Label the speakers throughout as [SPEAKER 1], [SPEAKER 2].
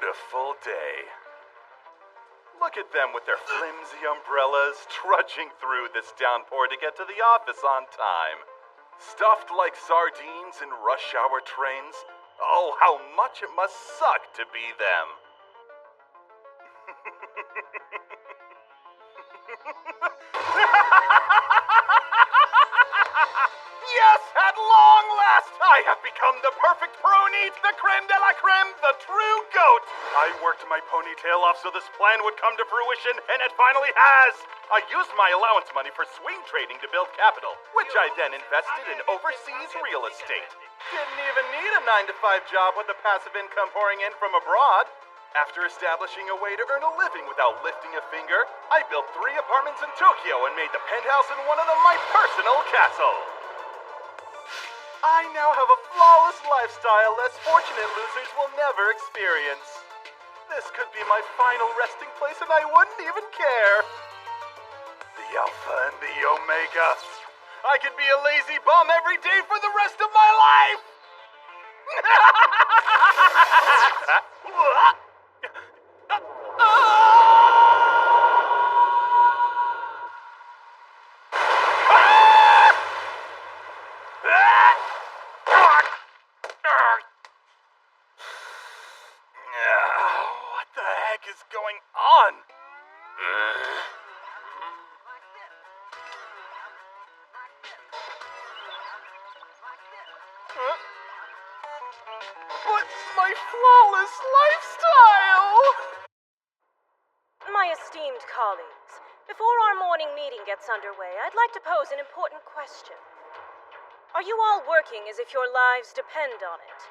[SPEAKER 1] beautiful day. Look at them with their flimsy umbrellas, trudging through this downpour to get to the office on time. Stuffed like sardines in rush hour trains. Oh, how much it must suck to be them. Yes, at long last, I have become the perfect pronite, the creme de la creme, the true goat. I worked my ponytail off so this plan would come to fruition, and it finally has. I used my allowance money for swing trading to build capital, which I then invested in overseas real estate. Didn't even need a 9-to-5 job with the passive income pouring in from abroad. After establishing a way to earn a living without lifting a finger, I built 3 apartments in Tokyo and made the penthouse in one of them my personal castle. I now have a flawless lifestyle less fortunate losers will never experience. This could be my final resting place and I wouldn't even care. The Alpha and the Omega. I could be a lazy bum every day for the rest of my life! What the heck is going on? But my flawless lifestyle!
[SPEAKER 2] My esteemed colleagues, before our morning meeting gets underway, I'd like to pose an important question. Are you all working as if your lives depend on it?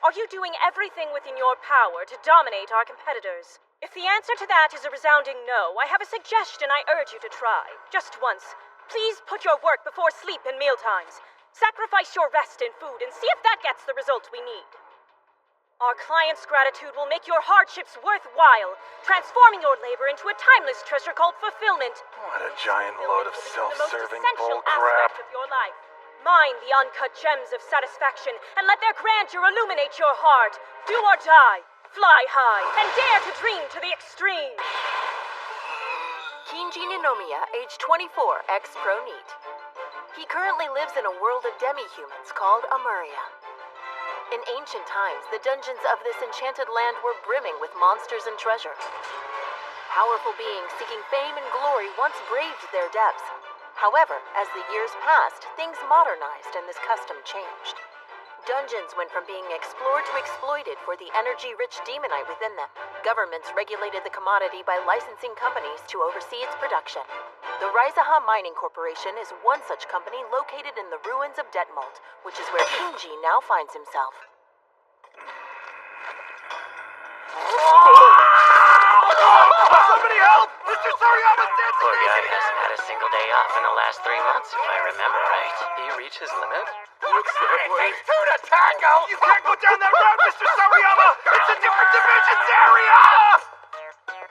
[SPEAKER 2] Are you doing everything within your power to dominate our competitors? If the answer to that is a resounding no, I have a suggestion I urge you to try. Just once. Please put your work before sleep and mealtimes. Sacrifice your rest and food and see if that gets the result we need. Our clients' gratitude will make your hardships worthwhile, transforming your labor into a timeless treasure called fulfillment.
[SPEAKER 1] What a giant load of self-serving
[SPEAKER 2] essential
[SPEAKER 1] bullcrap.
[SPEAKER 2] aspect of your life. Mine the uncut gems of satisfaction, and let their grandeur illuminate your heart. Do or die, fly high, and dare to dream to the extreme.
[SPEAKER 3] Kinji Ninomiya, age 24, ex-pro NEET. He currently lives in a world of demi-humans called Amuria. In ancient times, the dungeons of this enchanted land were brimming with monsters and treasure. Powerful beings seeking fame and glory once braved their depths. However, as the years passed, things modernized and this custom changed. Dungeons went from being explored to exploited for the energy-rich demonite within them. Governments regulated the commodity by licensing companies to oversee its production. The Raizaha Mining Corporation is one such company located in the ruins of Detmold, which is where Kinji now finds himself.
[SPEAKER 1] Somebody help! Mr. Sariyama's dancing!
[SPEAKER 4] Poor guy hasn't had a single day off in the last 3 months, if I remember right. Did he reach his limit?
[SPEAKER 1] Looks that way. It's 2 to tango! You can't go down that road, Mr. Sariyama! It's a different divisions area!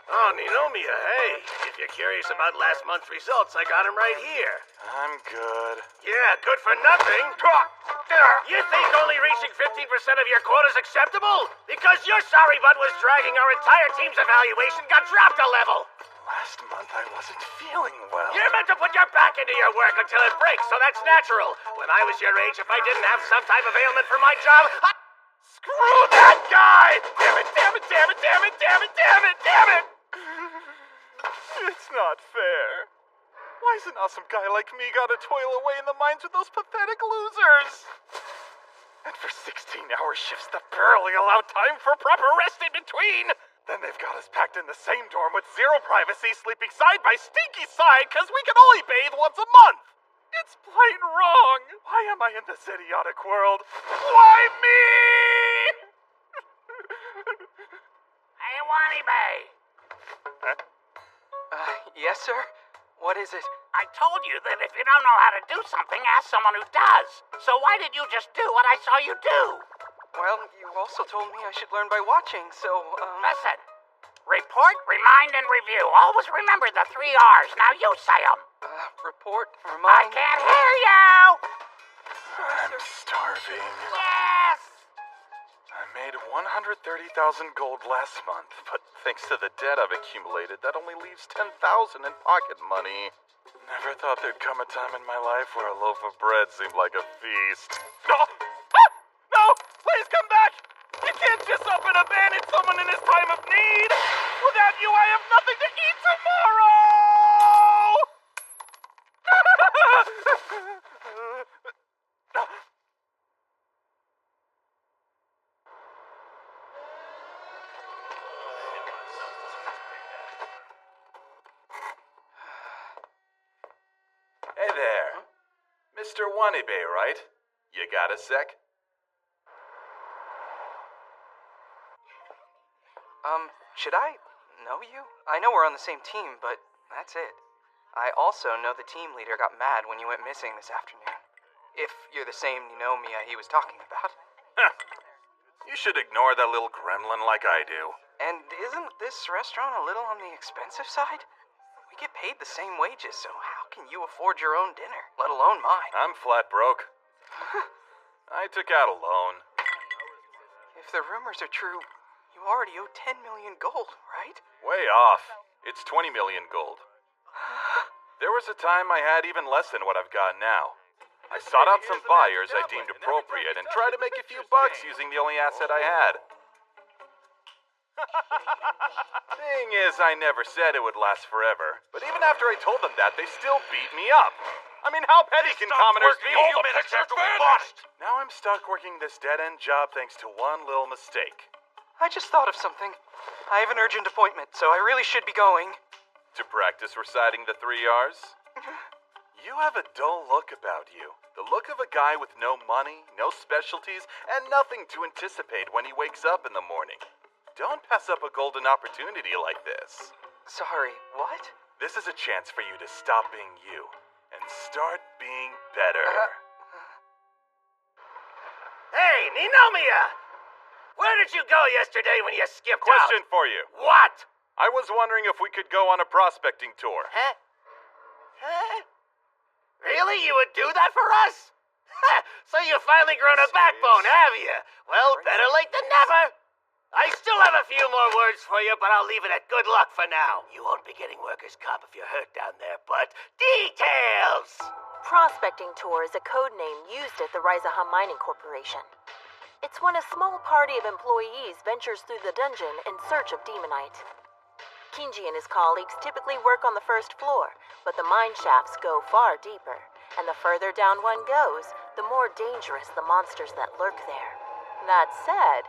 [SPEAKER 5] Oh, Ninomiya, hey. If you're curious about last month's results, I got him right here.
[SPEAKER 1] I'm good.
[SPEAKER 5] Yeah, good for nothing. You think only reaching 15% of your quota is acceptable? Because your sorry butt was dragging our entire team's evaluation got dropped a level.
[SPEAKER 1] Last month I wasn't feeling well.
[SPEAKER 5] You're meant to put your back into your work until it breaks, so that's natural. When I was your age, if I didn't have some type of ailment for my job,
[SPEAKER 1] Screw that guy! Damn it, damn it, damn it, damn it, damn it, damn it, damn it! It's not fair. Why is an awesome guy like me gotta toil away in the mines with those pathetic losers? And for 16-hour shifts that barely allow time for proper rest in between. Then they've got us packed in the same dorm with zero privacy, sleeping side by stinky side because we can only bathe once a month. It's plain wrong. Why am I in this idiotic world? Why me?
[SPEAKER 5] Hey, Wanibe!
[SPEAKER 6] Yes, sir? What is it?
[SPEAKER 5] I told you that if you don't know how to do something, ask someone who does. So why did you just do what I saw you do?
[SPEAKER 6] Well, you also told me I should learn by watching, so,
[SPEAKER 5] Listen. Report, remind, and review. Always remember the 3 R's. Now you say them.
[SPEAKER 6] Report,
[SPEAKER 5] I
[SPEAKER 6] remind...
[SPEAKER 5] can't hear you!
[SPEAKER 1] I'm starving.
[SPEAKER 5] Yes!
[SPEAKER 1] I'm made 130,000 gold last month, but thanks to the debt I've accumulated, that only leaves 10,000 in pocket money. Never thought there'd come a time in my life where a loaf of bread seemed like a feast. No! Ah! No! Please come back! You can't just up and abandon someone in his time of need! Without you, I have nothing to eat tomorrow! Hey there. Mr. Wanibe, right? You got a sec?
[SPEAKER 6] Should I know you? I know we're on the same team, but that's it. I also know the team leader got mad when you went missing this afternoon. If you're the same Ninomiya he was talking about.
[SPEAKER 1] You should ignore that little gremlin like I do.
[SPEAKER 6] And isn't this restaurant a little on the expensive side? We get paid the same wages, so how can you afford your own dinner, let alone mine?
[SPEAKER 1] I'm flat broke. I took out a loan.
[SPEAKER 6] If the rumors are true, you already owe 10 million gold, right?
[SPEAKER 1] Way off. It's 20 million gold. There was a time I had even less than what I've got now. I sought out some buyers I deemed appropriate and tried to make a few bucks using the only asset I had. Thing is, I never said it would last forever. But even after I told them that, they still beat me up. I mean, how petty can commoners be?
[SPEAKER 5] A few minutes after we bought it.
[SPEAKER 1] Now I'm stuck working this dead-end job thanks to one little mistake.
[SPEAKER 6] I just thought of something. I have an urgent appointment, so I really should be going.
[SPEAKER 1] To practice reciting the 3 R's? You have a dull look about you. The look of a guy with no money, no specialties, and nothing to anticipate when he wakes up in the morning. Don't pass up a golden opportunity like this.
[SPEAKER 6] Sorry, what?
[SPEAKER 1] This is a chance for you to stop being you and start being better.
[SPEAKER 5] Hey, Ninomiya! Where did you go yesterday when you skipped
[SPEAKER 1] Question
[SPEAKER 5] out?
[SPEAKER 1] for you.
[SPEAKER 5] What?
[SPEAKER 1] I was wondering if we could go on a prospecting tour.
[SPEAKER 5] Huh? Huh? Really? You would do that for us? So you've finally grown a backbone, have you? Well, better late than never. I still have a few more words for you, but I'll leave it at good luck for now. You won't be getting workers' comp if you're hurt down there, but details!
[SPEAKER 3] Prospecting Tour is a code name used at the Rizaha Mining Corporation. It's when a small party of employees ventures through the dungeon in search of demonite. Kinji and his colleagues typically work on the first floor, but the mine shafts go far deeper, and the further down one goes, the more dangerous the monsters that lurk there. That said,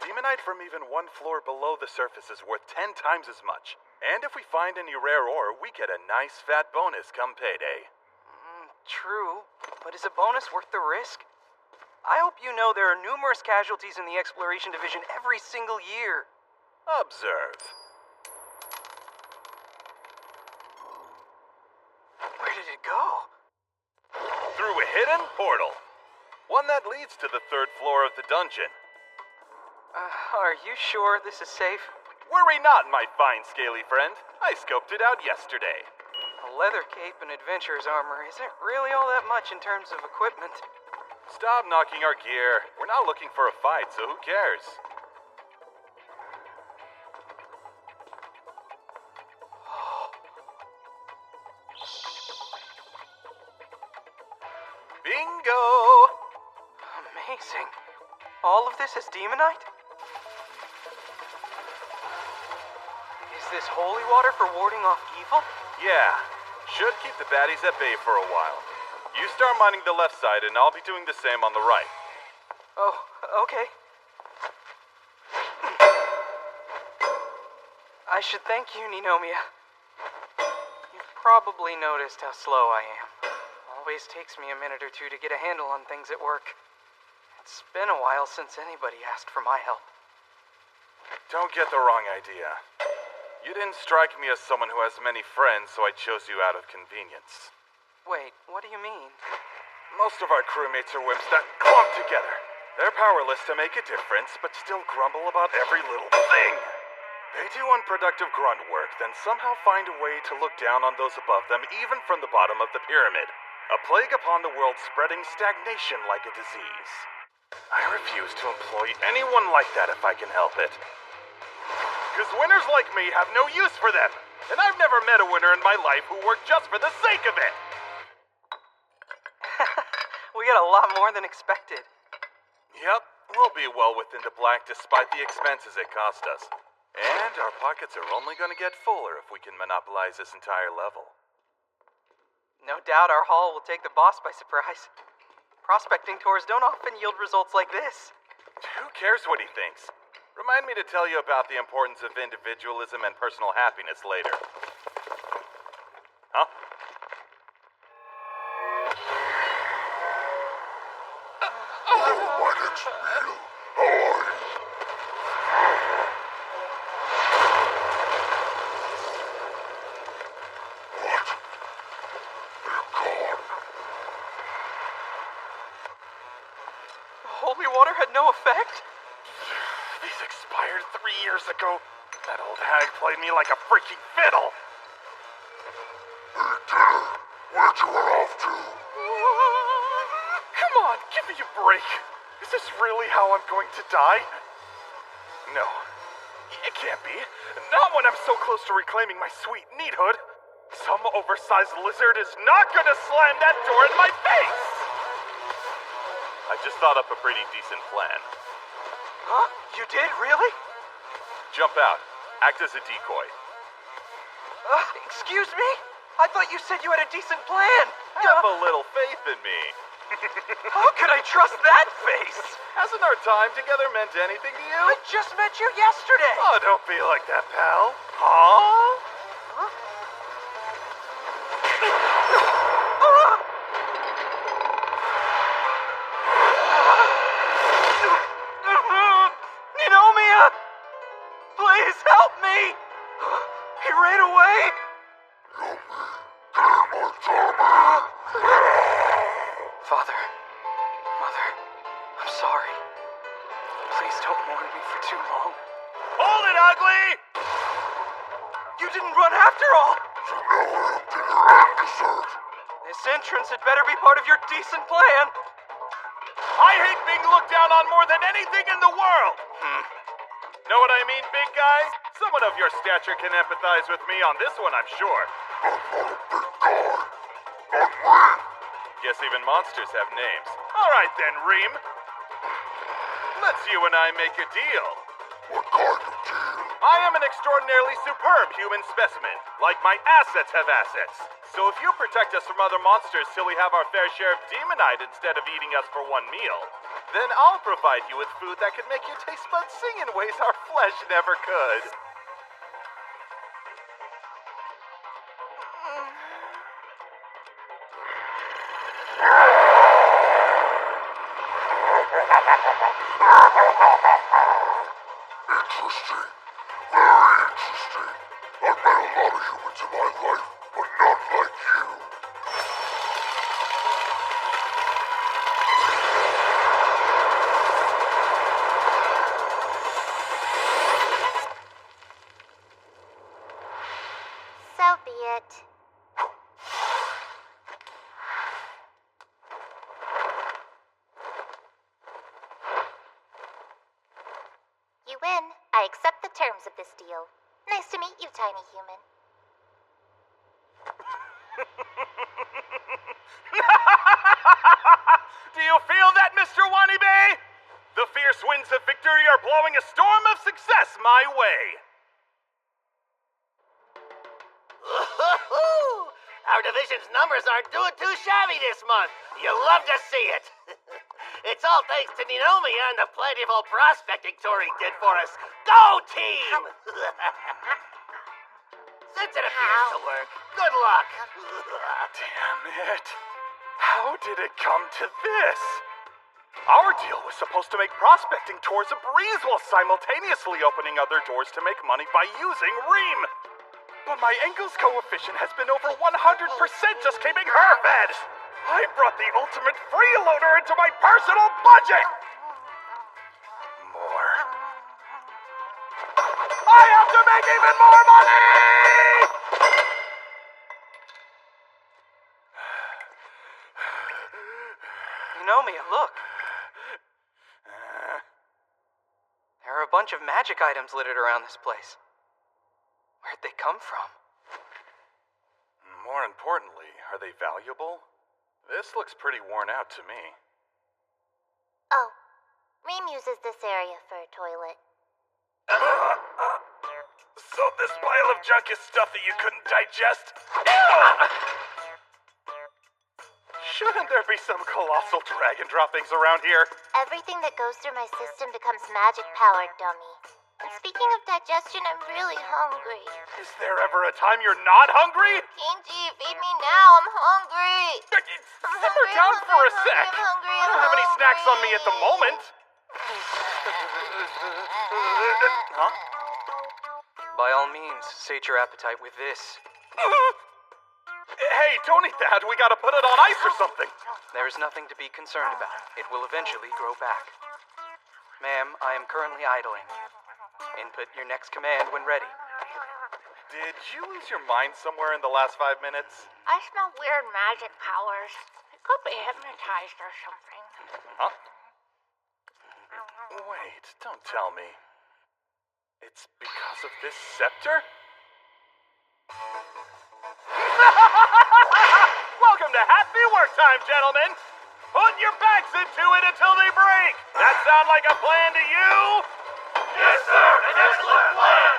[SPEAKER 1] Demonite from even one floor below the surface is worth 10 times as much. And if we find any rare ore, we get a nice fat bonus come payday.
[SPEAKER 6] True, but is a bonus worth the risk? I hope you know there are numerous casualties in the Exploration Division every single year.
[SPEAKER 1] Observe.
[SPEAKER 6] Where did it go?
[SPEAKER 1] Through a hidden portal. One that leads to the 3rd floor of the dungeon.
[SPEAKER 6] Are you sure this is safe?
[SPEAKER 1] Worry not, my fine scaly friend. I scoped it out yesterday.
[SPEAKER 6] A leather cape and adventurer's armor isn't really all that much in terms of equipment.
[SPEAKER 1] Stop knocking our gear. We're not looking for a fight, so who cares? Bingo!
[SPEAKER 6] Amazing. All of this is demonite? Is this holy water for warding off evil?
[SPEAKER 1] Yeah. Should keep the baddies at bay for a while. You start mining the left side, and I'll be doing the same on the right.
[SPEAKER 6] Oh, okay. I should thank you, Ninomiya. You've probably noticed how slow I am. Always takes me a minute or two to get a handle on things at work. It's been a while since anybody asked for my help.
[SPEAKER 1] Don't get the wrong idea. You didn't strike me as someone who has many friends, so I chose you out of convenience.
[SPEAKER 6] Wait, what do you mean?
[SPEAKER 1] Most of our crewmates are wimps that clump together. They're powerless to make a difference, but still grumble about every little thing. They do unproductive grunt work, then somehow find a way to look down on those above them, even from the bottom of the pyramid. A plague upon the world, spreading stagnation like a disease. I refuse to employ anyone like that if I can help it. Because winners like me have no use for them. And I've never met a winner in my life who worked just for the sake of it.
[SPEAKER 6] We got a lot more than expected.
[SPEAKER 1] Yep, we'll be well within the black despite the expenses it cost us. And our pockets are only going to get fuller if we can monopolize this entire level.
[SPEAKER 6] No doubt our haul will take the boss by surprise. Prospecting tours don't often yield results like this.
[SPEAKER 1] Who cares what he thinks? Remind me to tell you about the importance of individualism and personal happiness later. Huh?
[SPEAKER 6] Holy water had no effect?
[SPEAKER 1] These expired 3 years ago. That old hag played me like a freaking fiddle.
[SPEAKER 7] Where'd you run off to?
[SPEAKER 1] Come on, give me a break. Is this really how I'm going to die? No, it can't be. Not when I'm so close to reclaiming my sweet neathood. Some oversized lizard is not gonna slam that door in my face! I just thought up a pretty decent plan.
[SPEAKER 6] Huh? You did? Really?
[SPEAKER 1] Jump out. Act as a decoy.
[SPEAKER 6] Excuse me? I thought you said you had a decent plan.
[SPEAKER 1] Have a little faith in me.
[SPEAKER 6] How could I trust that face?
[SPEAKER 1] Hasn't our time together meant anything to you?
[SPEAKER 6] I just met you yesterday.
[SPEAKER 1] Oh, don't be like that, pal. Huh?
[SPEAKER 6] Ninomiya! Please help me! He ran away? Father, Mother, I'm sorry. Please don't mourn me for too long.
[SPEAKER 1] Hold it, ugly!
[SPEAKER 6] You didn't run after all! This entrance had better be part of your decent plan.
[SPEAKER 1] I hate being looked down on more than anything in the world! Know what I mean, big guy? Someone of your stature can empathize with me on this one, I'm sure. Guess even monsters have names. Alright then, Reem. Let's you and I make a deal.
[SPEAKER 7] What kind of deal?
[SPEAKER 1] I am an extraordinarily superb human specimen. Like my assets have assets. So if you protect us from other monsters till we have our fair share of demonite instead of eating us for one meal, then I'll provide you with food that can make your taste buds sing in ways our flesh never could.
[SPEAKER 7] Interesting. Very interesting. I've met a lot of humans in my life, but not like you.
[SPEAKER 8] So be it. You win. I accept the terms of this deal. Nice to meet you, tiny human.
[SPEAKER 1] Do you feel that, Mr. Wanibe? The fierce winds of victory are blowing a storm of success my way.
[SPEAKER 5] Our division's numbers aren't doing too shabby this month. You'll love to see it. It's all thanks to Ninomiya and the plentiful prospecting tour he did for us. Go, team! Since it appears to work, good luck.
[SPEAKER 1] Damn it. How did it come to this? Our deal was supposed to make prospecting tours a breeze while simultaneously opening other doors to make money by using Reem. But my Engel's coefficient has been over 100% just keeping her fed. I brought the ultimate freeloader into my personal budget. More. I have to make even more money!
[SPEAKER 6] Ninomiya, look. bunch of magic items littered around this place. Where'd they come from?
[SPEAKER 1] More importantly, are they valuable? This looks pretty worn out to me.
[SPEAKER 8] Oh, Reem uses this area for a toilet.
[SPEAKER 1] So this pile of junk is stuff that you couldn't digest? Shouldn't there be some colossal dragon droppings around here?
[SPEAKER 8] Everything that goes through my system becomes magic-powered, dummy. And speaking of digestion, I'm really hungry.
[SPEAKER 1] Is there ever a time you're not hungry?
[SPEAKER 8] Kenji, feed me now. I'm hungry.
[SPEAKER 1] Simmer down for a sec. I don't have any snacks on me at the moment. Huh?
[SPEAKER 6] By all means, sate your appetite with this.
[SPEAKER 1] Hey, don't eat that. We gotta put it on ice or something.
[SPEAKER 6] There is nothing to be concerned about. It will eventually grow back. Ma'am, I am currently idling. Input your next command when ready.
[SPEAKER 1] Did you lose your mind somewhere in the last 5 minutes?
[SPEAKER 8] I smell weird magic powers. I could be hypnotized or something.
[SPEAKER 1] Huh? Wait, don't tell me. It's because of this scepter? Welcome to Happy Work Time, gentlemen! Put your backs into it until they break! That sound like a plan to you? Yes, sir! An excellent plan!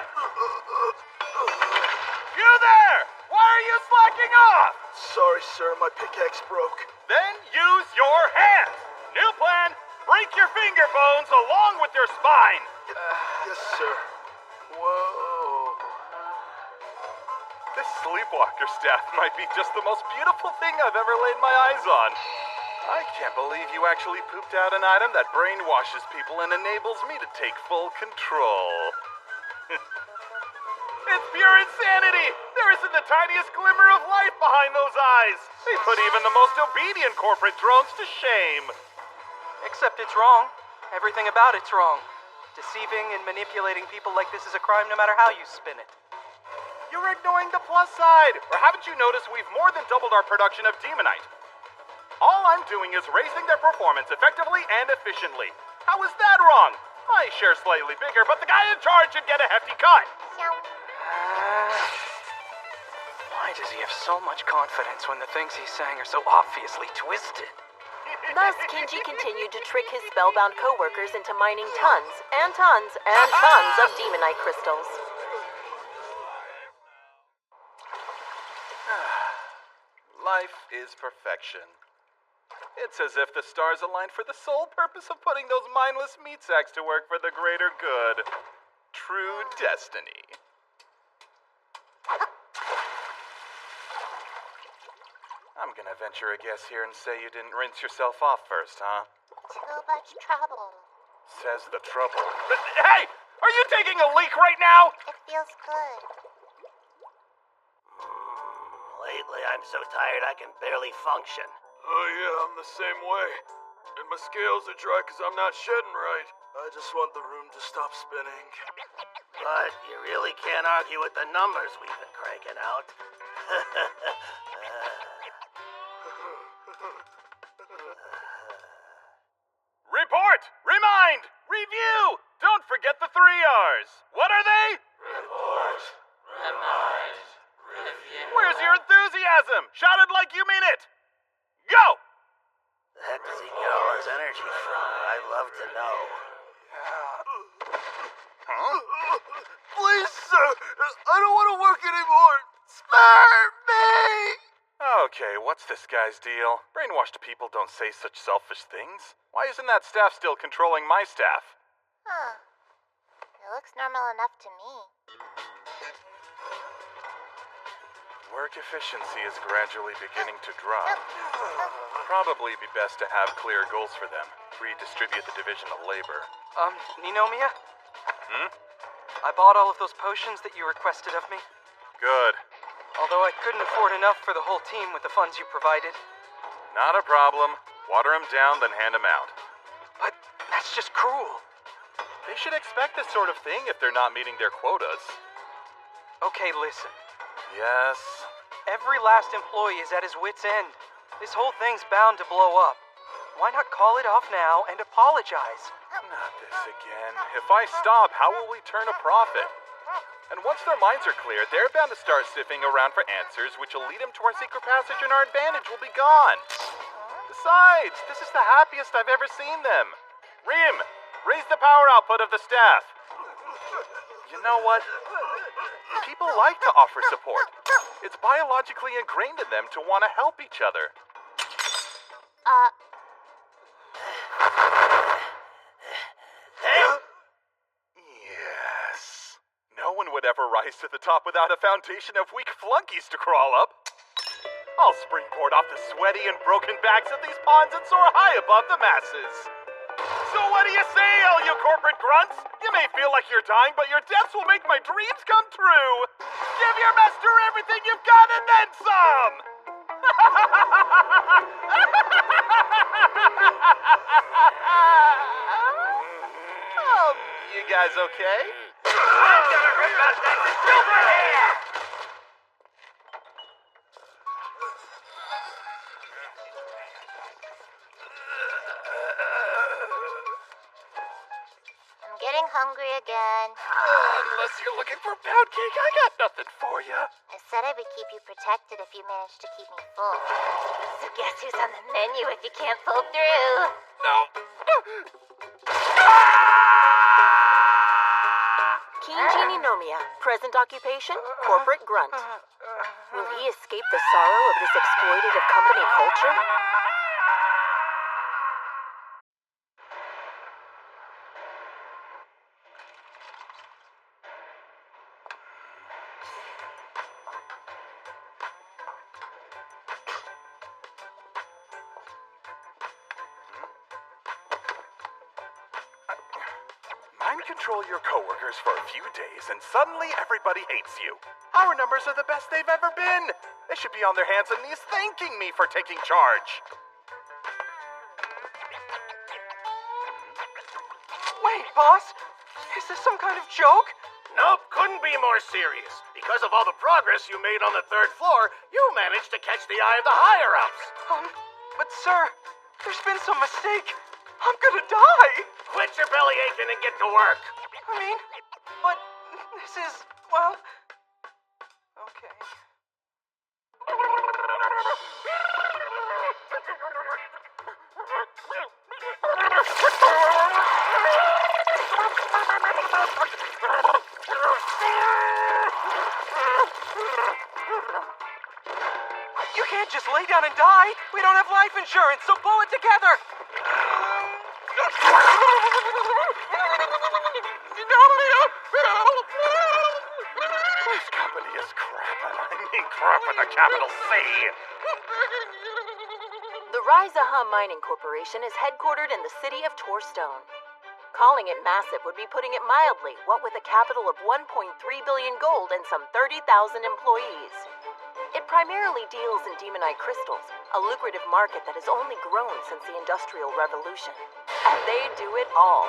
[SPEAKER 1] You there! Why are you slacking off?
[SPEAKER 7] Sorry, sir, my pickaxe broke.
[SPEAKER 1] Then use your hands! New plan, break your finger bones along with your spine!
[SPEAKER 7] Yes, sir. Whoa.
[SPEAKER 1] This sleepwalker staff might be just the most beautiful thing I've ever laid my eyes on. I can't believe you actually pooped out an item that brainwashes people and enables me to take full control. It's pure insanity! There isn't the tiniest glimmer of life behind those eyes! They put even the most obedient corporate drones to shame!
[SPEAKER 6] Except it's wrong. Everything about it's wrong. Deceiving and manipulating people like this is a crime no matter how you spin it.
[SPEAKER 1] You're ignoring the plus side! Or haven't you noticed we've more than doubled our production of Demonite? All I'm doing is raising their performance effectively and efficiently. How is that wrong? My share's slightly bigger, but the guy in charge should get a hefty cut.
[SPEAKER 6] Why does he have so much confidence when the things he's saying are so obviously twisted?
[SPEAKER 3] Thus, Kenji continued to trick his spellbound co-workers into mining tons and tons and tons of demonite crystals.
[SPEAKER 1] Life is perfection. It's as if the stars aligned for the sole purpose of putting those mindless meat sacks to work for the greater good. True destiny. I'm gonna venture a guess here and say you didn't rinse yourself off first, huh?
[SPEAKER 8] Too much trouble.
[SPEAKER 1] Says the trouble. But, hey! Are you taking a leak right now?
[SPEAKER 8] It feels good.
[SPEAKER 5] Lately, I'm so tired I can barely function.
[SPEAKER 7] Oh, yeah, I'm the same way. And my scales are dry because I'm not shedding right. I just want the room to stop spinning.
[SPEAKER 5] But you really can't argue with the numbers we've been cranking out.
[SPEAKER 1] Report! Remind! Review! Don't forget the 3 R's. What are they?
[SPEAKER 4] Report. Remind. Review.
[SPEAKER 1] Where's your enthusiasm? Shout it like you mean it. Go!
[SPEAKER 5] The heck does he get all his energy from? I'd love to know.
[SPEAKER 1] Huh?
[SPEAKER 7] Please, sir, I don't want to work anymore. Spare me!
[SPEAKER 1] Okay, what's this guy's deal? Brainwashed people don't say such selfish things. Why isn't that staff still controlling my staff?
[SPEAKER 8] Huh. It looks normal enough to me.
[SPEAKER 1] Work efficiency is gradually beginning to drop. Probably be best to have clear goals for them. Redistribute the division of labor.
[SPEAKER 6] Ninomiya?
[SPEAKER 1] Hmm?
[SPEAKER 6] I bought all of those potions that you requested of me.
[SPEAKER 1] Good.
[SPEAKER 6] Although I couldn't afford enough for the whole team with the funds you provided.
[SPEAKER 1] Not a problem. Water them down, then hand them out.
[SPEAKER 6] But that's just cruel.
[SPEAKER 1] They should expect this sort of thing if they're not meeting their quotas.
[SPEAKER 6] Okay, listen.
[SPEAKER 1] Yes.
[SPEAKER 6] Every last employee is at his wit's end. This whole thing's bound to blow up. Why not call it off now and apologize?
[SPEAKER 1] Not this again. If I stop, how will we turn a profit? And once their minds are clear, they're bound to start sniffing around for answers, which will lead them to our secret passage, and our advantage will be gone. Besides, this is the happiest I've ever seen them. Rim, raise the power output of the staff. You know what? People like to offer support. It's biologically ingrained in them to want to help each other. Yes. No one would ever rise to the top without a foundation of weak flunkies to crawl up. I'll springboard off the sweaty and broken backs of these pawns and soar high above the masses. So what do you say, all you corporate grunts? You may feel like you're dying, but your deaths will make my dreams come true. Give your master everything you've got and then some! You guys okay?
[SPEAKER 5] I'm gonna rip out that silver hair!
[SPEAKER 8] I'm getting hungry again.
[SPEAKER 1] Unless you're looking for pound cake, I got nothing for you.
[SPEAKER 8] I said I would keep you protected if you managed to keep me full. So guess who's on the menu if you can't pull through?
[SPEAKER 1] No.
[SPEAKER 3] Kinji Ninomiya, present occupation, corporate grunt. Will he escape the sorrow of this exploitative company culture?
[SPEAKER 1] Mind control your coworkers for a few days, and suddenly everybody hates you. Our numbers are the best they've ever been. They should be on their hands and knees thanking me for taking charge.
[SPEAKER 6] Wait, boss? Is this some kind of joke?
[SPEAKER 5] Nope, couldn't be more serious. Because of all the progress you made on the 3rd floor, you managed to catch the eye of the higher-ups.
[SPEAKER 6] But sir, there's been some mistake. I'm gonna die.
[SPEAKER 5] Quit your belly aching and get to work.
[SPEAKER 6] I mean, but this is, well, okay. You can't just lay down and die. We don't have life insurance, so pull it together.
[SPEAKER 1] This company is crap, and I mean crap with a capital C.
[SPEAKER 3] The Rizaha Mining Corporation is headquartered in the city of Torstone. Calling it massive would be putting it mildly, what with a capital of 1.3 billion gold and some 30,000 employees. It primarily deals in demonite crystals, a lucrative market that has only grown since the Industrial Revolution. And they do it all.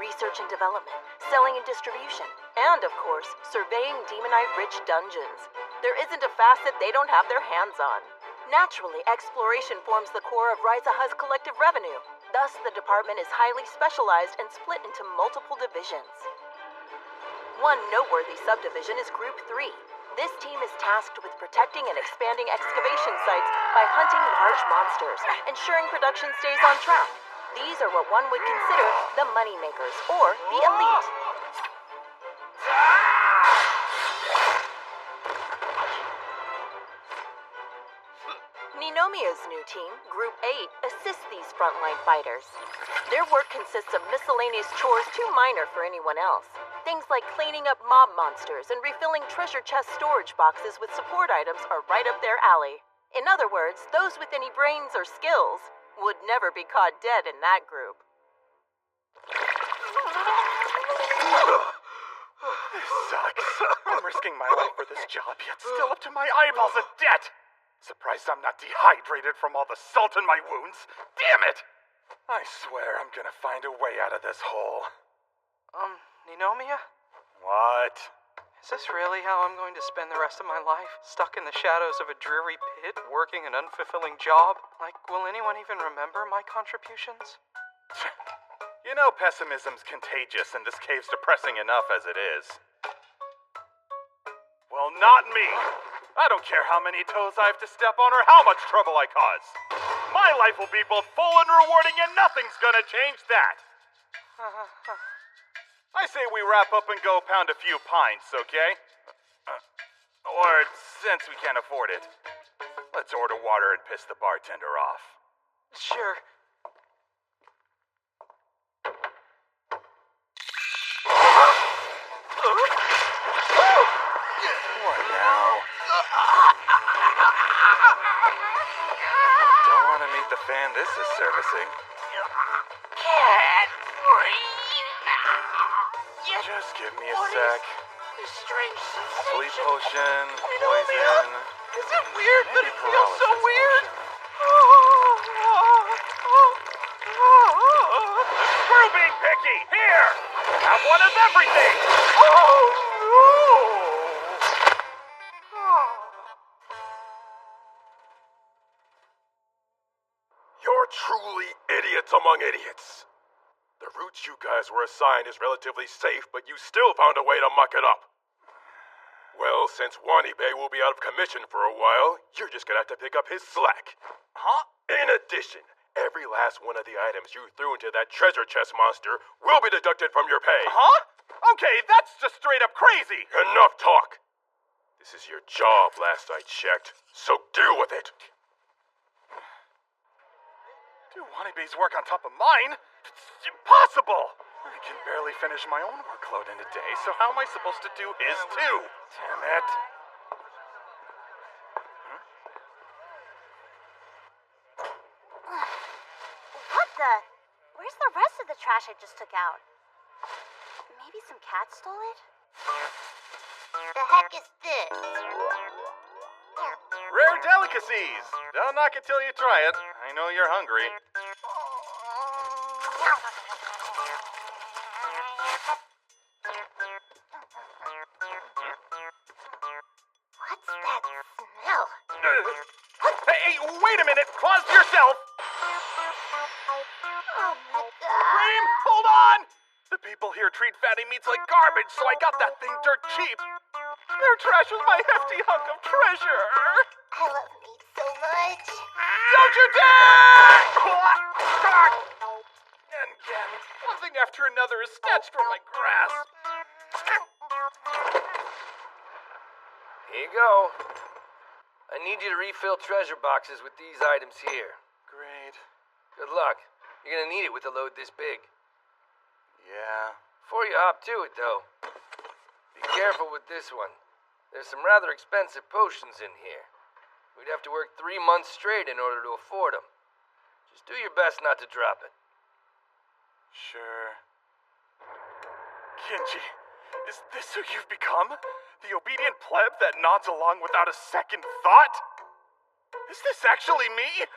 [SPEAKER 3] Research and development, selling and distribution, and of course, surveying demonite-rich dungeons. There isn't a facet they don't have their hands on. Naturally, exploration forms the core of Rizaha's collective revenue. Thus, the department is highly specialized and split into multiple divisions. One noteworthy subdivision is Group 3. This team is tasked with protecting and expanding excavation sites by hunting large monsters, ensuring production stays on track. These are what one would consider the moneymakers, or the elite. Ninomiya's new team, Group 8, assists these frontline fighters. Their work consists of miscellaneous chores too minor for anyone else. Things like cleaning up mob monsters and refilling treasure chest storage boxes with support items are right up their alley. In other words, those with any brains or skills would never be caught dead in that group.
[SPEAKER 1] This sucks. I'm risking my life for this job, yet still up to my eyeballs in debt. Surprised I'm not dehydrated from all the salt in my wounds. Damn it! I swear I'm gonna find a way out of this hole.
[SPEAKER 6] Ninomiya?
[SPEAKER 1] What?
[SPEAKER 6] Is this really how I'm going to spend the rest of my life? Stuck in the shadows of a dreary pit, working an unfulfilling job? Like, will anyone even remember my contributions?
[SPEAKER 1] You know pessimism's contagious and this cave's depressing enough as it is. Well, not me. I don't care how many toes I have to step on or how much trouble I cause. My life will be both full and rewarding and nothing's gonna change that. I say we wrap up and go pound a few pints, okay? Or, since we can't afford it, let's order water and piss the bartender off.
[SPEAKER 6] Sure.
[SPEAKER 1] What now? Don't want to meet the fan this is servicing.
[SPEAKER 5] Can't breathe.
[SPEAKER 1] Just give me a sec.
[SPEAKER 5] This strange
[SPEAKER 1] Sleep
[SPEAKER 5] sensation.
[SPEAKER 1] potion,
[SPEAKER 5] Inomia,
[SPEAKER 1] poison.
[SPEAKER 5] is it weird that
[SPEAKER 1] Maybe
[SPEAKER 5] it feels so
[SPEAKER 1] paralysis
[SPEAKER 5] weird?
[SPEAKER 1] potion. Screw being picky! Here! Have one of everything!
[SPEAKER 7] You're truly idiots among idiots. The route you guys were assigned is relatively safe, but you still found a way to muck it up. Well, since Wani Bay will be out of commission for a while, you're just gonna have to pick up his slack.
[SPEAKER 1] Huh?
[SPEAKER 7] In addition, every last one of the items you threw into that treasure chest monster will be deducted from your pay.
[SPEAKER 1] Huh? Okay, that's just straight up crazy!
[SPEAKER 7] Enough talk! This is your job, last I checked, so deal with it.
[SPEAKER 1] Do Wanibe's work on top of mine? It's impossible! I can barely finish my own workload in a day, so how am I supposed to do his too? Damn it.
[SPEAKER 8] What the? Where's the rest of the trash I just took out? Maybe some cat stole it? The heck is this?
[SPEAKER 1] Rare delicacies! Don't knock it till you try it. I know you're hungry.
[SPEAKER 8] What's that smell?
[SPEAKER 1] Hey, wait a minute! Pause yourself!
[SPEAKER 8] Oh my god.
[SPEAKER 1] Reem, hold on! The people here treat fatty meats like garbage, so I got that thing dirt cheap. Their trash was my hefty hunk of treasure.
[SPEAKER 8] I love meat so much.
[SPEAKER 1] Don't you dare! And again, one thing after another is snatched from my grasp.
[SPEAKER 9] Here you go. I need you to refill treasure boxes with these items here.
[SPEAKER 1] Great.
[SPEAKER 9] Good luck. You're gonna need it with a load this big.
[SPEAKER 1] Yeah.
[SPEAKER 9] Before you hop to it, though, be careful with this one. There's some rather expensive potions in here. We'd have to work 3 months straight in order to afford them. Just do your best not to drop it.
[SPEAKER 1] Sure. Kenji, is this who you've become? The obedient pleb that nods along without a second thought? Is this actually me?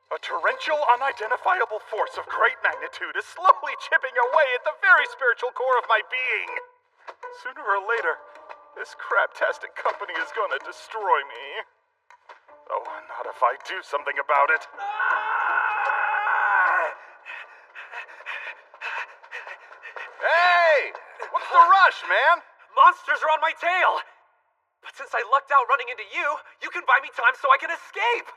[SPEAKER 1] A torrential, unidentifiable force of great magnitude is slowly chipping away at the very spiritual core of my being. Sooner or later, this craptastic company is gonna destroy me. Oh, not if I do something about it. Hey! What's the rush, man?
[SPEAKER 6] Monsters are on my tail! But since I lucked out running into you, you can buy me time so I can escape!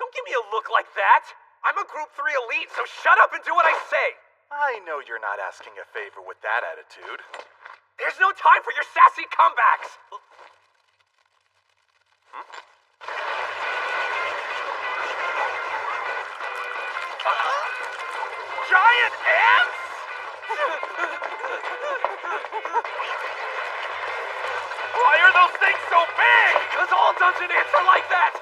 [SPEAKER 6] Don't give me a look like that! I'm a Group 3 elite, so shut up and do what I say!
[SPEAKER 1] I know you're not asking a favor with that attitude.
[SPEAKER 6] There's no time for your sassy comebacks!
[SPEAKER 1] Giant ants?! Why are those things so big?
[SPEAKER 6] Because all dungeon ants are like that!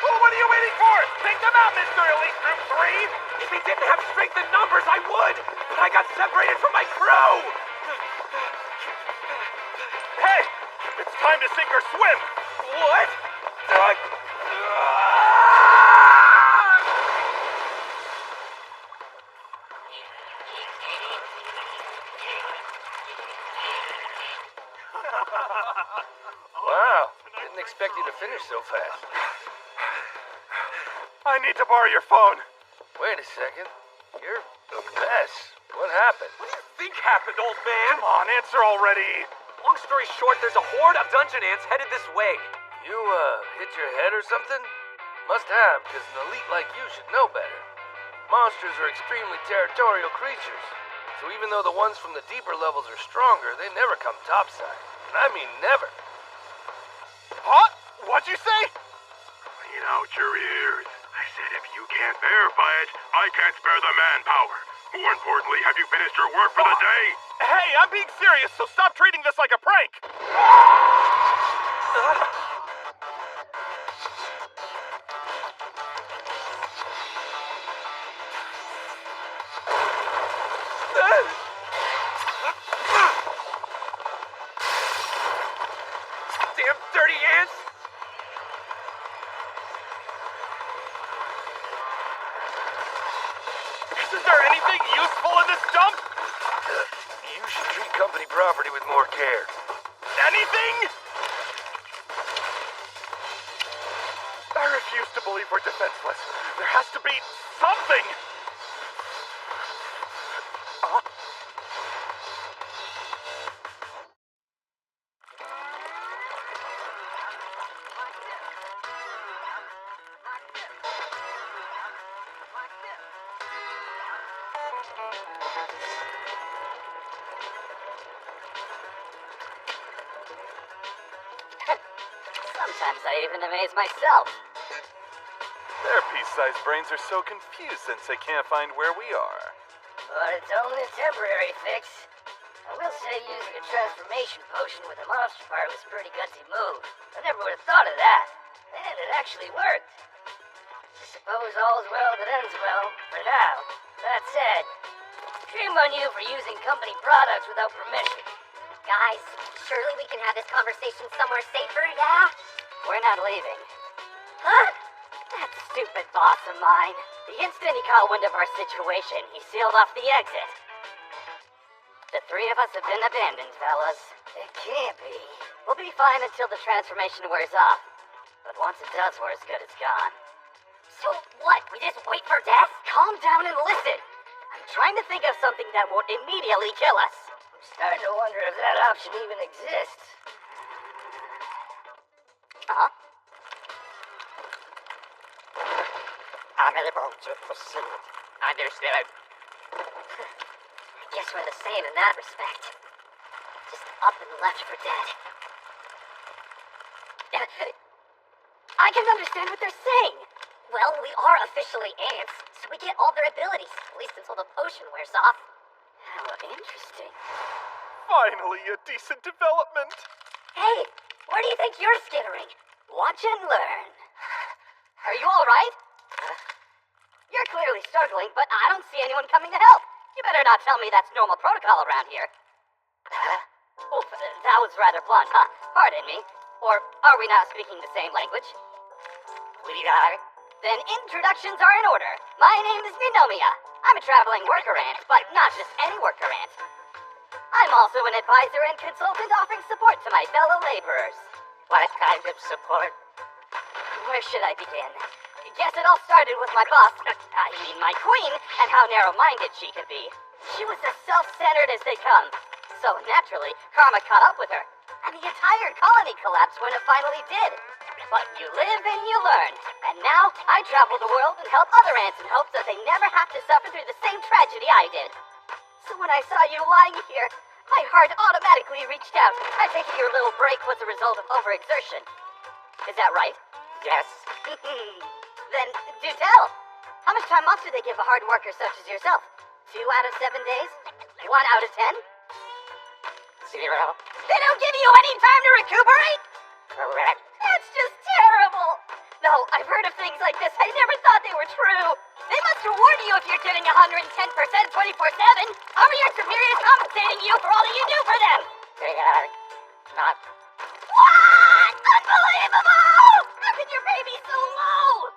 [SPEAKER 1] Well, what are you waiting for? Take them out, Mr. Elite Group 3!
[SPEAKER 6] If he didn't have strength in numbers, I would! But I got separated from my crew!
[SPEAKER 1] Hey! It's time to sink or swim!
[SPEAKER 6] What?
[SPEAKER 9] Wow, didn't expect you to finish so fast.
[SPEAKER 1] I need to borrow your phone.
[SPEAKER 9] Wait a second. You're A mess? What happened?
[SPEAKER 10] What do you think happened, old man?
[SPEAKER 1] Come on, answer already.
[SPEAKER 10] Long story short, there's a horde of dungeon ants headed this way.
[SPEAKER 9] You, hit your head or something? Must have, because an elite like you should know better. Monsters are extremely territorial creatures, so even though the ones from the deeper levels are stronger, they never come topside. And I mean never.
[SPEAKER 1] Huh? What'd you say?
[SPEAKER 7] Clean out your ears. I said if you can't verify it, I can't spare the manpower. More importantly, have you finished your work for the day?
[SPEAKER 1] Hey, I'm being serious, so stop treating this like a prank.
[SPEAKER 10] Damn dirty ants!
[SPEAKER 1] Isn't there anything useful in this dump?
[SPEAKER 9] You should treat company property with more care.
[SPEAKER 1] Anything? I refuse to believe we're defenseless. There has to be something.
[SPEAKER 11] Sometimes I even amaze myself.
[SPEAKER 1] Their pea-sized brains are so confused since they can't find where we are.
[SPEAKER 11] But it's only a temporary fix. I will say using a transformation potion with a monster part was a pretty gutsy move. I never would have thought of that. And it actually worked. I suppose all's well that ends well, for now. That said, shame on you for using company products without permission.
[SPEAKER 8] Guys, surely we can have this conversation somewhere safer, yeah?
[SPEAKER 11] We're not leaving. Huh? That stupid boss of mine. The instant he caught wind of our situation, he sealed off the exit. The three of us have been abandoned, fellas. It can't be. We'll be fine until the transformation wears off. But once it does, we're as good as gone.
[SPEAKER 8] So what? We just wait for death?
[SPEAKER 11] Calm down and listen. I'm trying to think of something that won't immediately kill us. I'm starting to wonder if that option even exists. Huh?
[SPEAKER 8] Unable to proceed. Understood. I guess we're the same in that respect. Just up and left for dead.
[SPEAKER 11] I can understand what they're saying.
[SPEAKER 8] Well, we are officially ants, so we get all their abilities, at least until the potion wears off.
[SPEAKER 11] How interesting.
[SPEAKER 1] Finally, a decent development.
[SPEAKER 8] Hey, where do you think you're skittering?
[SPEAKER 11] Watch and learn. Are you all right? You're clearly struggling, but I don't see anyone coming to help. You better not tell me that's normal protocol around here. Oh, that was rather blunt, huh? Pardon me. Or are we not speaking the same language?
[SPEAKER 8] We are.
[SPEAKER 11] Then introductions are in order. My name is Ninomiya. I'm a traveling worker ant, but not just any worker ant. I'm also an advisor and consultant offering support to my fellow laborers.
[SPEAKER 8] What kind of support?
[SPEAKER 11] Where should I begin? Guess it all started with my boss, my queen, and how narrow-minded she could be. She was as self-centered as they come. So naturally, karma caught up with her, and the entire colony collapsed when it finally did. But you live and you learn, and now I travel the world and help other ants in hopes that they never have to suffer through the same tragedy I did. So when I saw you lying here, my heart automatically reached out. I take it your little break was a result of overexertion. Is that right?
[SPEAKER 8] Yes.
[SPEAKER 11] Then do tell. How much time off do they give a hard worker such as yourself? 2 out of 7 days? 1 out of 10?
[SPEAKER 8] 0.
[SPEAKER 11] They don't give you any time to recuperate?
[SPEAKER 8] Correct.
[SPEAKER 11] That's just terrible. No, I've heard of things like this. I never thought they were true. They must reward you if you're giving 110% 24/7. How are your superiors compensating you for all that you do for them?
[SPEAKER 8] They are not.
[SPEAKER 11] What? Unbelievable! How can your pay be so low?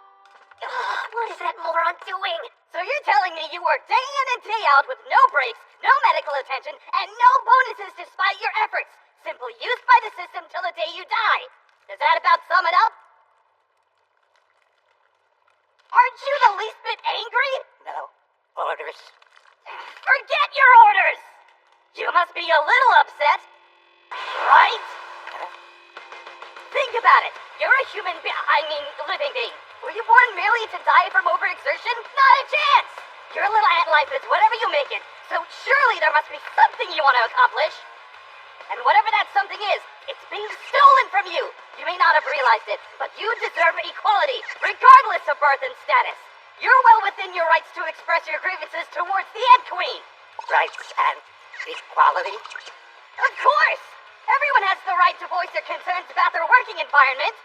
[SPEAKER 8] What is that moron doing?
[SPEAKER 11] So you're telling me you work day in and day out with no breaks, no medical attention, and no bonuses despite your efforts, simply used by the system till the day you die. Does that about sum it up? Aren't you the least bit angry?
[SPEAKER 8] No. Orders.
[SPEAKER 11] be a little upset, right? Think about it. You're a living being. Were you born merely to die from overexertion? Not a chance! Your little ant life is whatever you make it, so surely there must be something you want to accomplish. And whatever that something is, it's being stolen from you. You may not have realized it, but you deserve equality, regardless of birth and status. You're well within your rights to express your grievances towards the Ant Queen.
[SPEAKER 12] Rights and equality?
[SPEAKER 11] Of course! Everyone has the right to voice their concerns about their working environment.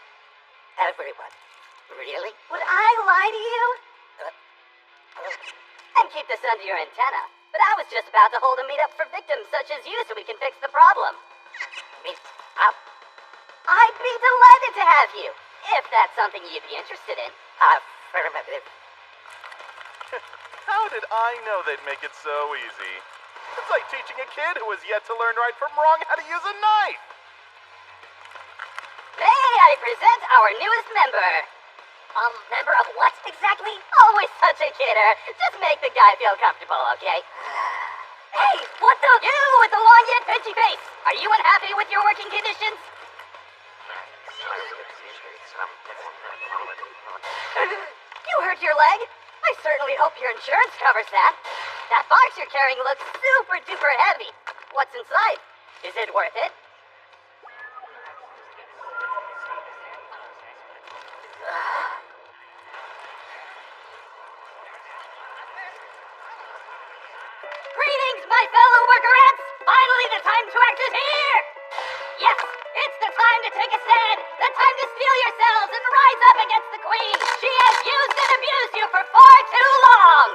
[SPEAKER 12] Everyone? Really?
[SPEAKER 11] Would I lie to you? And keep this under your antenna. But I was just about to hold a meetup for victims such as you so we can fix the problem.
[SPEAKER 12] Meet up?
[SPEAKER 11] I'd be delighted to have you, if that's something you'd be interested in.
[SPEAKER 12] Affirmative.
[SPEAKER 1] How did I know they'd make it so easy? It's like teaching a kid who has yet to learn right from wrong how to use a knife.
[SPEAKER 11] May I present our newest member? Member of what exactly? Always such a kidder. Just make the guy feel comfortable, okay? Hey, what the? You with the long yet pinchy face. Are you unhappy with your working conditions? You hurt your leg? I certainly hope your insurance covers that. That box you're carrying looks super duper heavy. What's inside? Is it worth it? Greetings, my fellow worker ants! Finally, the time to act is here! Yes, it's the time to take a stand! The time to steel yourselves and rise up against the Queen! She has used and abused you for far too long!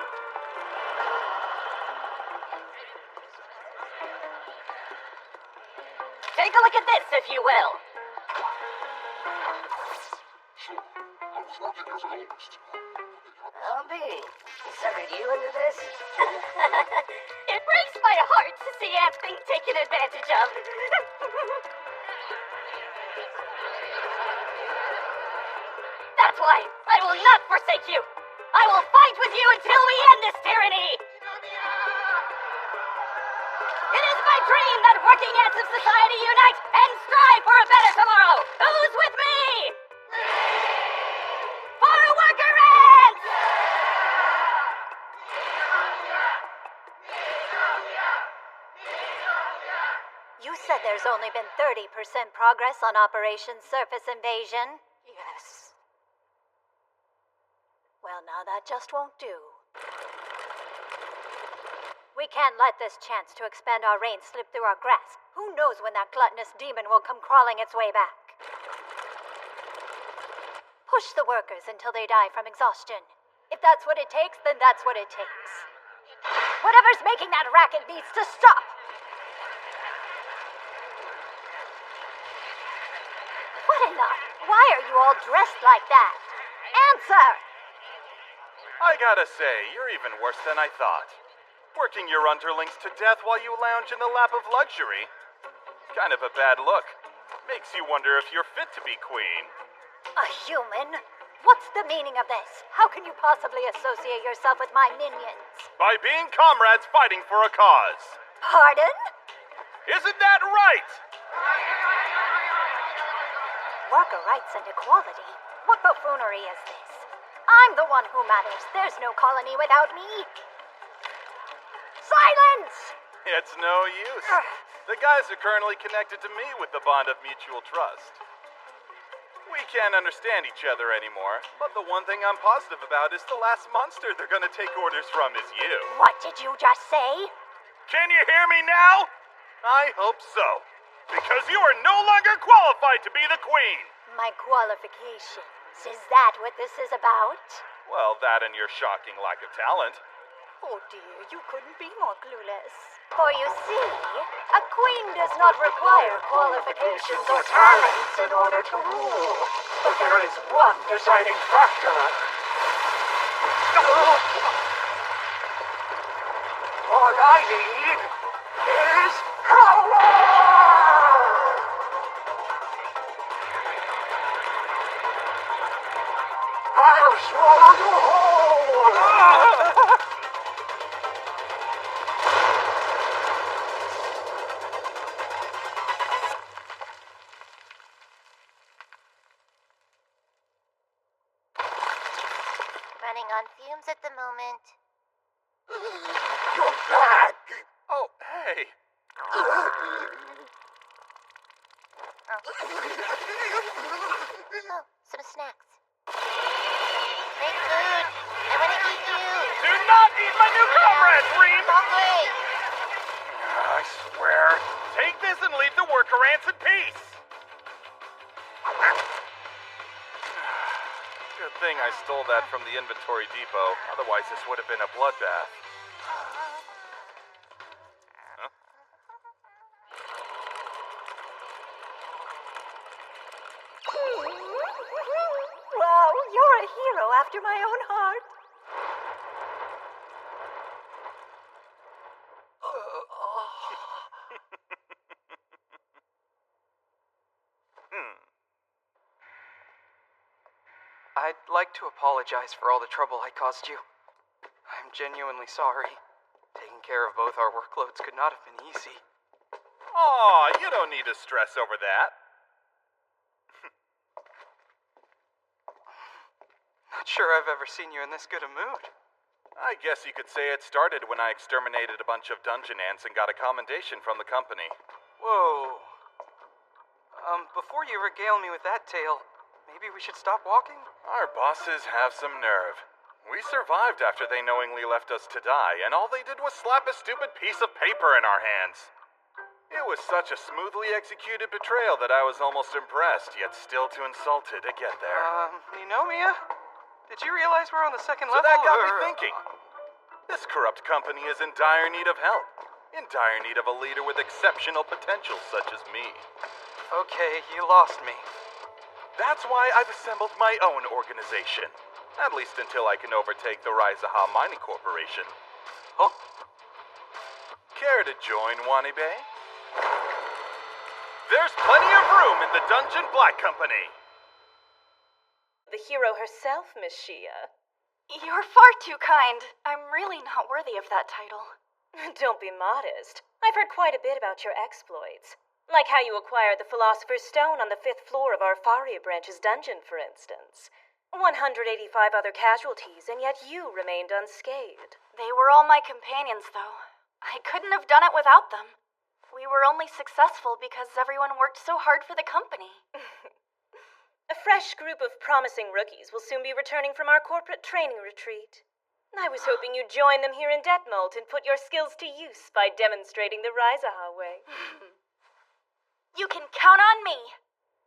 [SPEAKER 11] Take a look at this, if you will.
[SPEAKER 12] I'll be. Suckered you into this?
[SPEAKER 11] It breaks my heart to see ants being taken advantage of. That's why I will not forsake you. I will fight with you until we end this tyranny. It is my dream that working ants of society unite and strive for a better tomorrow. Who's with me? For worker ants!
[SPEAKER 8] You said there's only been 30% progress on Operation Surface Invasion.
[SPEAKER 12] Yes.
[SPEAKER 8] Well, now that just won't do. We can't let this chance to expand our reign slip through our grasp. Who knows when that gluttonous demon will come crawling its way back? Push the workers until they die from exhaustion. If that's what it takes, then that's what it takes. Whatever's making that racket needs to stop! What in the... Why are you all dressed like that? Answer!
[SPEAKER 1] I gotta say, you're even worse than I thought. Working your underlings to death while you lounge in the lap of luxury. Kind of a bad look. Makes you wonder if you're fit to be queen.
[SPEAKER 8] A human? What's the meaning of this? How can you possibly associate yourself with my minions?
[SPEAKER 1] By being comrades fighting for a cause.
[SPEAKER 8] Pardon?
[SPEAKER 1] Isn't that right?
[SPEAKER 8] Worker rights and equality? What buffoonery is this? I'm the one who matters. There's no colony without me. Silence!
[SPEAKER 1] It's no use. The guys are currently connected to me with the bond of mutual trust. We can't understand each other anymore, but the one thing I'm positive about is the last monster they're gonna take orders from is you.
[SPEAKER 8] What did you just say?
[SPEAKER 1] Can you hear me now? I hope so. Because you are no longer qualified to be the queen.
[SPEAKER 8] My qualifications. Is that what this is about?
[SPEAKER 1] Well, that and your shocking lack of talent.
[SPEAKER 8] Oh dear, you couldn't be more clueless. For you see, a queen does not require qualifications or talents in order to rule.
[SPEAKER 7] But there is one deciding factor. All I need is power! I'll swallow you whole!
[SPEAKER 8] running on fumes at the moment.
[SPEAKER 7] You're back!
[SPEAKER 1] Oh, hey.
[SPEAKER 8] Oh, some snacks. Make food! I want to eat you!
[SPEAKER 1] Do not eat my new comrades, Reem!
[SPEAKER 8] Hungry!
[SPEAKER 1] I swear. Take this and leave the worker ants in peace. Good thing I stole that from the inventory depot. Otherwise, this would have been a bloodbath. Huh?
[SPEAKER 2] Wow, you're a hero after my own heart.
[SPEAKER 6] I'd like to apologize for all the trouble I caused you. I'm genuinely sorry. Taking care of both our workloads could not have been easy.
[SPEAKER 1] Aw, you don't need to stress over that.
[SPEAKER 6] Not sure I've ever seen you in this good a mood.
[SPEAKER 1] I guess you could say it started when I exterminated a bunch of dungeon ants and got a commendation from the company.
[SPEAKER 6] Whoa. Before you regale me with that tale, maybe we should stop walking?
[SPEAKER 1] Our bosses have some nerve. We survived after they knowingly left us to die, and all they did was slap a stupid piece of paper in our hands. It was such a smoothly executed betrayal that I was almost impressed, yet still too insulted to get there.
[SPEAKER 6] Ninomiya? Did you realize we're on the second
[SPEAKER 1] So
[SPEAKER 6] level?
[SPEAKER 1] that got me
[SPEAKER 6] or-
[SPEAKER 1] thinking. This corrupt company is in dire need of help. In dire need of a leader with exceptional potential such as me.
[SPEAKER 6] Okay, you lost me.
[SPEAKER 1] That's why I've assembled my own organization. At least until I can overtake the Raizaha Mining Corporation.
[SPEAKER 6] Huh?
[SPEAKER 1] Care to join, Wanibe? There's plenty of room in the Dungeon Black Company.
[SPEAKER 2] The hero herself, Miss Shia.
[SPEAKER 13] You're far too kind. I'm really not worthy of that title.
[SPEAKER 2] Don't be modest. I've heard quite a bit about your exploits. Like how you acquired the Philosopher's Stone on the 5th floor of our Faria Branch's dungeon, for instance. 185 other casualties, and yet you remained unscathed.
[SPEAKER 13] They were all my companions, though. I couldn't have done it without them. We were only successful because everyone worked so hard for the company.
[SPEAKER 2] A fresh group of promising rookies will soon be returning from our corporate training retreat. I was hoping you'd join them here in Detmold and put your skills to use by demonstrating the Raizaha way.
[SPEAKER 13] You can count on me.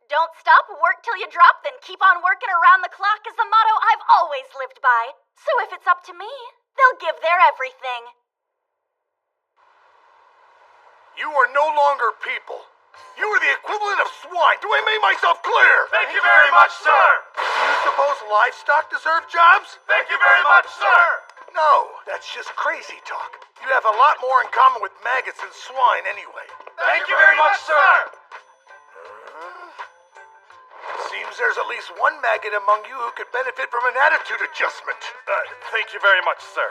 [SPEAKER 13] Don't stop, work till you drop, then keep on working around the clock is the motto I've always lived by. So if it's up to me, they'll give their everything.
[SPEAKER 7] You are no longer people. You are the equivalent of swine. Do I make myself clear?
[SPEAKER 1] Thank you very much, sir.
[SPEAKER 7] Do you suppose livestock deserve jobs?
[SPEAKER 1] Thank you very much, sir.
[SPEAKER 7] No, that's just crazy talk. You have a lot more in common with maggots than swine anyway.
[SPEAKER 1] Thank you very much, sir.
[SPEAKER 7] Seems there's at least one maggot among you who could benefit from an attitude adjustment.
[SPEAKER 1] Thank you very much, sir.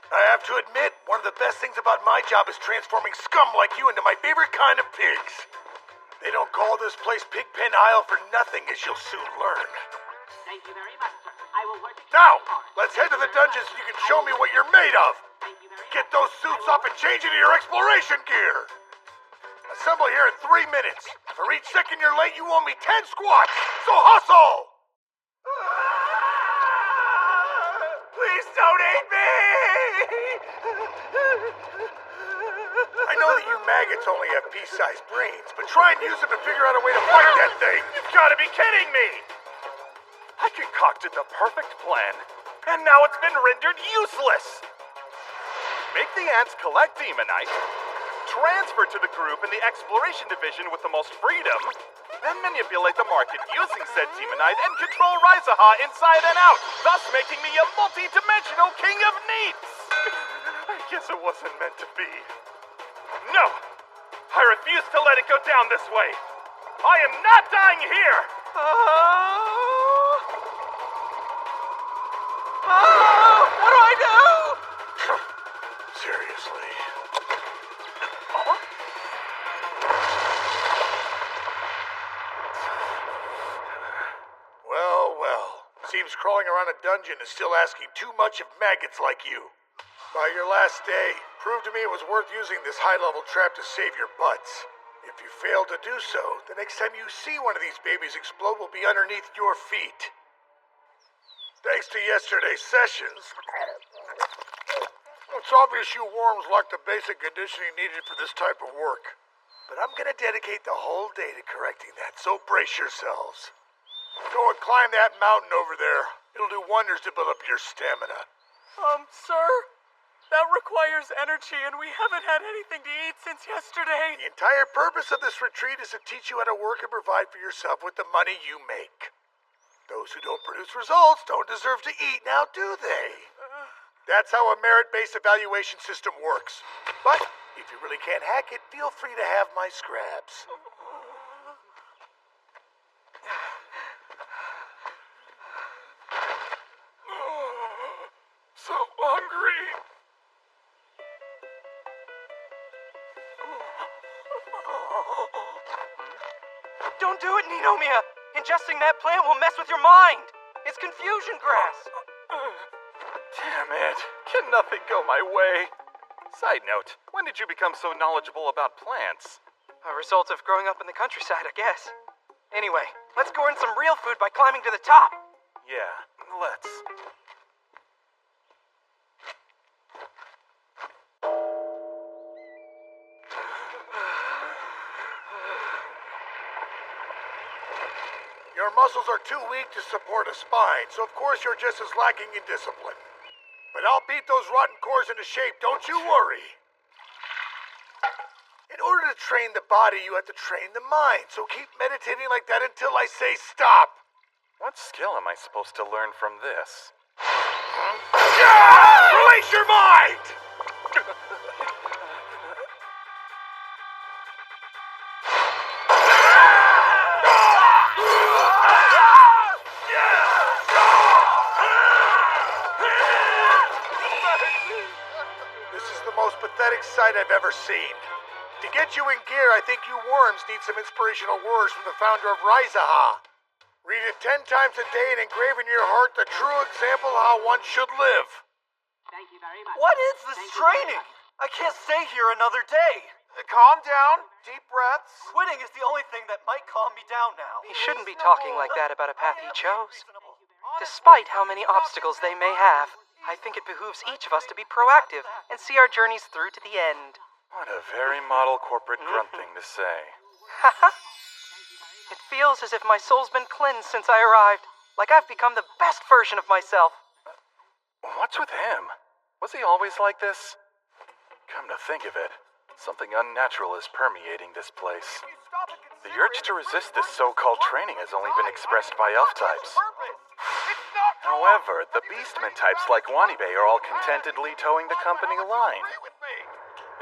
[SPEAKER 7] I have to admit, one of the best things about my job is transforming scum like you into my favorite kind of pigs. They don't call this place Pigpen Isle for nothing, as you'll soon learn.
[SPEAKER 12] Thank you very much, sir. I will work.
[SPEAKER 7] Now, let's head to the dungeon so you can show me what you're made of. Get those suits off and change into your exploration gear. Assemble here in 3 minutes. For each second you're late, you owe me 10 squats. So hustle!
[SPEAKER 1] Please don't eat me!
[SPEAKER 7] I know that you maggots only have pea-sized brains, but try and use them to figure out a way to fight that thing.
[SPEAKER 1] You've got to be kidding me! I concocted the perfect plan, and now it's been rendered useless. Make the ants collect Demonite, transfer to the group in the Exploration Division with the most freedom, then manipulate the market using said Demonite and control Raizaha inside and out, thus making me a multi-dimensional king of neats! I guess it wasn't meant to be. No! I refuse to let it go down this way! I am not dying here!
[SPEAKER 6] What do I do?
[SPEAKER 7] Seriously. Well, well.
[SPEAKER 14] Seems crawling around a dungeon is still asking too much of maggots like you. By your last day, prove to me it was worth using this high-level trap to save your butts. If you fail to do so, the next time you see one of these babies explode will be underneath your feet. Thanks to yesterday's sessions, it's obvious you worms lack the basic conditioning needed for this type of work. But I'm gonna dedicate the whole day to correcting that, so brace yourselves. Go and climb that mountain over there. It'll do wonders to build up your stamina.
[SPEAKER 6] Sir? That requires energy, and we haven't had anything to eat since yesterday.
[SPEAKER 14] The entire purpose of this retreat is to teach you how to work and provide for yourself with the money you make. Those who don't produce results don't deserve to eat, now do they? That's how a merit-based evaluation system works. But if you really can't hack it, feel free to have my scraps.
[SPEAKER 7] So hungry.
[SPEAKER 6] Don't do it, Ninomia! Ingesting that plant will mess with your mind! It's confusion grass!
[SPEAKER 1] Damn it. Can nothing go my way? Side note, when did you become so knowledgeable about plants?
[SPEAKER 6] A result of growing up in the countryside, I guess. Anyway, let's go earn some real food by climbing to the top!
[SPEAKER 1] Yeah, let's.
[SPEAKER 14] Your muscles are too weak to support a spine, so of course you're just as lacking in discipline. But I'll beat those rotten cores into shape, don't you worry. In order to train the body, you have to train the mind, so keep meditating like that until I say stop.
[SPEAKER 1] What skill am I supposed to learn from this?
[SPEAKER 14] Release your mind! This is the most pathetic sight I've ever seen. To get you in gear, I think you worms need some inspirational words from the founder of Raizaha. Read it 10 times a day and engrave in your heart the true example of how one should live.
[SPEAKER 12] Thank you very much.
[SPEAKER 6] What is this training? I can't stay here another day.
[SPEAKER 10] Calm down. Deep breaths.
[SPEAKER 6] Quitting is the only thing that might calm me down now. He shouldn't be talking like that about a path he chose. Despite how many obstacles they may have, I think it behooves each of us to be proactive and see our journeys through to the end.
[SPEAKER 1] What a very model corporate grunt thing to say.
[SPEAKER 6] Haha. It feels as if my soul's been cleansed since I arrived, like I've become the best version of myself.
[SPEAKER 1] What's with him? Was he always like this? Come to think of it, something unnatural is permeating this place. The urge to resist this so-called training has only been expressed by elf types. However, the beastmen types like Wanibe are all contentedly towing the company line.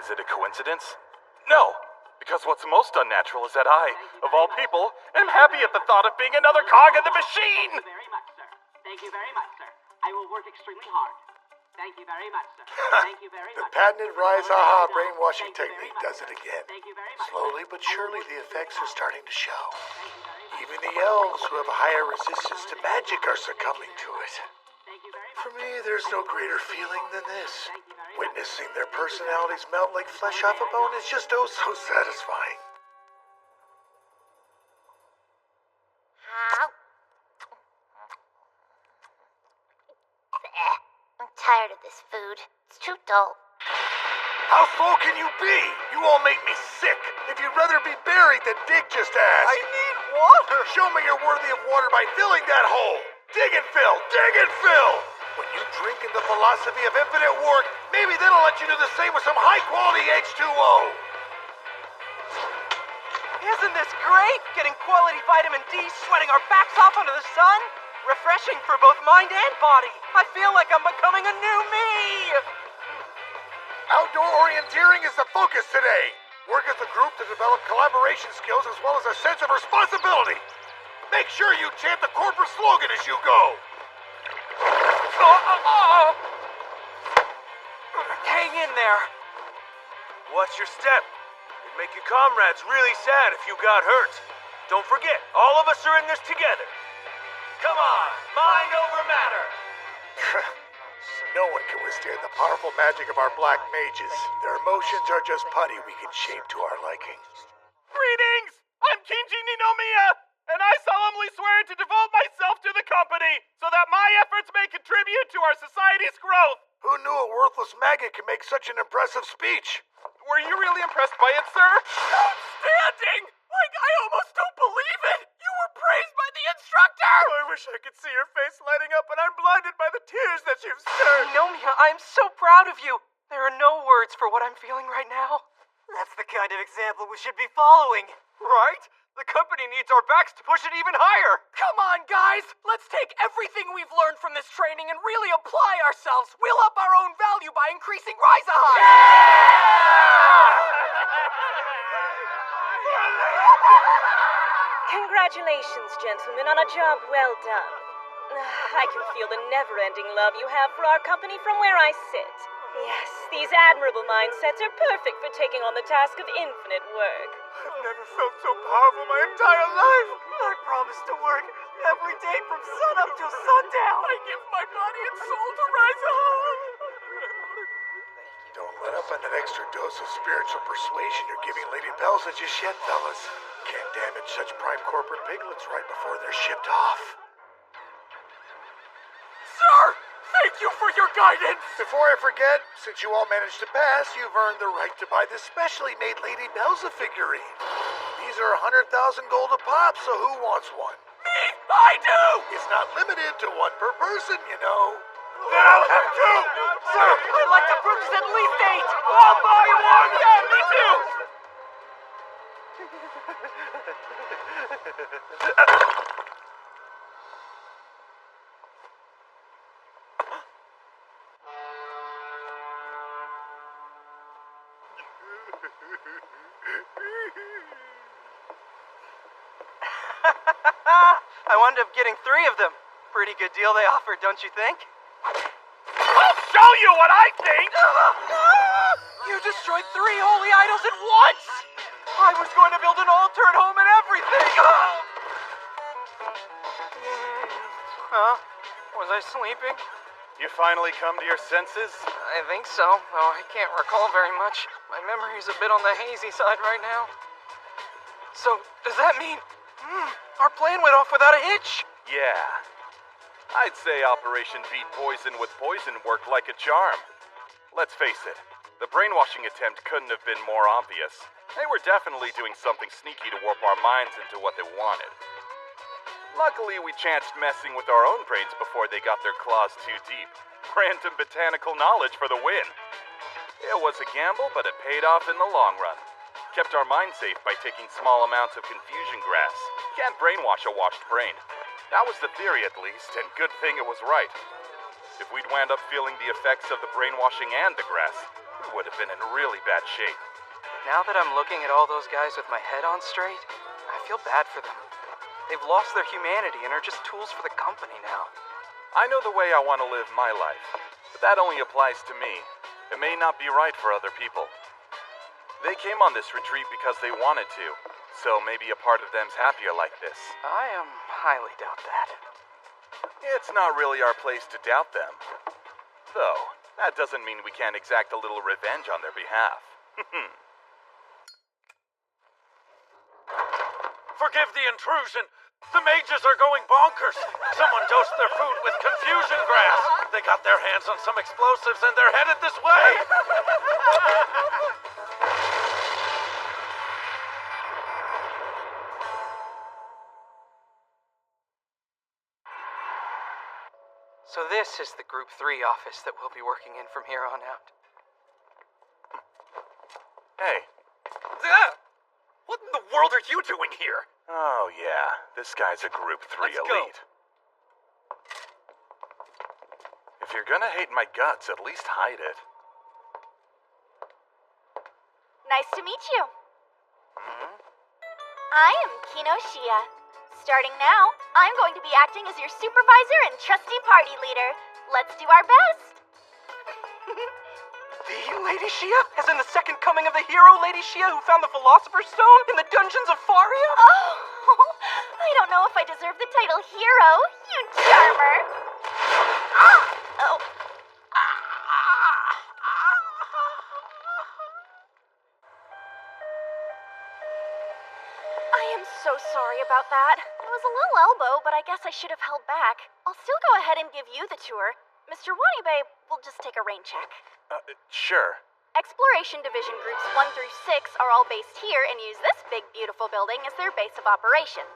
[SPEAKER 1] Is it a coincidence? No, because what's most unnatural is that I, of all people, am happy at the thought of being another cog in the machine!
[SPEAKER 12] Thank you very much, sir. Thank you very much, sir. I will work extremely hard. Thank you very much, sir. Thank you very much.
[SPEAKER 14] The patented Raizaha brainwashing technique does it again.
[SPEAKER 12] Thank you very much.
[SPEAKER 14] Slowly but surely the effects are starting to show. Even the elves who have a higher resistance to magic are succumbing to it. For me, there's no greater feeling than this. Witnessing their personalities melt like flesh off a bone is just oh so satisfying.
[SPEAKER 8] I'm tired of this food. It's too dull.
[SPEAKER 14] How slow can you be? You all make me sick. If you'd rather be buried than dig, just ask.
[SPEAKER 6] I need water!
[SPEAKER 14] Show me you're worthy of water by filling that hole. Dig and fill, dig and fill. When you drink in the philosophy of infinite work, maybe that'll let you do the same with some high-quality H2O.
[SPEAKER 6] Isn't this great? Getting quality vitamin D, sweating our backs off under the sun? Refreshing for both mind and body. I feel like I'm becoming a new me!
[SPEAKER 14] Outdoor orienteering is the focus today. Work as a group to develop collaboration skills as well as a sense of responsibility. Make sure you chant the corporate slogan as you go.
[SPEAKER 6] Hang in there.
[SPEAKER 10] Watch your step. It'd make your comrades really sad if you got hurt. Don't forget, all of us are in this together. Come on, mind over matter.
[SPEAKER 14] No one can withstand the powerful magic of our black mages. Their emotions are just putty we can shape to our liking.
[SPEAKER 1] Greetings! I'm Kinji Ninomiya, and I solemnly swear to devote myself to the company so that my efforts may contribute to our society's growth.
[SPEAKER 14] Who knew a worthless maggot could make such an impressive speech?
[SPEAKER 1] Were you really impressed by it, sir?
[SPEAKER 10] Outstanding! Like, I almost don't believe it! You were praised by the instructor!
[SPEAKER 1] I wish I could see your face lighting up, but I'm blinded by the tears that you've stirred.
[SPEAKER 6] Ninomiya, I'm so proud of you. There are no words for what I'm feeling right now.
[SPEAKER 10] That's the kind of example we should be following. Right? The company needs our backs to push it even higher. Come on, guys! Let's take everything we've learned from this training and really apply ourselves. We'll up our own value by increasing Rise-A-High!
[SPEAKER 2] Congratulations, gentlemen, on a job well done. I can feel the never-ending love you have for our company from where I sit. Yes, these admirable mindsets are perfect for taking on the task of infinite work.
[SPEAKER 1] I've never felt so powerful my entire life.
[SPEAKER 10] I promise to work every day from sunup till sundown. I give my body and soul to Rise-A-High.
[SPEAKER 14] Don't let up on that extra dose of spiritual persuasion you're giving Lady Belza just yet, fellas. Can't damage such prime corporate piglets right before they're shipped off.
[SPEAKER 10] Sir, thank you for your guidance.
[SPEAKER 14] Before I forget, since you all managed to pass, you've earned the right to buy this specially made Lady Belza figurine. These are 100,000 gold a pop, so who wants one?
[SPEAKER 10] Me, I do!
[SPEAKER 14] It's not limited to one per person, you know.
[SPEAKER 1] Then I'll have two!
[SPEAKER 10] Sir, I'd like to purchase at least 8.
[SPEAKER 1] I'll buy one! Yeah, me too!
[SPEAKER 6] I wound up getting 3 of them. Pretty good deal they offered, don't you think?
[SPEAKER 1] I'll show you what I think!
[SPEAKER 6] You destroyed 3 holy idols at once! I was going to build an altar at home and everything! Huh? Was I sleeping?
[SPEAKER 1] You finally come to your senses?
[SPEAKER 6] I think so, though I can't recall very much. My memory's a bit on the hazy side right now. So, does that mean... our plan went off without a hitch?
[SPEAKER 1] Yeah. I'd say Operation Beat Poison with Poison worked like a charm. Let's face it, the brainwashing attempt couldn't have been more obvious. They were definitely doing something sneaky to warp our minds into what they wanted. Luckily, we chanced messing with our own brains before they got their claws too deep. Random botanical knowledge for the win. It was a gamble, but it paid off in the long run. Kept our minds safe by taking small amounts of confusion grass. Can't brainwash a washed brain. That was the theory at least, and good thing it was right. If we'd wound up feeling the effects of the brainwashing and the grass, we would have been in really bad shape.
[SPEAKER 6] Now that I'm looking at all those guys with my head on straight, I feel bad for them. They've lost their humanity and are just tools for the company now.
[SPEAKER 1] I know the way I want to live my life, but that only applies to me. It may not be right for other people. They came on this retreat because they wanted to, so maybe a part of them's happier like this.
[SPEAKER 6] I highly doubt that.
[SPEAKER 1] It's not really our place to doubt them. Though, that doesn't mean we can't exact a little revenge on their behalf.
[SPEAKER 10] Forgive the intrusion. The mages are going bonkers. Someone dosed their food with confusion grass. They got their hands on some explosives and they're headed this way.
[SPEAKER 6] So this is the Group 3 office that we'll be working in from here on out.
[SPEAKER 1] Hey.
[SPEAKER 10] What in the world are you doing here?
[SPEAKER 1] Oh yeah, this guy's a Group 3
[SPEAKER 10] Let's
[SPEAKER 1] elite. If you're gonna hate my guts, at least hide it.
[SPEAKER 13] Nice to meet you. I am Kino Shia. Starting now, I'm going to be acting as your supervisor and trusty party leader. Let's do our best.
[SPEAKER 6] The Lady Shia? As in the second coming of the hero Lady Shia who found the Philosopher's Stone in the dungeons of Faria?
[SPEAKER 13] Oh, I don't know if I deserve the title hero, you charmer. Oh. I am so sorry about that. It was a low elbow, but I guess I should have held back. I'll still go ahead and give you the tour. Mr. Wanibe will just take a rain check.
[SPEAKER 1] Sure.
[SPEAKER 13] Exploration Division Groups 1 through 6 are all based here and use this big, beautiful building as their base of operations.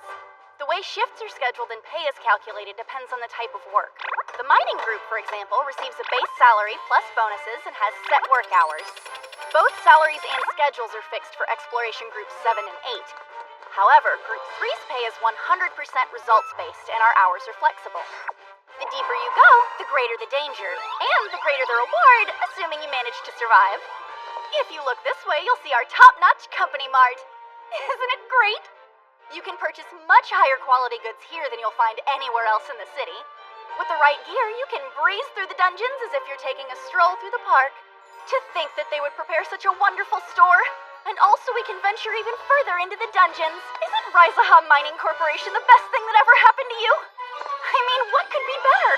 [SPEAKER 13] The way shifts are scheduled and pay is calculated depends on the type of work. The mining group, for example, receives a base salary plus bonuses and has set work hours. Both salaries and schedules are fixed for Exploration Groups 7 and 8. However, Group 3's pay is 100% results-based and our hours are flexible. The deeper you go, the greater the danger, and the greater the reward, assuming you manage to survive. If you look this way, you'll see our top-notch company mart. Isn't it great? You can purchase much higher quality goods here than you'll find anywhere else in the city. With the right gear, you can breeze through the dungeons as if you're taking a stroll through the park. To think that they would prepare such a wonderful store. And also we can venture even further into the dungeons. Isn't Rizaha Mining Corporation the best thing that ever happened to you? I mean, what could be better?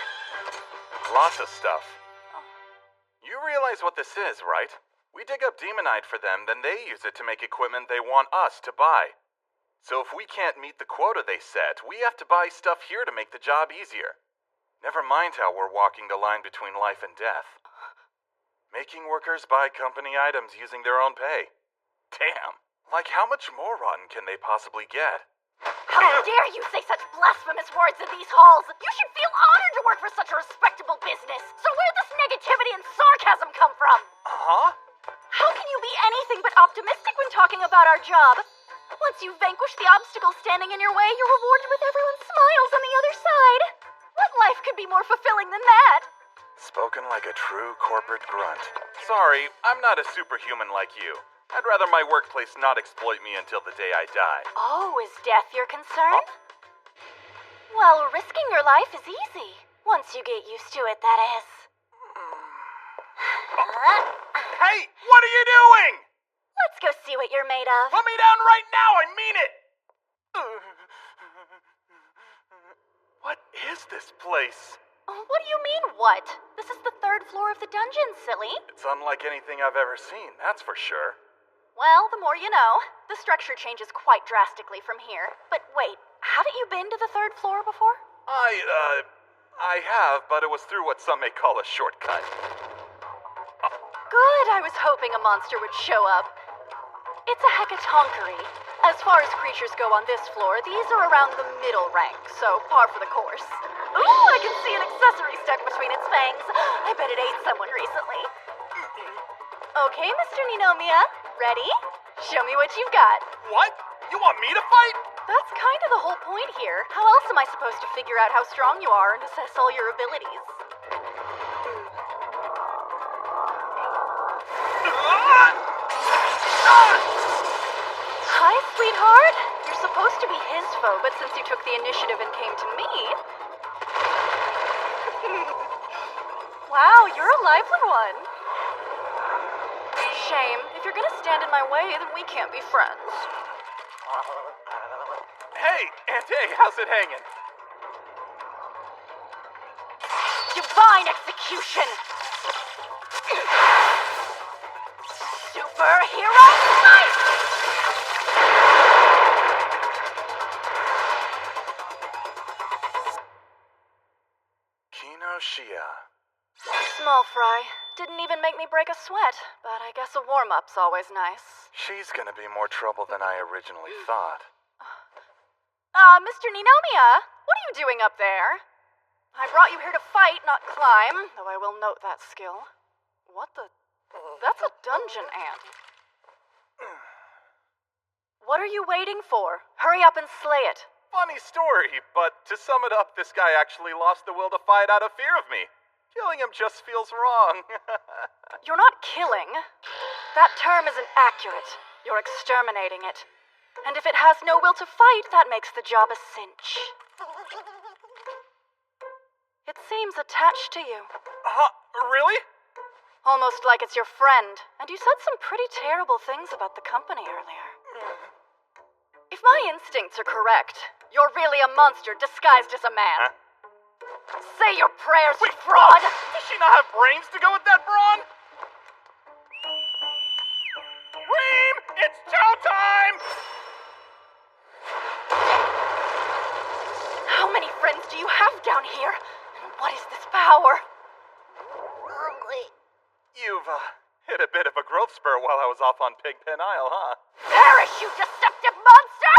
[SPEAKER 1] Lots of stuff. You realize what this is, right? We dig up Demonite for them, then they use it to make equipment they want us to buy. So if we can't meet the quota they set, we have to buy stuff here to make the job easier. Never mind how we're walking the line between life and death. Making workers buy company items using their own pay. Damn. Like how much more rotten can they possibly get?
[SPEAKER 13] How dare you say such blasphemous words in these halls? You should feel honored to work for such a respectable business. So where'd this negativity and sarcasm come from?
[SPEAKER 1] Huh?
[SPEAKER 13] How can you be anything but optimistic when talking about our job? Once you vanquish the obstacles standing in your way, you're rewarded with everyone's smiles on the other side. What life could be more fulfilling than that?
[SPEAKER 1] Spoken like a true corporate grunt. Sorry, I'm not a superhuman like you. I'd rather my workplace not exploit me until the day I die.
[SPEAKER 13] Oh, is death your concern? Well, risking your life is easy. Once you get used to it, that is.
[SPEAKER 1] Hey, what are you doing?
[SPEAKER 13] Let's go see what you're made of.
[SPEAKER 1] Put me down right now, I mean it! What is this place?
[SPEAKER 13] What do you mean, what? This is the 3rd floor of the dungeon, silly.
[SPEAKER 1] It's unlike anything I've ever seen, that's for sure.
[SPEAKER 13] Well, the more you know. The structure changes quite drastically from here. But wait, haven't you been to the 3rd floor before?
[SPEAKER 1] I have, but it was through what some may call a shortcut.
[SPEAKER 13] Good, I was hoping a monster would show up. It's a hecatonchery. As far as creatures go on this floor, these are around the middle rank, so par for the course. Ooh, I can see an accessory stuck between its fangs. I bet it ate someone recently. Okay, Mr. Ninomiya, ready? Show me what you've got.
[SPEAKER 1] What? You want me to fight?
[SPEAKER 13] That's kind of the whole point here. How else am I supposed to figure out how strong you are and assess all your abilities? Hi, sweetheart. You're supposed to be his foe, but since you took the initiative and came to me... Wow, you're a lively one. Shame. If you're gonna stand in my way, then we can't be friends.
[SPEAKER 1] Hey, Aunt A, how's it hanging?
[SPEAKER 13] Divine execution! Superhero fight!
[SPEAKER 1] Kinoshiya.
[SPEAKER 13] Small fry. Didn't even make me break a sweat, but I guess a warm-up's always nice.
[SPEAKER 1] She's gonna be more trouble than I originally thought.
[SPEAKER 13] Mr. Ninomiya, what are you doing up there? I brought you here to fight, not climb, though I will note that skill. What the... That's a dungeon ant. What are you waiting for? Hurry up and slay it.
[SPEAKER 1] Funny story, but to sum it up, this guy actually lost the will to fight out of fear of me. Killing him just feels wrong.
[SPEAKER 13] You're not killing. That term isn't accurate. You're exterminating it. And if it has no will to fight, that makes the job a cinch. It seems attached to you.
[SPEAKER 1] Really?
[SPEAKER 13] Almost like it's your friend. And you said some pretty terrible things about the company earlier. If my instincts are correct, You're really a monster disguised as a man. Say your prayers, you fraud!
[SPEAKER 1] Does she not have brains to go with that brawn? Reem! It's chow time!
[SPEAKER 13] How many friends do you have down here? And what is this power?
[SPEAKER 8] Hungry.
[SPEAKER 1] You've, hit a bit of a growth spur while I was off on Pigpen Isle, huh?
[SPEAKER 13] Perish, you deceptive monster!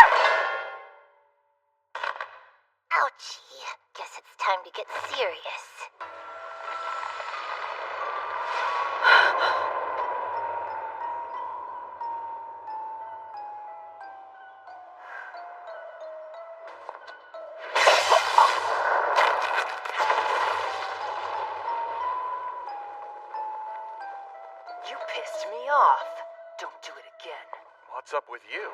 [SPEAKER 8] Ouchie. Guess it's time to get serious.
[SPEAKER 10] You pissed me off. Don't do it again.
[SPEAKER 1] What's up with you?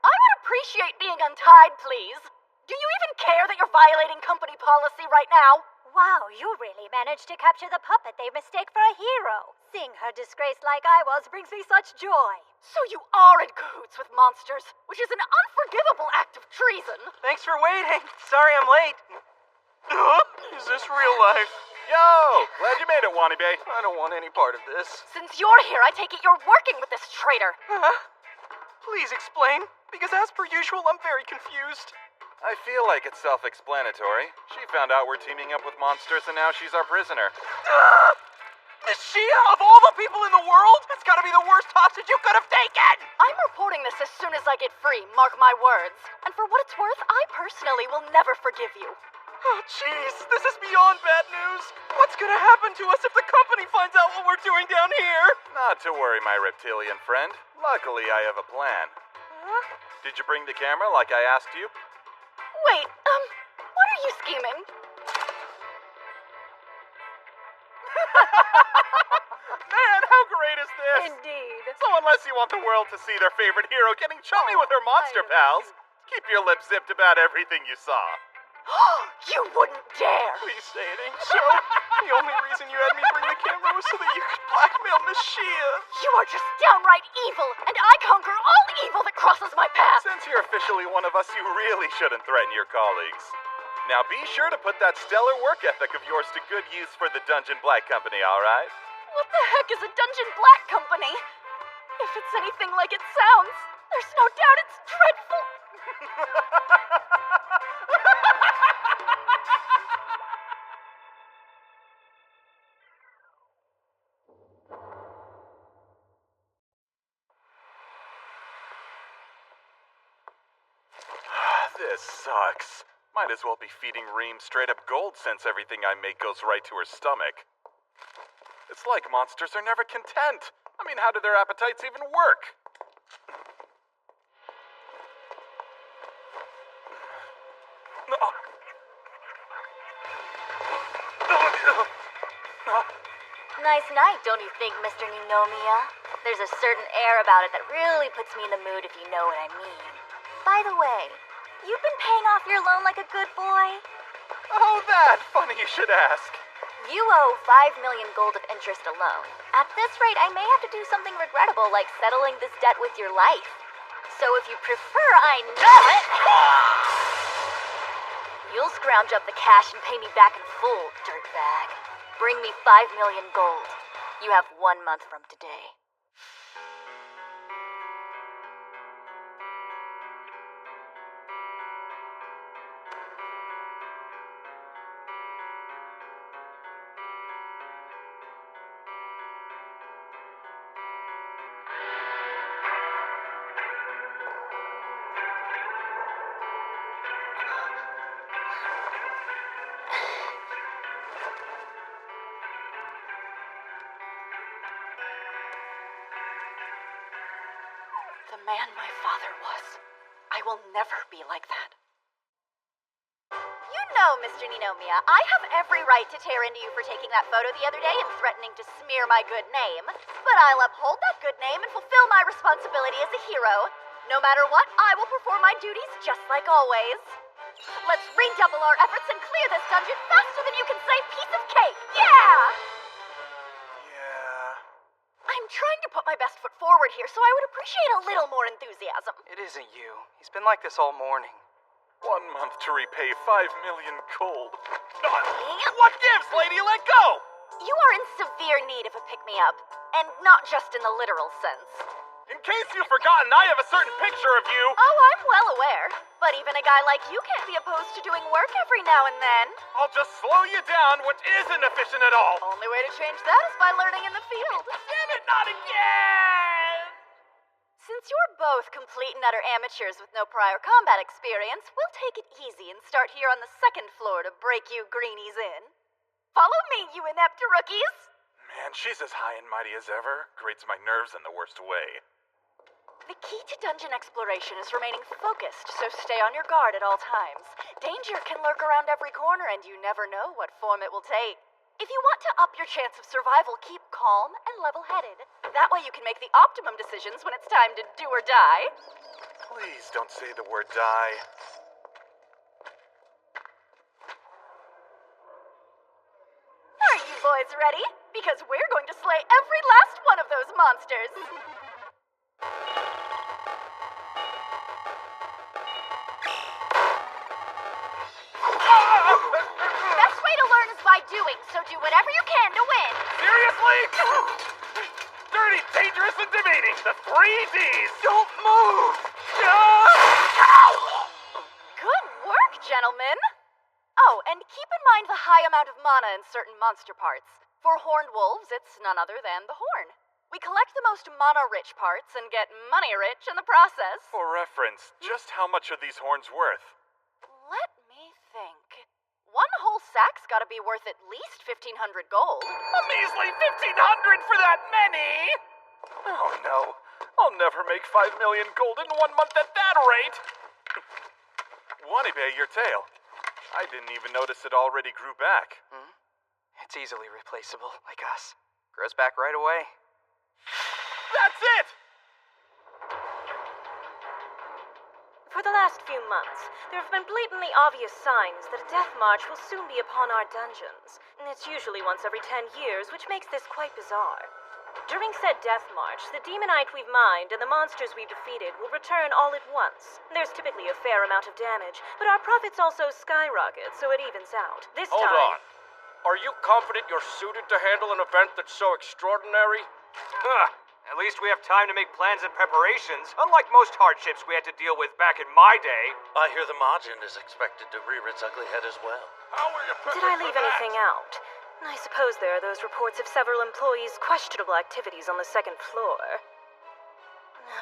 [SPEAKER 13] I would appreciate being untied, please. Do you even care that you're violating company policy right now?
[SPEAKER 8] Wow, you really managed to capture the puppet they mistake for a hero. Seeing her disgraced like I was brings me such joy.
[SPEAKER 13] So you are in cahoots with monsters, which is an unforgivable act of treason.
[SPEAKER 6] Thanks for waiting. Sorry I'm late. Is this real life?
[SPEAKER 1] Yo! Glad you made it, Wanibe.
[SPEAKER 6] I don't want any part of this.
[SPEAKER 13] Since you're here, I take it you're working with this traitor.
[SPEAKER 6] Please explain, because as per usual, I'm very confused.
[SPEAKER 1] I feel like it's self-explanatory. She found out we're teaming up with monsters and now she's our prisoner.
[SPEAKER 6] Miss Shia, of all the people in the world, that's gotta be the worst hostage you could have taken!
[SPEAKER 13] I'm reporting this as soon as I get free, mark my words. And for what it's worth, I personally will never forgive you.
[SPEAKER 6] Oh, jeez, this is beyond bad news. What's gonna happen to us if the company finds out what we're doing down here?
[SPEAKER 1] Not to worry, my reptilian friend. Luckily, I have a plan. Did you bring the camera like I asked you?
[SPEAKER 13] Wait, what are you scheming?
[SPEAKER 1] Man, how great is this?
[SPEAKER 13] Indeed.
[SPEAKER 1] So unless you want the world to see their favorite hero getting chummy with her monster pals, keep your lips zipped about everything you saw.
[SPEAKER 13] You wouldn't dare!
[SPEAKER 6] Please say it ain't so. The only reason you had me bring the camera was so that you could blackmail Miss Shia.
[SPEAKER 13] You are just downright evil, and I conquer all evil that crosses my path!
[SPEAKER 1] Since you're officially one of us, you really shouldn't threaten your colleagues. Now be sure to put that stellar work ethic of yours to good use for the Dungeon Black Company, alright?
[SPEAKER 13] What the heck is a Dungeon Black Company? If it's anything like it sounds, there's no doubt it's dreadful.
[SPEAKER 1] This sucks. Might as well be feeding Reem straight up gold since everything I make goes right to her stomach. It's like monsters are never content. I mean, how do their appetites even work?
[SPEAKER 8] Nice night, don't you think, Mr. Ninomiya? There's a certain air about it that really puts me in the mood, if you know what I mean. By the way, you've been paying off your loan like a good boy?
[SPEAKER 1] Oh, that! Funny you should ask.
[SPEAKER 8] You owe 5 million gold of interest alone. At this rate, I may have to do something regrettable like settling this debt with your life. So if you prefer, I know it! You'll scrounge up the cash and pay me back in full, dirtbag. Bring me 5 million gold. You have 1 month from today.
[SPEAKER 13] The man my father was. I will never be like that.
[SPEAKER 8] You know, Mr. Ninomiya, I have every right to tear into you for taking that photo the other day and threatening to smear my good name. But I'll uphold that good name and fulfill my responsibility as a hero. No matter what, I will perform my duties just like always. Let's redouble our efforts and clear this dungeon faster than you can say piece of cake. Yeah! I'm trying to put my best foot forward here, so I would appreciate a little more enthusiasm.
[SPEAKER 6] It isn't you. He's been like this all morning.
[SPEAKER 1] 1 month to repay 5 million gold. What gives, lady? Let go!
[SPEAKER 13] You are in severe need of a pick-me-up, and not just in the literal sense.
[SPEAKER 1] In case you've forgotten, I have a certain picture of you.
[SPEAKER 13] Oh, I'm well aware. But even a guy like you can't be opposed to doing work every now and then.
[SPEAKER 1] I'll just slow you down, which isn't efficient at all.
[SPEAKER 13] Only way to change that is by learning in the field.
[SPEAKER 1] Damn it, not again!
[SPEAKER 13] Since you're both complete and utter amateurs with no prior combat experience, we'll take it easy and start here on the second floor to break you greenies in. Follow me, you inept rookies!
[SPEAKER 1] Man, she's as high and mighty as ever. Grates my nerves in the worst way.
[SPEAKER 13] The key to dungeon exploration is remaining focused, so stay on your guard at all times. Danger can lurk around every corner, and you never know what form it will take. If you want to up your chance of survival, keep calm and level-headed. That way you can make the optimum decisions when it's time to do or die.
[SPEAKER 1] Please don't say the word die.
[SPEAKER 13] Are you boys ready? Because we're going to slay every last one of those monsters. Best way to learn is by doing, so do whatever you can to win.
[SPEAKER 1] Seriously? Dirty, dangerous, and demeaning. The 3Ds. Don't move.
[SPEAKER 13] Good work, gentlemen. Oh, and keep in mind the high amount of mana in certain monster parts. For horned wolves, it's none other than the horn. We collect the most mana-rich parts and get money-rich in the process.
[SPEAKER 1] For reference, just how much are these horns worth?
[SPEAKER 13] Let me think. One whole sack's gotta be worth at least 1,500 gold.
[SPEAKER 1] A measly 1,500 for that many? Oh no, I'll never make 5 million gold in 1 month at that rate. Wanibe, your tail. I didn't even notice it already grew back.
[SPEAKER 6] It's easily replaceable, like us. Grows back right away.
[SPEAKER 1] That's it!
[SPEAKER 2] For the last few months, there have been blatantly obvious signs that a death march will soon be upon our dungeons. And it's usually once every 10 years, which makes this quite bizarre. During said death march, the demonite we've mined and the monsters we've defeated will return all at once. There's typically a fair amount of damage, but our profits also skyrocket, so it evens out. This
[SPEAKER 9] Hold
[SPEAKER 2] time...
[SPEAKER 9] on. Are you confident you're suited to handle an event that's so extraordinary?
[SPEAKER 10] Huh. At least we have time to make plans and preparations, unlike most hardships we had to deal with back in my day.
[SPEAKER 4] I hear the margin is expected to rear its ugly head as well.
[SPEAKER 7] How are you
[SPEAKER 2] Did I leave anything out? I suppose there are those reports of several employees' questionable activities on the second floor.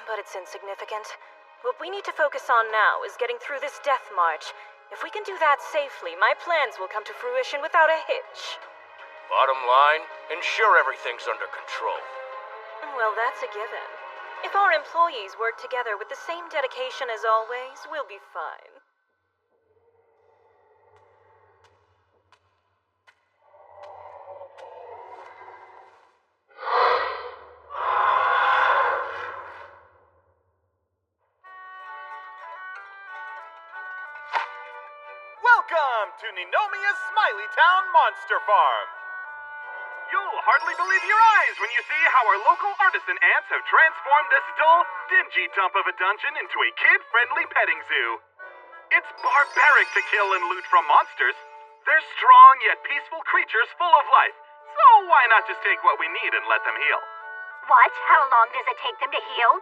[SPEAKER 2] But it's insignificant. What we need to focus on now is getting through this death march. If we can do that safely, my plans will come to fruition without a hitch.
[SPEAKER 9] Bottom line, ensure everything's under control.
[SPEAKER 2] Well, that's a given. If our employees work together with the same dedication as always, we'll be fine.
[SPEAKER 1] Welcome to Ninomia's Smiley Town Monster Farm. You'll hardly believe your eyes when you see how our local artisan ants have transformed this dull, dingy dump of a dungeon into a kid-friendly petting zoo. It's barbaric to kill and loot from monsters. They're strong yet peaceful creatures full of life. So why not just take what we need and let them heal?
[SPEAKER 15] What? How long does it take them to heal?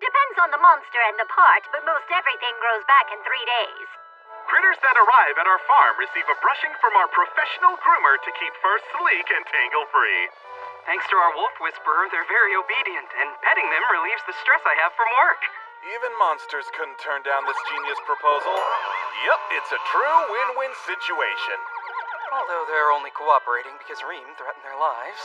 [SPEAKER 15] Depends on the monster and the part, but most everything grows back in 3 days.
[SPEAKER 1] Critters that arrive at our farm receive a brushing from our professional groomer to keep fur sleek and tangle-free.
[SPEAKER 6] Thanks to our wolf whisperer, they're very obedient, and petting them relieves the stress I have from work.
[SPEAKER 1] Even monsters couldn't turn down this genius proposal. Yep, it's a true win-win situation.
[SPEAKER 6] Although they're only cooperating because Reem threatened their lives.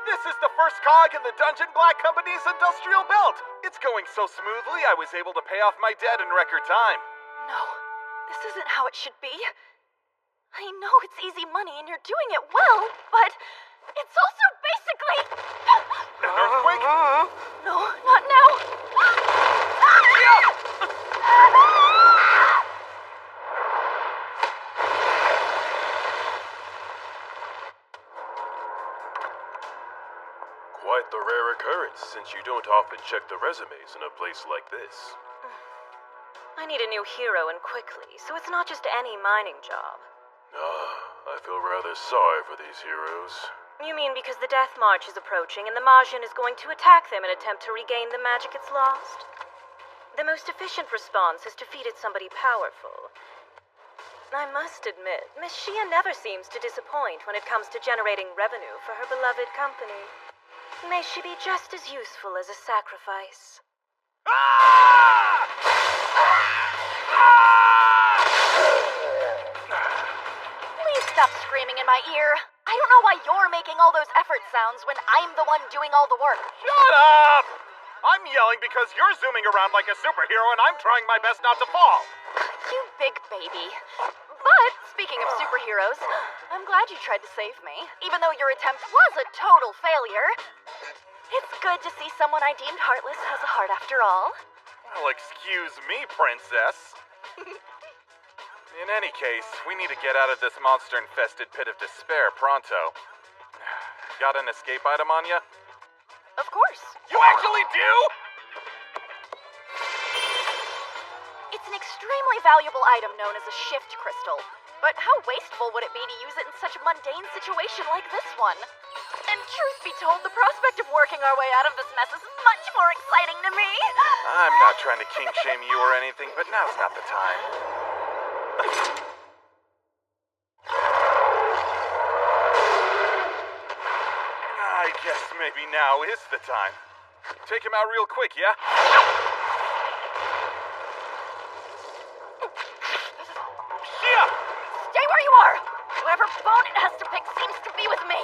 [SPEAKER 1] This is the first cog in the Dungeon Black Company's industrial belt. It's going so smoothly, I was able to pay off my debt in record time.
[SPEAKER 13] No, this isn't how it should be. I know it's easy money and you're doing it well, but it's also basically...
[SPEAKER 1] An earthquake?
[SPEAKER 13] No, not now.
[SPEAKER 7] Quite the rare occurrence, since you don't often check the resumes in a place like this.
[SPEAKER 2] I need a new hero and quickly, so it's not just any mining job.
[SPEAKER 7] I feel rather sorry for these heroes.
[SPEAKER 2] You mean because the Death March is approaching and the Majin is going to attack them in an attempt to regain the magic it's lost? The most efficient response is defeated somebody powerful. I must admit, Miss Shia never seems to disappoint when it comes to generating revenue for her beloved company. May she be just as useful as a sacrifice.
[SPEAKER 13] Please stop screaming in my ear. I don't know why you're making all those effort sounds when I'm the one doing all the work.
[SPEAKER 1] Shut up! I'm yelling because you're zooming around like a superhero and I'm trying my best not to fall.
[SPEAKER 13] You big baby. But, speaking of superheroes, I'm glad you tried to save me, even though your attempt was a total failure. It's good to see someone I deemed heartless has a heart after all.
[SPEAKER 1] Well, excuse me, princess. In any case, we need to get out of this monster-infested pit of despair pronto. Got an escape item on ya?
[SPEAKER 13] Of course.
[SPEAKER 1] You actually do?
[SPEAKER 13] It's an extremely valuable item known as a shift crystal. But how wasteful would it be to use it in such a mundane situation like this one? And truth be told, the prospect of working our way out of this mess is much more exciting to me.
[SPEAKER 1] I'm not trying to kink-shame you or anything, but now's not the time. I guess maybe now is the time. Take him out real quick, yeah? Shia!
[SPEAKER 13] Stay where you are! Whoever bone it has to pick seems to be with me.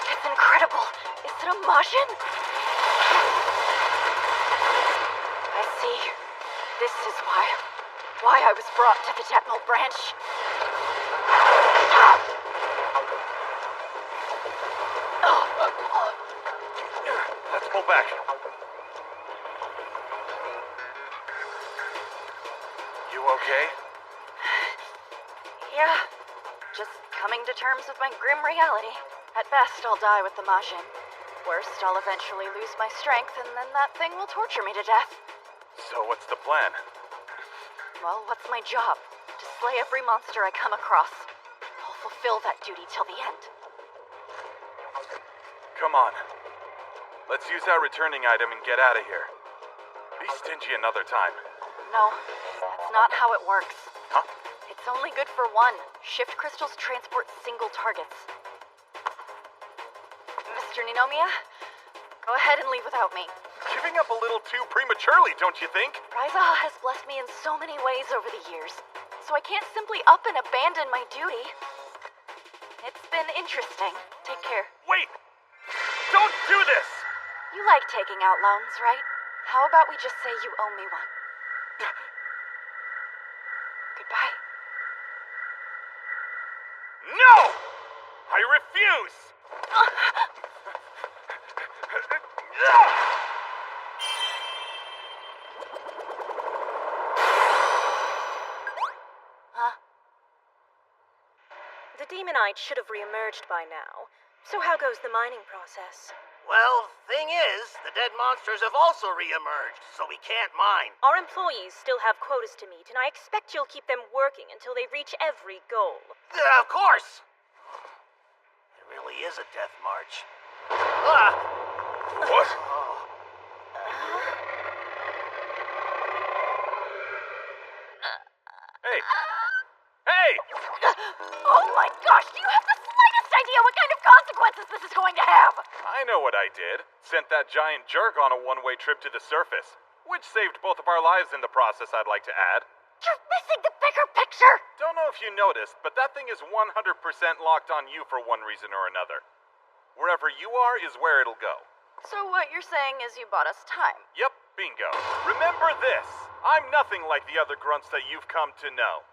[SPEAKER 13] It's incredible. Is it a Majin? I see. This is why I was brought to the Detmold branch.
[SPEAKER 1] Let's pull back. You okay?
[SPEAKER 13] Yeah. Just coming to terms with my grim reality. At best, I'll die with the Majin. Worst, I'll eventually lose my strength, and then that thing will torture me to death.
[SPEAKER 1] So what's the plan?
[SPEAKER 13] Well, what's my job? To slay every monster I come across. I'll fulfill that duty till the end.
[SPEAKER 1] Come on. Let's use that returning item and get out of here. Be stingy another time.
[SPEAKER 13] No, that's not how it works.
[SPEAKER 1] Huh?
[SPEAKER 13] It's only good for one. Shift crystals transport single targets. Mr. Ninomiya, go ahead and leave without me.
[SPEAKER 1] Giving up a little too prematurely, don't you think?
[SPEAKER 13] Raizaha has blessed me in so many ways over the years, so I can't simply up and abandon my duty. It's been interesting. Take care.
[SPEAKER 1] Wait! Don't do this!
[SPEAKER 13] You like taking out loans, right? How about we just say you owe me one? Goodbye.
[SPEAKER 1] No! I refuse!
[SPEAKER 13] Huh?
[SPEAKER 2] The Demonite should have reemerged by now. So how goes the mining process?
[SPEAKER 5] Well, thing is, the dead monsters have also re-emerged, so we can't mine.
[SPEAKER 2] Our employees still have quotas to meet, and I expect you'll keep them working until they reach every goal.
[SPEAKER 5] Of course! It really is a death march. Ah!
[SPEAKER 7] What?
[SPEAKER 1] Hey! Hey!
[SPEAKER 13] Oh my gosh, do you have the slightest idea what kind of consequences this is going to have?
[SPEAKER 1] I know what I did. Sent that giant jerk on a one-way trip to the surface, which saved both of our lives in the process, I'd like to add.
[SPEAKER 13] You're missing the bigger picture!
[SPEAKER 1] Don't know if you noticed, but that thing is 100% locked on you for one reason or another. Wherever you are is where it'll go.
[SPEAKER 13] So what you're saying is you bought us time?
[SPEAKER 1] Yep, bingo. Remember this. I'm nothing like the other grunts that you've come to know.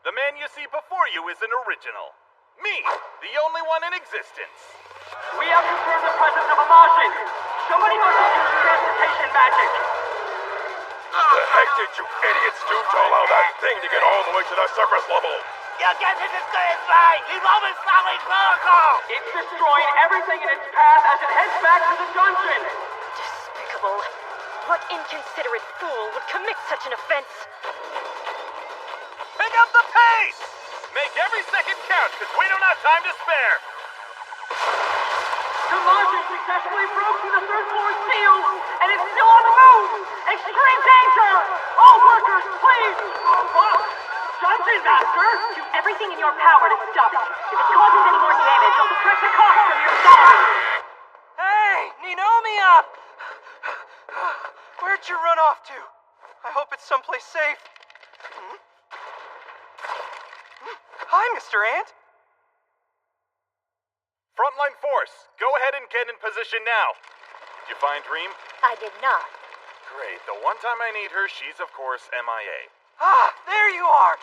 [SPEAKER 1] The man you see before you is an original. Me, the only one in existence.
[SPEAKER 12] We have confirmed the presence of a Majin. Somebody must have used transportation magic.
[SPEAKER 7] The heck did you idiots do to allow that thing to get all the way to the surface level?
[SPEAKER 5] Your guess is as good as mine. You've always following protocol.
[SPEAKER 12] It's destroying everything in its path as it heads back to the dungeon.
[SPEAKER 2] Despicable. What inconsiderate fool would commit such an offense?
[SPEAKER 1] Pick up the pace! Make every second count, because we don't have time to spare.
[SPEAKER 12] The launcher successfully broke through the third floor seals and is still on the move. Extreme danger! All workers, please! Dungeon Master!
[SPEAKER 2] Do everything in your power to stop it. If it causes any more damage, I'll subtract the cost from your salary.
[SPEAKER 6] Hey, Ninomiya! Where'd you run off to? I hope it's someplace safe. Hi, Mr. Ant.
[SPEAKER 1] Frontline force, go ahead and get in position now. Did you find Reem?
[SPEAKER 13] I did not.
[SPEAKER 1] Great. The one time I need her, she's of course MIA.
[SPEAKER 6] Ah, there you are.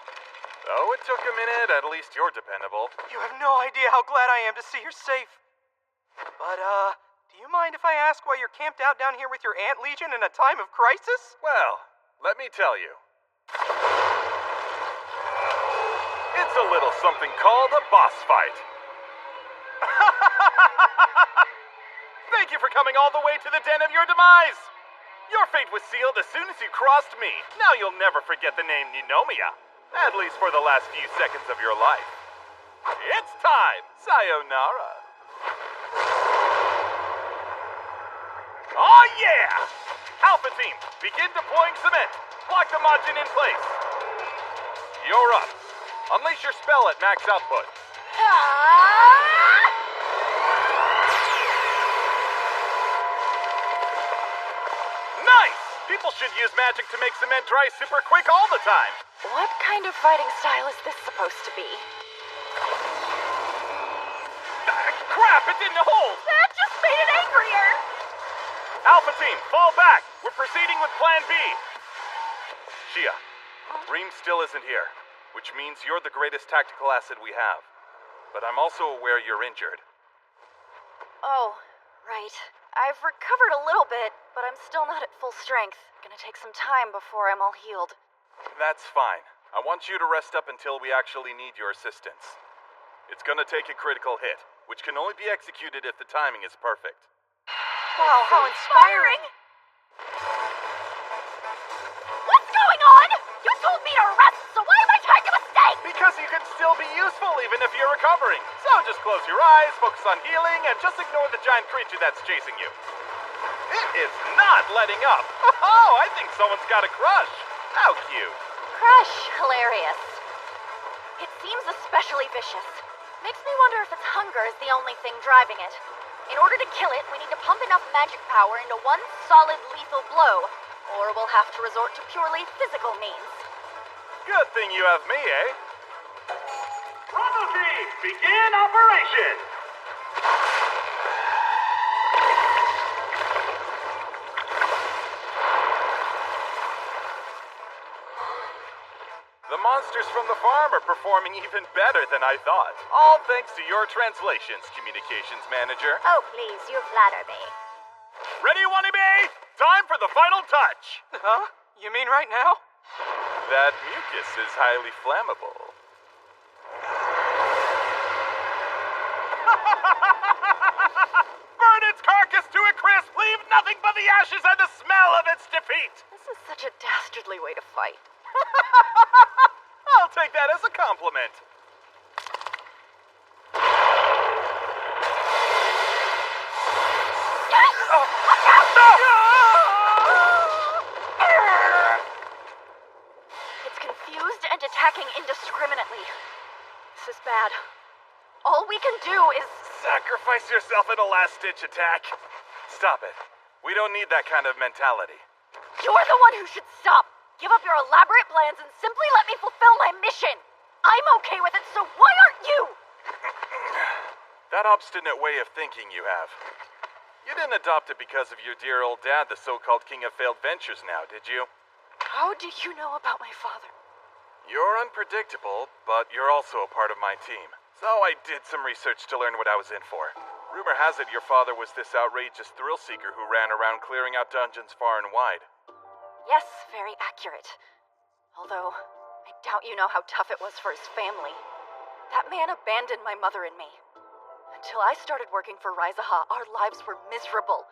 [SPEAKER 1] Oh, it took a minute. At least you're dependable.
[SPEAKER 6] You have no idea how glad I am to see you're safe. But, do you mind if I ask why you're camped out down here with your Ant Legion in a time of crisis?
[SPEAKER 1] Well, let me tell you. It's a little something called a boss fight. Thank you for coming all the way to the den of your demise. Your fate was sealed as soon as you crossed me. Now you'll never forget the name Ninomiya. At least for the last few seconds of your life. It's time! Sayonara! Oh yeah! Alpha Team, begin deploying cement. Block the Majin in place. You're up. Unleash your spell at max output. Nice! People should use magic to make cement dry super quick all the time.
[SPEAKER 3] What kind of fighting style is this supposed to be?
[SPEAKER 1] Crap, it didn't hold!
[SPEAKER 13] That just made it angrier!
[SPEAKER 1] Alpha Team, fall back! We're proceeding with Plan B. Shia, Reem still isn't here, which means you're the greatest tactical asset we have. But I'm also aware you're injured.
[SPEAKER 3] Oh, right. I've recovered a little bit, but I'm still not at full strength. Gonna take some time before I'm all healed.
[SPEAKER 1] That's fine. I want you to rest up until we actually need your assistance. It's gonna take a critical hit, which can only be executed if the timing is perfect.
[SPEAKER 3] Wow, how inspiring!
[SPEAKER 13] What's going on? You told me to rest, so why am I trying to mistake?
[SPEAKER 1] Because you can still be useful even if you're recovering. So just close your eyes, focus on healing, and just ignore the giant creature that's chasing you. It is not letting up. Oh, I think someone's got a crush. How cute.
[SPEAKER 3] Crush, hilarious. It seems especially vicious. Makes me wonder if its hunger is the only thing driving it. In order to kill it, we need to pump enough magic power into one solid lethal blow, or we'll have to resort to purely physical means.
[SPEAKER 1] Good thing you have me, eh?
[SPEAKER 12] Bravo Team, begin operation!
[SPEAKER 1] The monsters from the farm are performing even better than I thought. All thanks to your translations, communications manager.
[SPEAKER 8] Oh, please, you flatter me.
[SPEAKER 1] Ready, Wannabe? Time for the final touch.
[SPEAKER 6] Huh? You mean right now?
[SPEAKER 1] That mucus is highly flammable. Burn its carcass to a crisp, leave nothing but the ashes and the smell of its defeat.
[SPEAKER 3] This is such a dastardly way to fight.
[SPEAKER 1] I'll take that as a compliment.
[SPEAKER 3] It's confused and attacking indiscriminately. This is bad. All we can do is...
[SPEAKER 1] Sacrifice yourself in a last-ditch attack. Stop it. We don't need that kind of mentality.
[SPEAKER 13] You're the one who should stop. Give up your elaborate plans and simply let me fulfill my mission. I'm okay with it, so why aren't you?
[SPEAKER 1] That obstinate way of thinking you have. You didn't adopt it because of your dear old dad, the so-called king of failed ventures now, did you?
[SPEAKER 3] How do you know about my father?
[SPEAKER 1] You're unpredictable, but you're also a part of my team. So I did some research to learn what I was in for. Rumor has it your father was this outrageous thrill seeker who ran around clearing out dungeons far and wide.
[SPEAKER 13] Yes, very accurate. Although, I doubt you know how tough it was for his family. That man abandoned my mother and me. Until I started working for Raizaha, our lives were miserable.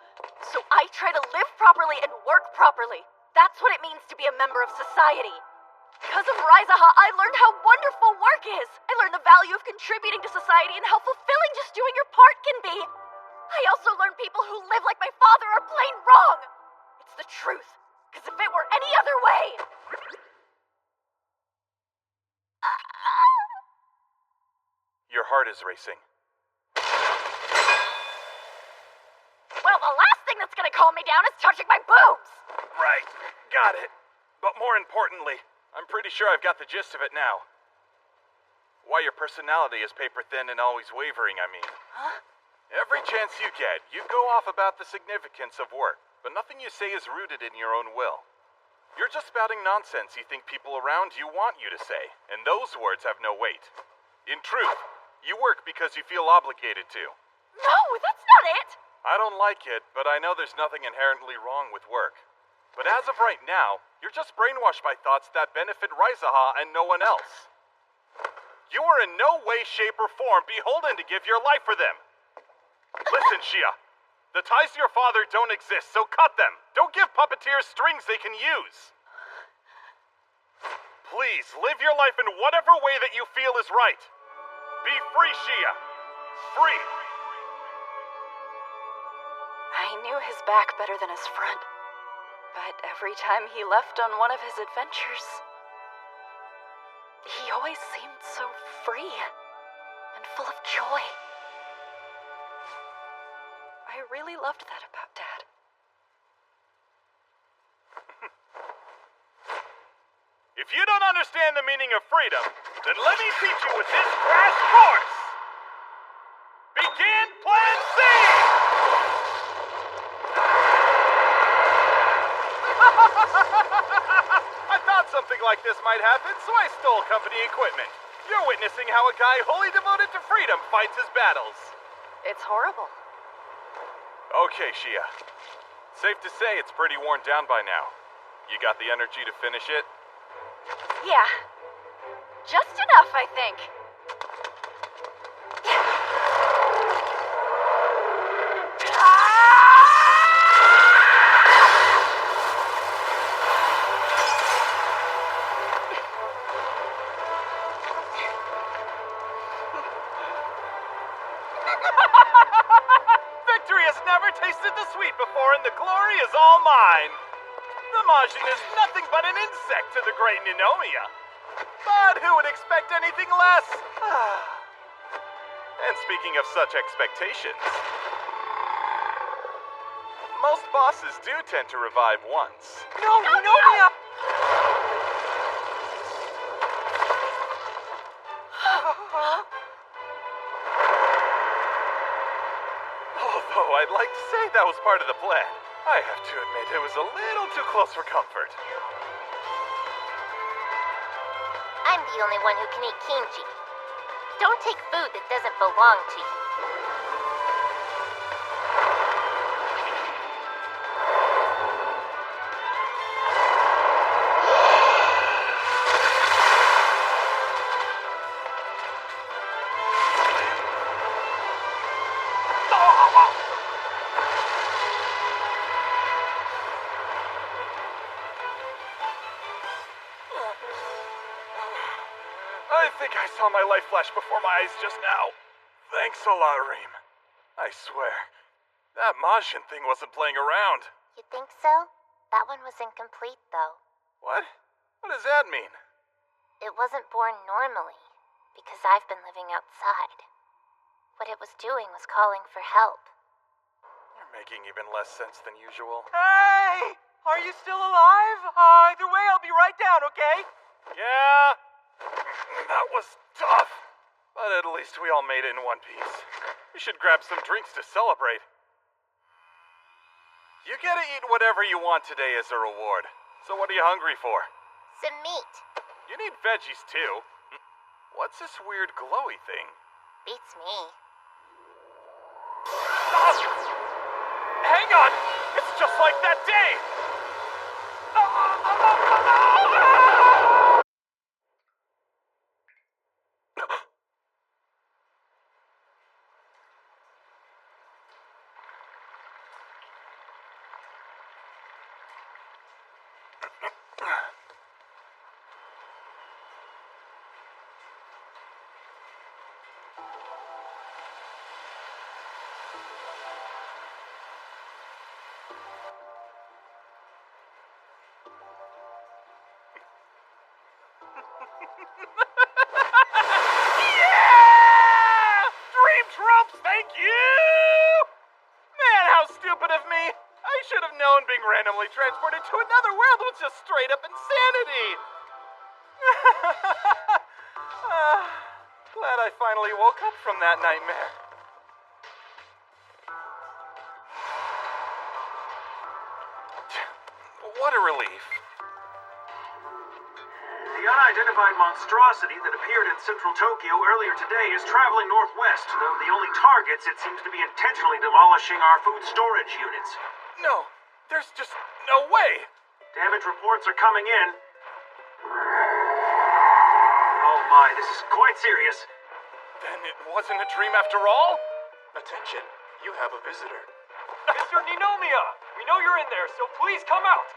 [SPEAKER 13] So I try to live properly and work properly. That's what it means to be a member of society. Because of Raizaha, I learned how wonderful work is. I learned the value of contributing to society and how fulfilling just doing your part can be. I also learned people who live like my father are plain wrong. It's the truth. Because if it were any other way...
[SPEAKER 1] Your heart is racing.
[SPEAKER 13] Well, the last thing that's gonna calm me down is touching my boobs!
[SPEAKER 1] Right, got it. But more importantly, I'm pretty sure I've got the gist of it now. Why your personality is paper thin and always wavering, I mean.
[SPEAKER 13] Huh?
[SPEAKER 1] Every chance you get, you go off about the significance of work, but nothing you say is rooted in your own will. You're just spouting nonsense you think people around you want you to say, and those words have no weight. In truth, you work because you feel obligated to.
[SPEAKER 13] No, that's not it!
[SPEAKER 1] I don't like it, but I know there's nothing inherently wrong with work. But as of right now, you're just brainwashed by thoughts that benefit Raizaha and no one else. You are in no way, shape, or form beholden to give your life for them. Listen, Shia. The ties to your father don't exist, so cut them. Don't give puppeteers strings they can use. Please, live your life in whatever way that you feel is right. Be free, Shia. Free.
[SPEAKER 13] I knew his back better than his front. But every time he left on one of his adventures, he always seemed so free and full of joy. I really loved that about Dad.
[SPEAKER 1] If you don't understand the meaning of freedom, then let me teach you with this crash course! Begin Plan C! I thought something like this might happen, so I stole company equipment. You're witnessing how a guy wholly devoted to freedom fights his battles.
[SPEAKER 13] It's horrible.
[SPEAKER 1] Okay, Shia. Safe to say it's pretty worn down by now. You got the energy to finish it?
[SPEAKER 13] Yeah. Just enough, I think.
[SPEAKER 1] Victory has never tasted the sweet before, and the glory is all mine. The Majin is nothing but an insect to the great Ninomiya. But who would expect anything less? And speaking of such expectations, most bosses do tend to revive once.
[SPEAKER 6] No, Ninomiya!
[SPEAKER 1] Although I'd like to say that was part of the plan. I have to admit it was a little too close for comfort.
[SPEAKER 16] I'm the only one who can eat kimchi. Don't take food that doesn't belong to you.
[SPEAKER 1] I think I saw my life flash before my eyes just now. Thanks a lot, Reem. I swear, that Majin thing wasn't playing around.
[SPEAKER 16] You think so? That one was incomplete, though.
[SPEAKER 1] What? What does that mean?
[SPEAKER 16] It wasn't born normally, because I've been living outside. What it was doing was calling for help.
[SPEAKER 1] You're making even less sense than usual.
[SPEAKER 6] Hey! Are you still alive? Either way, I'll be right down, okay?
[SPEAKER 1] Yeah, that was tough. But at least we all made it in one piece. We should grab some drinks to celebrate. You get to eat whatever you want today as a reward. So what are you hungry for?
[SPEAKER 16] Some meat.
[SPEAKER 1] You need veggies too. What's this weird glowy thing?
[SPEAKER 16] Beats me.
[SPEAKER 1] Hang on! It's just like that day! Yeah! Dream trumps, thank you! Man, how stupid of me! I should have known being randomly transported to another world was just straight up insanity! Glad I finally woke up from that nightmare. What a relief.
[SPEAKER 17] The unidentified monstrosity that appeared in central Tokyo earlier today is traveling northwest, though the only targets it seems to be intentionally demolishing our food storage units.
[SPEAKER 1] No, there's just no way.
[SPEAKER 17] Damage reports are coming in. Oh my, this is quite serious.
[SPEAKER 1] Then it wasn't a dream after all?
[SPEAKER 18] Attention, you have a visitor.
[SPEAKER 10] Mr. Ninomiya, we know you're in there, so please come out.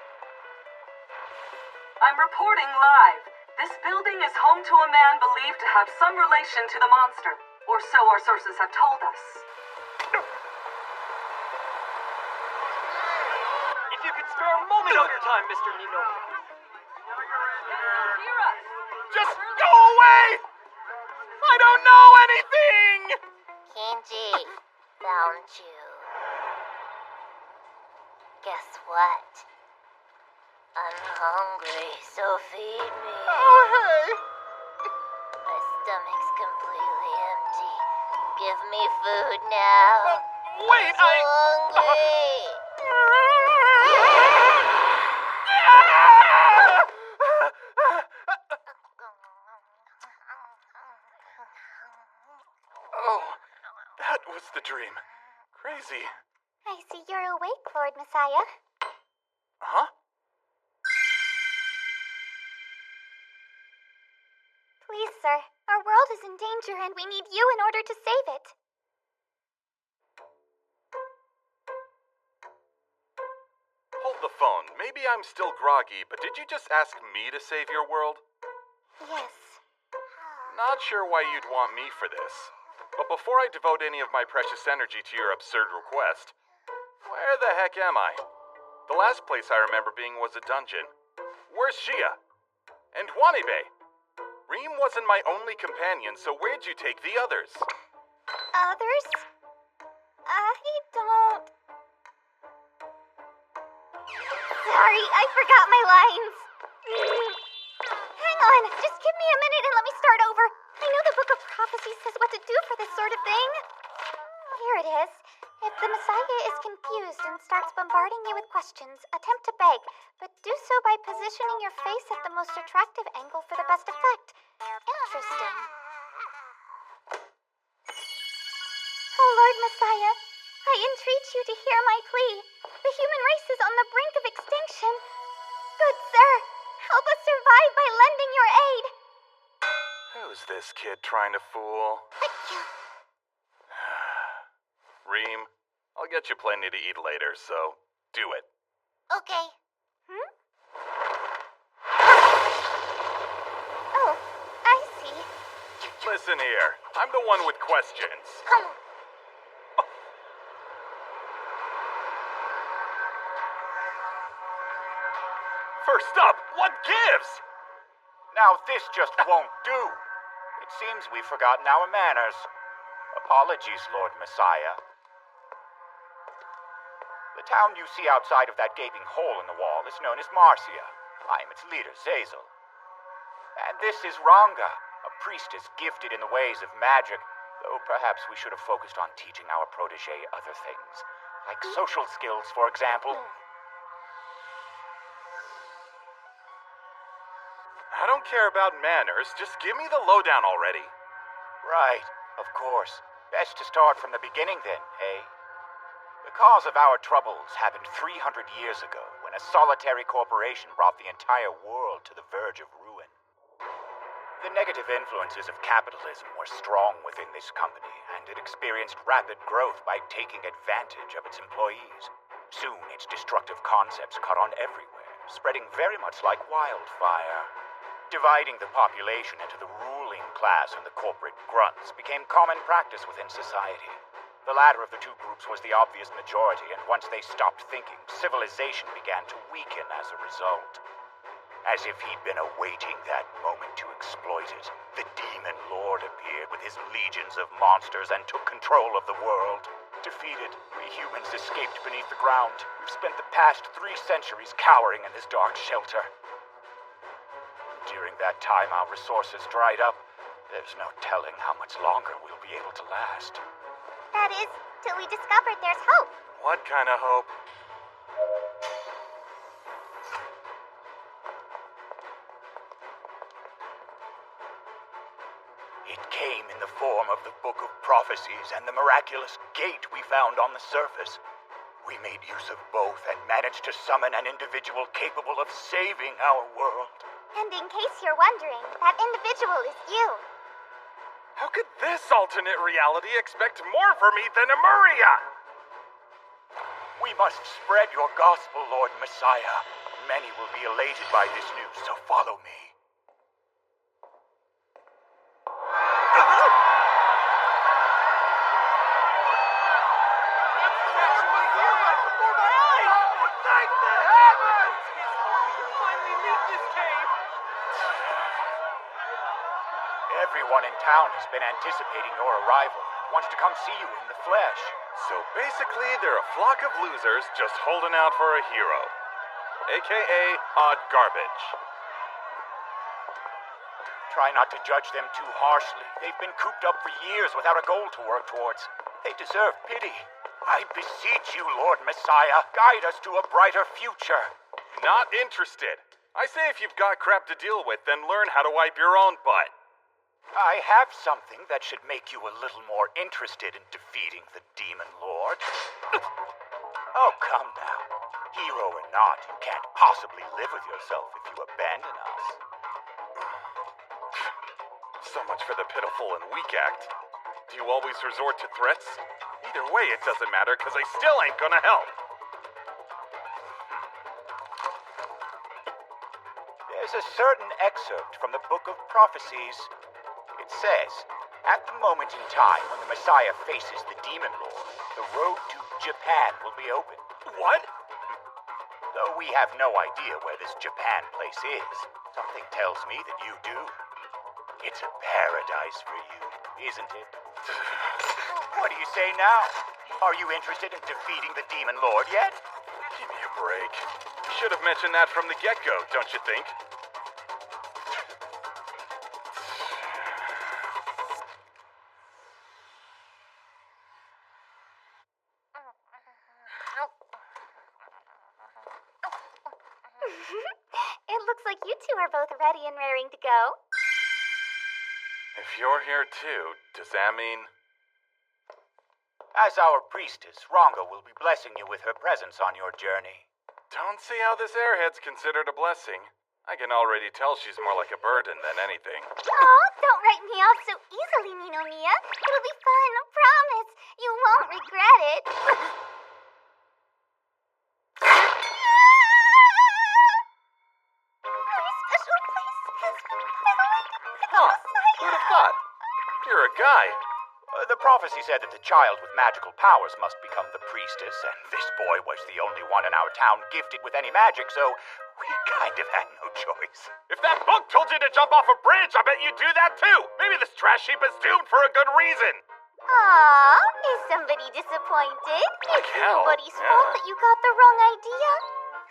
[SPEAKER 19] I'm reporting live. This building is home to a man believed to have some relation to the monster, or so our sources have told us.
[SPEAKER 10] If you could spare a moment of your time, Mr. Ninomiya.
[SPEAKER 19] Hear us.
[SPEAKER 1] Just go away! I don't know anything!
[SPEAKER 16] Kenji, found you. Guess what? I'm hungry, so feed me.
[SPEAKER 1] Oh, hey!
[SPEAKER 16] My stomach's completely empty. Give me food now.
[SPEAKER 1] Wait,
[SPEAKER 16] I'm so hungry.
[SPEAKER 1] Oh, that was the dream. Crazy.
[SPEAKER 15] I see you're awake, Lord Messiah.
[SPEAKER 1] Huh?
[SPEAKER 15] Please, sir. Our world is in danger and we need you in order to save it.
[SPEAKER 1] Hold the phone. Maybe I'm still groggy, but did you just ask me to save your world?
[SPEAKER 15] Yes.
[SPEAKER 1] Not sure why you'd want me for this. But before I devote any of my precious energy to your absurd request, where the heck am I? The last place I remember being was a dungeon. Where's Shia? And Wanibe? Reem wasn't my only companion, so where'd you take the others?
[SPEAKER 15] Others? I don't... Sorry, I forgot my lines. Hang on, just give me a minute and let me start over. I know the Book of Prophecy says what to do for this sort of thing. Here it is. If the Messiah is confused and starts bombarding you with questions, attempt to beg, but do so by positioning your face at the most attractive angle for the best effect. Interesting. Oh, Lord Messiah, I entreat you to hear my plea. The human race is on the brink of extinction. Good sir, help us survive by lending your aid.
[SPEAKER 1] Who's this kid trying to fool? Reem, I'll get you plenty to eat later, so do it.
[SPEAKER 15] Okay. Oh, I see.
[SPEAKER 1] Listen here, I'm the one with questions. First up, what gives?
[SPEAKER 20] Now this just won't do. It seems we've forgotten our manners. Apologies, Lord Messiah. The town you see outside of that gaping hole in the wall is known as Marcia. I am its leader, Zazel. And this is Ranga, a priestess gifted in the ways of magic, though perhaps we should have focused on teaching our protege other things, like social skills, for example.
[SPEAKER 1] I don't care about manners, just give me the lowdown already.
[SPEAKER 20] Right, of course. Best to start from the beginning then, eh? The cause of our troubles happened 300 years ago when a solitary corporation brought the entire world to the verge of ruin. The negative influences of capitalism were strong within this company, and it experienced rapid growth by taking advantage of its employees. Soon, its destructive concepts caught on everywhere, spreading very much like wildfire. Dividing the population into the ruling class and the corporate grunts became common practice within society. The latter of the two groups was the obvious majority, and once they stopped thinking, civilization began to weaken as a result. As if he'd been awaiting that moment to exploit it, the Demon Lord appeared with his legions of monsters and took control of the world. Defeated, we humans escaped beneath the ground. We've spent the past 3 centuries cowering in this dark shelter. During that time, our resources dried up. There's no telling how much longer we'll be able to last.
[SPEAKER 15] That is, till we discovered there's hope.
[SPEAKER 1] What kind of hope?
[SPEAKER 20] It came in the form of the Book of Prophecies and the miraculous gate we found on the surface. We made use of both and managed to summon an individual capable of saving our world.
[SPEAKER 15] And in case you're wondering, that individual is you.
[SPEAKER 1] How could this alternate reality expect more from me than Emuria?
[SPEAKER 20] We must spread your gospel, Lord Messiah. Many will be elated by this news, so follow me. Everyone in town has been anticipating your arrival and wants to come see you in the flesh.
[SPEAKER 1] So basically, they're a flock of losers just holding out for a hero. AKA Odd Garbage.
[SPEAKER 20] Try not to judge them too harshly. They've been cooped up for years without a goal to work towards. They deserve pity. I beseech you, Lord Messiah, guide us to a brighter future.
[SPEAKER 1] Not interested. I say if you've got crap to deal with, then learn how to wipe your own butt.
[SPEAKER 20] I have something that should make you a little more interested in defeating the Demon Lord. Oh, come now. Hero or not, you can't possibly live with yourself if you abandon us.
[SPEAKER 1] So much for the pitiful and weak act. Do you always resort to threats? Either way, it doesn't matter, because I still ain't gonna help.
[SPEAKER 20] There's a certain excerpt from the Book of Prophecies. It says, at the moment in time when the Messiah faces the Demon Lord, the road to Japan will be open.
[SPEAKER 1] What?
[SPEAKER 20] Though we have no idea where this Japan place is, something tells me that you do. It's a paradise for you, isn't it? What do you say now? Are you interested in defeating the Demon Lord yet?
[SPEAKER 1] Give me a break. You should have mentioned that from the get-go, don't you think?
[SPEAKER 15] It looks like you two are both ready and raring to go.
[SPEAKER 1] If you're here too, does that mean...
[SPEAKER 20] As our priestess, Ronga will be blessing you with her presence on your journey.
[SPEAKER 1] Don't see how this airhead's considered a blessing. I can already tell she's more like a burden than anything.
[SPEAKER 15] Oh, don't write me off so easily, Ninomiya. It'll be fun, promise. You won't regret it.
[SPEAKER 1] Who'd have thought? You're a guy.
[SPEAKER 20] The prophecy said that the child with magical powers must become the priestess, and this boy was the only one in our town gifted with any magic, so we kind of had no choice.
[SPEAKER 1] If that book told you to jump off a bridge, I bet you'd do that too. Maybe this trash heap is doomed for a good reason.
[SPEAKER 15] Aw, is somebody disappointed?
[SPEAKER 1] Like
[SPEAKER 15] It's
[SPEAKER 1] hell,
[SPEAKER 15] nobody's
[SPEAKER 1] yeah.
[SPEAKER 15] fault that you got the wrong idea.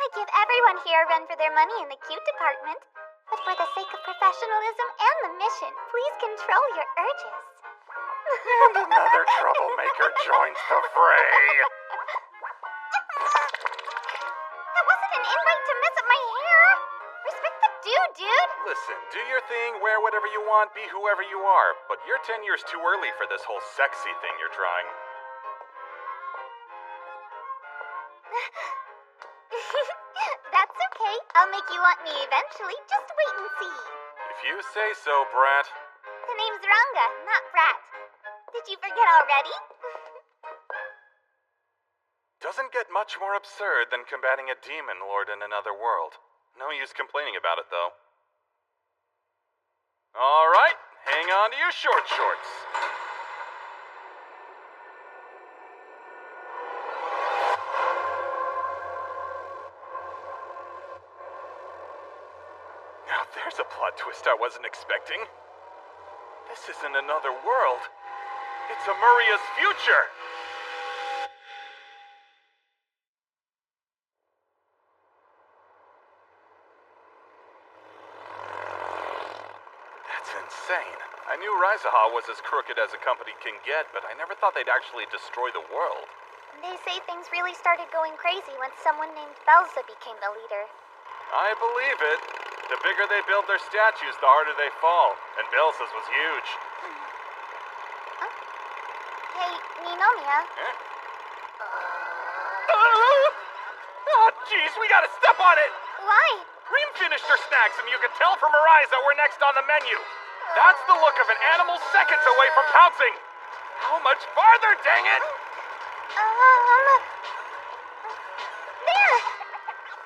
[SPEAKER 15] I give everyone here a run for their money in the cute department. But for the sake of professionalism and the mission, please control your urges.
[SPEAKER 1] And another troublemaker joins the fray.
[SPEAKER 15] That wasn't an invite to mess up my hair. Respect the dude.
[SPEAKER 1] Listen, do your thing, wear whatever you want, be whoever you are. But you're 10 years too early for this whole sexy thing you're trying.
[SPEAKER 15] That's okay. I'll make you want me eventually. Just wait and see.
[SPEAKER 1] If you say so, Brat.
[SPEAKER 15] The name's Ranga, not Brat. Did you forget already?
[SPEAKER 1] Doesn't get much more absurd than combating a demon lord in another world. No use complaining about it, though. All right, hang on to your short shorts. Now there's a plot twist I wasn't expecting. This isn't another world. It's Amuria's future. That's insane. I knew Rizaha was as crooked as a company can get, but I never thought they'd actually destroy the world.
[SPEAKER 15] They say things really started going crazy when someone named Belza became the leader.
[SPEAKER 1] I believe it. The bigger they build their statues, the harder they fall. And Belza's was huge.
[SPEAKER 15] Hey, Ninomiya.
[SPEAKER 1] Eh? Oh, jeez, we gotta step on it!
[SPEAKER 15] Why?
[SPEAKER 1] Reem finished her snacks, and you can tell from her eyes that we're next on the menu. That's the look of an animal seconds away from pouncing. How much farther, dang it?
[SPEAKER 15] There!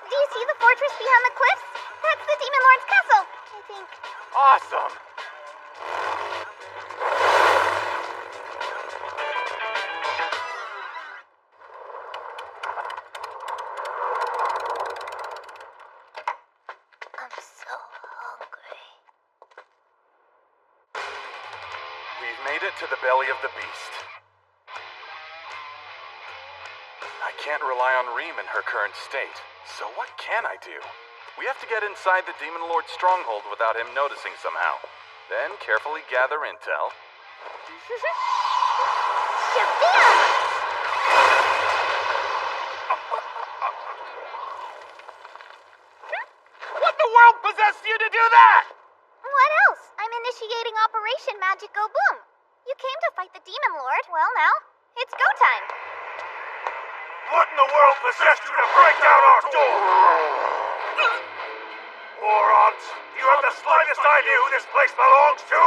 [SPEAKER 15] Do you see the fortress beyond the cliffs? That's the Demon Lord's castle, I think.
[SPEAKER 1] Awesome.
[SPEAKER 15] I'm so hungry.
[SPEAKER 1] We've made it to the belly of the beast. I can't rely on Reem in her current state, so what can I do? We have to get inside the Demon Lord's stronghold without him noticing somehow. Then carefully gather intel. What the world possessed you to do that?
[SPEAKER 15] What else? I'm initiating Operation Magic Go Boom. You came to fight the Demon Lord. Well, now, it's go time.
[SPEAKER 14] What in the world possessed you to break down our door? Morons! Do you have the slightest idea who this place belongs to?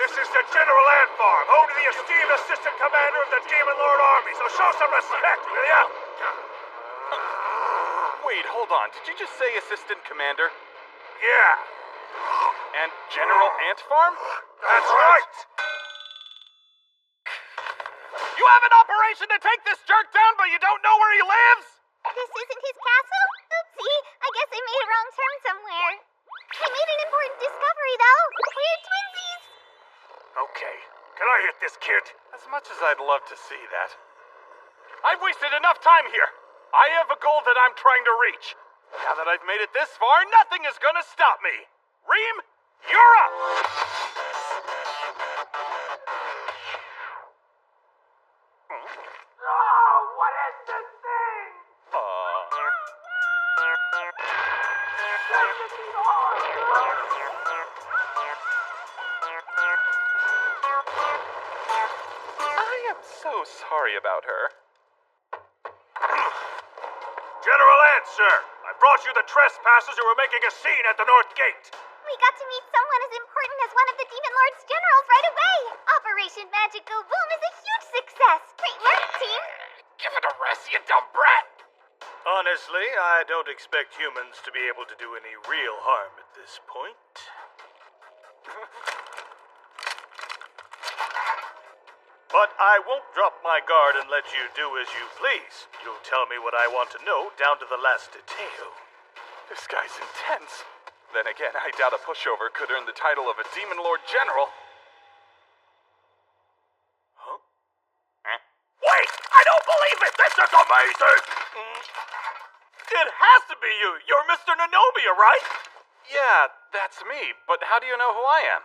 [SPEAKER 14] This is the General Ant Farm, home to the esteemed Assistant Commander of the Demon Lord Army, so show some respect, will ya?
[SPEAKER 1] Wait, hold on. Did you just say Assistant Commander?
[SPEAKER 14] Yeah.
[SPEAKER 1] And General Ant Farm?
[SPEAKER 14] That's right!
[SPEAKER 1] You have an operation to take this jerk down, but you don't know where he lives?
[SPEAKER 15] This isn't his castle? Oopsie, I guess I made a wrong turn somewhere. I made an important discovery, though. We're twinsies.
[SPEAKER 14] Okay, can I hit this kid?
[SPEAKER 1] As much as I'd love to see that. I've wasted enough time here. I have a goal that I'm trying to reach. Now that I've made it this far, nothing is gonna stop me. Reem, you're up!
[SPEAKER 12] What is this thing?
[SPEAKER 1] I am so sorry about her.
[SPEAKER 14] General Ant, sir. I brought you the trespassers who were making a scene at the North Gate.
[SPEAKER 15] We got to meet someone as important as one of the Demon Lord's generals right away. Operation Magic Go Boom is a huge success. Great work, team.
[SPEAKER 1] Give it a rest, you dumb brat!
[SPEAKER 14] Honestly, I don't expect humans to be able to do any real harm at this point. But I won't drop my guard and let you do as you please. You'll tell me what I want to know down to the last detail.
[SPEAKER 1] This guy's intense. Then again, I doubt a pushover could earn the title of a Demon Lord General. Huh?
[SPEAKER 14] Wait! I don't believe it! This is amazing! It has to be you! You're Mr. Ninomiya, right?
[SPEAKER 1] Yeah, that's me. But how do you know who I am?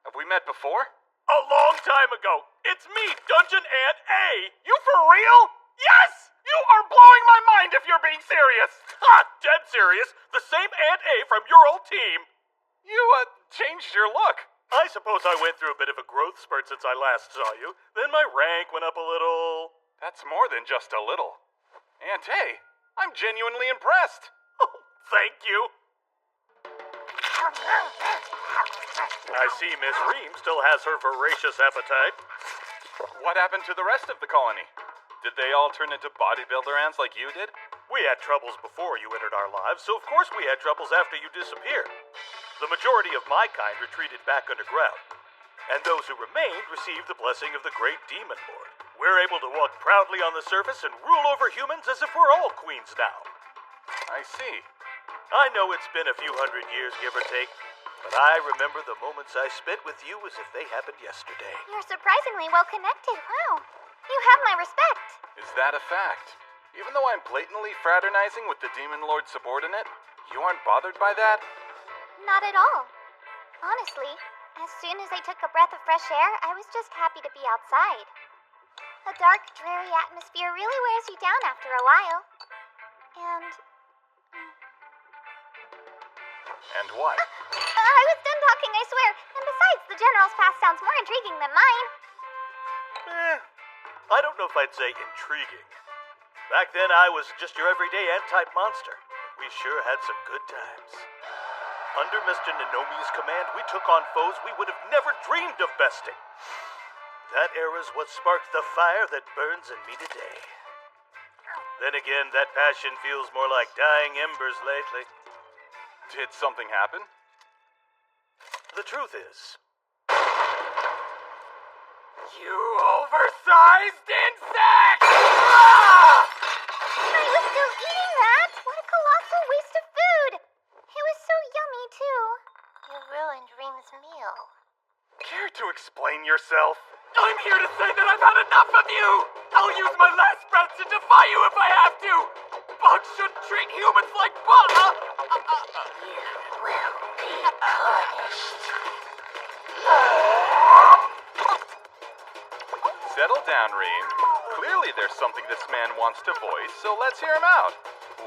[SPEAKER 1] Have we met before?
[SPEAKER 14] A long time ago. It's me, Dungeon Ant A. You for real? Yes! You are blowing my mind if you're being serious. Ha! Dead serious. The same Ant A from your old team.
[SPEAKER 1] You, changed your look.
[SPEAKER 14] I suppose I went through a bit of a growth spurt since I last saw you. Then my rank went up a little.
[SPEAKER 1] That's more than just a little. Ante, I'm genuinely impressed. Oh, thank you. I see Miss Ream still has her voracious appetite. What happened to the rest of the colony? Did they all turn into bodybuilder ants like you did? We had troubles before you entered our lives, so of course we had troubles after you disappeared. The majority of my kind retreated back underground, and those who remained received the blessing of the great Demon Lord. We're able to walk proudly on the surface and rule over humans as if we're all queens now. I see. I know it's been a few hundred years, give or take, but I remember the moments I spent with you as if they happened yesterday.
[SPEAKER 15] You're surprisingly well connected. Wow. You have my respect.
[SPEAKER 1] Is that a fact? Even though I'm blatantly fraternizing with the Demon Lord subordinate, you aren't bothered by that?
[SPEAKER 15] Not at all. Honestly, as soon as I took a breath of fresh air, I was just happy to be outside. A dark, dreary atmosphere really wears you down after a while.
[SPEAKER 1] And what?
[SPEAKER 15] I was done talking, I swear. And besides, the General's past sounds more intriguing than mine.
[SPEAKER 1] I don't know if I'd say intriguing. Back then, I was just your everyday ant-type monster. We sure had some good times. Under Mr. Nanomi's command, we took on foes we would have never dreamed of besting. That era's what sparked the fire that burns in me today. Then again, that passion feels more like dying embers lately. Did something happen? The truth is...
[SPEAKER 10] You oversized insect!
[SPEAKER 15] I was still eating that! What a colossal waste of food! It was so yummy, too.
[SPEAKER 16] You ruined Reem's meal.
[SPEAKER 1] Care to explain yourself?
[SPEAKER 10] I'm here to say that I've had enough of you! I'll use my last breath to defy you if I have to! Bugs shouldn't treat humans like bugs!
[SPEAKER 16] You will be punished.
[SPEAKER 1] Settle down, Reem. Clearly there's something this man wants to voice, so let's hear him out.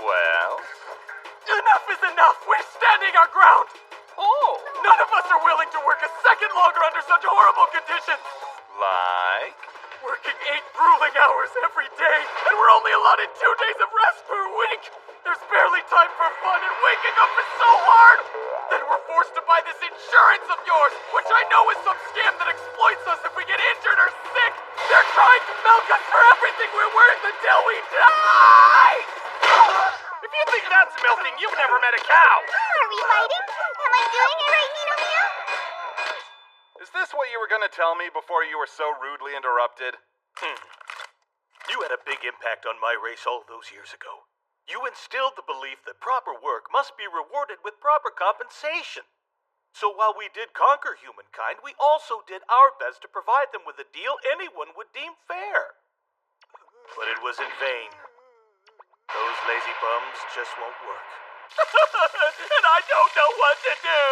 [SPEAKER 1] Well?
[SPEAKER 10] Enough is enough! We're standing our ground!
[SPEAKER 1] Oh!
[SPEAKER 10] None of us are willing to work a second longer under such horrible conditions!
[SPEAKER 1] Like?
[SPEAKER 10] Working 8 grueling hours every day, and we're only allotted 2 days of rest per week! There's barely time for fun, and waking up is so hard! Then we're forced to buy this insurance of yours, which I know is some scam that exploits us if we get injured or sick! They're trying to milk us for everything we're worth until we die!
[SPEAKER 1] If you think that's milking, you've never met a cow!
[SPEAKER 15] Are we fighting? Am I doing it right, Ninomiya?
[SPEAKER 1] Is this what you were going to tell me before you were so rudely interrupted? You had a big impact on my race all those years ago. You instilled the belief that proper work must be rewarded with proper compensation. So while we did conquer humankind, we also did our best to provide them with a deal anyone would deem fair. But it was in vain. Those lazy bums just won't work. And I don't know what to do!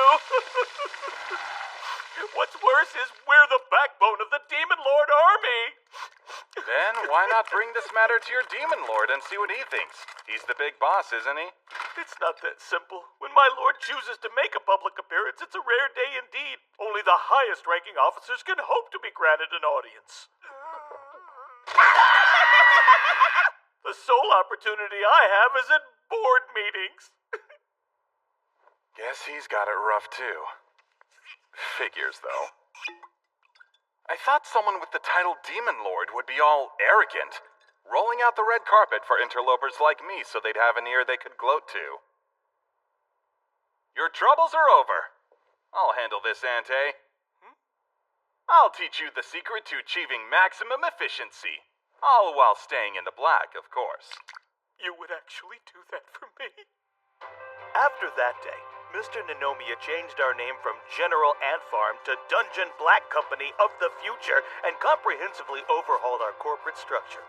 [SPEAKER 1] What's worse is we're the backbone of the Demon Lord army! Then why not bring this matter to your Demon Lord and see what he thinks? He's the big boss, isn't he? It's not that simple. When my lord chooses to make a public appearance, it's a rare day indeed. Only the highest-ranking officers can hope to be granted an audience. The sole opportunity I have is at board meetings. Guess he's got it rough, too. Figures, though. I thought someone with the title Demon Lord would be all arrogant, rolling out the red carpet for interlopers like me so they'd have an ear they could gloat to. Your troubles are over. I'll handle this, Ante. I'll teach you the secret to achieving maximum efficiency. All while staying in the black, of course. You would actually do that for me? After that day, Mr. Nanomiya changed our name from General Ant Farm to Dungeon Black Company of the Future and comprehensively overhauled our corporate structure.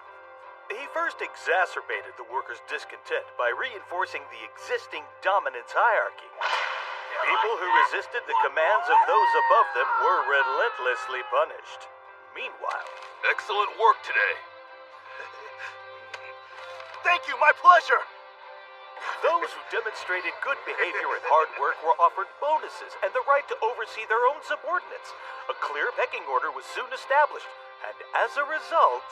[SPEAKER 1] He first exacerbated the workers' discontent by reinforcing the existing dominance hierarchy. People who resisted the commands of those above them were relentlessly punished. Meanwhile...
[SPEAKER 7] Excellent work today.
[SPEAKER 1] Thank you, my pleasure! Those who demonstrated good behavior and hard work were offered bonuses and the right to oversee their own subordinates. A clear pecking order was soon established, and as a result...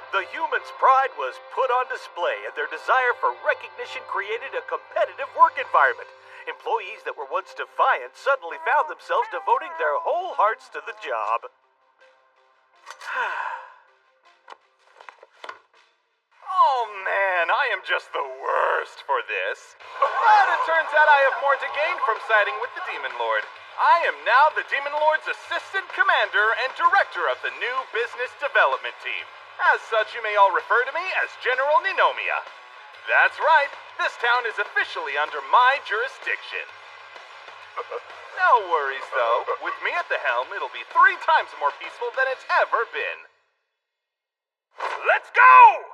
[SPEAKER 5] The humans' pride was put on display, and their desire for recognition created a competitive work environment. Employees that were once defiant suddenly found themselves devoting their whole hearts to the job.
[SPEAKER 1] Oh man, I am just the worst for this. But it turns out I have more to gain from siding with the Demon Lord. I am now the Demon Lord's assistant commander and director of the new business development team. As such, you may all refer to me as General Ninomiya. That's right, this town is officially under my jurisdiction. No worries, though. With me at the helm, it'll be 3 times more peaceful than it's ever been. Let's go!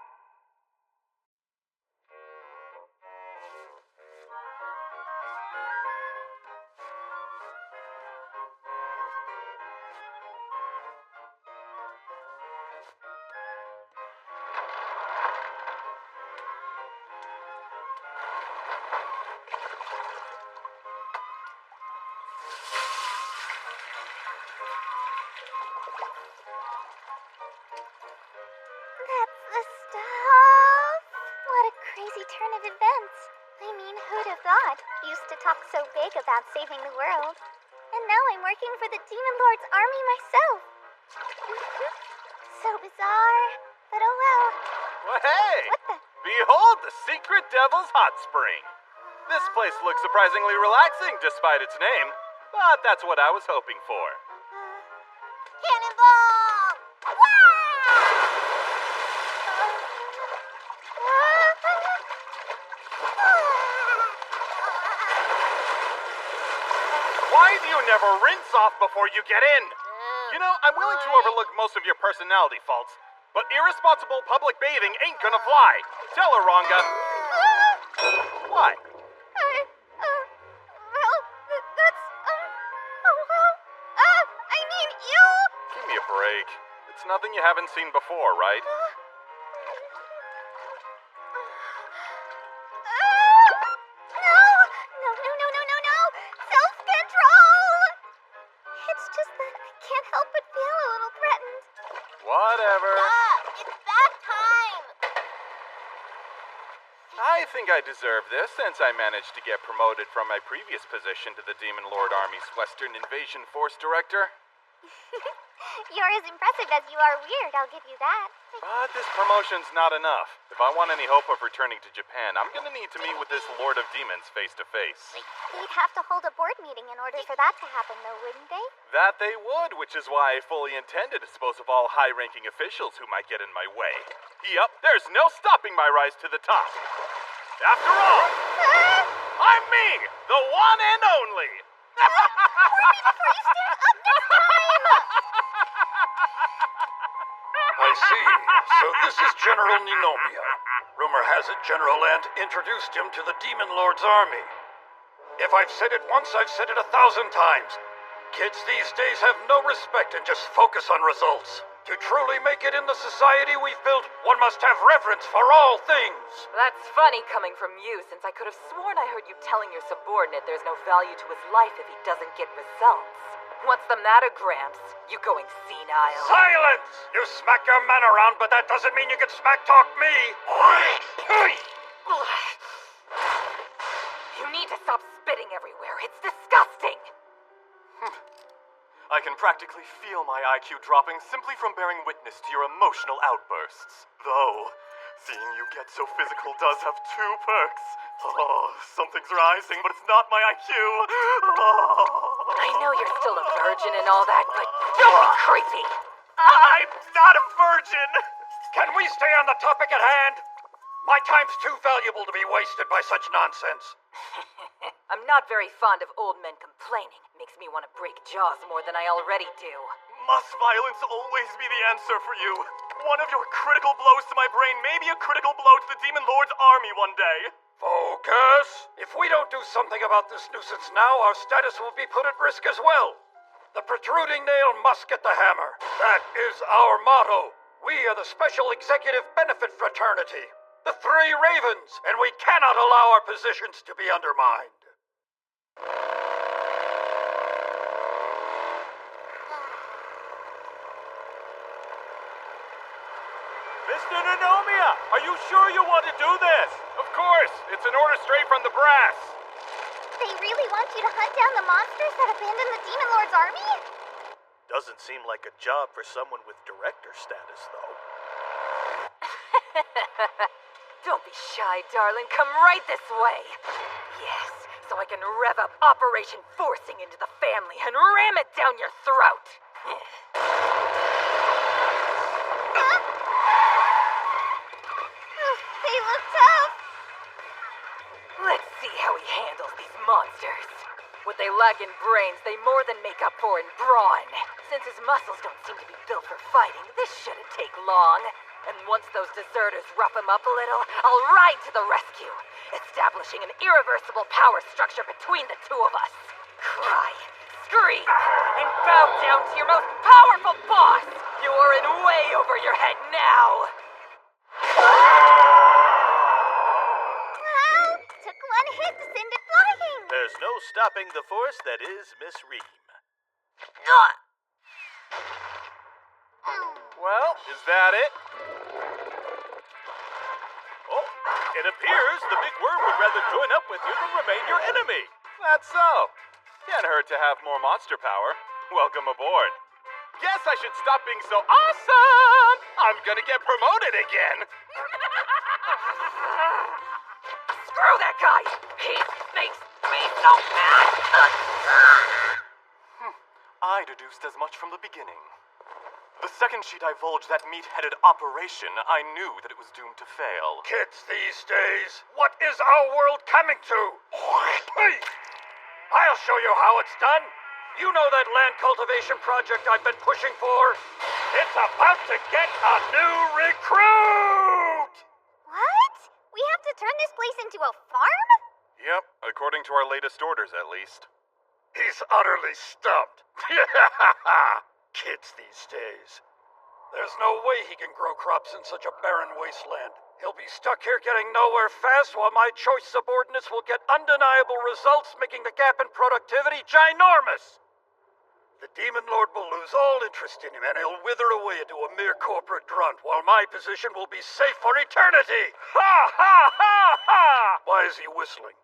[SPEAKER 15] That's the stuff! What a crazy turn of events. I mean, who'd have thought? Used to talk so big about saving the world. And now I'm working for the Demon Lord's army myself. So bizarre. But oh well.
[SPEAKER 1] Well, hey!
[SPEAKER 15] What the?
[SPEAKER 1] Behold the Secret Devil's Hot Spring. This place looks surprisingly relaxing despite its name, but that's what I was hoping for.
[SPEAKER 15] Cannonball!
[SPEAKER 1] Why do you never rinse off before you get in? You know, I'm willing to overlook most of your personality faults, but irresponsible public bathing ain't gonna fly. Tell her, Ranga. What?
[SPEAKER 15] I mean, you!
[SPEAKER 1] Give me a break. It's nothing you haven't seen before, right?
[SPEAKER 15] No. Self-control! It's just that I can't help but feel a little threatened.
[SPEAKER 1] Whatever.
[SPEAKER 15] It's bath time!
[SPEAKER 1] I think I deserve this since I managed to get promoted from my previous position to the Demon Lord Army's Western Invasion Force Director.
[SPEAKER 15] You're as impressive as you are weird, I'll give you that.
[SPEAKER 1] But this promotion's not enough. If I want any hope of returning to Japan, I'm gonna need to meet with this Lord of Demons face to face.
[SPEAKER 15] They'd have to hold a board meeting in order for that to happen, though, wouldn't they?
[SPEAKER 1] That they would, which is why I fully intend to dispose of all high-ranking officials who might get in my way. Yup, there's no stopping my rise to the top. After all, I'm me, the one and only.
[SPEAKER 2] I see. So this is General Ninomiya. Rumor has it General Ant introduced him to the Demon Lord's army. If I've said it once, I've said it 1,000 times. Kids these days have no respect and just focus on results. To truly make it in the society we've built, one must have reverence for all things.
[SPEAKER 3] That's funny coming from you, since I could have sworn I heard you telling your subordinate there's no value to his life if he doesn't get results. What's the matter, Gramps? You going senile?
[SPEAKER 2] Silence! You smack your man around, but that doesn't mean you can smack talk me.
[SPEAKER 3] You need to stop spitting everywhere. It's disgusting.
[SPEAKER 18] I can practically feel my IQ dropping simply from bearing witness to your emotional outbursts. Though, seeing you get so physical does have 2 perks. Oh, something's rising, but it's not my IQ. Oh.
[SPEAKER 3] I know you're still a virgin and all that, but don't be creepy.
[SPEAKER 2] I'm not a virgin! Can we stay on the topic at hand? My time's too valuable to be wasted by such nonsense.
[SPEAKER 3] I'm not very fond of old men complaining. Makes me want to break jaws more than I already do.
[SPEAKER 18] Must violence always be the answer for you? One of your critical blows to my brain may be a critical blow to the Demon Lord's army one day.
[SPEAKER 2] Focus! If we don't do something about this nuisance now, our status will be put at risk as well. The protruding nail must get the hammer. That is our motto. We are the Special Executive Benefit Fraternity. The 3 Ravens, and we cannot allow our positions to be undermined.
[SPEAKER 1] Mr. Nanomiya, are you sure you want to do this? Of course. It's an order straight from the brass.
[SPEAKER 15] They really want you to hunt down the monsters that abandoned the Demon Lord's army?
[SPEAKER 14] Doesn't seem like a job for someone with director status, though.
[SPEAKER 3] Don't be shy, darling. Come right this way. Yes, so I can rev up Operation Forcing into the family and ram it down your throat.
[SPEAKER 15] They look tough.
[SPEAKER 3] Let's see how he handles these monsters. What they lack in brains, they more than make up for in brawn. Since his muscles don't seem to be built for fighting, this shouldn't take long. And once those deserters rough him up a little, I'll ride to the rescue, establishing an irreversible power structure between the two of us. Cry, scream, and bow down to your most powerful boss! You are in way over your head now!
[SPEAKER 15] Wow! Took one hit to send it flying.
[SPEAKER 14] There's no stopping the force that is Miss Reem.
[SPEAKER 1] Well, is that it? Oh, it appears the big worm would rather join up with you than remain your enemy. That's so. Can't hurt to have more monster power. Welcome aboard. Guess I should stop being so awesome. I'm gonna get promoted again.
[SPEAKER 3] Screw that guy! He makes me so mad!
[SPEAKER 18] I deduced as much from the beginning. The second she divulged that meat-headed operation, I knew that it was doomed to fail.
[SPEAKER 14] Kids these days, what is our world coming to? Please! I'll show you how it's done. You know that land cultivation project I've been pushing for? It's about to get a new recruit!
[SPEAKER 15] What? We have to turn this place into a farm?
[SPEAKER 1] Yep, according to our latest orders, at least.
[SPEAKER 14] He's utterly stumped. Kids these days. There's no way he can grow crops in such a barren wasteland. He'll be stuck here getting nowhere fast while my choice subordinates will get undeniable results, making the gap in productivity ginormous. The Demon Lord will lose all interest in him and he'll wither away into a mere corporate grunt while my position will be safe for eternity. Ha ha ha ha! Why is he whistling?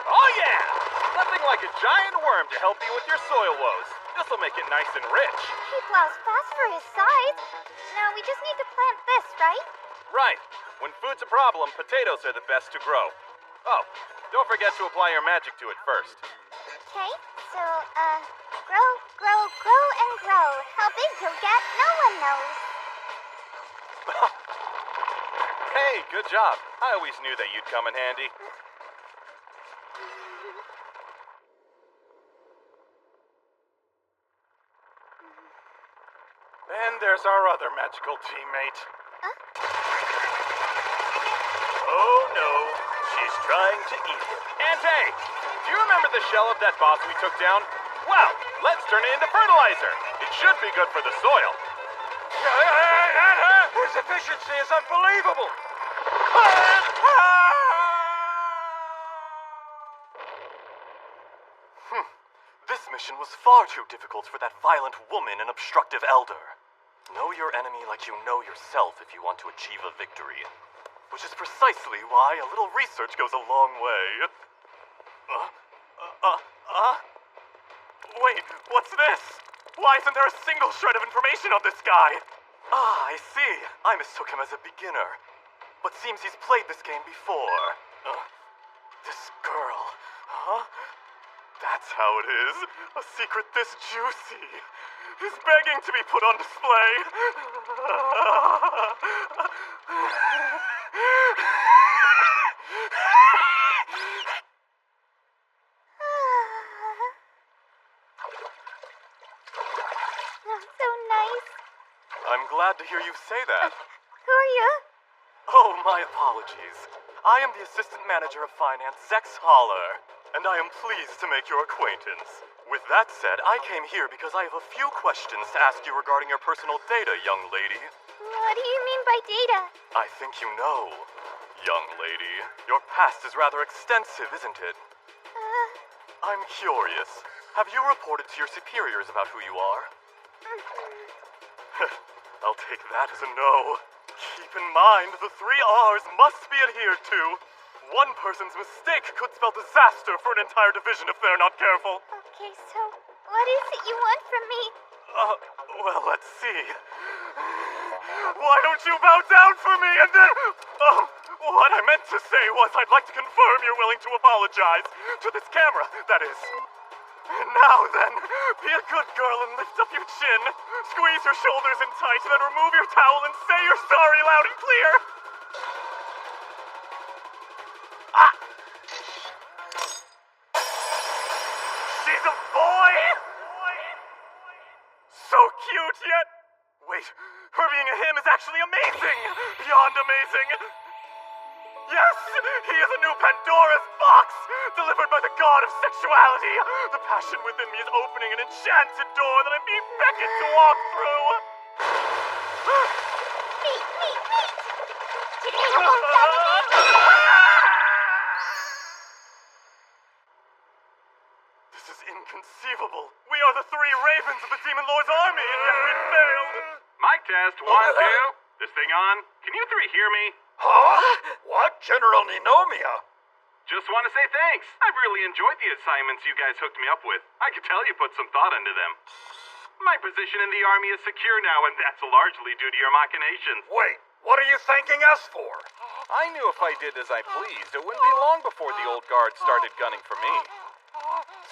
[SPEAKER 1] Oh yeah! Nothing like a giant worm to help you with your soil woes. This'll make it nice and rich.
[SPEAKER 15] He plows fast for his size. Now we just need to plant this, right?
[SPEAKER 1] Right. When food's a problem, potatoes are the best to grow. Oh, don't forget to apply your magic to it first.
[SPEAKER 15] Okay, so, grow, grow, grow, and grow. How big he'll get, no one knows.
[SPEAKER 1] Hey, good job. I always knew that you'd come in handy. And there's our other magical teammate. Oh no, she's trying to eat it. Ante, do you remember the shell of that boss we took down? Well, let's turn it into fertilizer. It should be good for the soil.
[SPEAKER 14] His efficiency is unbelievable!
[SPEAKER 18] This mission was far too difficult for that violent woman and obstructive elder. Know your enemy like you know yourself if you want to achieve a victory. Which is precisely why a little research goes a long way. Wait, what's this? Why isn't there a single shred of information on this guy? Ah, I see. I mistook him as a beginner. But seems he's played this game before. This girl, huh? That's how it is. A secret this juicy is begging to be put on display.
[SPEAKER 15] So nice.
[SPEAKER 18] I'm glad to hear you say that.
[SPEAKER 15] Who are you?
[SPEAKER 18] Oh, my apologies. I am the Assistant Manager of Finance, Zex Holler, and I am pleased to make your acquaintance. With that said, I came here because I have a few questions to ask you regarding your personal data, young lady.
[SPEAKER 15] What do you mean by data?
[SPEAKER 18] I think you know, young lady. Your past is rather extensive, isn't it? I'm curious. Have you reported to your superiors about who you are? I'll take that as a no. Keep in mind, the 3 R's must be adhered to. One person's mistake could spell disaster for an entire division if they're not careful.
[SPEAKER 15] Okay, so what is it you want from me?
[SPEAKER 18] Well, let's see. Why don't you bow down for me and then... what I meant to say was I'd like to confirm you're willing to apologize. To this camera, that is. Now then, be a good girl and lift up your chin. Squeeze your shoulders in tight, then remove your towel and say you're sorry loud and clear. She's a boy! So cute, yet... Wait, her being a him is actually amazing! Beyond amazing! Yes, he is a new Pandora's box, delivered by the god of sexuality. The passion within me is opening an enchanted door that I'm being beckoned to walk through.
[SPEAKER 15] Meet! Today you won't stop me!
[SPEAKER 18] This is inconceivable. We are the 3 ravens of the Demon Lord's army, and yet we failed.
[SPEAKER 1] Mic test, 1, 2. This thing on? Can you 3 hear me?
[SPEAKER 14] Huh? What? General Ninomia?
[SPEAKER 1] Just want to say thanks. I've really enjoyed the assignments you guys hooked me up with. I can tell you put some thought into them. My position in the army is secure now, and that's largely due to your machinations.
[SPEAKER 14] Wait, what are you thanking us for?
[SPEAKER 2] I knew if I did as I pleased, it wouldn't be long before the old guard started gunning for me.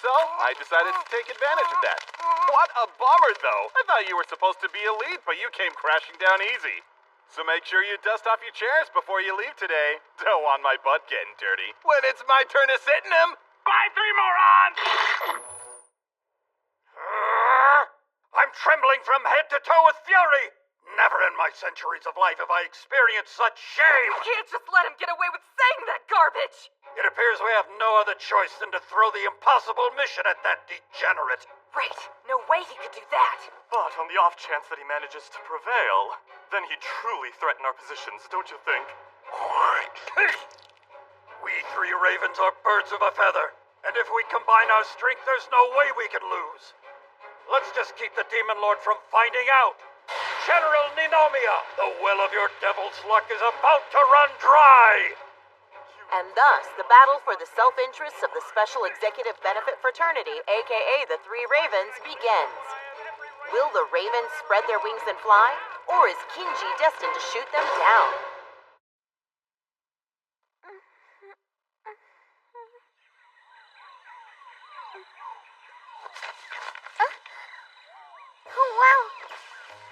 [SPEAKER 2] So, I decided to take advantage of that.
[SPEAKER 18] What a bummer, though. I thought you were supposed to be elite, but you came crashing down easy. So make sure you dust off your chairs before you leave today. Don't want my butt getting dirty. When it's my turn to sit in them.
[SPEAKER 1] Bye, 3 morons!
[SPEAKER 14] I'm trembling from head to toe with fury. Never in my centuries of life have I experienced such shame.
[SPEAKER 19] You can't just let him get away with saying that garbage!
[SPEAKER 14] It appears we have no other choice than to throw the impossible mission at that degenerate.
[SPEAKER 19] Right. No way he could do that.
[SPEAKER 18] But on the off chance that he manages to prevail, then he'd truly threaten our positions, don't you think?
[SPEAKER 14] We 3 ravens are birds of a feather, and if we combine our strength, there's no way we can lose. Let's just keep the Demon Lord from finding out. General Ninomia, the well of your devil's luck is about to run dry!
[SPEAKER 3] And thus, the battle for the self-interests of the Special Executive Benefit Fraternity, aka the 3 Ravens, begins. Will the Ravens spread their wings and fly, or is Kinji destined to shoot them down?
[SPEAKER 15] Oh, wow.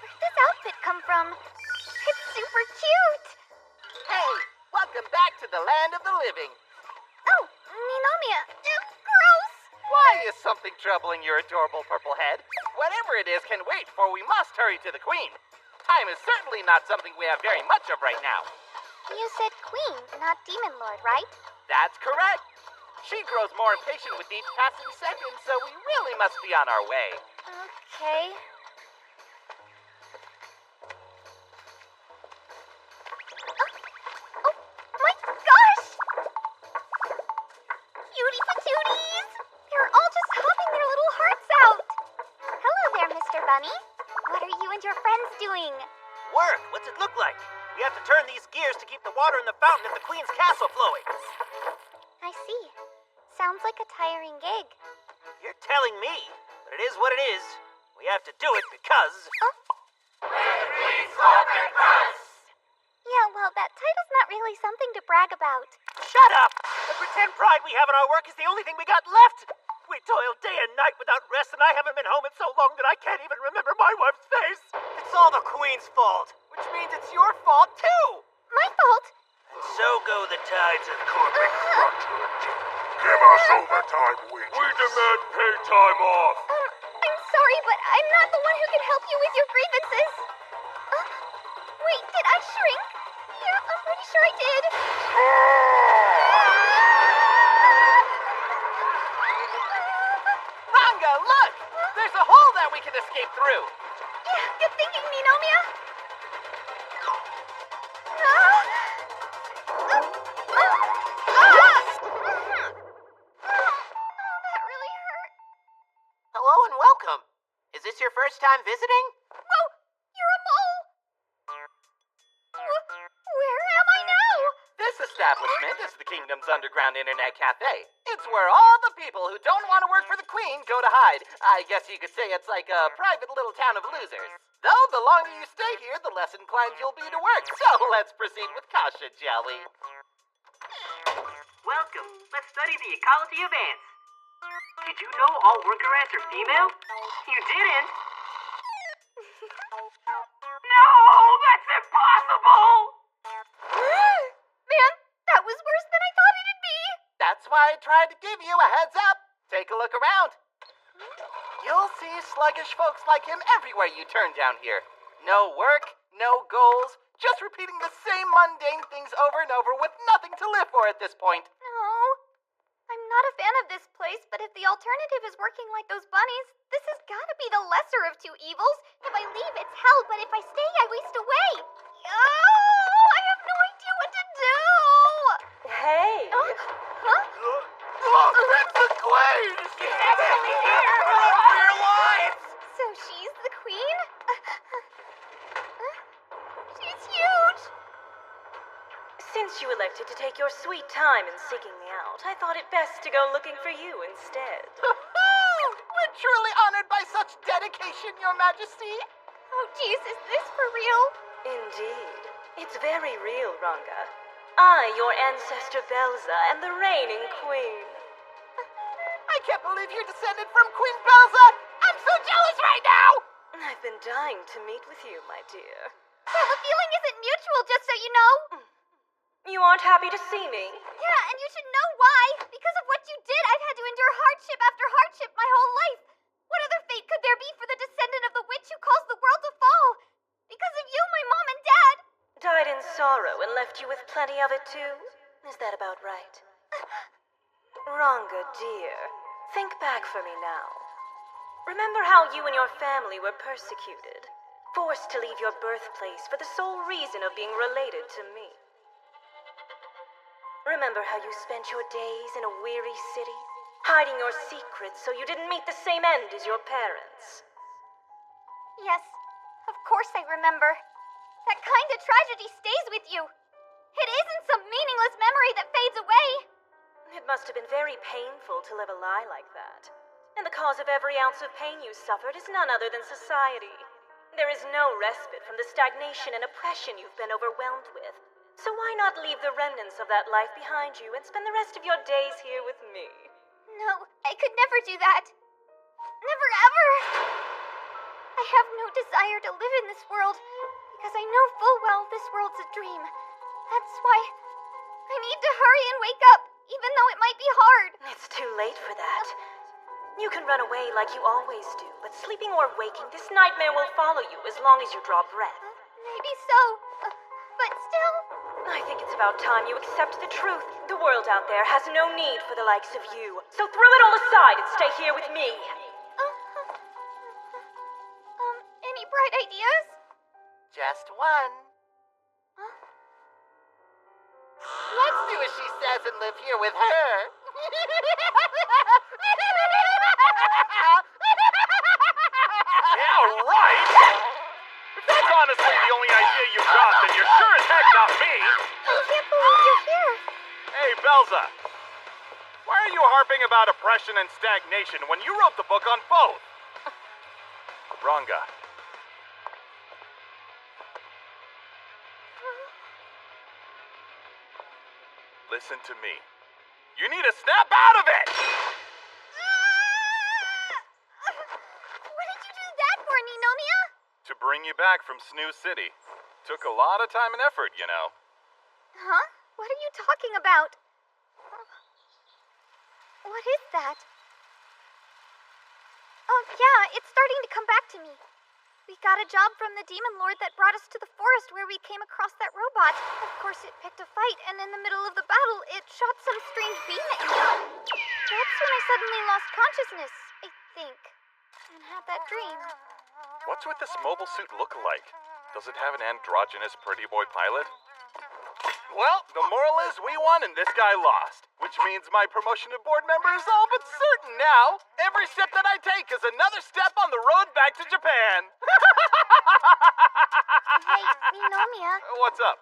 [SPEAKER 15] Where'd this outfit come from? It's super cute.
[SPEAKER 5] Hey, welcome back to the land of the living.
[SPEAKER 15] Oh, Ninomia. Ew, gross.
[SPEAKER 5] Why is something troubling your adorable purple head? Whatever it is can wait, for we must hurry to the queen. Time is certainly not something we have very much of right now.
[SPEAKER 15] You said queen, not demon lord, right?
[SPEAKER 5] That's correct. She grows more impatient with each passing second, so we really must be on our way.
[SPEAKER 15] Okay. Oh my gosh! Cutie patooties! They're all just hopping their little hearts out. Hello there, Mr. Bunny. What are you and your friends doing?
[SPEAKER 5] Work? What's it look like? We have to turn these gears to keep the water in the fountain at the Queen's castle flowing.
[SPEAKER 15] I see. Sounds like a tiring gig.
[SPEAKER 5] You're telling me, but it is what it is. We have to do it because...
[SPEAKER 15] Yeah, well, that title's not really something to brag about.
[SPEAKER 5] Shut up! The pretend pride we have in our work is the only thing we got left. We toil day and night without rest, and I haven't been home in so long that I can't even remember my wife's face. It's all the Queen's fault, which means it's your fault, too.
[SPEAKER 15] My fault?
[SPEAKER 5] And so go the tides of corporate fraudulence.
[SPEAKER 7] Give us overtime wages. We demand pay time off.
[SPEAKER 15] I'm sorry, but I'm not the one who can help you with your grievances. Wait, did I shrink? Yeah, I'm pretty sure I did.
[SPEAKER 5] Ranga, look! There's a hole that we can escape through.
[SPEAKER 15] Yeah, good thinking, Ninomia. That really hurt.
[SPEAKER 5] Hello and welcome. Is this your first time visiting?
[SPEAKER 15] Whoa, you're a mole.
[SPEAKER 5] Kingdom's underground internet cafe. It's where all the people who don't want to work for the Queen go to hide. I guess you could say it's like a private little town of losers. Though, the longer you stay here, the less inclined you'll be to work. So let's proceed with caution, shall we?
[SPEAKER 12] Welcome. Let's study the ecology of ants. Did you know all worker ants are female? You didn't? No, that's impossible!
[SPEAKER 13] Man, that was worse than I thought it'd be.
[SPEAKER 5] That's why I tried to give you a heads up. Take a look around. You'll see sluggish folks like him everywhere you turn down here. No work, no goals, just repeating the same mundane things over and over with nothing to live for at this point.
[SPEAKER 13] No, I'm not a fan of this place, but if the alternative is working like those bunnies, this has gotta be the lesser of two evils. If I leave, it's hell, but if I stay, I waste away. Oh, I have no idea what to do.
[SPEAKER 2] Hey.
[SPEAKER 13] Huh?
[SPEAKER 5] It's the Queen! She's actually here! Run for your lives!
[SPEAKER 13] So she's the queen? She's huge.
[SPEAKER 2] Since you elected to take your sweet time in seeking me out, I thought it best to go looking for you instead.
[SPEAKER 5] We're truly honored by such dedication, Your Majesty.
[SPEAKER 13] Oh, jeez, is this for real?
[SPEAKER 2] Indeed. It's very real, Ranga. I, your ancestor Belza, am the reigning queen.
[SPEAKER 5] I can't believe you're descended from Queen Belza! I'm so jealous right now!
[SPEAKER 2] I've been dying to meet with you, my dear.
[SPEAKER 13] Well, the feeling isn't mutual, just so you know.
[SPEAKER 2] You aren't happy to see me?
[SPEAKER 13] Yeah, and you should know why. Because of what you did, I've had to endure hardship after hardship my whole life. What other fate could there be for the descendant of the witch who caused the world to fall? Because of you, my mom and dad.
[SPEAKER 2] Died in sorrow and left you with plenty of it, too? Is that about right? Ranga, dear, think back for me now. Remember how you and your family were persecuted, forced to leave your birthplace for the sole reason of being related to me. Remember how you spent your days in a weary city, hiding your secrets so you didn't meet the same end as your parents?
[SPEAKER 13] Yes, of course I remember. That kind of tragedy stays with you. It isn't some meaningless memory that fades away.
[SPEAKER 2] It must have been very painful to live a lie like that. And the cause of every ounce of pain you suffered is none other than society. There is no respite from the stagnation and oppression you've been overwhelmed with. So why not leave the remnants of that life behind you and spend the rest of your days here with me?
[SPEAKER 13] No, I could never do that. Never ever. I have no desire to live in this world, because I know full well this world's a dream. That's why I need to hurry and wake up, even though it might be hard.
[SPEAKER 2] It's too late for that. You can run away like you always do, but sleeping or waking, this nightmare will follow you as long as you draw breath.
[SPEAKER 13] Maybe so, but still...
[SPEAKER 2] I think it's about time you accept the truth. The world out there has no need for the likes of you. So throw it all aside and stay here with me.
[SPEAKER 13] Any bright ideas?
[SPEAKER 5] Just one. Let's do as she says and live here with her.
[SPEAKER 1] Yeah, right! If that's honestly the only idea you've got, then you're sure as heck not me!
[SPEAKER 13] I can't believe you're here.
[SPEAKER 1] Hey, Belza! Why are you harping about oppression and stagnation when you wrote the book on both? Ranga. Listen to me. You need to snap out of it!
[SPEAKER 13] What did you do that for, Ninomia?
[SPEAKER 1] To bring you back from Snoo City. Took a lot of time and effort, you know.
[SPEAKER 13] Huh? What are you talking about? What is that? Oh, yeah, it's starting to come back to me. We got a job from the Demon Lord that brought us to the forest where we came across that robot. Of course, it picked a fight, and in the middle of the battle, it shot some strange beam at me. That's when I suddenly lost consciousness, I think, and had that dream.
[SPEAKER 1] What's with this mobile suit look like? Does it have an androgynous pretty boy pilot? Well, the moral is we won and this guy lost. Which means my promotion to board member is all but certain now. Every step that I take is another step on the road back to Japan.
[SPEAKER 13] Hey, Ninomia.
[SPEAKER 1] What's up?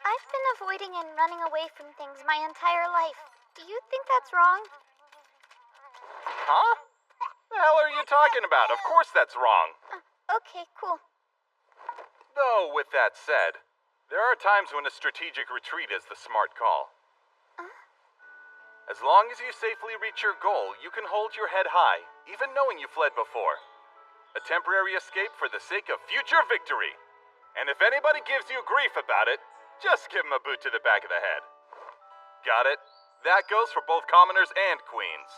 [SPEAKER 13] I
[SPEAKER 15] I've been avoiding and running away from things my entire life. Do you think that's wrong?
[SPEAKER 1] Huh? The hell are you talking about? Of course that's wrong.
[SPEAKER 15] Okay, cool.
[SPEAKER 1] Though, with that said, there are times when a strategic retreat is the smart call. As long as you safely reach your goal, you can hold your head high, even knowing you fled before. A temporary escape for the sake of future victory. And if anybody gives you grief about it, just give them a boot to the back of the head. Got it? That goes for both commoners and queens.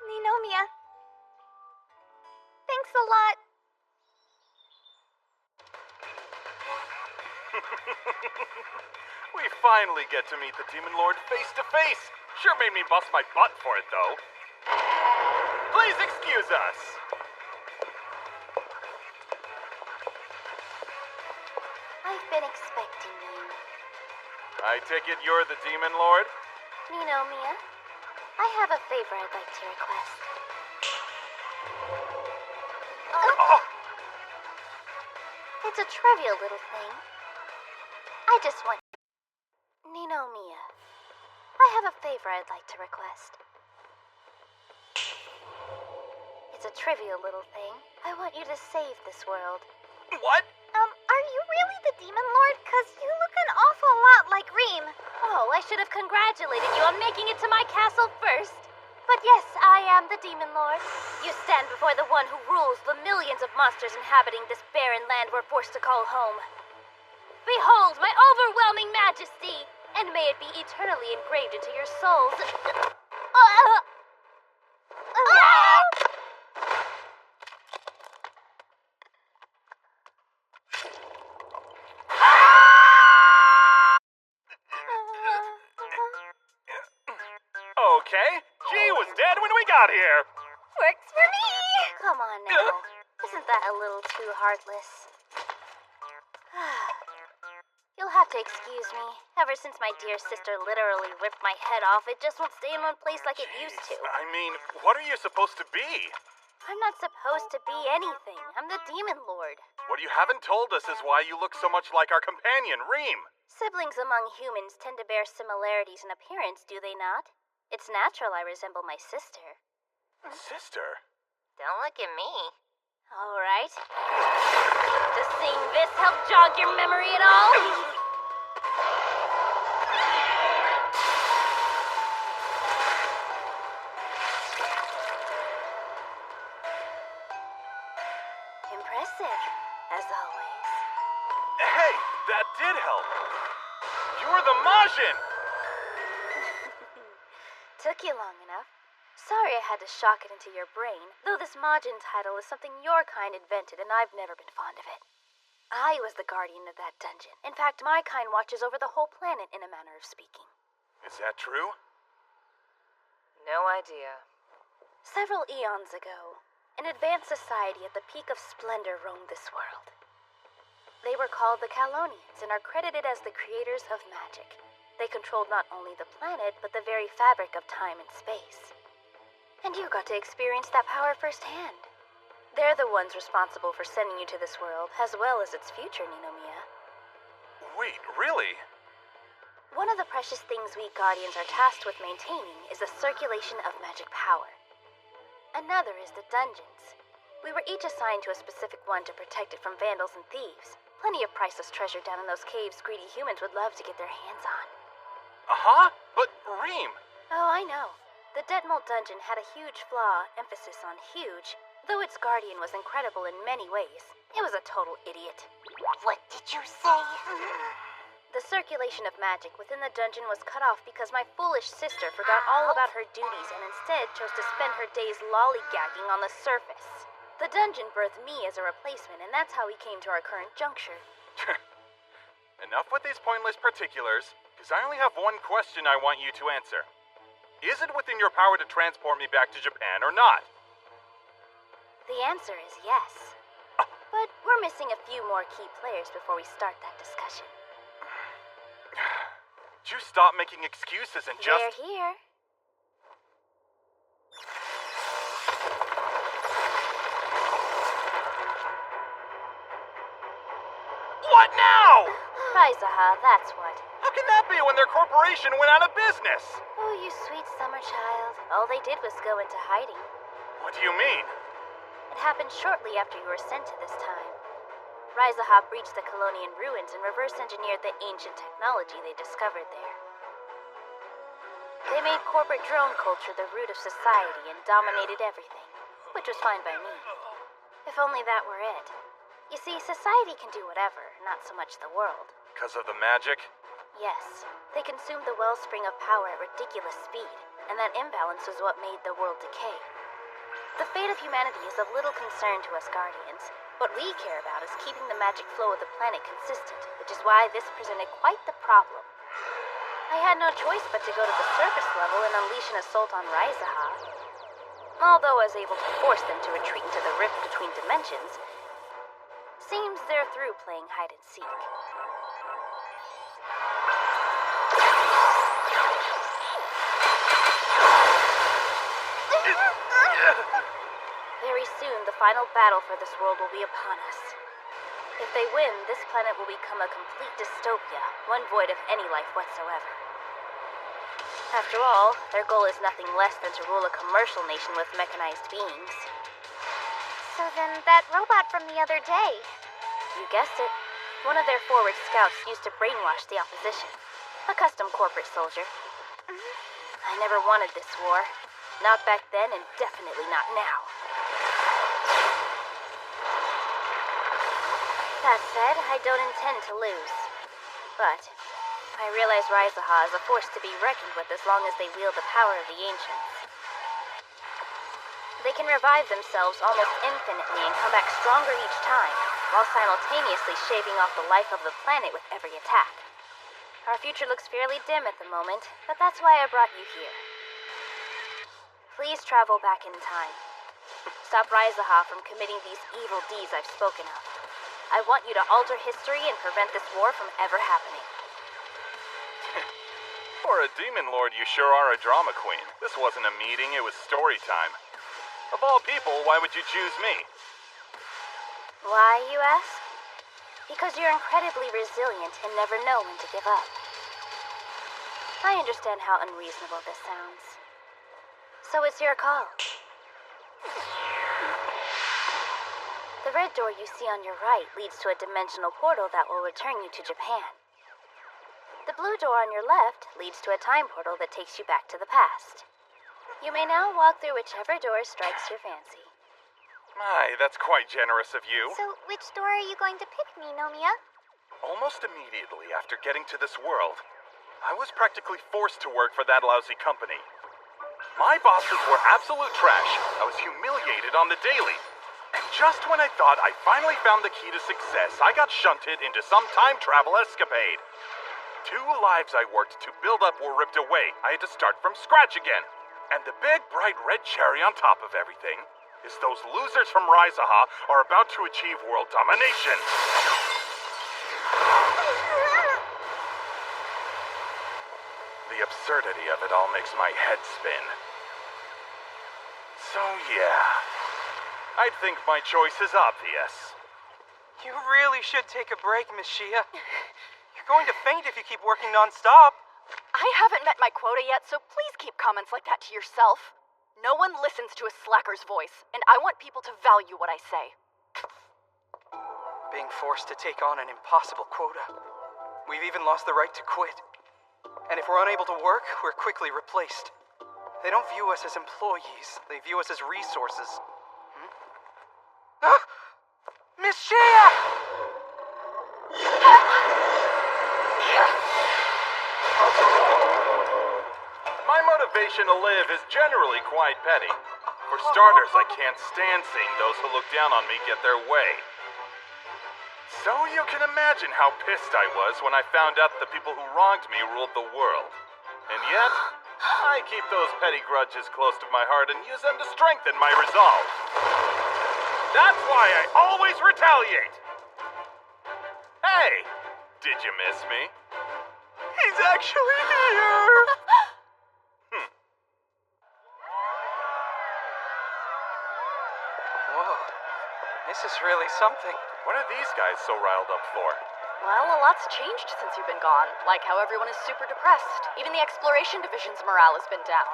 [SPEAKER 15] Ninomiya. Thanks a lot.
[SPEAKER 1] We finally get to meet the Demon Lord face to face. Sure made me bust my butt for it, though. Please excuse us.
[SPEAKER 15] I've been expecting you.
[SPEAKER 1] I take it you're the Demon Lord?
[SPEAKER 15] Ninomiya, I have a favor I'd like to request. It's a trivial little thing. I just want... Ninomiya, I have a favor I'd like to request. It's a trivial little thing. I want you to save this world.
[SPEAKER 1] What?
[SPEAKER 15] Are you really the Demon Lord? 'Cause you look an awful lot like Reem.
[SPEAKER 2] Oh, I should have congratulated you on making it to my castle first. But yes, I am the Demon Lord. You stand before the one who rules the millions of monsters inhabiting this barren land we're forced to call home. Behold my overwhelming majesty, and may it be eternally engraved into your souls.
[SPEAKER 1] Okay, she was dead when we got here.
[SPEAKER 15] Works for me! Come on now. Isn't that a little too heartless? You'll have to excuse me. Ever since my dear sister literally ripped my head off, it just won't stay in one place like it used to.
[SPEAKER 1] I mean, what are you supposed to be?
[SPEAKER 15] I'm not supposed to be anything. I'm the Demon Lord.
[SPEAKER 1] What you haven't told us is why you look so much like our companion, Reem.
[SPEAKER 15] Siblings among humans tend to bear similarities in appearance, do they not? It's natural I resemble my sister.
[SPEAKER 1] Sister?
[SPEAKER 16] Don't look at me.
[SPEAKER 2] All right. Does seeing this help jog your memory at all?
[SPEAKER 15] Impressive, as always.
[SPEAKER 1] Hey, that did help. You're the Majin!
[SPEAKER 15] Took you long enough. Sorry I had to shock it into your brain, though this Majin title is something your kind invented and I've never been fond of it. I was the guardian of that dungeon. In fact, my kind watches over the whole planet in a manner of speaking.
[SPEAKER 1] Is that true?
[SPEAKER 6] No idea.
[SPEAKER 15] Several eons ago, an advanced society at the peak of splendor roamed this world. They were called the Kalonians and are credited as the creators of magic. They controlled not only the planet, but the very fabric of time and space. And you got to experience that power firsthand. They're the ones responsible for sending you to this world, as well as its future, Ninomiya.
[SPEAKER 1] Wait, really?
[SPEAKER 15] One of the precious things we Guardians are tasked with maintaining is the circulation of magic power. Another is the dungeons. We were each assigned to a specific one to protect it from vandals and thieves. Plenty of priceless treasure down in those caves greedy humans would love to get their hands on.
[SPEAKER 1] Uh-huh, but Reem...
[SPEAKER 15] Oh, I know. The Detmold dungeon had a huge flaw, emphasis on huge, though its guardian was incredible in many ways. It was a total idiot.
[SPEAKER 16] What did you say?
[SPEAKER 15] The circulation of magic within the dungeon was cut off because my foolish sister forgot all about her duties and instead chose to spend her days lollygagging on the surface. The dungeon birthed me as a replacement, and that's how we came to our current juncture.
[SPEAKER 1] Enough with these pointless particulars, because I only have one question I want you to answer. Is it within your power to transport me back to Japan or not?
[SPEAKER 15] The answer is yes. But we're missing a few more key players before we start that discussion.
[SPEAKER 1] Would you stop making excuses and just...
[SPEAKER 15] They're here.
[SPEAKER 1] What now?
[SPEAKER 16] Raizaha, that's what.
[SPEAKER 1] How can that be when their corporation went out of business?
[SPEAKER 16] Oh, you sweet summer child. All they did was go into hiding.
[SPEAKER 1] What do you mean?
[SPEAKER 16] It happened shortly after you were sent to this time. Raizaha breached the Colonian ruins and reverse-engineered the ancient technology they discovered there. They made corporate drone culture the root of society and dominated everything, which was fine by me. If only that were it. You see, society can do whatever, not so much the world.
[SPEAKER 1] Because of the magic?
[SPEAKER 16] Yes, they consumed the wellspring of power at ridiculous speed, and that imbalance was what made the world decay. The fate of humanity is of little concern to us Guardians. What we care about is keeping the magic flow of the planet consistent, which is why this presented quite the problem. I had no choice but to go to the surface level and unleash an assault on Raizaha. Although I was able to force them to retreat into the rift between dimensions, seems they're through playing hide and seek. Very soon, the final battle for this world will be upon us. If they win, this planet will become a complete dystopia, one void of any life whatsoever. After all, their goal is nothing less than to rule a commercial nation with mechanized beings.
[SPEAKER 15] So then that robot from the other day.
[SPEAKER 16] You guessed it. One of their forward scouts used to brainwash the opposition. A custom corporate soldier. I never wanted this war. Not back then, and definitely not now. That said, I don't intend to lose. But I realize Raizaha is a force to be reckoned with as long as they wield the power of the Ancients. They can revive themselves almost infinitely and come back stronger each time, while simultaneously shaving off the life of the planet with every attack. Our future looks fairly dim at the moment, but that's why I brought you here. Please travel back in time. Stop Raizaha from committing these evil deeds I've spoken of. I want you to alter history and prevent this war from ever happening.
[SPEAKER 1] For a demon lord, you sure are a drama queen. This wasn't a meeting, it was story time. Of all people, why would you choose me?
[SPEAKER 16] Why, you ask? Because you're incredibly resilient and never know when to give up. I understand how unreasonable this sounds. So it's your call. The red door you see on your right leads to a dimensional portal that will return you to Japan. The blue door on your left leads to a time portal that takes you back to the past. You may now walk through whichever door strikes your fancy.
[SPEAKER 1] My, that's quite generous of you.
[SPEAKER 15] So which door are you going to pick, Ninomiya?
[SPEAKER 1] Almost immediately after getting to this world, I was practically forced to work for that lousy company. My bosses were absolute trash. I was humiliated on the daily. And just when I thought I finally found the key to success, I got shunted into some time travel escapade. 2 lives I worked to build up were ripped away. I had to start from scratch again. And the big, bright red cherry on top of everything is those losers from Raizaha are about to achieve world domination. The absurdity of it all makes my head spin. So yeah, I'd think my choice is obvious.
[SPEAKER 6] You really should take a break, Miss Shia. You're going to faint if you keep working non-stop.
[SPEAKER 13] I haven't met my quota yet, so please keep comments like that to yourself. No one listens to a slacker's voice, and I want people to value what I say.
[SPEAKER 6] Being forced to take on an impossible quota. We've even lost the right to quit. And if we're unable to work, we're quickly replaced. They don't view us as employees, they view us as resources. Ah! Miss Shia!
[SPEAKER 1] My motivation to live is generally quite petty. For starters, I can't stand seeing those who look down on me get their way. So you can imagine how pissed I was when I found out the people who wronged me ruled the world. And yet, I keep those petty grudges close to my heart and use them to strengthen my resolve. That's why I always retaliate! Hey, did you miss me?
[SPEAKER 6] He's actually here! Whoa, this is really something.
[SPEAKER 18] What are these guys so riled up for?
[SPEAKER 3] Well, a lot's changed since you've been gone, like how everyone is super depressed. Even the Exploration Division's morale has been down.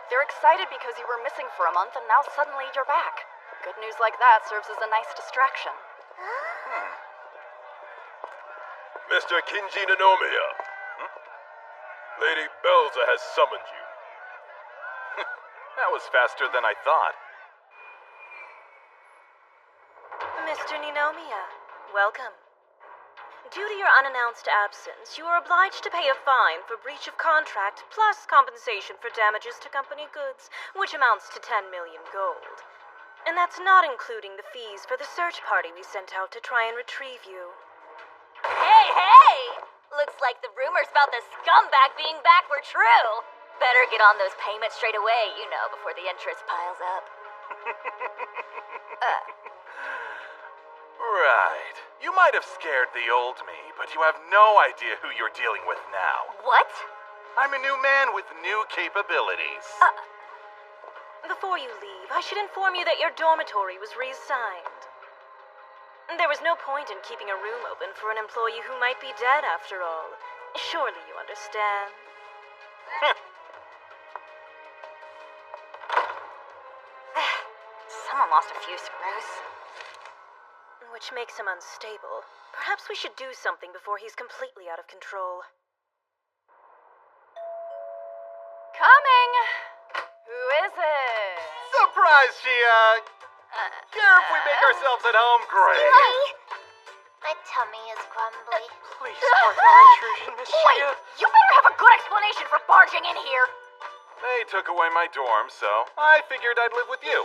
[SPEAKER 3] They're excited because you were missing for a month and now suddenly you're back. Good news like that serves as a nice distraction.
[SPEAKER 7] Mr. Kinji Nanomiya. Lady Belza has summoned you.
[SPEAKER 18] That was faster than I thought.
[SPEAKER 2] Mr. Ninomiya, welcome. Due to your unannounced absence, you are obliged to pay a fine for breach of contract plus compensation for damages to company goods, which amounts to 10 million gold. And that's not including the fees for the search party we sent out to try and retrieve you.
[SPEAKER 8] Hey, hey! Looks like the rumors about the scumbag being back were true. Better get on those payments straight away, you know, before the interest piles up.
[SPEAKER 18] Right. You might have scared the old me, but you have no idea who you're dealing with now.
[SPEAKER 8] What?
[SPEAKER 18] I'm a new man with new capabilities.
[SPEAKER 2] Before you leave, I should inform you that your dormitory was reassigned. There was no point in keeping a room open for an employee who might be dead after all. Surely you understand.
[SPEAKER 8] Someone lost a few screws.
[SPEAKER 2] Which makes him unstable. Perhaps we should do something before he's completely out of control.
[SPEAKER 3] Coming! Who is it?
[SPEAKER 18] Surprise, Shia! Care if we make ourselves at home, Gray?
[SPEAKER 15] My tummy is grumbly.
[SPEAKER 6] Please pardon our intrusion, Miss
[SPEAKER 8] Wait!
[SPEAKER 6] Shia.
[SPEAKER 8] You better have a good explanation for barging in here!
[SPEAKER 18] They took away my dorm, so I figured I'd live with you.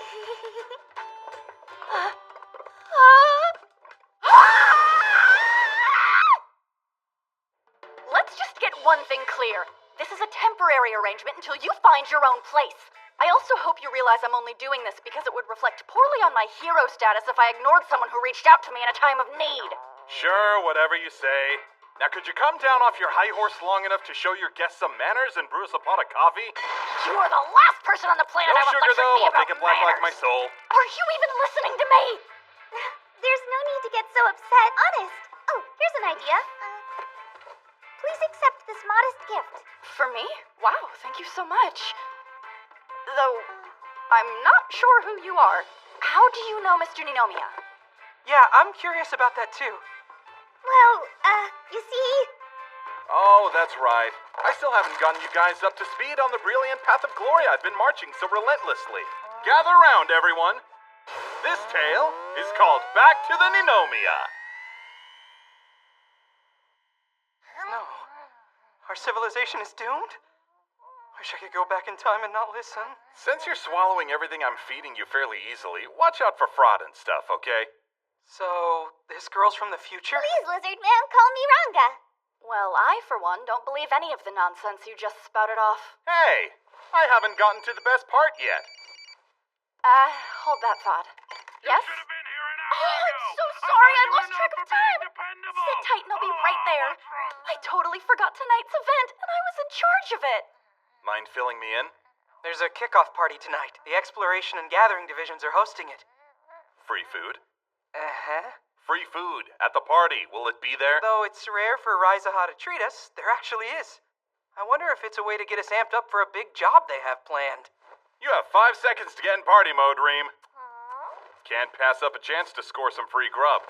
[SPEAKER 3] Let's just get one thing clear. This is a temporary arrangement until you find your own place. I also hope you realize I'm only doing this because it would reflect poorly on my hero status if I ignored someone who reached out to me in a time of need.
[SPEAKER 18] Sure, whatever you say. Now, could you come down off your high horse long enough to show your guests some manners and brew us a pot of coffee?
[SPEAKER 8] You are the last person on the planet
[SPEAKER 18] No
[SPEAKER 8] I would
[SPEAKER 18] sugar,
[SPEAKER 8] lecture
[SPEAKER 18] though.
[SPEAKER 8] me
[SPEAKER 18] I'll
[SPEAKER 8] about
[SPEAKER 18] take it black like my
[SPEAKER 8] manners.
[SPEAKER 18] soul.
[SPEAKER 8] Are you even listening to me?
[SPEAKER 15] There's no need to get so upset. Honest. Oh, here's an idea. Please accept this modest gift.
[SPEAKER 3] For me? Wow, thank you so much. Though, I'm not sure who you are. How do you know Mr. Ninomiya?
[SPEAKER 6] Yeah, I'm curious about that too.
[SPEAKER 15] Well, you see...
[SPEAKER 18] Oh, that's right. I still haven't gotten you guys up to speed on the brilliant path of glory I've been marching so relentlessly. Gather round, everyone. This tale is called Back to the Ninomiya.
[SPEAKER 6] No. Our civilization is doomed? Wish I could go back in time and not listen.
[SPEAKER 18] Since you're swallowing everything I'm feeding you fairly easily, watch out for fraud and stuff, okay?
[SPEAKER 6] So, this girl's from the future?
[SPEAKER 15] Please, lizard man, call me Ranga.
[SPEAKER 3] Well, I, for one, don't believe any of the nonsense you just spouted off.
[SPEAKER 18] Hey, I haven't gotten to the best part yet.
[SPEAKER 3] Hold that thought. Yes? Oh, I'm so sorry, I lost track of time. Sit tight and I'll be right there. I totally forgot tonight's event, and I was in charge of it.
[SPEAKER 18] Mind filling me in?
[SPEAKER 6] There's a kickoff party tonight. The Exploration and Gathering divisions are hosting it.
[SPEAKER 18] Free food?
[SPEAKER 6] Uh-huh.
[SPEAKER 18] Free food at the party. Will it be there?
[SPEAKER 6] Though it's rare for Raizaha to treat us, there actually is. I wonder if it's a way to get us amped up for a big job they have planned.
[SPEAKER 18] You have 5 seconds to get in party mode, Reem. Can't pass up a chance to score some free grub.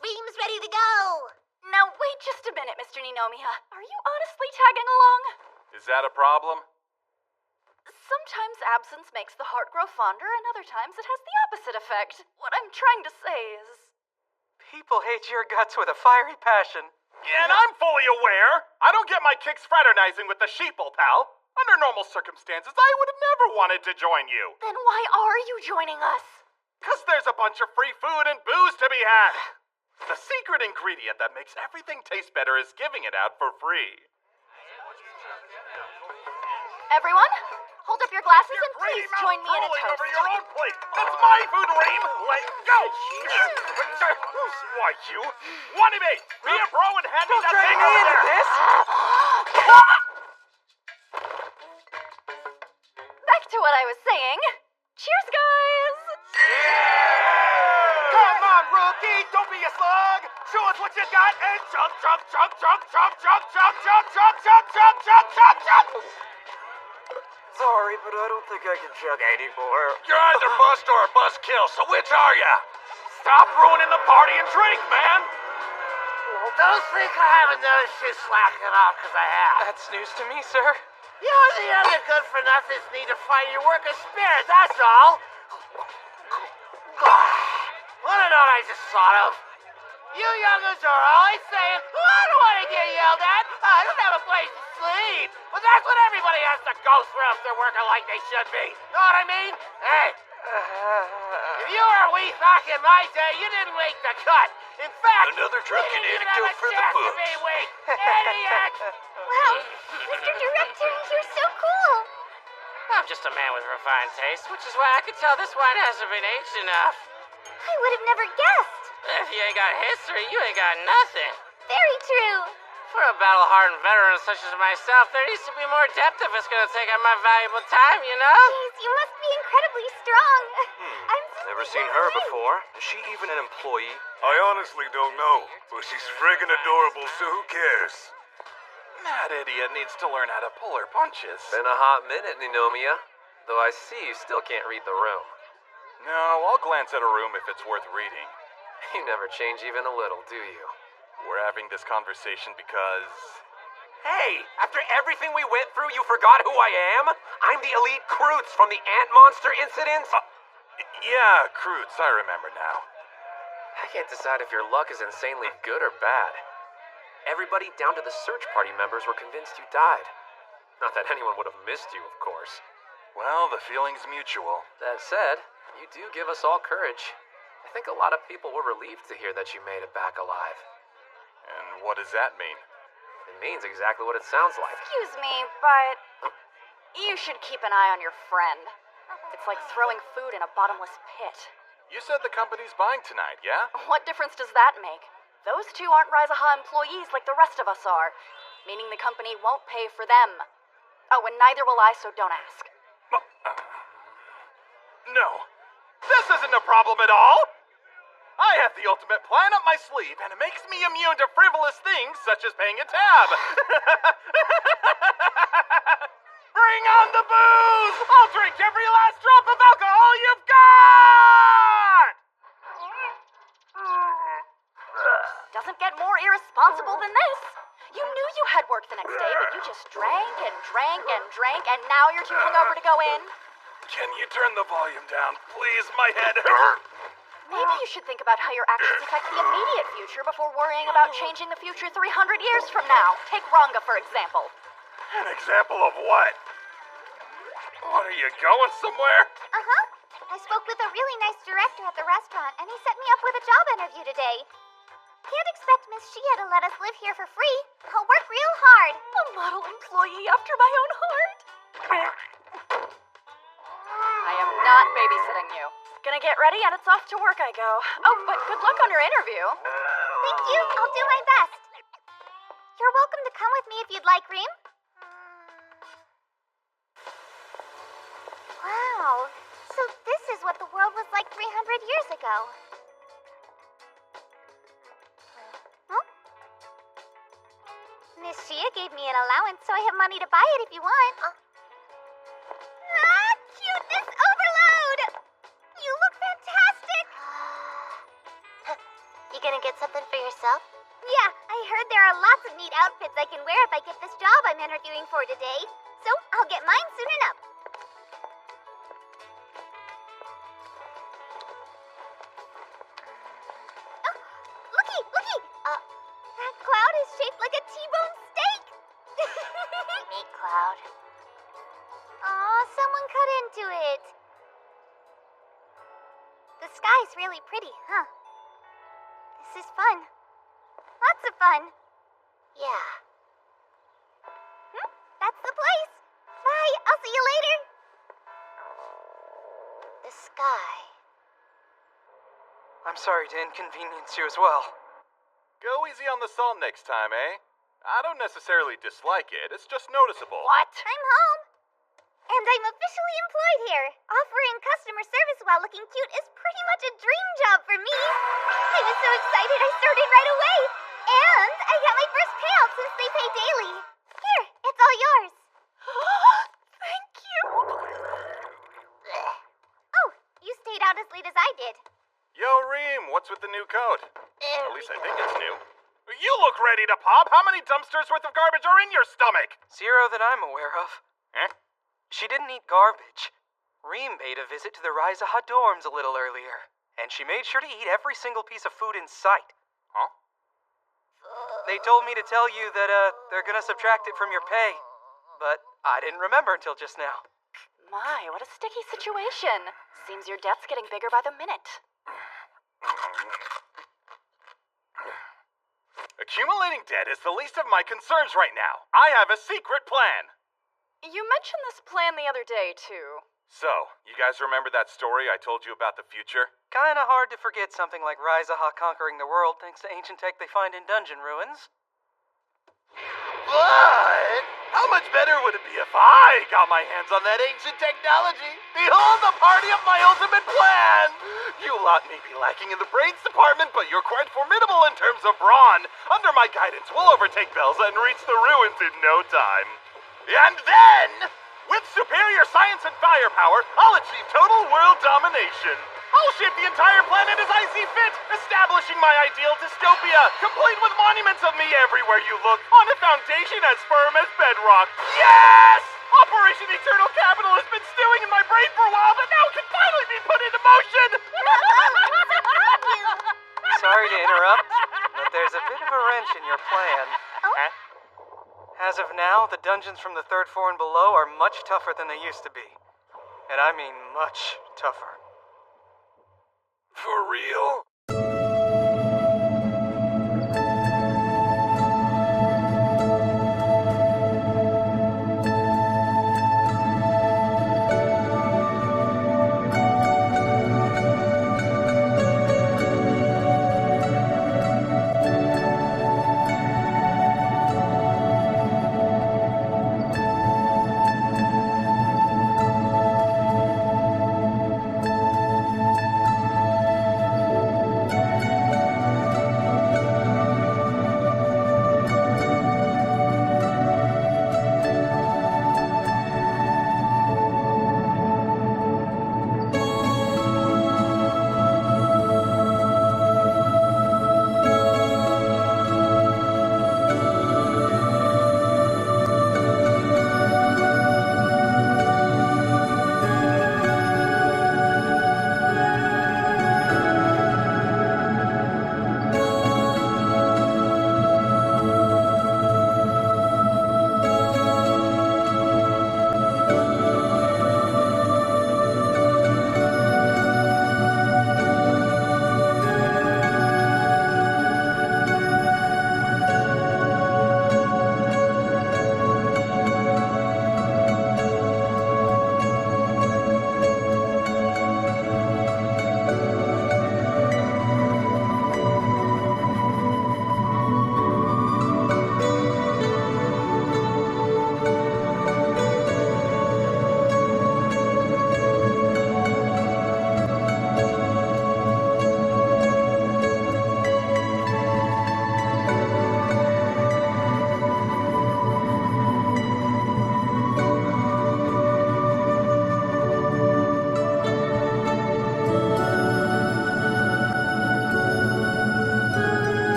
[SPEAKER 15] Reem's ready to go.
[SPEAKER 3] Now, wait just a minute, Mr. Ninomiya. Are you honestly tagging along?
[SPEAKER 18] Is that a problem?
[SPEAKER 3] Sometimes absence makes the heart grow fonder, and other times it has the opposite effect. What I'm trying to say is...
[SPEAKER 6] People hate your guts with a fiery passion.
[SPEAKER 18] And I'm fully aware. I don't get my kicks fraternizing with the sheeple, pal. Under normal circumstances, I would have never wanted to join you.
[SPEAKER 3] Then why are you joining us?
[SPEAKER 18] 'Cause there's a bunch of free food and booze to be had. The secret ingredient that makes everything taste better is giving it out for free.
[SPEAKER 3] Everyone, hold up your glasses and
[SPEAKER 18] Greedy
[SPEAKER 3] please
[SPEAKER 18] mouth
[SPEAKER 3] join me in a
[SPEAKER 18] drooling
[SPEAKER 3] toast.
[SPEAKER 18] over your own plate. That's my food, Reem. Let go. Why, you? Wannabe, be a bro and hand me that
[SPEAKER 6] drag
[SPEAKER 18] thing
[SPEAKER 6] me
[SPEAKER 18] over
[SPEAKER 6] into
[SPEAKER 18] there.
[SPEAKER 6] this.
[SPEAKER 3] Back to what I was saying. Cheers, guys!
[SPEAKER 18] Come
[SPEAKER 1] Okay, don't be a slug. Show us what you got and chug, chug, chug, chug, chug, chug, chug, chug, chug, chug, chug, chug, chug, chug.
[SPEAKER 10] Sorry, but I don't think I can chug anymore.
[SPEAKER 7] You're either bust or a bust kill, so which are ya?
[SPEAKER 1] Stop ruining the party and drink, man.
[SPEAKER 5] Don't think I haven't noticed you slacking off, because I have.
[SPEAKER 6] That's news to me, sir.
[SPEAKER 5] You and the other good-for-nothings need to find your work of spirit, that's all. Wanna know what I just thought of? You youngers are always saying, oh, I don't want to get yelled at. I don't have a place to sleep. But that's what everybody has to go through if they're working like they should be. Know what I mean? Hey. If you were a wee fuck in my day, you didn't make the cut. In fact,
[SPEAKER 7] another
[SPEAKER 5] you
[SPEAKER 7] drunken
[SPEAKER 5] didn't even
[SPEAKER 7] anecdote
[SPEAKER 5] have a
[SPEAKER 7] for the
[SPEAKER 5] chance to
[SPEAKER 7] books.
[SPEAKER 5] be weak. Idiot!
[SPEAKER 15] Wow, Mr. Director, you're so cool.
[SPEAKER 4] I'm just a man with refined taste, which is why I could tell this wine hasn't been aged enough.
[SPEAKER 15] I would have never guessed.
[SPEAKER 4] If you ain't got history, you ain't got nothing.
[SPEAKER 15] Very true.
[SPEAKER 4] For a battle-hardened veteran such as myself, there needs to be more depth if it's gonna take up my valuable time, you know?
[SPEAKER 15] Jeez, you must be incredibly strong. I'm
[SPEAKER 10] Never seen her before. Is she even an employee?
[SPEAKER 7] I honestly don't know, but she's friggin' adorable, so who cares?
[SPEAKER 18] That idiot needs to learn how to pull her punches.
[SPEAKER 10] Been a hot minute, Ninomiya. Though I see you still can't read the room.
[SPEAKER 18] No, I'll glance at a room if it's worth reading.
[SPEAKER 10] You never change even a little, do you?
[SPEAKER 18] We're having this conversation because...
[SPEAKER 10] Hey, after everything we went through, you forgot who I am? I'm the elite Kroots from the ant monster incident?
[SPEAKER 18] Yeah, Kroots, I remember now.
[SPEAKER 10] I can't decide if your luck is insanely good or bad. Everybody down to the search party members were convinced you died. Not that anyone would have missed you, of course.
[SPEAKER 18] Well, the feeling's mutual.
[SPEAKER 10] That said, you do give us all courage. I think a lot of people were relieved to hear that you made it back alive.
[SPEAKER 18] And what does that mean?
[SPEAKER 10] It means exactly what it sounds like.
[SPEAKER 13] Excuse me, but you should keep an eye on your friend. It's like throwing food in a bottomless pit.
[SPEAKER 18] You said the company's buying tonight, yeah?
[SPEAKER 13] What difference does that make? Those two aren't Rizaha employees like the rest of us are, meaning the company won't pay for them. Oh, and neither will I, so don't ask.
[SPEAKER 1] No, this isn't a problem at all. I have the ultimate plan up my sleeve, and it makes me immune to frivolous things such as paying a tab. Bring on the booze! I'll drink every last drop of alcohol you've got!
[SPEAKER 13] Doesn't get more irresponsible than this. You knew you had work the next day, but you just drank and drank and drank, and now you're too hungover to go in.
[SPEAKER 18] Can you turn the volume down, please? My head hurts.
[SPEAKER 13] Maybe you should think about how your actions affect the immediate future before worrying about changing the future 300 years from now. Take Ranga, for example.
[SPEAKER 1] An example of what? What, are you going somewhere?
[SPEAKER 15] Uh-huh. I spoke with a really nice director at the restaurant, and he set me up with a job interview today. Can't expect Miss Shia to let us live here for free. I'll work real hard.
[SPEAKER 13] A model employee after my own heart. I am not babysitting you. Gonna get ready and it's off to work I go. Oh, but good luck on your interview.
[SPEAKER 15] Thank you. I'll do my best. You're welcome to come with me if you'd like, Reem. Wow. So this is what the world was like 300 years ago. Huh? Miss Shia gave me an allowance, so I have money to buy it if you want. Cuteness overload! You look fantastic! You gonna get something for yourself? Yeah, I heard there are lots of neat outfits I can wear if I get this job I'm interviewing for today. So I'll get mine soon enough. Oh, looky! That cloud is shaped like a T-bone steak! Meat cloud. Aw, someone cut into it. The sky's really pretty, huh? This is fun. Lots of fun. Yeah. That's the place. Bye, I'll see you later. The sky.
[SPEAKER 6] I'm sorry to inconvenience you as well.
[SPEAKER 18] Go easy on the salt next time, eh? I don't necessarily dislike it, it's just noticeable.
[SPEAKER 15] What? I'm home. And I'm officially employed here. Offering customer service while looking cute is pretty much a dream job for me. I was so excited I started right away. And I got my first payout since they pay daily. Here, it's all yours.
[SPEAKER 13] Thank you.
[SPEAKER 15] Oh, you stayed out as late as I did.
[SPEAKER 1] Yo, Reem, what's with the new coat? At least I think it's new. You look ready to pop. How many dumpsters worth of garbage are in your stomach?
[SPEAKER 6] 0 that I'm aware of.
[SPEAKER 1] Eh?
[SPEAKER 6] She didn't eat garbage. Reem paid a visit to the Rizaha dorms a little earlier, and she made sure to eat every single piece of food in sight.
[SPEAKER 1] Huh?
[SPEAKER 6] They told me to tell you that, they're gonna subtract it from your pay, but I didn't remember until just now.
[SPEAKER 3] My, what a sticky situation. Seems your debt's getting bigger by the minute.
[SPEAKER 1] Accumulating debt is the least of my concerns right now. I have a secret plan.
[SPEAKER 3] You mentioned this plan the other day, too.
[SPEAKER 1] So, you guys remember that story I told you about the future?
[SPEAKER 6] Kinda hard to forget something like Rizaha conquering the world thanks to ancient tech they find in dungeon ruins.
[SPEAKER 1] But how much better would it be if I got my hands on that ancient technology? Behold the party of my ultimate plan! You lot may be lacking in the brains department, but you're quite formidable in terms of brawn. Under my guidance, we'll overtake Belza and reach the ruins in no time. And then, with superior science and firepower, I'll achieve total world domination. I'll shape the entire planet as I see fit, establishing my ideal dystopia, complete with monuments of me everywhere you look, on a foundation as firm as bedrock. Yes! Operation Eternal Capital has been stewing in my brain for a while, but now it can finally be put into motion!
[SPEAKER 6] Sorry to interrupt, but there's a bit of a wrench in your plan.
[SPEAKER 15] Oh?
[SPEAKER 6] As of now, the dungeons from the 3rd floor and below are much tougher than they used to be. And I mean much tougher.
[SPEAKER 7] For real?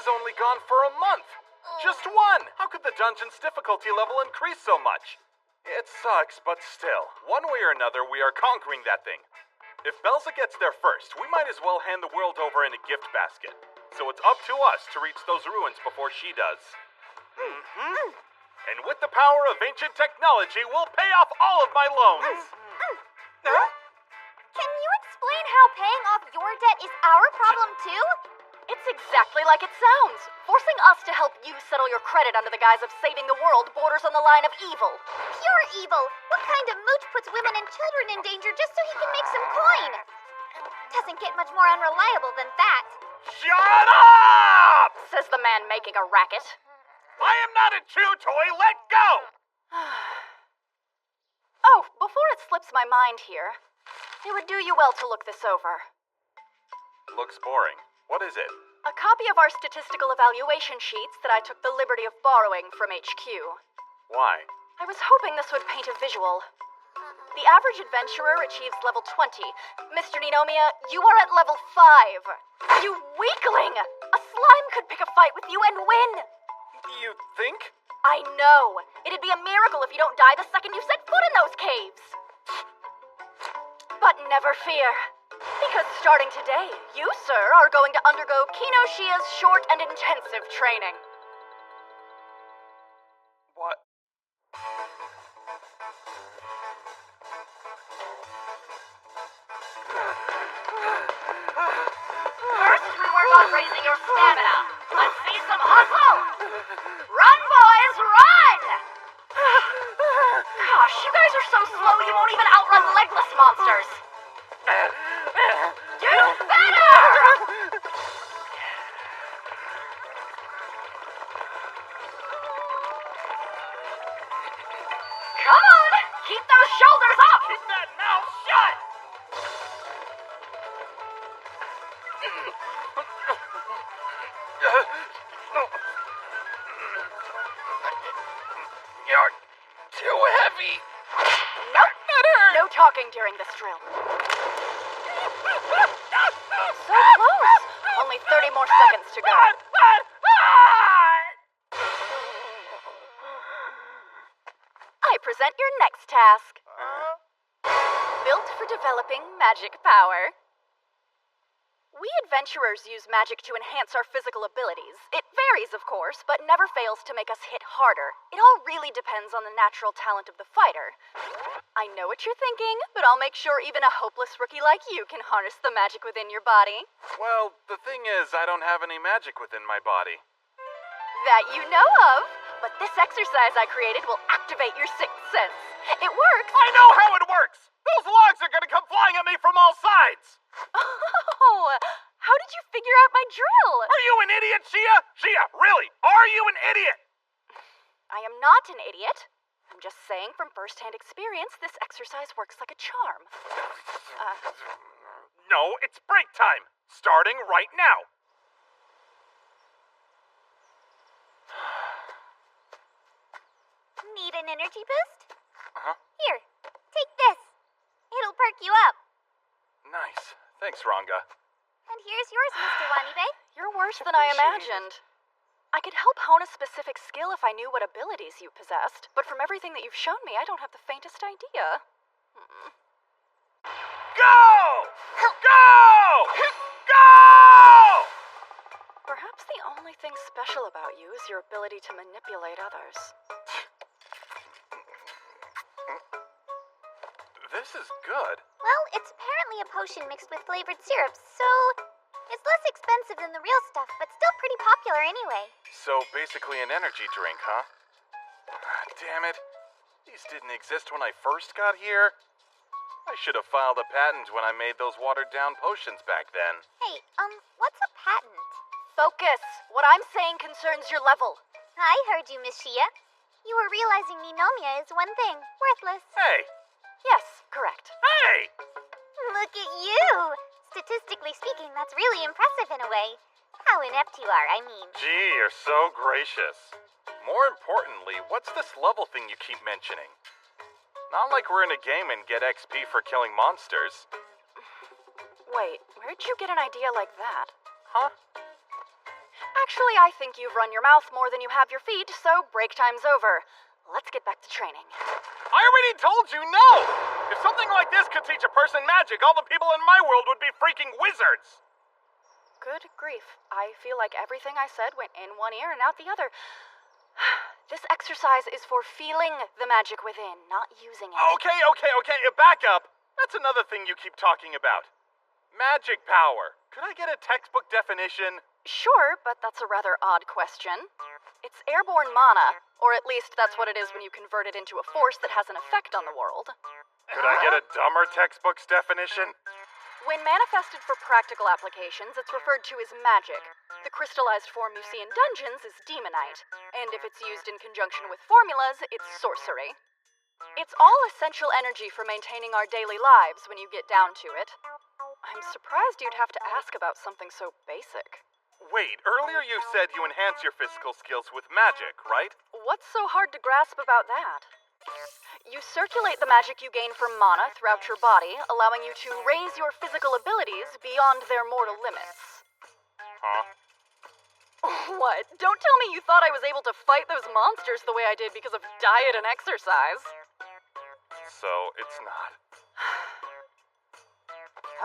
[SPEAKER 1] has only gone for a month. Just one! How could the dungeon's difficulty level increase so much? It sucks, but still, one way or another, we are conquering that thing. If Belza gets there first, we might as well hand the world over in a gift basket. So it's up to us to reach those ruins before she does. And with the power of ancient technology, we'll pay off all of my loans.
[SPEAKER 15] Can you explain how paying off your debt is our problem too?
[SPEAKER 13] It's exactly like it sounds. Forcing us to help you settle your credit under the guise of saving the world borders on the line of evil.
[SPEAKER 15] Pure evil. What kind of mooch puts women and children in danger just so he can make some coin? Doesn't get much more unreliable than that.
[SPEAKER 1] Shut up!
[SPEAKER 13] Says the man making a racket.
[SPEAKER 1] I am not a chew toy, let go!
[SPEAKER 13] Oh, before it slips my mind here, it would do you well to look this over.
[SPEAKER 1] Looks boring. What is it?
[SPEAKER 13] A copy of our statistical evaluation sheets that I took the liberty of borrowing from HQ.
[SPEAKER 1] Why?
[SPEAKER 13] I was hoping this would paint a visual. The average adventurer achieves level 20. Mr. Ninomiya, you are at level 5. You weakling! A slime could pick a fight with you and win!
[SPEAKER 1] You think?
[SPEAKER 13] I know. It'd be a miracle if you don't die the second you set foot in those caves. But never fear. Because starting today, you, sir, are going to undergo Kinoshia's short and intensive training.
[SPEAKER 1] What?
[SPEAKER 11] First, we work on raising your stamina. Let's see some hustle! Run, boys, run!
[SPEAKER 13] Gosh, you guys are so slow you won't even outrun legless monsters.
[SPEAKER 11] Do better!
[SPEAKER 13] Come on! Keep those shoulders up!
[SPEAKER 1] Keep that mouth shut!
[SPEAKER 9] You're too heavy.
[SPEAKER 13] Nope. No talking during this drill. So close. Only 30 more seconds to go. I present your next task. Built for developing magic power. We adventurers use magic to enhance our physical abilities. It varies, of course, but never fails to make us hit harder. It all really depends on the natural talent of the fighter. I know what you're thinking, but I'll make sure even a hopeless rookie like you can harness the magic within your body.
[SPEAKER 1] Well, the thing is, I don't have any magic within my body.
[SPEAKER 13] That you know of. But this exercise I created will activate your sixth sense. It works.
[SPEAKER 1] I know how it works! Those logs are gonna come flying at me from all sides!
[SPEAKER 13] Oh, how did you figure out my drill?
[SPEAKER 1] Are you an idiot, Shia? Shia, really, are you an idiot?
[SPEAKER 13] I am not an idiot. I'm just saying from first-hand experience, this exercise works like a charm.
[SPEAKER 1] No, it's break time. Starting right now.
[SPEAKER 15] Need an energy boost?
[SPEAKER 1] Uh-huh.
[SPEAKER 15] Here, take this. It'll perk you up.
[SPEAKER 1] Nice. Thanks, Ranga.
[SPEAKER 15] And here's yours, Mr. Wanibe.
[SPEAKER 13] You're worse than I imagined. I could help hone a specific skill if I knew what abilities you possessed, but from everything that you've shown me, I don't have the faintest idea.
[SPEAKER 1] Go! Go! Go!
[SPEAKER 13] Perhaps the only thing special about you is your ability to manipulate others.
[SPEAKER 1] This is good.
[SPEAKER 15] Well, it's apparently a potion mixed with flavored syrups, so it's less expensive than the real stuff, but still pretty popular anyway.
[SPEAKER 1] So basically an energy drink, huh? Damn it. These didn't exist when I first got here. I should have filed a patent when I made those watered-down potions back then.
[SPEAKER 15] Hey, what's a patent?
[SPEAKER 13] Focus! What I'm saying concerns your level.
[SPEAKER 15] I heard you, Miss Shia. You were realizing Ninomiya is one thing, worthless.
[SPEAKER 1] Hey!
[SPEAKER 13] Yes, correct.
[SPEAKER 1] Hey!
[SPEAKER 15] Look at you! Statistically speaking, that's really impressive in a way. How inept you are, I mean.
[SPEAKER 1] Gee, you're so gracious. More importantly, what's this level thing you keep mentioning? Not like we're in a game and get XP for killing monsters.
[SPEAKER 13] Wait, where'd you get an idea like that?
[SPEAKER 1] Huh?
[SPEAKER 13] Actually, I think you've run your mouth more than you have your feet, so break time's over. Let's get back to training.
[SPEAKER 1] I already told you no! If something like this could teach a person magic, all the people in my world would be freaking wizards!
[SPEAKER 13] Good grief. I feel like everything I said went in one ear and out the other. This exercise is for feeling the magic within, not using it.
[SPEAKER 1] Okay. Back up. That's another thing you keep talking about. Magic power. Could I get a textbook definition?
[SPEAKER 13] Sure, but that's a rather odd question. It's airborne mana, or at least that's what it is when you convert it into a force that has an effect on the world.
[SPEAKER 1] Could I get a dumber textbook's definition?
[SPEAKER 13] When manifested for practical applications, it's referred to as magic. The crystallized form you see in dungeons is demonite, and if it's used in conjunction with formulas, it's sorcery. It's all essential energy for maintaining our daily lives when you get down to it. I'm surprised you'd have to ask about something so basic.
[SPEAKER 1] Wait, earlier you said you enhance your physical skills with magic, right?
[SPEAKER 13] What's so hard to grasp about that? You circulate the magic you gain from mana throughout your body, allowing you to raise your physical abilities beyond their mortal limits.
[SPEAKER 1] Huh?
[SPEAKER 13] What? Don't tell me you thought I was able to fight those monsters the way I did because of diet and exercise.
[SPEAKER 1] So, it's not.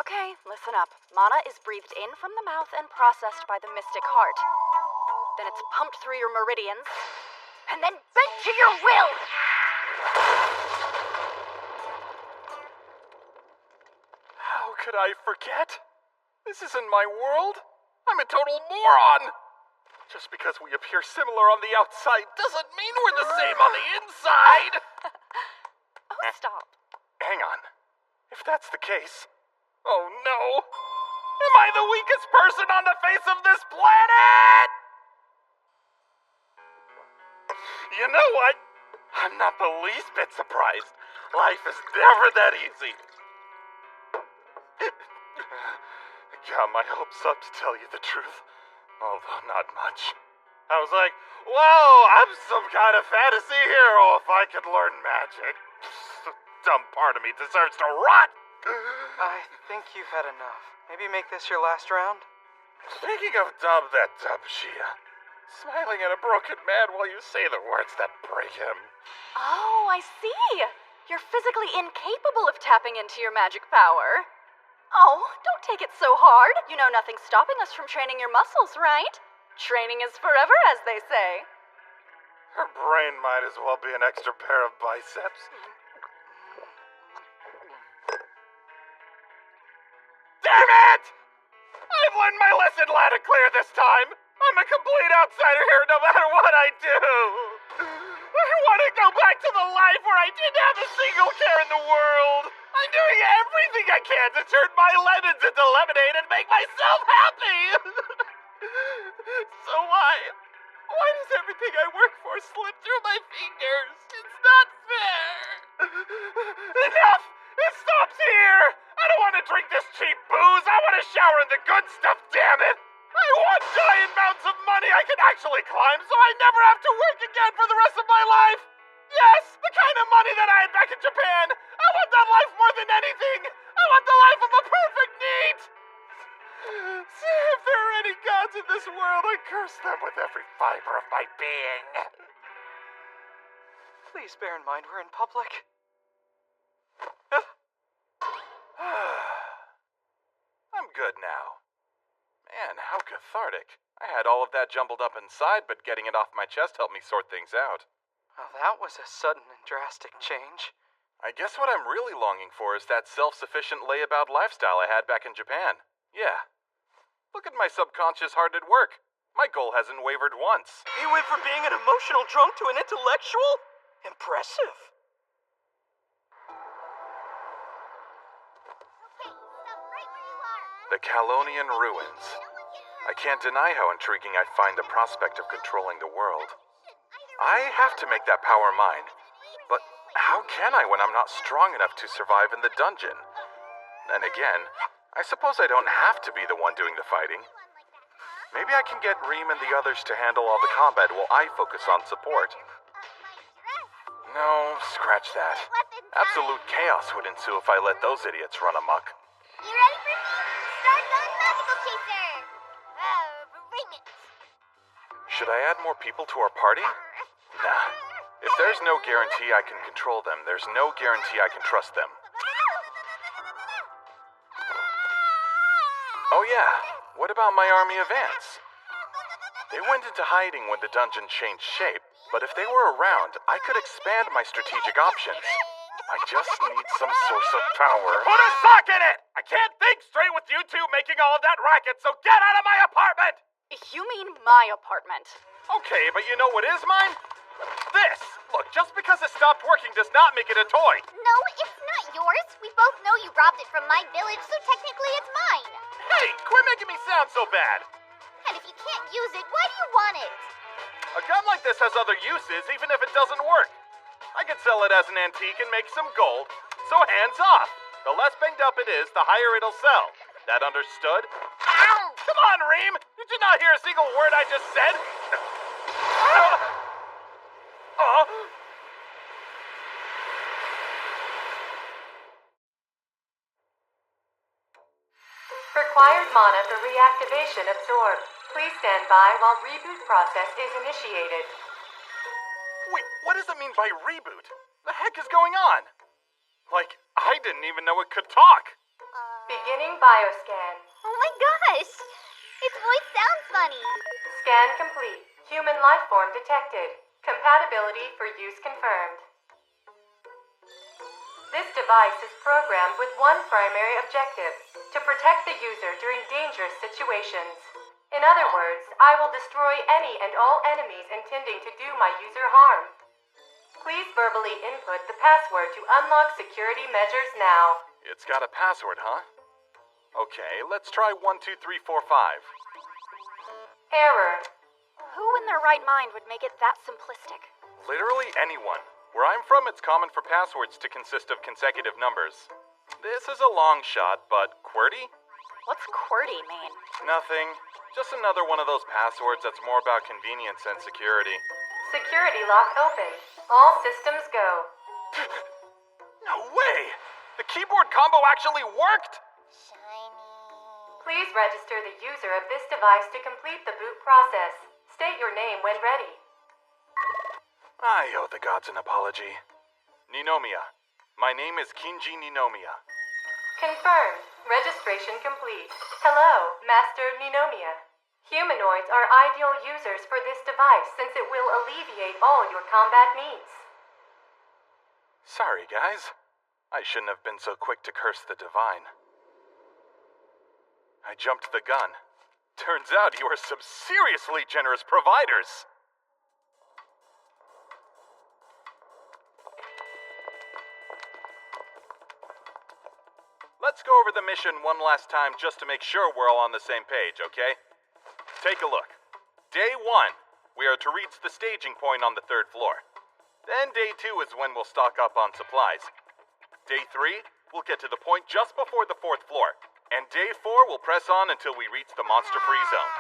[SPEAKER 13] Okay, listen up. Mana is breathed in from the mouth and processed by the mystic heart. Then it's pumped through your meridians, and then bent to your will!
[SPEAKER 1] How could I forget? This isn't my world. I'm a total moron. Just because we appear similar on the outside doesn't mean we're the same on the inside.
[SPEAKER 13] Oh, stop.
[SPEAKER 1] Hang on. If that's the case... Oh no! Am I the weakest person on the face of this planet? You know what? I'm not the least bit surprised. Life is never that easy. Got my hopes up, to tell you the truth. Although not much. I was like, whoa, I'm some kind of fantasy hero if I could learn magic. Dumb part of me deserves to rot.
[SPEAKER 6] I think you've had enough. Maybe make this your last round?
[SPEAKER 1] Speaking of dumb, that dumb Shia. Smiling at a broken man while you say the words that break him.
[SPEAKER 13] Oh, I see. You're physically incapable of tapping into your magic power. Oh, don't take it so hard. You know nothing's stopping us from training your muscles, right? Training is forever, as they say.
[SPEAKER 1] Her brain might as well be an extra pair of biceps. Damn it! I've learned my lesson loud and clear this time. I'm a complete outsider here no matter what I do. I want to go back to the life where I didn't have a single care in the world. I'm doing everything I can to turn my lemons into lemonade and make myself happy. So why does everything I work for slip through my fingers? It's not fair. Enough! It stops here! I don't want to drink this cheap booze. I want to shower in the good stuff, damn it! I want giant mounts of money I can actually climb so I never have to work again for the rest of my life! Yes, the kind of money that I had back in Japan! I want that life more than anything! I want the life of a perfect NEET! If there are any gods in this world, I curse them with every fiber of my being.
[SPEAKER 6] Please bear in mind we're in public.
[SPEAKER 1] I'm good now. Man, how cathartic. I had all of that jumbled up inside, but getting it off my chest helped me sort things out.
[SPEAKER 6] Well, that was a sudden and drastic change.
[SPEAKER 1] I guess what I'm really longing for is that self-sufficient layabout lifestyle I had back in Japan. Yeah. Look at my subconscious heart at work. My goal hasn't wavered once.
[SPEAKER 10] You went from being an emotional drunk to an intellectual? Impressive.
[SPEAKER 1] The Kalonian Ruins. I can't deny how intriguing I find the prospect of controlling the world. I have to make that power mine. But how can I when I'm not strong enough to survive in the dungeon? Then again, I suppose I don't have to be the one doing the fighting. Maybe I can get Reem and the others to handle all the combat while I focus on support. No, scratch that. Absolute chaos would ensue if I let those idiots run amok.
[SPEAKER 15] You ready for me? Start going magical chaser! Bring it.
[SPEAKER 1] Should I add more people to our party? Nah. If there's no guarantee I can control them, there's no guarantee I can trust them. Oh yeah, what about my army of ants? They went into hiding when the dungeon changed shape, but if they were around, I could expand my strategic options. I just need some source of power.
[SPEAKER 5] Put a sock in it! I can't think straight with you two making all of that racket, so get out of my apartment!
[SPEAKER 13] You mean my apartment?
[SPEAKER 1] Okay, but you know what is mine? This! Look, just because it stopped working does not make it a toy.
[SPEAKER 15] No, it's not yours. We both know you robbed it from my village, so technically it's mine.
[SPEAKER 1] Hey, quit making me sound so bad.
[SPEAKER 15] And if you can't use it, why do you want it?
[SPEAKER 1] A gun like this has other uses, even if it doesn't work. I could sell it as an antique and make some gold, so hands off. The less banged up it is, the higher it'll sell. That understood? Ow! Come on, Reem! Did you not hear a single word I just said?
[SPEAKER 21] Required mana for reactivation absorbed. Please stand by while reboot process is initiated.
[SPEAKER 1] Wait, what does it mean by reboot? The heck is going on? Like, I didn't even know it could talk.
[SPEAKER 21] Beginning bioscan.
[SPEAKER 15] Oh my gosh! Its voice sounds funny.
[SPEAKER 21] Scan complete. Human life form detected. Compatibility for use confirmed. This device is programmed with one primary objective: to protect the user during dangerous situations. In other words, I will destroy any and all enemies intending to do my user harm. Please verbally input the password to unlock security measures now.
[SPEAKER 1] It's got a password, huh? Okay, let's try 12345.
[SPEAKER 21] Error.
[SPEAKER 13] Who in their right mind would make it that simplistic?
[SPEAKER 1] Literally anyone. Where I'm from, it's common for passwords to consist of consecutive numbers. This is a long shot, but QWERTY?
[SPEAKER 13] What's QWERTY mean?
[SPEAKER 1] Nothing. Just another one of those passwords that's more about convenience and security.
[SPEAKER 21] Security lock open. All systems go.
[SPEAKER 1] No way! The keyboard combo actually worked!
[SPEAKER 21] Please register the user of this device to complete the boot process. State your name when ready.
[SPEAKER 1] I owe the gods an apology. Ninomiya. My name is Kinji Ninomiya.
[SPEAKER 21] Confirmed. Registration complete. Hello, Master Ninomiya. Humanoids are ideal users for this device since it will alleviate all your combat needs.
[SPEAKER 1] Sorry, guys. I shouldn't have been so quick to curse the divine. I jumped the gun. Turns out you are some seriously generous providers. Let's go over the mission one last time just to make sure we're all on the same page, okay? Take a look. Day 1, we are to reach the staging point on the 3rd floor. Then Day 2 is when we'll stock up on supplies. Day 3, we'll get to the point just before the 4th floor. And Day 4, we'll press on until we reach the monster-free zone.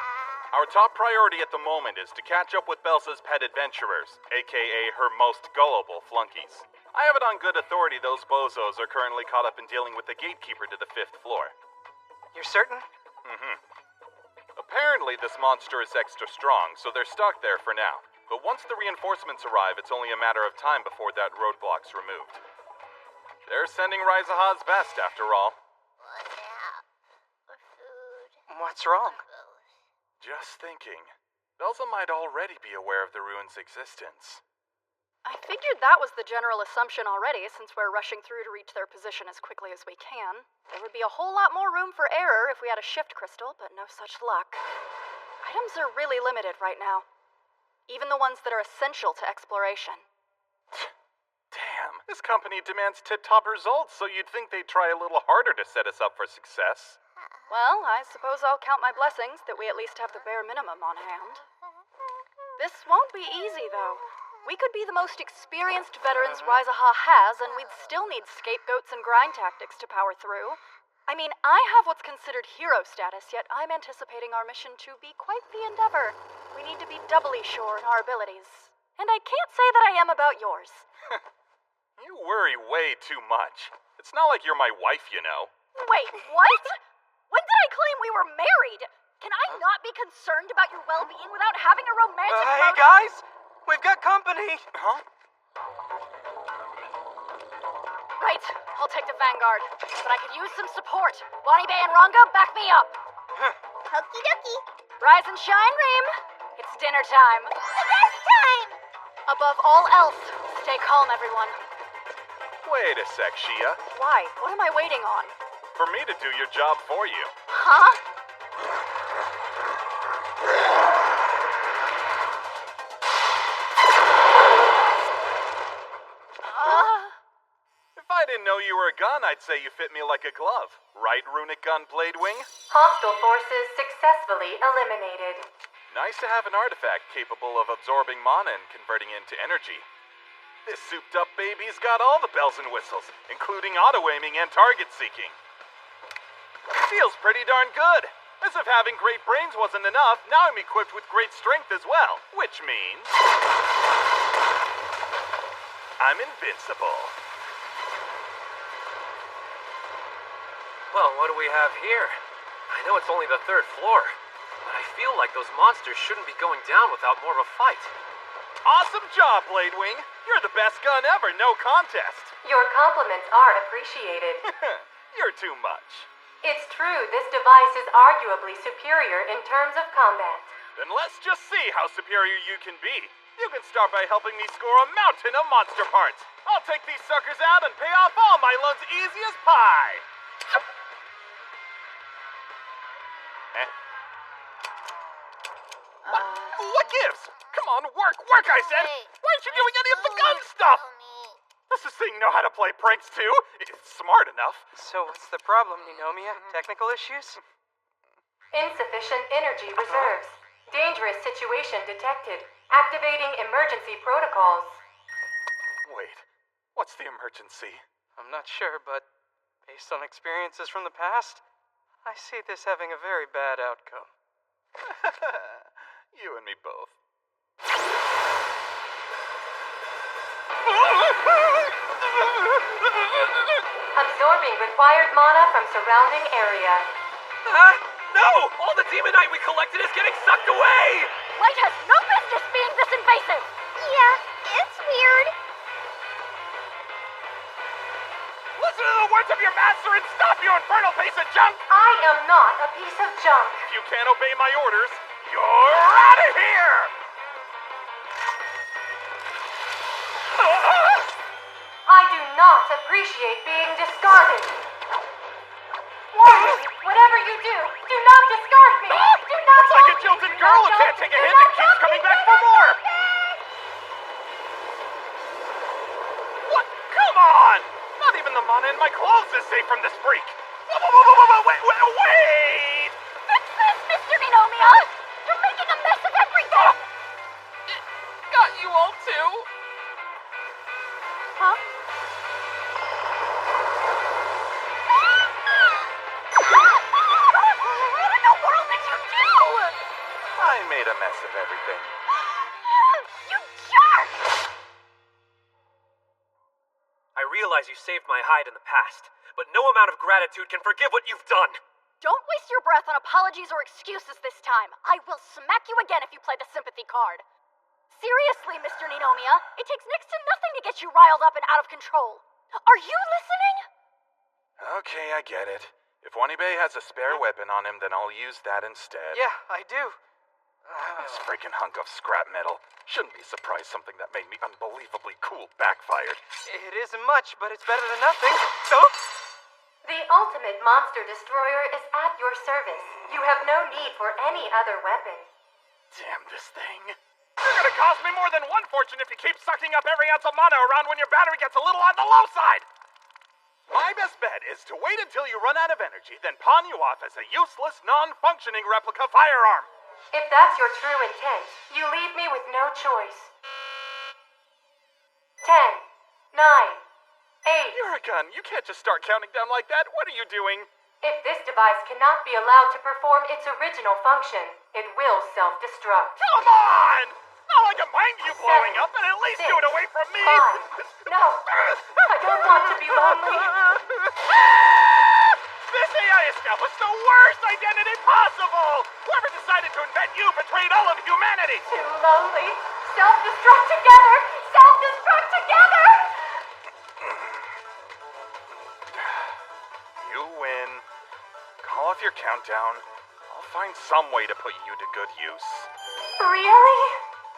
[SPEAKER 1] Our top priority at the moment is to catch up with Belsa's pet adventurers, aka her most gullible flunkies. I have it on good authority those bozos are currently caught up in dealing with the gatekeeper to the 5th floor.
[SPEAKER 6] You're certain?
[SPEAKER 1] Mm-hmm. Apparently this monster is extra strong, so they're stuck there for now. But once the reinforcements arrive, it's only a matter of time before that roadblock's removed. They're sending Raizaha's best, after all.
[SPEAKER 6] What's wrong?
[SPEAKER 1] Just thinking. Belsa might already be aware of the ruin's existence.
[SPEAKER 13] I figured that was the general assumption already, since we're rushing through to reach their position as quickly as we can. There would be a whole lot more room for error if we had a shift crystal, but no such luck. Items are really limited right now. Even the ones that are essential to exploration.
[SPEAKER 1] Damn, this company demands tip-top results, so you'd think they'd try a little harder to set us up for success.
[SPEAKER 13] Well, I suppose I'll count my blessings that we at least have the bare minimum on hand. This won't be easy, though. We could be the most experienced veterans Raizaha has, and we'd still need scapegoats and grind tactics to power through. I mean, I have what's considered hero status, yet I'm anticipating our mission to be quite the endeavor. We need to be doubly sure in our abilities. And I can't say that I am about yours.
[SPEAKER 1] You worry way too much. It's not like you're my wife, you know.
[SPEAKER 13] Wait, what? When did I claim we were married? Can I not be concerned about your well-being without having a romantic
[SPEAKER 6] Hey,
[SPEAKER 13] motive?
[SPEAKER 6] guys! We've got company!
[SPEAKER 18] Huh?
[SPEAKER 13] Right, I'll take the Vanguard. But I could use some support. Bonnie Bay and Ranga, back me up.
[SPEAKER 15] Okie dokie.
[SPEAKER 13] Rise and shine, Reem. It's dinner time.
[SPEAKER 15] The best time!
[SPEAKER 13] Above all else, stay calm, everyone.
[SPEAKER 1] Wait a sec, Shia.
[SPEAKER 13] Why? What am I waiting on?
[SPEAKER 1] For me to do your job for you.
[SPEAKER 13] Huh?
[SPEAKER 1] If I didn't know you were a gun, I'd say you fit me like a glove. Right, Runic Gun Bladewing?
[SPEAKER 21] Hostile forces successfully eliminated.
[SPEAKER 1] Nice to have an artifact capable of absorbing mana and converting into energy. This souped-up baby's got all the bells and whistles, including auto-aiming and target-seeking. Feels pretty darn good. As if having great brains wasn't enough, now I'm equipped with great strength as well, which means I'm invincible.
[SPEAKER 17] Well, what do we have here? I know it's only the 3rd floor, but I feel like those monsters shouldn't be going down without more of a fight.
[SPEAKER 1] Awesome job, Bladewing. You're the best gun ever, no contest.
[SPEAKER 21] Your compliments are appreciated.
[SPEAKER 1] You're too much.
[SPEAKER 21] It's true, this device is arguably superior in terms of combat.
[SPEAKER 1] Then let's just see how superior you can be. You can start by helping me score a mountain of monster parts. I'll take these suckers out and pay off all my loans easy as pie. What gives? Come on, work, I said! Why aren't you doing any of the gun stuff? Does this thing know how to play pranks too? It's smart enough.
[SPEAKER 6] So what's the problem, Ninomiya? Technical issues?
[SPEAKER 21] Insufficient energy reserves. Dangerous situation detected. Activating emergency protocols.
[SPEAKER 1] Wait, what's the emergency?
[SPEAKER 6] I'm not sure, but based on experiences from the past, I see this having a very bad outcome.
[SPEAKER 1] You and me both.
[SPEAKER 21] Absorbing required mana from surrounding area.
[SPEAKER 17] No! All the demonite we collected is getting sucked away!
[SPEAKER 13] Light has no business being this invasive!
[SPEAKER 15] Yeah, it's weird.
[SPEAKER 1] Listen to the words of your master and stop, you infernal piece of junk!
[SPEAKER 21] I am not a piece of junk.
[SPEAKER 1] If you can't obey my orders, you're out of here!
[SPEAKER 21] I do not appreciate being discarded. Warning, whatever you do not discard me! Do not
[SPEAKER 1] It's like a jilted girl who can't take a hint and keeps coming back for more! What? Come on! Not even the mana in my clothes is safe from this freak! Wait!
[SPEAKER 13] Fix this, Mr. Ninomiya! You're making a mess of everything!
[SPEAKER 17] Got you all too?
[SPEAKER 13] Huh? What in the world did you do?
[SPEAKER 1] I made a mess of everything.
[SPEAKER 13] You jerk!
[SPEAKER 17] I realize you saved my hide in the past, but no amount of gratitude can forgive what you've done.
[SPEAKER 13] Don't waste your breath on apologies or excuses this time. I will smack you again if you play the sympathy card. Seriously, Mr. Ninomiya, it takes next to nothing to get you riled up and out of control. Are you listening?
[SPEAKER 1] Okay, I get it. If Wanibe has a spare weapon on him, then I'll use that instead.
[SPEAKER 6] Yeah, I do.
[SPEAKER 1] This freaking hunk of scrap metal. Shouldn't be surprised something that made me unbelievably cool backfired.
[SPEAKER 6] It isn't much, but it's better than nothing.
[SPEAKER 21] The ultimate monster destroyer is at your service. You have no need for any other weapon.
[SPEAKER 1] Damn this thing. You're gonna cost me more than one fortune if you keep sucking up every ounce of mana around when your battery gets a little on the low side. My best bet is to wait until you run out of energy, then pawn you off as a useless, non-functioning replica firearm.
[SPEAKER 21] If that's your true intent, you leave me with no choice. 10, 9, 8.
[SPEAKER 1] You're a gun. You can't just start counting down like that. What are you doing?
[SPEAKER 21] If this device cannot be allowed to perform its original function, it will self-destruct.
[SPEAKER 1] Come on! Not like a mind you blowing up, and at least do it away from me!
[SPEAKER 21] 5. No, I don't want to be lonely.
[SPEAKER 1] This AI established the worst identity possible! Whoever decided to invent you betrayed all of humanity!
[SPEAKER 21] Too lonely. Self-destruct together! Self-destruct together!
[SPEAKER 1] You win. Call off your countdown. I'll find some way to put you to good use.
[SPEAKER 21] Really?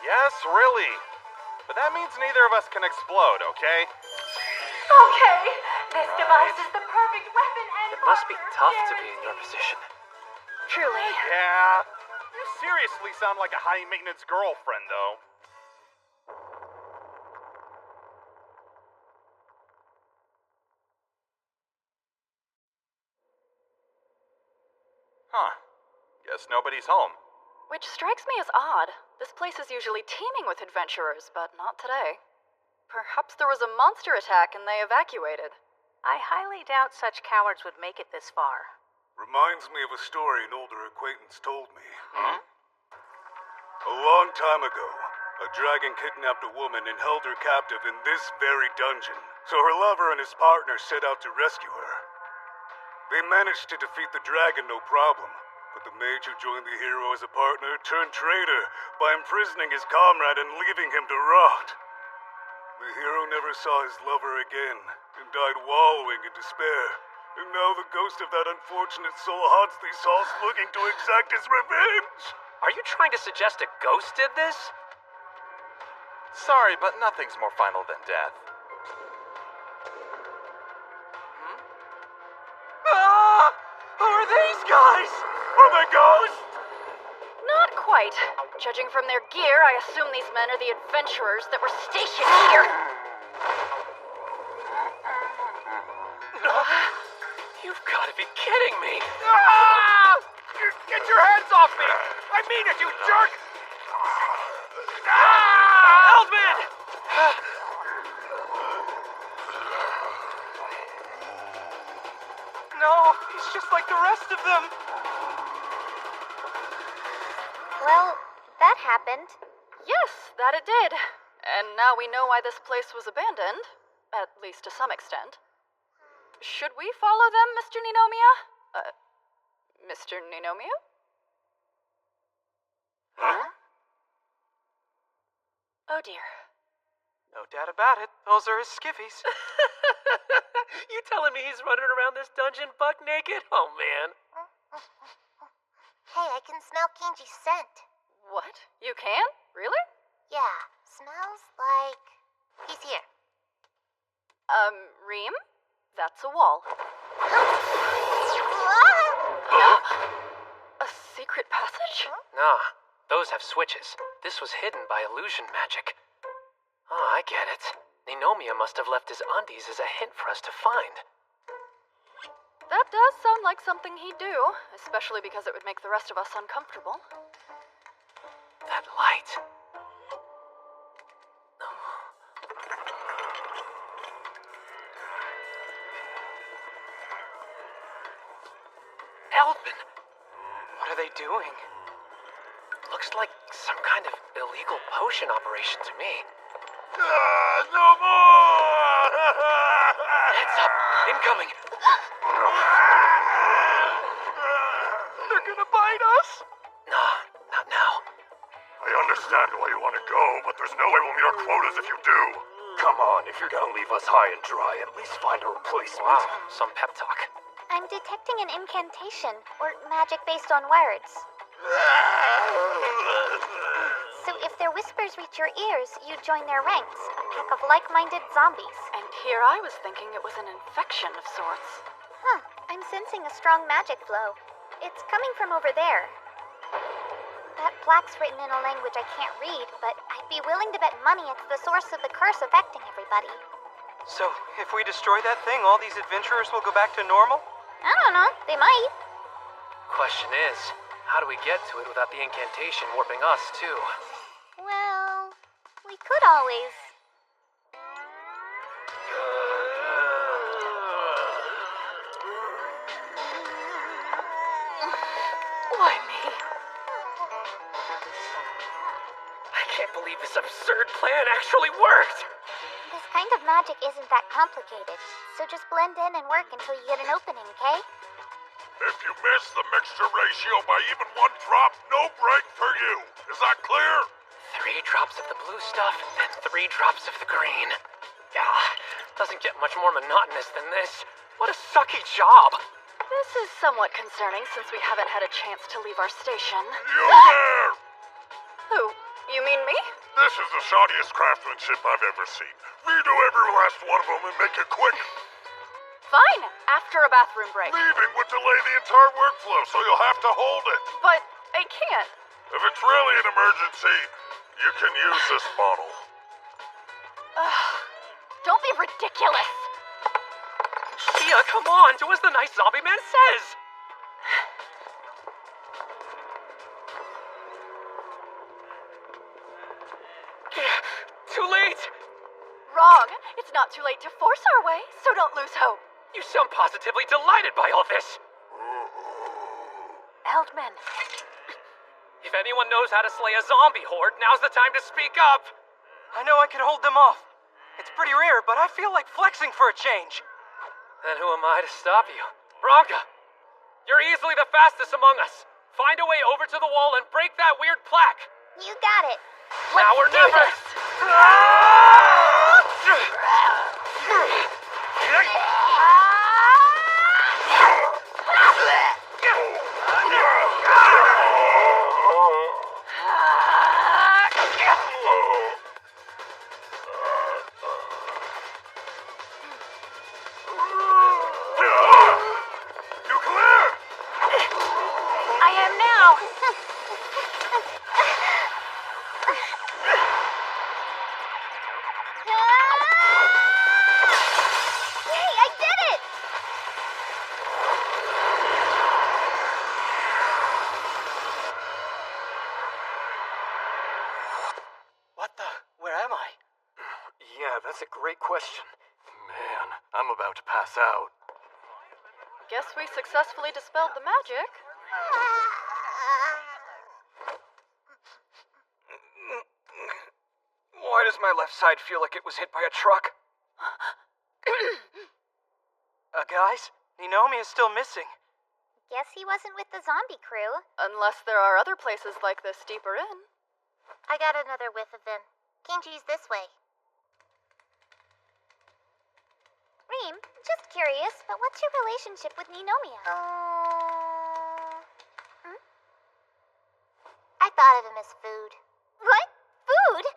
[SPEAKER 1] Yes, really. But that means neither of us can explode, okay?
[SPEAKER 21] Okay. This device is the perfect weapon and
[SPEAKER 17] It must be
[SPEAKER 21] armor,
[SPEAKER 17] tough to be in your position.
[SPEAKER 3] Truly.
[SPEAKER 1] Yeah. You seriously sound like a high-maintenance girlfriend, though. Huh. Guess nobody's home.
[SPEAKER 3] Which strikes me as odd. This place is usually teeming with adventurers, but not today. Perhaps there was a monster attack and they evacuated.
[SPEAKER 2] I highly doubt such cowards would make it this far.
[SPEAKER 20] Reminds me of a story an older acquaintance told me. A long time ago, a dragon kidnapped a woman and held her captive in this very dungeon. So her lover and his partner set out to rescue her. They managed to defeat the dragon no problem, but the mage who joined the hero as a partner turned traitor by imprisoning his comrade and leaving him to rot. The hero never saw his lover again and died wallowing in despair. And now the ghost of that unfortunate soul haunts these halls looking to exact his revenge.
[SPEAKER 17] Are you trying to suggest a ghost did this?
[SPEAKER 1] Sorry, but nothing's more final than death.
[SPEAKER 10] Ah! Who are these guys? Are they ghosts?
[SPEAKER 3] Not quite. Judging from their gear, I assume these men are the adventurers that were stationed here.
[SPEAKER 17] You've got to be kidding me!
[SPEAKER 10] Ah! Get your hands off me! I mean it, you jerk! Ah! Eldman!
[SPEAKER 6] No, he's just like the rest of them.
[SPEAKER 15] Well, that happened.
[SPEAKER 3] Yes, that it did. And now we know why this place was abandoned. At least to some extent. Should we follow them, Mr. Ninomiya? Mr. Ninomiya?
[SPEAKER 17] Huh?
[SPEAKER 3] Oh dear.
[SPEAKER 6] No doubt about it. Those are his skivvies.
[SPEAKER 17] You telling me he's running around this dungeon buck naked? Oh, man.
[SPEAKER 15] Hey, I can smell Kenji's scent.
[SPEAKER 3] What? You can? Really?
[SPEAKER 15] Yeah, smells like he's here.
[SPEAKER 3] Reem? That's a wall. A secret passage?
[SPEAKER 17] Nah, those have switches. This was hidden by illusion magic. Oh, I get it. Ninomiya must have left his undies as a hint for us to find.
[SPEAKER 3] That does sound like something he'd do, especially because it would make the rest of us uncomfortable.
[SPEAKER 17] That light. Eldman!
[SPEAKER 6] What are they doing?
[SPEAKER 17] Looks like some kind of illegal potion operation to me.
[SPEAKER 20] No more!
[SPEAKER 17] Heads up! Incoming!
[SPEAKER 10] They're gonna bite us?
[SPEAKER 17] Nah, not now.
[SPEAKER 7] I understand why you want to go, but there's no way we'll meet our quotas if you do.
[SPEAKER 18] Come on, if you're gonna leave us high and dry, at least find a replacement.
[SPEAKER 17] Wow, some pep talk.
[SPEAKER 15] I'm detecting an incantation, or magic based on words. So if their whispers reach your ears, you join their ranks, a pack of like-minded zombies.
[SPEAKER 3] And here I was thinking it was an infection of sorts.
[SPEAKER 15] Huh, I'm sensing a strong magic flow. It's coming from over there. That plaque's written in a language I can't read, but I'd be willing to bet money it's the source of the curse affecting everybody.
[SPEAKER 6] So, if we destroy that thing, all these adventurers will go back to normal?
[SPEAKER 15] I don't know, they might.
[SPEAKER 17] Question is, how do we get to it without the incantation warping us, too?
[SPEAKER 15] Well, we could always...
[SPEAKER 3] Why me?
[SPEAKER 17] I can't believe this absurd plan actually worked!
[SPEAKER 15] This kind of magic isn't that complicated, so just blend in and work until you get an opening, okay?
[SPEAKER 7] If you miss the mixture ratio by even 1 drop, no break for you. Is that clear?
[SPEAKER 17] 3 drops of the blue stuff, then 3 drops of the green. Doesn't get much more monotonous than this. What a sucky job.
[SPEAKER 3] This is somewhat concerning since we haven't had a chance to leave our station.
[SPEAKER 7] You there!
[SPEAKER 3] Who? You mean me?
[SPEAKER 7] This is the shoddiest craftsmanship I've ever seen. Redo every last one of them and make it quick.
[SPEAKER 3] Fine, after a bathroom break.
[SPEAKER 7] Leaving would delay the entire workflow, so you'll have to hold it.
[SPEAKER 3] But I can't.
[SPEAKER 7] If it's really an emergency, you can use this bottle.
[SPEAKER 3] Don't be ridiculous.
[SPEAKER 17] Tia, come on, do as the nice zombie man says. Too late.
[SPEAKER 3] Wrong. It's not too late to force our way, so don't lose hope.
[SPEAKER 17] You sound positively delighted by all this.
[SPEAKER 3] Eldman.
[SPEAKER 17] If anyone knows how to slay a zombie horde, now's the time to speak up.
[SPEAKER 6] I know I can hold them off. It's pretty rare, but I feel like flexing for a change.
[SPEAKER 17] Then who am I to stop you? Bronca, you're easily the fastest among us. Find a way over to the wall and break that weird plaque.
[SPEAKER 15] You got it.
[SPEAKER 17] Now or never.
[SPEAKER 10] That's a great question. Man, I'm about to pass out.
[SPEAKER 3] Guess we successfully dispelled the magic.
[SPEAKER 6] Why does my left side feel like it was hit by a truck? Guys, Ninomiya is still missing.
[SPEAKER 15] Guess he wasn't with the zombie crew.
[SPEAKER 3] Unless there are other places like this deeper in.
[SPEAKER 15] I got another whiff of them. Kenji's this way. Reem, just curious, but what's your relationship with Ninomiya? I thought of him as food. What? Food?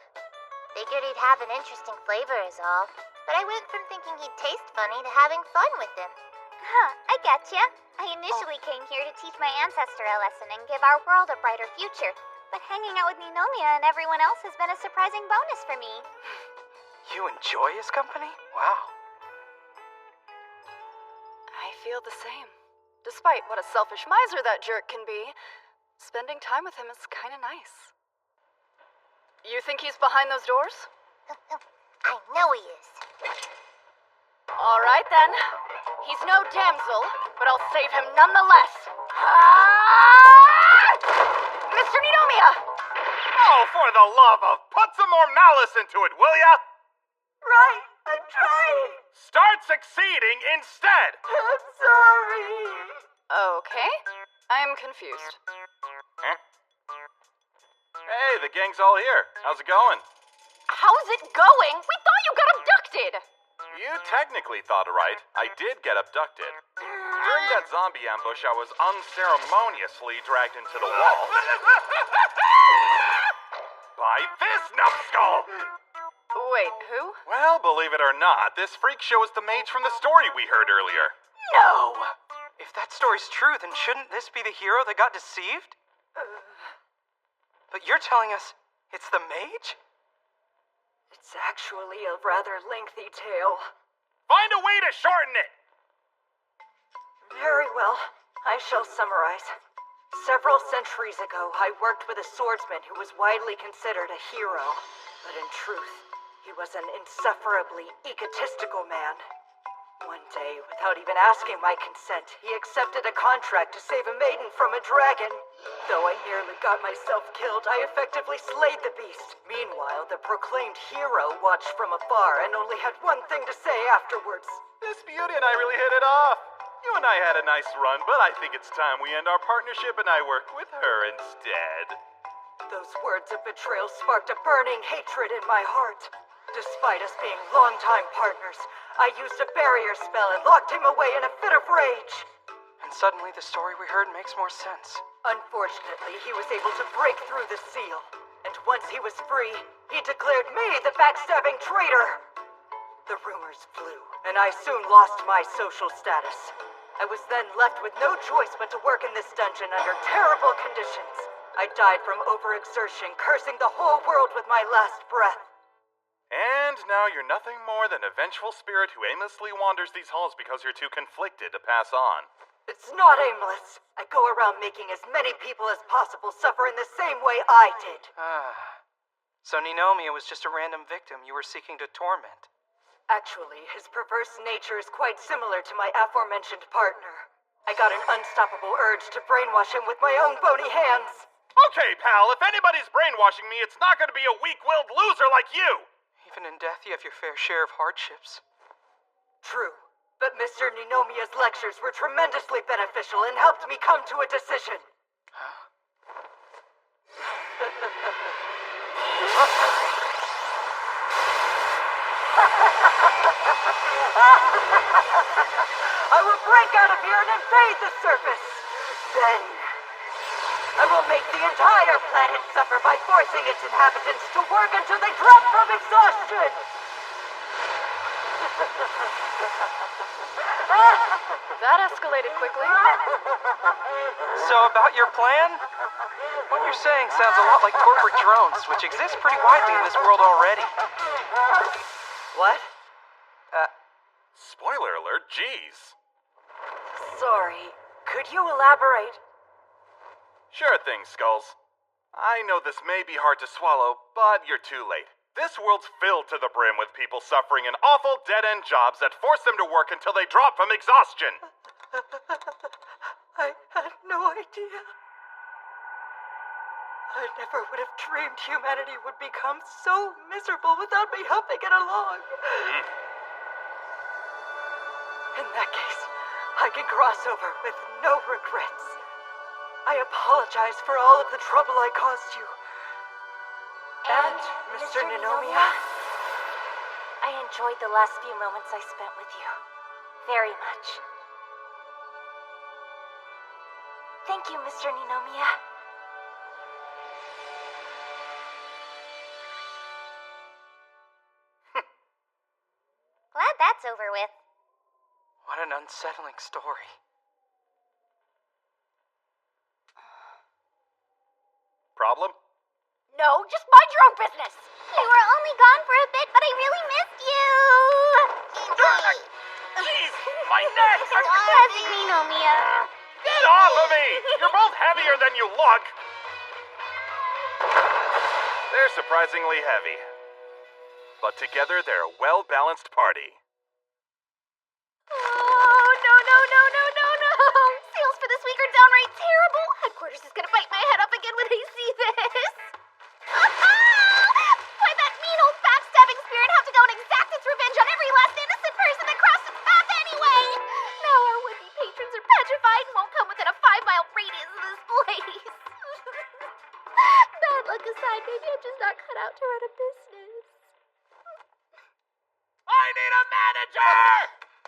[SPEAKER 15] Figured he'd have an interesting flavor is all. But I went from thinking he'd taste funny to having fun with him. Huh, I getcha. I initially came here to teach my ancestor a lesson and give our world a brighter future. But hanging out with Ninomiya and everyone else has been a surprising bonus for me.
[SPEAKER 6] You enjoy his company? Wow.
[SPEAKER 3] I feel the same. Despite what a selfish miser that jerk can be, spending time with him is kinda nice. You think he's behind those doors?
[SPEAKER 15] I know he is.
[SPEAKER 3] Alright then. He's no damsel, but I'll save him nonetheless. Mr. Ninomiya!
[SPEAKER 1] Oh, for the love of, put some more malice into it, will ya?
[SPEAKER 12] Right, I'm trying.
[SPEAKER 1] Start succeeding instead.
[SPEAKER 12] I'm sorry.
[SPEAKER 3] Okay, I'm confused.
[SPEAKER 1] Huh? Hey, the gang's all here. How's it going?
[SPEAKER 3] How's it going? We thought you got abducted!
[SPEAKER 1] You technically thought it right. I did get abducted. During that zombie ambush, I was unceremoniously dragged into the wall. By this numbskull!
[SPEAKER 3] Wait, who?
[SPEAKER 1] Well, believe it or not, this freak show is the mage from the story we heard earlier.
[SPEAKER 3] No!
[SPEAKER 6] If that story's true, then shouldn't this be the hero that got deceived? But you're telling us it's the mage?
[SPEAKER 12] It's actually a rather lengthy tale.
[SPEAKER 1] Find a way to shorten it!
[SPEAKER 12] Very well. I shall summarize. Several centuries ago, I worked with a swordsman who was widely considered a hero. But in truth, he was an insufferably egotistical man. One day, without even asking my consent, he accepted a contract to save a maiden from a dragon. Though I nearly got myself killed, I effectively slayed the beast. Meanwhile, the proclaimed hero watched from afar and only had one thing to say afterwards.
[SPEAKER 1] This beauty and I really hit it off. You and I had a nice run, but I think it's time we end our partnership and I work with her instead.
[SPEAKER 12] Those words of betrayal sparked a burning hatred in my heart. Despite us being longtime partners, I used a barrier spell and locked him away in a fit of rage.
[SPEAKER 6] And suddenly the story we heard makes more sense.
[SPEAKER 12] Unfortunately, he was able to break through the seal. And once he was free, he declared me the backstabbing traitor. The rumors flew, and I soon lost my social status. I was then left with no choice but to work in this dungeon under terrible conditions. I died from overexertion, cursing the whole world with my last breath.
[SPEAKER 1] And now you're nothing more than a vengeful spirit who aimlessly wanders these halls because you're too conflicted to pass on.
[SPEAKER 12] It's not aimless. I go around making as many people as possible suffer in the same way I did.
[SPEAKER 6] So Ninomiya was just a random victim you were seeking to torment?
[SPEAKER 12] Actually, his perverse nature is quite similar to my aforementioned partner. I got an unstoppable urge to brainwash him with my own bony hands.
[SPEAKER 1] Okay, pal, if anybody's brainwashing me, it's not gonna be a weak-willed loser like you!
[SPEAKER 6] Even in death, you have your fair share of hardships.
[SPEAKER 12] True. But Mr. Ninomiya's lectures were tremendously beneficial and helped me come to a decision. I will break out of here and invade the surface. Then, I will make the entire planet suffer by forcing its inhabitants to work until they drop from exhaustion.
[SPEAKER 6] That escalated quickly. So about your plan? What you're saying sounds a lot like corporate drones, which exist pretty widely in this world already.
[SPEAKER 12] What?
[SPEAKER 1] Spoiler alert, jeez.
[SPEAKER 12] Sorry, could you elaborate?
[SPEAKER 1] Sure thing, Skulls. I know this may be hard to swallow, but you're too late. This world's filled to the brim with people suffering in awful dead-end jobs that force them to work until they drop from exhaustion.
[SPEAKER 12] I had no idea. I never would have dreamed humanity would become so miserable without me helping it along. In that case, I can cross over with no regrets. I apologize for all of the trouble I caused you. And, Mr. Ninomiya?
[SPEAKER 16] I enjoyed the last few moments I spent with you. Very much. Thank you, Mr. Ninomiya.
[SPEAKER 15] Glad that's over with.
[SPEAKER 6] What an unsettling story.
[SPEAKER 1] Problem?
[SPEAKER 13] No, just mind your own business.
[SPEAKER 15] You were only gone for a bit, but I really missed you.
[SPEAKER 1] Jeez, my neck!
[SPEAKER 15] Classic Ninomiya.
[SPEAKER 1] Get off of me! You're both heavier than you look. They're surprisingly heavy. But together, they're a well-balanced party.
[SPEAKER 15] Oh, no. Sales for this week are downright terrible. Headquarters is gonna bite my head off again when they see this. Why that mean old backstabbing spirit have to go and exact its revenge on every last innocent person that crossed its path anyway? Now our would-be patrons are petrified and won't come within a 5-mile radius of this place. Bad luck aside, maybe I'm just not cut out to run a business.
[SPEAKER 1] I need a manager!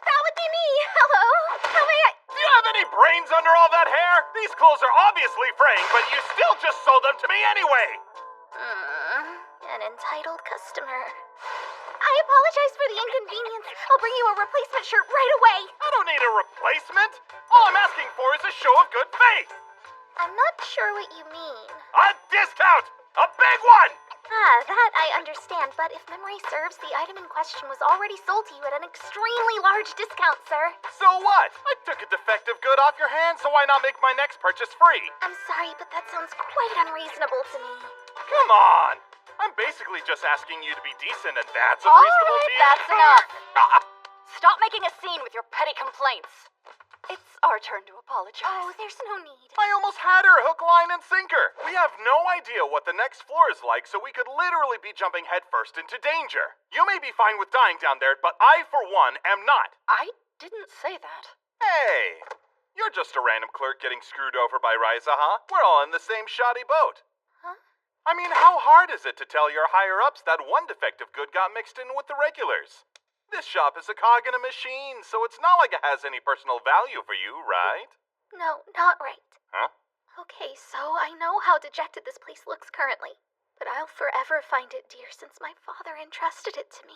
[SPEAKER 15] That would be me. Hello. How may I...
[SPEAKER 1] Do you have any brains under all that hair? These clothes are obviously fraying, but you still just sold them to me anyway!
[SPEAKER 15] An entitled customer. I apologize for the inconvenience. I'll bring you a replacement shirt right away.
[SPEAKER 1] I don't need a replacement. All I'm asking for is a show of good faith.
[SPEAKER 15] I'm not sure what you mean.
[SPEAKER 1] A discount! A big one!
[SPEAKER 15] That I understand, but if memory serves, the item in question was already sold to you at an extremely large discount, sir.
[SPEAKER 1] So what? I took a defective good off your hands, so why not make my next purchase free?
[SPEAKER 15] I'm sorry, but that sounds quite unreasonable to me.
[SPEAKER 1] Come on! I'm basically just asking you to be decent, and that's unreasonable to you?
[SPEAKER 13] That's enough. Stop making a scene with your petty complaints. It's our turn to apologize.
[SPEAKER 15] Oh, there's no need.
[SPEAKER 1] I almost had her hook, line, and sinker. We have no idea what the next floor is like, so we could literally be jumping headfirst into danger. You may be fine with dying down there, but I, for one, am not.
[SPEAKER 13] I didn't say that.
[SPEAKER 1] Hey, you're just a random clerk getting screwed over by Ryza, huh? We're all in the same shoddy boat.
[SPEAKER 8] Huh?
[SPEAKER 1] I mean, how hard is it to tell your higher-ups that one defective good got mixed in with the regulars? This shop is a cog in a machine, so it's not like it has any personal value for you, right?
[SPEAKER 15] No, not right.
[SPEAKER 1] Huh?
[SPEAKER 15] Okay, so I know how dejected this place looks currently, but I'll forever find it dear since my father entrusted it to me.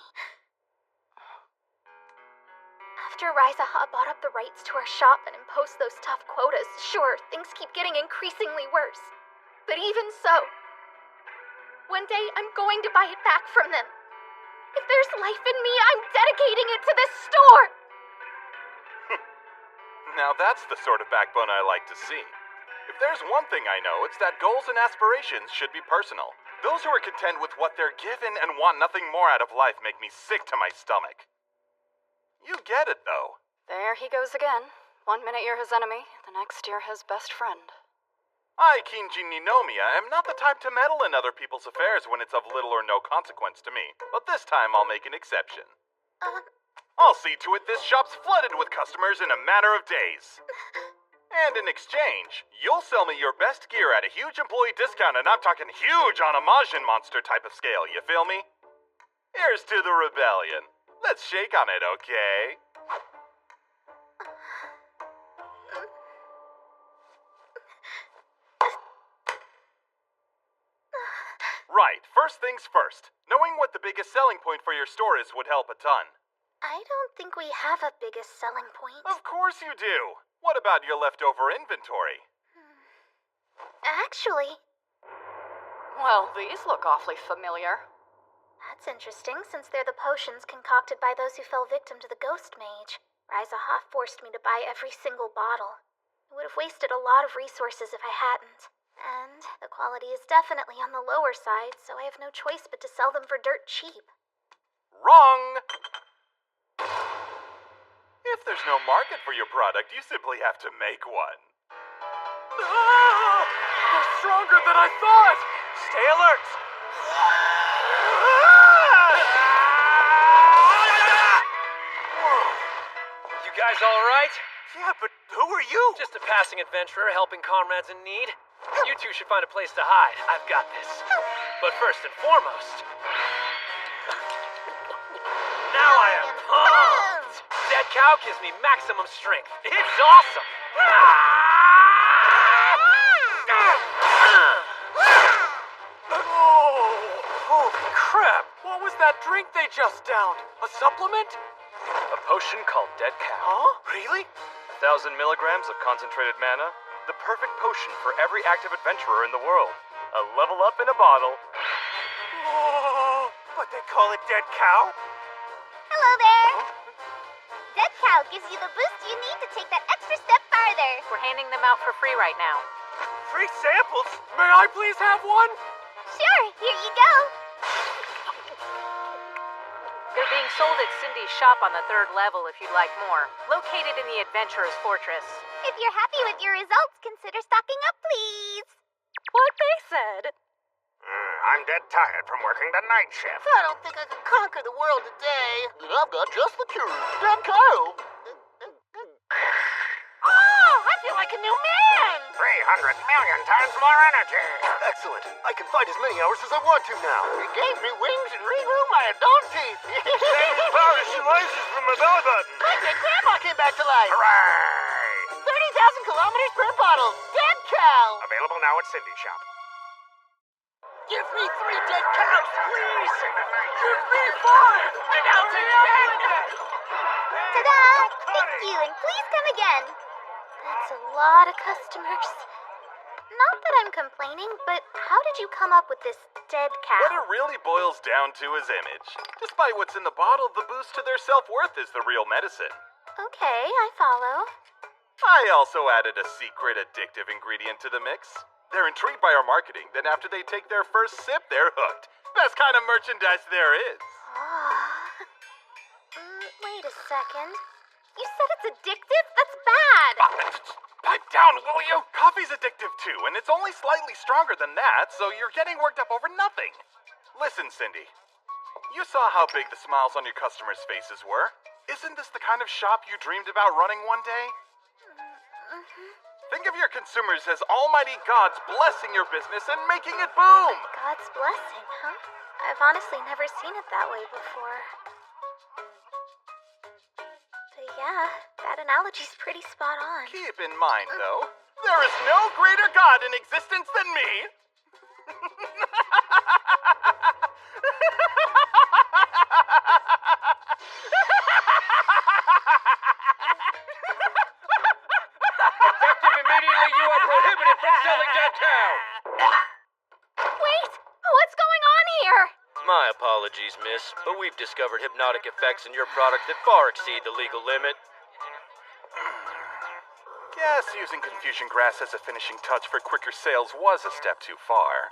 [SPEAKER 15] After Rizaha bought up the rights to our shop and imposed those tough quotas, sure, things keep getting increasingly worse. But even so, one day I'm going to buy it back from them. If there's life in me, I'm dedicating it to this store!
[SPEAKER 1] Now that's the sort of backbone I like to see. If there's one thing I know, it's that goals and aspirations should be personal. Those who are content with what they're given and want nothing more out of life make me sick to my stomach. You get it, though.
[SPEAKER 19] There he goes again. 1 minute you're his enemy, the next you're his best friend.
[SPEAKER 1] I, Kinji Ninomiya, am not the type to meddle in other people's affairs when it's of little or no consequence to me, but this time I'll make an exception. I'll see to it this shop's flooded with customers in a matter of days. And in exchange, you'll sell me your best gear at a huge employee discount, and I'm talking huge on a Majin monster type of scale, you feel me? Here's to the rebellion. Let's shake on it, okay? Right, first things first. Knowing what the biggest selling point for your store is would help a ton.
[SPEAKER 15] I don't think we have a biggest selling point.
[SPEAKER 1] Of course you do. What about your leftover inventory?
[SPEAKER 15] Actually,
[SPEAKER 19] Well, these look awfully familiar.
[SPEAKER 15] that's interesting since they're the potions concocted by those who fell victim to the Ghost Mage. Rizaha forced me to buy every single bottle. It would have wasted a lot of resources if I hadn't. And the quality is definitely on the lower side, so I have no choice but to sell them for dirt cheap.
[SPEAKER 1] Wrong! If there's no market for your product, you simply have to make one.
[SPEAKER 10] Ah! They're stronger than I thought! Stay alert!
[SPEAKER 17] You guys all right?
[SPEAKER 10] Yeah, but who are you?
[SPEAKER 17] Just a passing adventurer helping comrades in need. You two should find a place to hide. I've got this. But first and foremost... Now I am pumped! Dead cow gives me maximum strength. It's awesome!
[SPEAKER 10] Oh, holy crap! What was that drink they just downed? A supplement?
[SPEAKER 18] A potion called Dead Cow.
[SPEAKER 10] Huh? Really?
[SPEAKER 18] 1,000 milligrams of concentrated mana. The perfect potion for every active adventurer in the world. A level up in a bottle.
[SPEAKER 10] Oh, but they call it Dead Cow?
[SPEAKER 15] Hello there! Dead Cow gives you the boost you need to take that extra step farther.
[SPEAKER 3] We're handing them out for free right now.
[SPEAKER 10] Free samples? May I please have one?
[SPEAKER 15] Sure, here you go.
[SPEAKER 3] They're being sold at Cindy's shop on the 3rd level if you'd like more. Located in the Adventurer's Fortress.
[SPEAKER 15] If you're happy with your results, consider stocking up, please.
[SPEAKER 2] What they said.
[SPEAKER 5] I'm dead tired from working the night shift. I don't think I can conquer the world today. But I've got just the cure. Dead Cow. Oh, I feel like a new man. 300 million times more energy.
[SPEAKER 14] Excellent. I can fight as many hours as I want to now.
[SPEAKER 5] It gave me wings and regrew my adult teeth.
[SPEAKER 14] Polish and laces from my belly button.
[SPEAKER 5] My dead grandma came back to life.
[SPEAKER 14] Hooray!
[SPEAKER 5] 30,000 kilometers per bottle. Dead Cow.
[SPEAKER 18] Available now at Cindy's shop.
[SPEAKER 5] Give me 3 dead cows, please.
[SPEAKER 10] Give me 5! And I'll take 10!
[SPEAKER 15] Ta-da! Thank you, and please come again. That's a lot of customers. Not that I'm complaining, but how did you come up with this dead cow?
[SPEAKER 1] What it really boils down to is image. Despite what's in the bottle, the boost to their self-worth is the real medicine.
[SPEAKER 15] Okay, I follow.
[SPEAKER 1] I also added a secret addictive ingredient to the mix. They're intrigued by our marketing, then after they take their first sip, they're hooked. Best kind of merchandise there is.
[SPEAKER 15] Wait a second. You said it's addictive? That's bad.
[SPEAKER 1] Pipe down, will you? Coffee's addictive too, and it's only slightly stronger than that, so you're getting worked up over nothing. Listen, Cindy. You saw how big the smiles on your customers' faces were. Isn't this the kind of shop you dreamed about running one day? Think of your consumers as almighty gods blessing your business and making it boom!
[SPEAKER 15] God's blessing, huh? I've honestly never seen it that way before. But yeah, that analogy's pretty spot on.
[SPEAKER 1] Keep in mind, though, there is no greater god in existence than me!
[SPEAKER 9] Effective immediately, you are prohibited from selling downtown!
[SPEAKER 13] Wait! What's going on here?
[SPEAKER 9] My apologies, miss, but we've discovered hypnotic effects in your product that far exceed the legal limit.
[SPEAKER 1] Guess using Confusion Grass as a finishing touch for quicker sales was a step too far.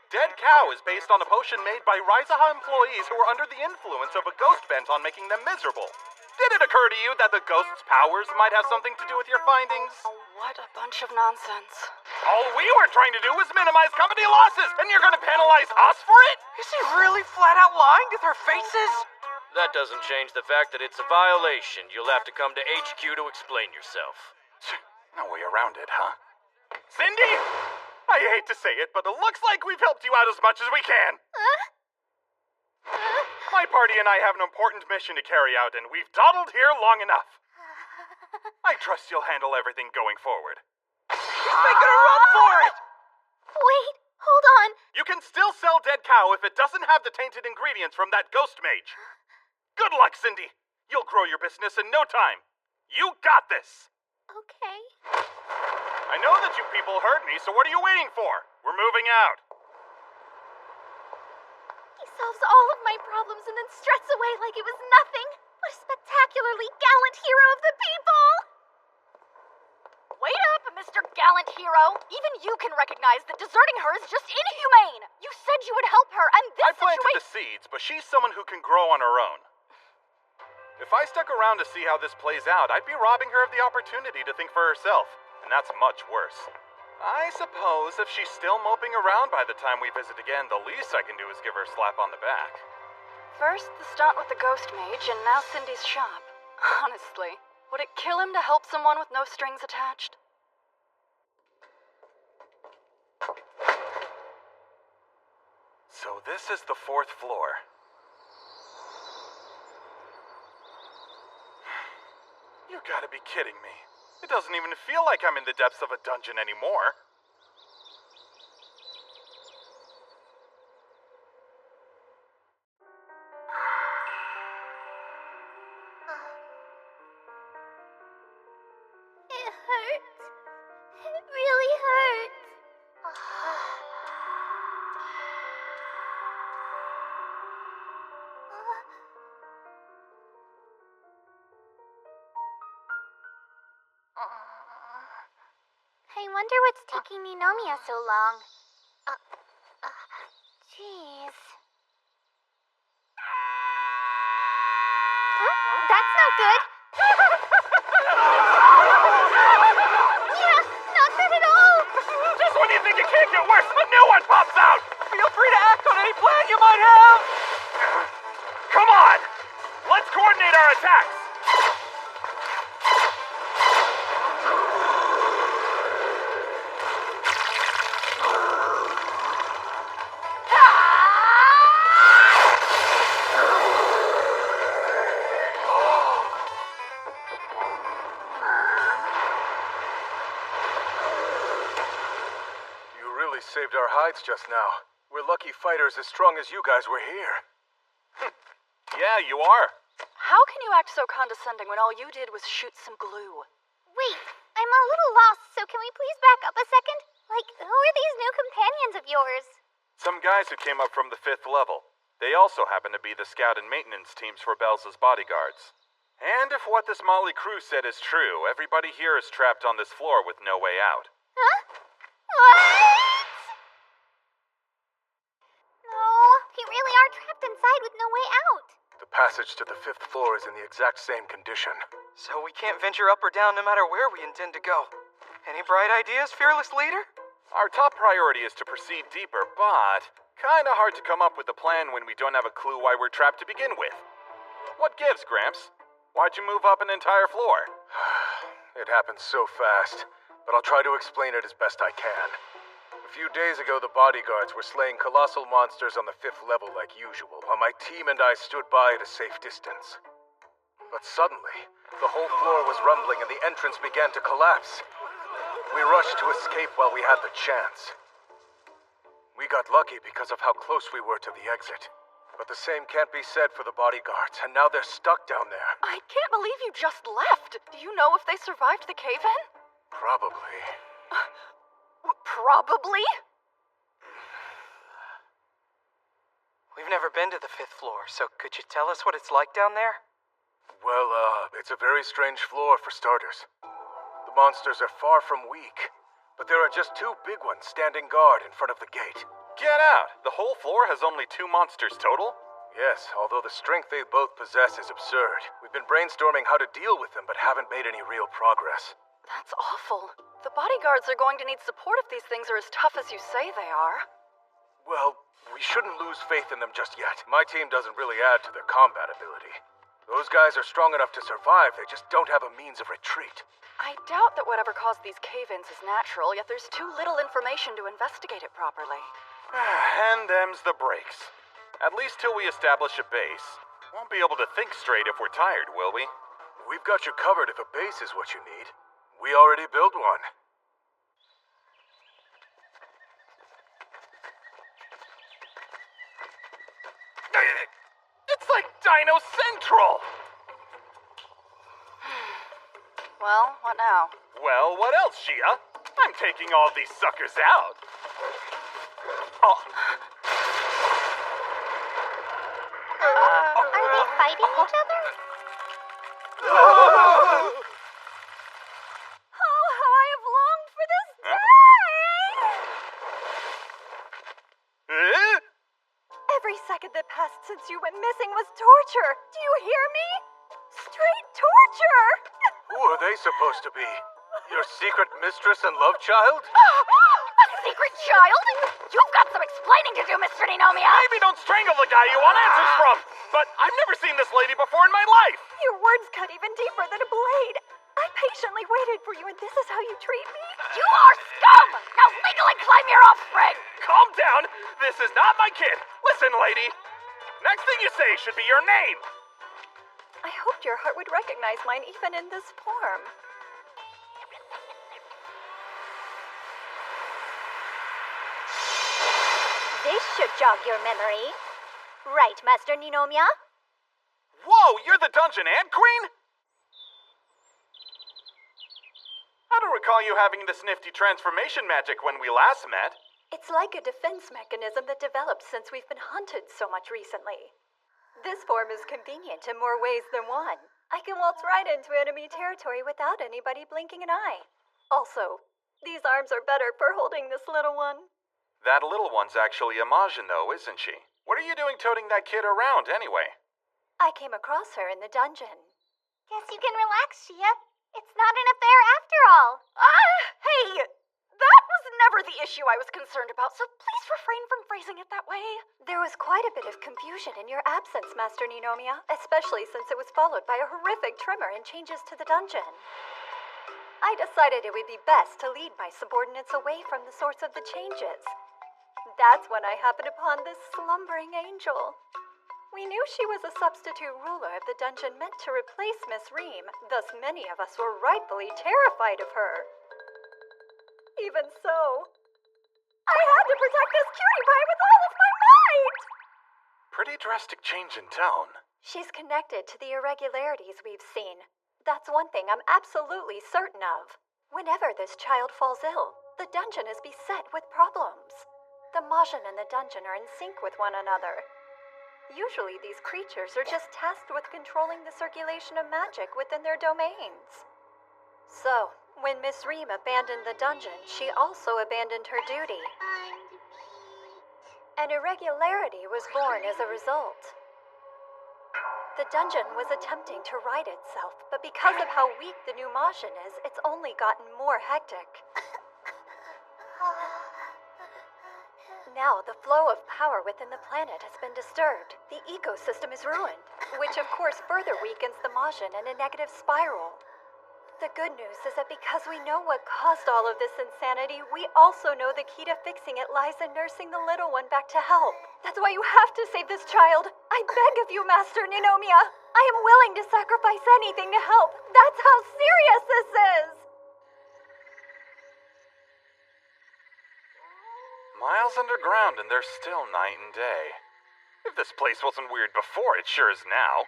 [SPEAKER 1] Dead Cow is based on a potion made by Rizaha employees who were under the influence of a ghost bent on making them miserable. Did it occur to you that the ghost's powers might have something to do with your findings?
[SPEAKER 19] What a bunch of nonsense.
[SPEAKER 1] All we were trying to do was minimize company losses, and you're gonna penalize us for it?
[SPEAKER 6] Is he really flat out lying to their faces?
[SPEAKER 9] That doesn't change the fact that it's a violation. You'll have to come to HQ to explain yourself.
[SPEAKER 1] No way around it, huh? Cindy! I hate to say it, but it looks like we've helped you out as much as we can. My party and I have an important mission to carry out, and we've dawdled here long enough. I trust you'll handle everything going forward.
[SPEAKER 6] He's making a run for it!
[SPEAKER 15] Wait, hold on.
[SPEAKER 1] You can still sell Dead Cow if it doesn't have the tainted ingredients from that ghost mage. Good luck, Cindy. You'll grow your business in no time. You got this.
[SPEAKER 15] Okay.
[SPEAKER 1] I know that you people heard me, so what are you waiting for? We're moving out.
[SPEAKER 15] He solves all of my problems and then struts away like it was nothing. What a spectacularly gallant hero of the people!
[SPEAKER 13] Wait up, Mr. Gallant Hero. Even you can recognize that deserting her is just inhumane. You said you would help her, and this
[SPEAKER 1] I planted the seeds, but she's someone who can grow on her own. If I stuck around to see how this plays out, I'd be robbing her of the opportunity to think for herself, and that's much worse. I suppose if she's still moping around by the time we visit again, the least I can do is give her a slap on the back.
[SPEAKER 19] First, the stunt with the ghost mage, and now Cindy's shop. Honestly, would it kill him to help someone with no strings attached?
[SPEAKER 1] So this is the 4th floor. You gotta be kidding me. It doesn't even feel like I'm in the depths of a dungeon anymore.
[SPEAKER 15] It hurts. It really hurts. I wonder what's taking Ninomiya so long. Jeez. That's not good. Yeah, not good at all.
[SPEAKER 1] Just when you think it can't get worse, a new one pops out!
[SPEAKER 6] Feel free to act on any plan you might have!
[SPEAKER 1] Come on! Let's coordinate our attacks!
[SPEAKER 20] Saved our hides just now. We're lucky fighters as strong as you guys were here.
[SPEAKER 1] Yeah, you are.
[SPEAKER 19] How can you act so condescending when all you did was shoot some glue?
[SPEAKER 15] Wait, I'm a little lost, so can we please back up a second? Like, who are these new companions of yours?
[SPEAKER 1] Some guys who came up from the 5th level. They also happen to be the scout and maintenance teams for Belza's bodyguards. And if what this motley crew said is true, everybody here is trapped on this floor with no way out.
[SPEAKER 15] Huh? What? No, we really are trapped inside with no way out.
[SPEAKER 20] The passage to the 5th floor is in the exact same condition.
[SPEAKER 6] So we can't venture up or down no matter where we intend to go. Any bright ideas, fearless leader?
[SPEAKER 1] Our top priority is to proceed deeper, but Kinda hard to come up with a plan when we don't have a clue why we're trapped to begin with. What gives, Gramps? Why'd you move up an entire floor?
[SPEAKER 7] It happened so fast, but I'll try to explain it as best I can. A few days ago, the bodyguards were slaying colossal monsters on the 5th level like usual, while my team and I stood by at a safe distance. But suddenly, the whole floor was rumbling and the entrance began to collapse. We rushed to escape while we had the chance. We got lucky because of how close we were to the exit. But the same can't be said for the bodyguards, and now they're stuck down there.
[SPEAKER 19] I can't believe you just left. Do you know if they survived the cave-in?
[SPEAKER 7] Probably.
[SPEAKER 19] Probably?
[SPEAKER 6] We've never been to the 5th floor, so could you tell us what it's like down there?
[SPEAKER 7] Well, it's a very strange floor for starters. The monsters are far from weak, but there are just 2 big ones standing guard in front of the gate.
[SPEAKER 1] Get out! The whole floor has only 2 monsters total?
[SPEAKER 7] Yes, although the strength they both possess is absurd. We've been brainstorming how to deal with them, but haven't made any real progress.
[SPEAKER 19] That's awful. The bodyguards are going to need support if these things are as tough as you say they are.
[SPEAKER 7] Well, we shouldn't lose faith in them just yet. My team doesn't really add to their combat ability. Those guys are strong enough to survive, they just don't have a means of retreat.
[SPEAKER 19] I doubt that whatever caused these cave-ins is natural, yet there's too little information to investigate it properly.
[SPEAKER 1] And them's the breaks. At least till we establish a base. Won't be able to think straight if we're tired, will we?
[SPEAKER 7] We've got you covered if a base is what you need. We already built one.
[SPEAKER 1] It's like Dino Central!
[SPEAKER 19] Well, what now?
[SPEAKER 1] Well, what else, Shia? I'm taking all these suckers out. Oh.
[SPEAKER 15] Are they fighting each other?
[SPEAKER 19] Oh, how I have longed for this day! Every second that passed since you went missing was torture. Do you hear me? Straight torture!
[SPEAKER 7] Who are they supposed to be? Your secret mistress and love child?
[SPEAKER 8] A secret child? You've got some explaining to do, Mr. Ninomiya!
[SPEAKER 1] Maybe don't strangle the guy you want answers from! But I've never seen this lady before in my life!
[SPEAKER 19] Your words cut even deeper than a blade. I patiently waited for you, and this is how you treat me?
[SPEAKER 8] You are scum! Now legally claim your offspring!
[SPEAKER 1] Calm down! This is not my kid! Listen, lady! Next thing you say should be your name!
[SPEAKER 19] I hoped your heart would recognize mine even in this form.
[SPEAKER 15] This should jog your memory. Right, Master Ninomiya?
[SPEAKER 1] Whoa, you're the Dungeon Ant Queen? I don't recall you having this nifty transformation magic when we last met.
[SPEAKER 19] It's like a defense mechanism that developed since we've been hunted so much recently. This form is convenient in more ways than one. I can waltz right into enemy territory without anybody blinking an eye. Also, these arms are better for holding this little one.
[SPEAKER 1] That little one's actually Imajin, though, isn't she? What are you doing toting that kid around, anyway?
[SPEAKER 19] I came across her in the dungeon.
[SPEAKER 15] Guess you can relax, Shia. It's not an affair after all.
[SPEAKER 19] Hey! That was never the issue I was concerned about, so please refrain from phrasing it that way. There was quite a bit of confusion in your absence, Master Ninomiya, especially since it was followed by a horrific tremor and changes to the dungeon. I decided it would be best to lead my subordinates away from the source of the changes. That's when I happened upon this slumbering angel. We knew she was a substitute ruler of the dungeon meant to replace Miss Reem, thus many of us were rightfully terrified of her. Even so, I had to protect this cutie pie with all of my might!
[SPEAKER 1] Pretty drastic change in tone.
[SPEAKER 19] She's connected to the irregularities we've seen. That's one thing I'm absolutely certain of. Whenever this child falls ill, the dungeon is beset with problems. The Majin and the dungeon are in sync with one another. Usually these creatures are just tasked with controlling the circulation of magic within their domains. So, when Miss Reem abandoned the dungeon, she also abandoned her duty. An irregularity was born as a result. The dungeon was attempting to right itself, but because of how weak the new Majin is, it's only gotten more hectic.
[SPEAKER 12] now, the flow of power within the planet has been disturbed. The ecosystem is ruined, which of course further weakens the Majin in a negative spiral. The good news is that because we know what caused all of this insanity, we also know the key to fixing it lies in nursing the little one back to health. That's why you have to save this child. I beg of you, Master Ninomiya. I am willing to sacrifice anything to help. That's how serious this is.
[SPEAKER 1] Miles underground and they're still night and day. If this place wasn't weird before, it sure is now.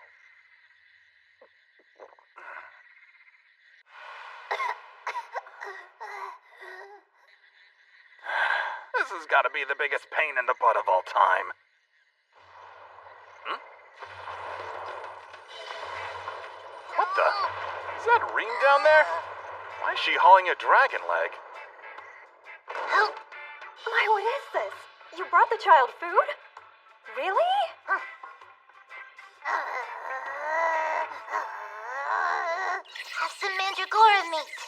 [SPEAKER 1] This has got to be the biggest pain in the butt of all time. What the? Is that Reem down there? Why is she hauling a dragon leg?
[SPEAKER 12] My, what is this? You brought the child food? Really?
[SPEAKER 15] Have some mandragora meat.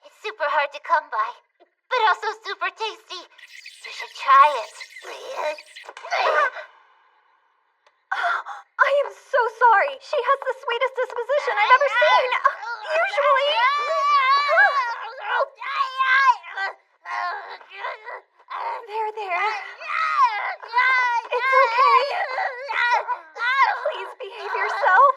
[SPEAKER 15] It's super hard to come by, but also super tasty. You should try it.
[SPEAKER 12] I am so sorry. She has the sweetest disposition I've ever seen. Usually... There. It's okay. Please behave yourself.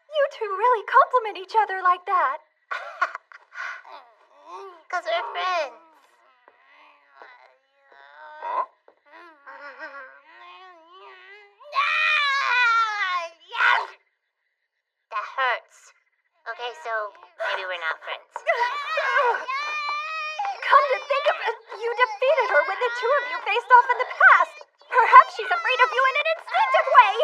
[SPEAKER 12] You two really compliment each other like that.
[SPEAKER 15] 'Cause we're friends.
[SPEAKER 1] Huh?
[SPEAKER 15] That hurts. Okay, so maybe we're not friends.
[SPEAKER 12] Come to think of it, you defeated her when the two of you faced off in the past. Perhaps she's afraid of you in an instinctive way.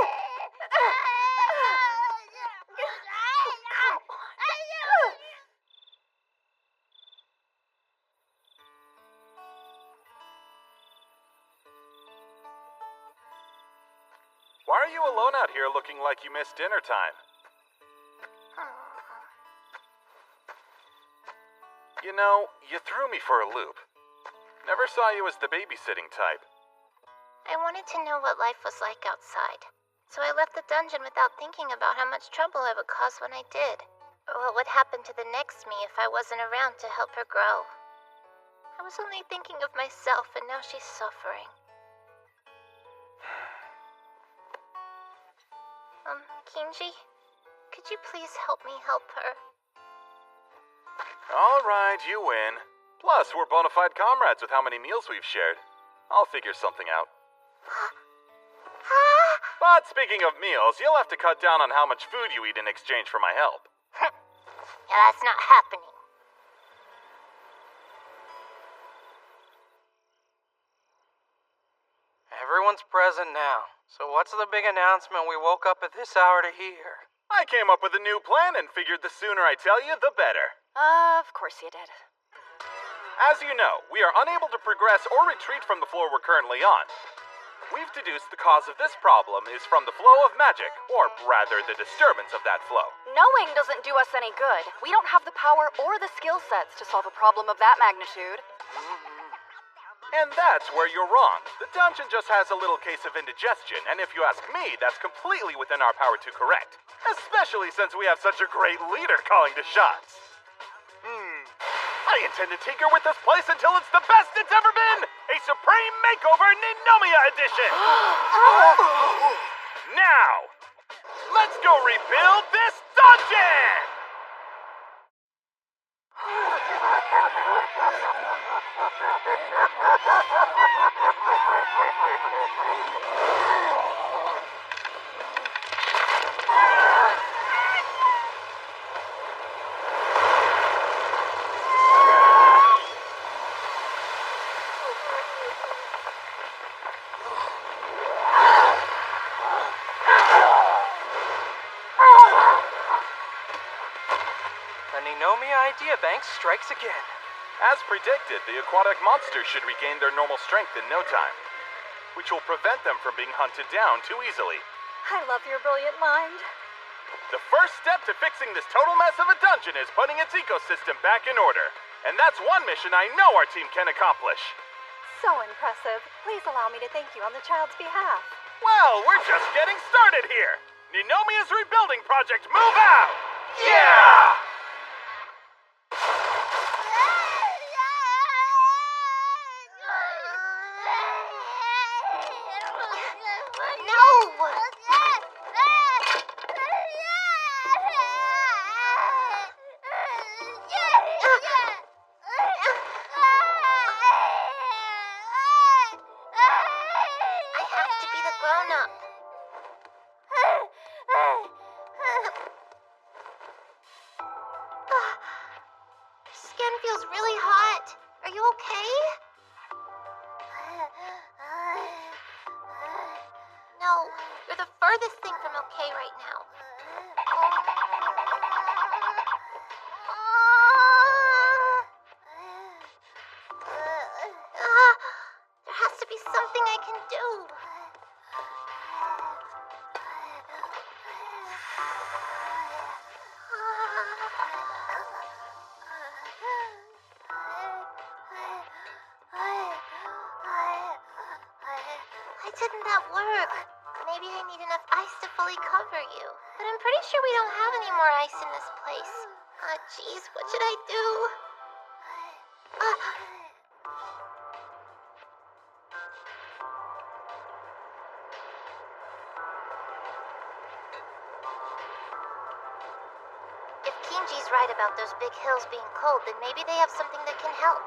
[SPEAKER 1] Why are you alone out here looking like you missed dinner time? You know, you threw me for a loop. Never saw you as the babysitting type.
[SPEAKER 15] I wanted to know what life was like outside, so I left the dungeon without thinking about how much trouble I would cause when I did, or what would happen to the next me if I wasn't around to help her grow. I was only thinking of myself, and now she's suffering. Kinji, could you please help me help her?
[SPEAKER 1] All right, you win. Plus, we're bona fide comrades with how many meals we've shared. I'll figure something out. But speaking of meals, you'll have to cut down on how much food you eat in exchange for my help.
[SPEAKER 15] Yeah, that's not happening.
[SPEAKER 6] Everyone's present now. So what's the big announcement we woke up at this hour to hear?
[SPEAKER 1] I came up with a new plan and figured the sooner I tell you, the better.
[SPEAKER 12] Of course you did.
[SPEAKER 1] As you know, we are unable to progress or retreat from the floor we're currently on. We've deduced the cause of this problem is from the flow of magic, or rather the disturbance of that flow.
[SPEAKER 19] Knowing doesn't do us any good. We don't have the power or the skill sets to solve a problem of that magnitude.
[SPEAKER 1] And that's where you're wrong. The dungeon just has a little case of indigestion, and if you ask me, that's completely within our power to correct. Especially since we have such a great leader calling the shots. I intend to tinker with this place until it's the best it's ever been! A Supreme Makeover Ninomiya Edition! Now, let's go rebuild this dungeon!
[SPEAKER 6] The Ninomiya Idea Bank strikes again.
[SPEAKER 1] As predicted, the aquatic monsters should regain their normal strength in no time. which will prevent them from being hunted down too easily.
[SPEAKER 19] I love your brilliant mind.
[SPEAKER 1] The first step to fixing this total mess of a dungeon is putting its ecosystem back in order. And that's one mission I know our team can accomplish.
[SPEAKER 19] So impressive. Please allow me to thank you on the child's behalf.
[SPEAKER 1] Well, we're just getting started here. Ninomia's rebuilding project, move out! Yeah!
[SPEAKER 15] Skin feels really hot. Are you okay? No, you're the furthest thing from okay right now. There has to be something I can do. Didn't that work? Maybe I need enough ice to fully cover you. But I'm pretty sure we don't have any more ice in this place. Ah, jeez, what should I do? If Kinji's right about those big hills being cold, then maybe they have something that can help.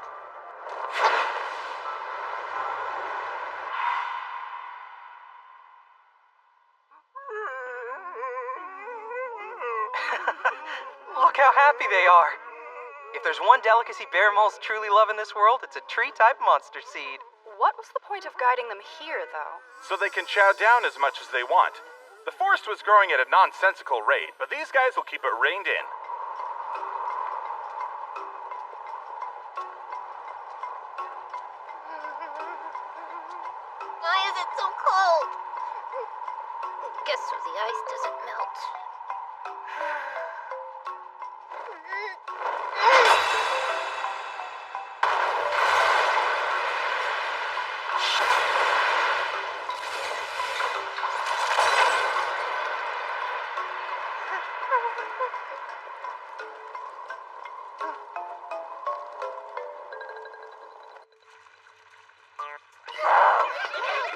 [SPEAKER 6] Look how happy they are. If there's one delicacy bear moles truly love in this world, it's a tree-type monster seed.
[SPEAKER 19] What was the point of guiding them here, though?
[SPEAKER 1] So they can chow down as much as they want. The forest was growing at a nonsensical rate, but these guys will keep it reined in.
[SPEAKER 15] Why is it so cold? Guess so the ice doesn't melt.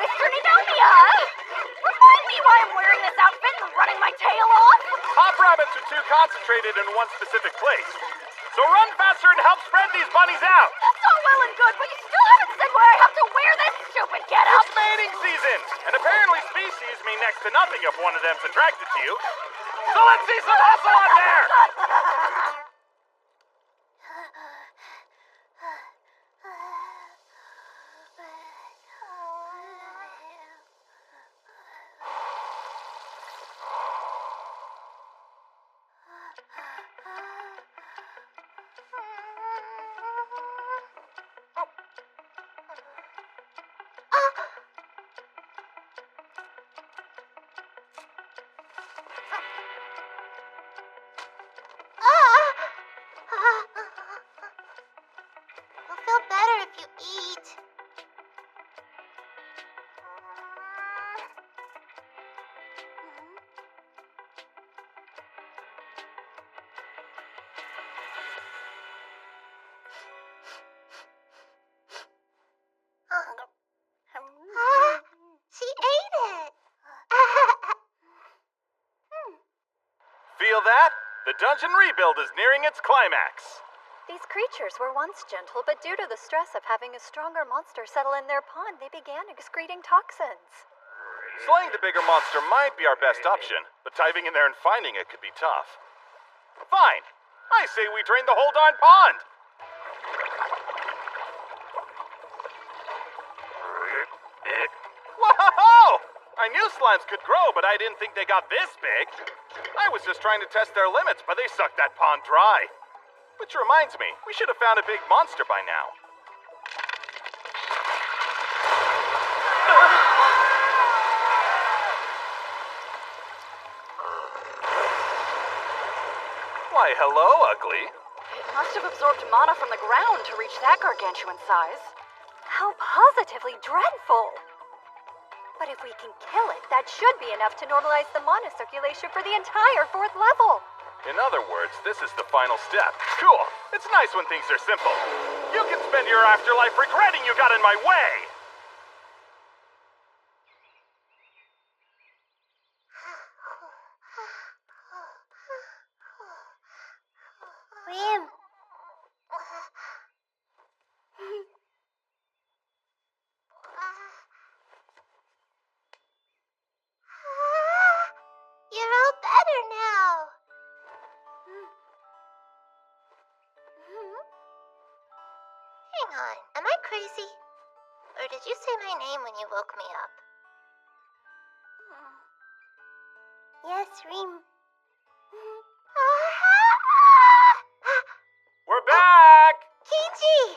[SPEAKER 13] Mr. Ninomia! Remind me why I'm wearing this outfit and running my tail off?
[SPEAKER 1] Hop rabbits are too concentrated in one specific place. So run faster and help spread these bunnies out.
[SPEAKER 13] That's all well and good, but you still haven't said why I have to wear this stupid getup.
[SPEAKER 1] It's mating season, and apparently species mean next to nothing if one of them's attracted to you. So let's see some hustle out there!
[SPEAKER 15] You'll feel better if you eat. She ate it.
[SPEAKER 1] Feel that? The dungeon rebuild is nearing its climax.
[SPEAKER 19] These creatures were once gentle, but due to the stress of having a stronger monster settle in their pond, they began excreting toxins.
[SPEAKER 1] Slaying the bigger monster might be our best option, but diving in there and finding it could be tough. Fine. I say we drain the whole darn pond. Whoa! I knew slimes could grow, but I didn't think they got this big. I was just trying to test their limits, but they sucked that pond dry. Which reminds me, we should have found a big monster by now. Why, hello, ugly.
[SPEAKER 19] It must have absorbed mana from the ground to reach that gargantuan size. How positively dreadful!
[SPEAKER 13] But if we can kill it, that should be enough to normalize the mana circulation for the entire 4th level.
[SPEAKER 1] In other words, this is the final step. Cool. It's nice when things are simple. You can spend your afterlife regretting you got in my way.
[SPEAKER 15] Rim. You're all better now. Hang on, am I crazy? Or did you say my name when you woke me up? Yes, Reem.
[SPEAKER 1] We're back!
[SPEAKER 15] Kiji!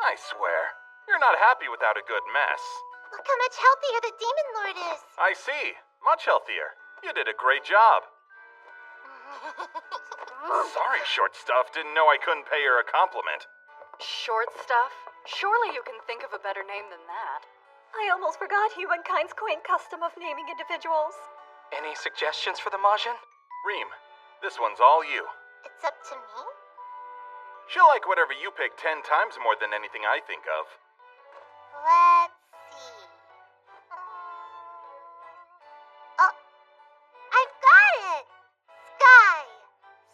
[SPEAKER 1] I swear, you're not happy without a good mess.
[SPEAKER 15] Look how much healthier the Demon Lord is.
[SPEAKER 1] I see. Much healthier. You did a great job. Sorry, short stuff. Didn't know I couldn't pay her a compliment.
[SPEAKER 19] Short stuff? Surely you can think of a better name than that.
[SPEAKER 12] I almost forgot humankind's quaint custom of naming individuals.
[SPEAKER 6] Any suggestions for the Majin?
[SPEAKER 1] Reem, this one's all you.
[SPEAKER 15] It's up to me?
[SPEAKER 1] She'll like whatever you pick 10 times more than anything I think of.
[SPEAKER 15] Let's see. Oh, I've got it! Sky.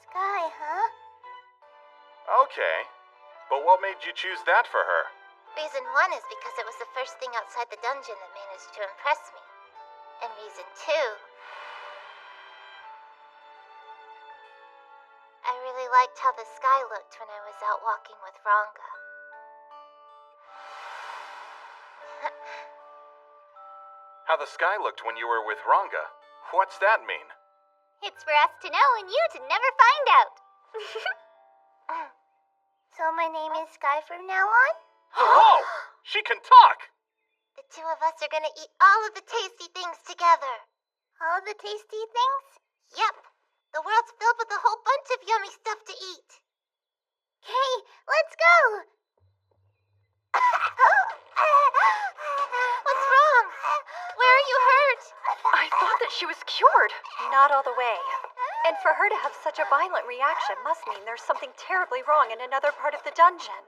[SPEAKER 15] Sky, huh?
[SPEAKER 1] Okay. But what made you choose that for her?
[SPEAKER 15] Reason 1 is because it was the first thing outside the dungeon that managed to impress me. And reason 2... I really liked how the sky looked when I was out walking with Ranga.
[SPEAKER 1] How the sky looked when you were with Ranga? What's that mean?
[SPEAKER 15] It's for us to know and you to never find out. So my name is Sky from now on?
[SPEAKER 1] Oh! She can talk!
[SPEAKER 15] The two of us are gonna eat all of the tasty things together. All the tasty things? Yep. The world's filled with a whole bunch of yummy stuff to eat. Okay, let's go! What's wrong? Where are you hurt?
[SPEAKER 12] I thought that she was cured. Not all the way. And for her to have such a violent reaction must mean there's something terribly wrong in another part of the dungeon.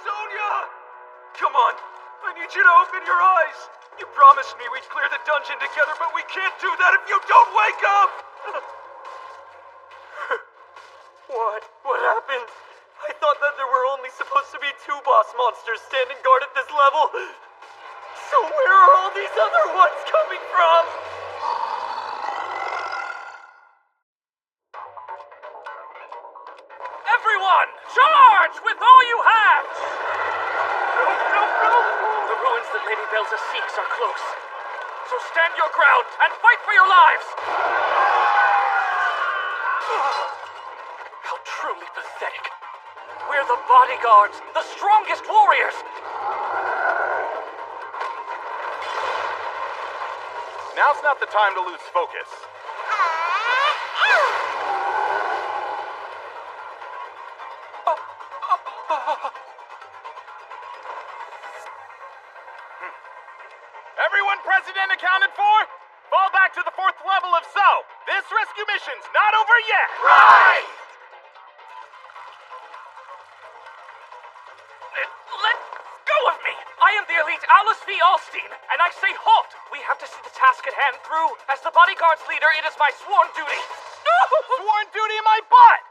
[SPEAKER 10] Sonia! Come on! I need you to open your eyes! You promised me we'd clear the dungeon together, but we can't do that if you don't wake up! What happened? I thought that there were only supposed to be 2 boss monsters standing guard at this level. So where are all these other ones coming from?
[SPEAKER 4] Everyone, charge with all you have! No! The ruins that Lady Belza seeks are close. So stand your ground and fight for your lives! How truly pathetic. We're the bodyguards, the strongest warriors!
[SPEAKER 1] Now's not the time to lose focus. Everyone present and accounted for? Fall back to the 4th level if so. This rescue mission's not over yet.
[SPEAKER 4] Right! Let go of me! I am the elite Alice V. Alstein, and I say halt! We have to see the task at hand through. As the bodyguard's leader, it is my sworn duty.
[SPEAKER 1] Sworn duty my butt!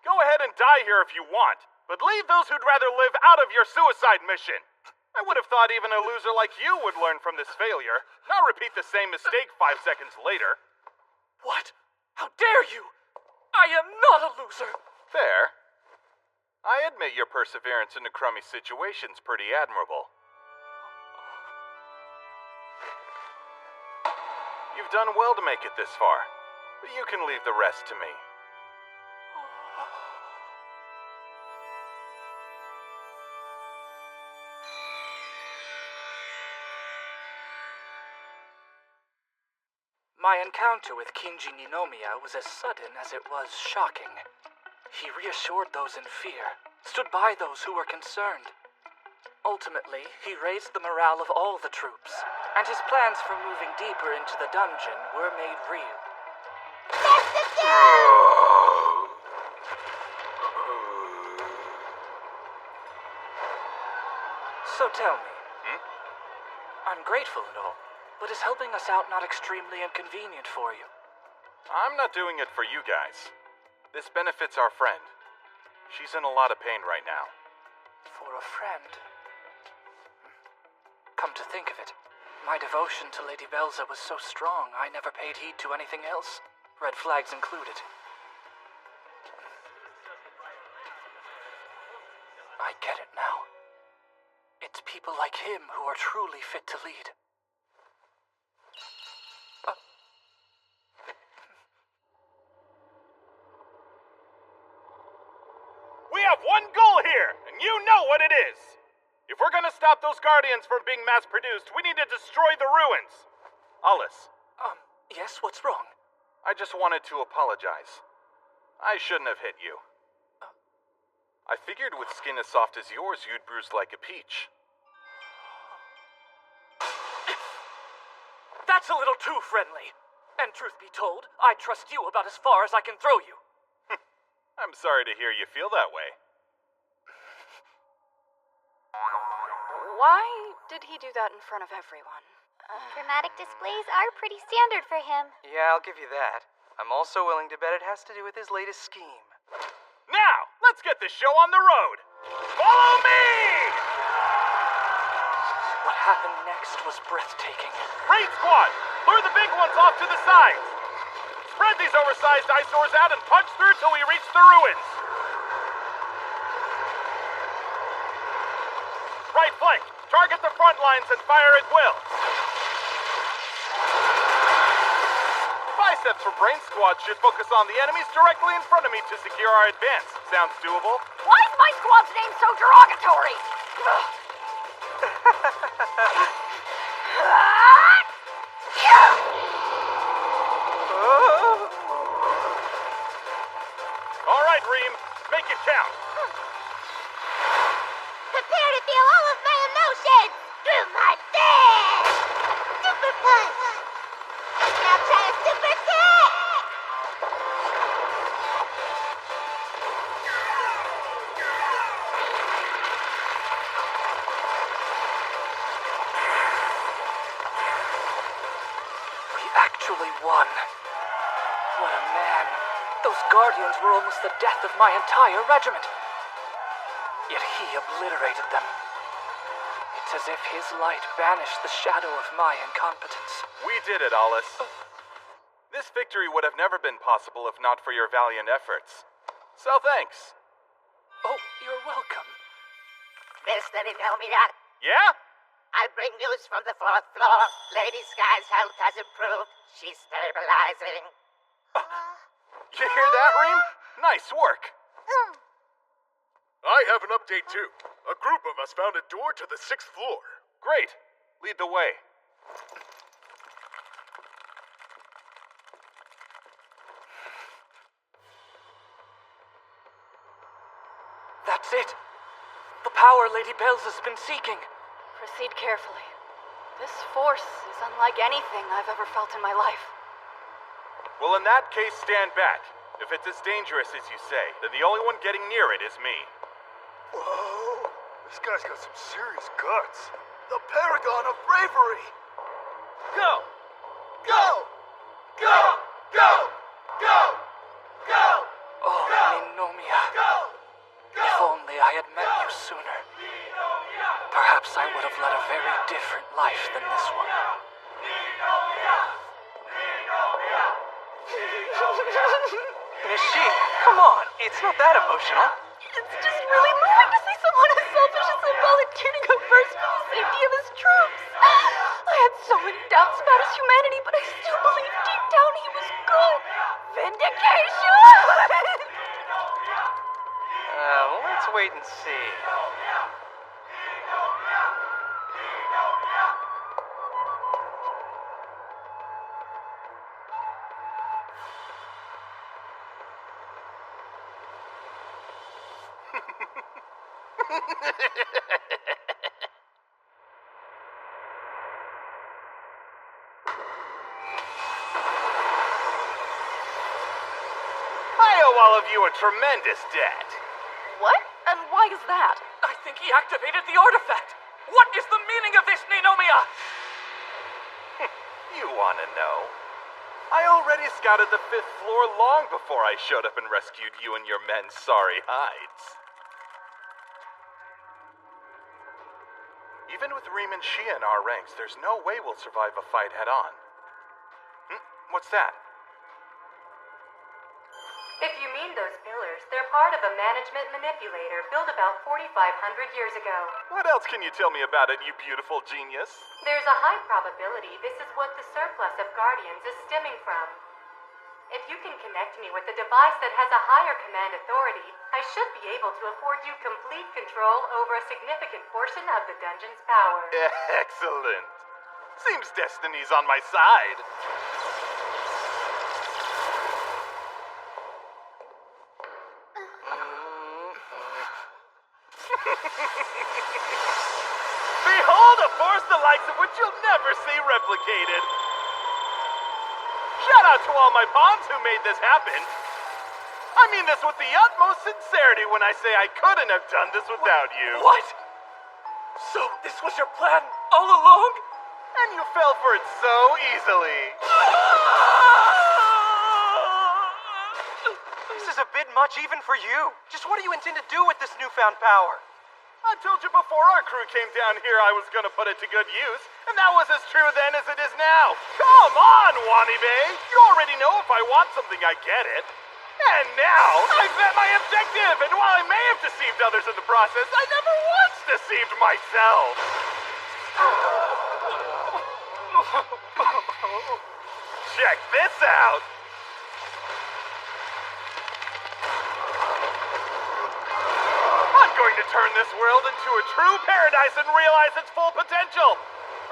[SPEAKER 1] Go ahead and die here if you want, but leave those who'd rather live out of your suicide mission. I would have thought even a loser like you would learn from this failure, not repeat the same mistake 5 seconds later.
[SPEAKER 4] What? How dare you? I am not a loser.
[SPEAKER 1] Fair. I admit your perseverance in a crummy situation's pretty admirable. You've done well to make it this far. But you can leave the rest to me.
[SPEAKER 6] My encounter with Kinji Ninomiya was as sudden as it was shocking. He reassured those in fear, stood by those who were concerned. Ultimately, he raised the morale of all the troops, and his plans for moving deeper into the dungeon were made real. So tell me, I'm grateful and all, but is helping us out not extremely inconvenient for you?
[SPEAKER 1] I'm not doing it for you guys. This benefits our friend. She's in a lot of pain right now.
[SPEAKER 6] For a friend? Come to think of it, my devotion to Lady Belza was so strong I never paid heed to anything else, red flags included. I get it now. It's people like him who are truly fit to lead.
[SPEAKER 1] We have one goal here, and you know what it is! If we're gonna stop those Guardians from being mass-produced, we need to destroy the ruins! Alice.
[SPEAKER 6] Yes, what's wrong?
[SPEAKER 1] I just wanted to apologize. I shouldn't have hit you. I figured with skin as soft as yours, you'd bruise like a peach.
[SPEAKER 6] That's a little too friendly. And truth be told, I trust you about as far as I can throw you.
[SPEAKER 1] I'm sorry to hear you feel that way.
[SPEAKER 19] Why did he do that in front of everyone?
[SPEAKER 15] Dramatic displays are pretty standard for him.
[SPEAKER 6] Yeah, I'll give you that. I'm also willing to bet it has to do with his latest scheme.
[SPEAKER 1] Now, let's get this show on the road! Follow me!
[SPEAKER 6] What happened next was breathtaking.
[SPEAKER 1] Raid Squad! Lure the big ones off to the sides! Spread these oversized eyesores out and punch through till we reach the ruins! Right flank! Target the front lines and fire at will! Biceps for Brain Squad should focus on the enemies directly in front of me to secure our advance. Sounds doable?
[SPEAKER 19] Why is my squad's name so derogatory?
[SPEAKER 1] All right, Reem. Make it count.
[SPEAKER 15] Prepare to feel all of my emotions through my fist! Super punch! Now try a super kick!
[SPEAKER 6] We actually won. What a man. Those Guardians were almost the death of my entire regiment. Yet he obliterated them. It's as if his light banished the shadow of my incompetence.
[SPEAKER 1] We did it, Alice. This victory would have never been possible if not for your valiant efforts. So thanks.
[SPEAKER 6] Oh, you're welcome.
[SPEAKER 5] Mr. Ninomiya,
[SPEAKER 1] Yeah?
[SPEAKER 5] I bring news from the 4th floor. Lady Sky's health has improved. She's stabilizing.
[SPEAKER 1] You hear that, Reem? Nice work.
[SPEAKER 7] I have an update too. A group of us found a door to the 6th floor.
[SPEAKER 1] Great. Lead the way.
[SPEAKER 6] That's it. The power Lady Belza's been seeking.
[SPEAKER 19] Proceed carefully. This force is unlike anything I've ever felt in my life.
[SPEAKER 1] Well, in that case, stand back. If it's as dangerous as you say, then the only one getting near it is me.
[SPEAKER 14] Whoa! This guy's got some serious guts. The paragon of bravery!
[SPEAKER 1] Go!
[SPEAKER 14] Go! Go! Go! Go! Go!
[SPEAKER 6] Oh, Ninomiya. If only I had met you sooner. Perhaps I would have led a very different life than this one. Nishi, come on. It's not that emotional.
[SPEAKER 19] It's just really going to see someone as selfish as him volunteering a verse for the safety of his troops. I had so many doubts about his humanity, but I still believed deep down he was good. Vindication!
[SPEAKER 6] Let's wait and see.
[SPEAKER 1] I owe all of you a tremendous debt.
[SPEAKER 19] What? And why is that?
[SPEAKER 4] I think he activated the artifact. What is the meaning of this, Ninomiya?
[SPEAKER 1] You want to know? I already scouted the 5th floor long before I showed up and rescued you and your men's sorry hides. Even with Reem and Shia in our ranks, there's no way we'll survive a fight head-on. What's that?
[SPEAKER 21] If you mean those pillars, they're part of a management manipulator built about 4,500 years ago.
[SPEAKER 1] What else can you tell me about it, you beautiful genius?
[SPEAKER 21] There's a high probability this is what the surplus of Guardians is stemming from. If you can connect me with a device that has a higher command authority, I should be able to afford you complete control over a significant portion of the dungeon's power.
[SPEAKER 1] Excellent. Seems destiny's on my side. Behold a force the likes of which you'll never see replicated. Shout out to all my pawns who made this happen. I mean this with the utmost sincerity when I say I couldn't have done this without you.
[SPEAKER 4] What? So this was your plan all along?
[SPEAKER 1] And you fell for it so easily.
[SPEAKER 6] This is a bit much even for you. Just what do you intend to do with this newfound power?
[SPEAKER 1] I told you before our crew came down here I was gonna put it to good use, and that was as true then as it is now. Come on, Wanibe! You already know if I want something, I get it. And now, I've met my objective, and while I may have deceived others in the process, I never once deceived myself. Check this out! I'm going to turn this world into a true paradise and realize its full potential.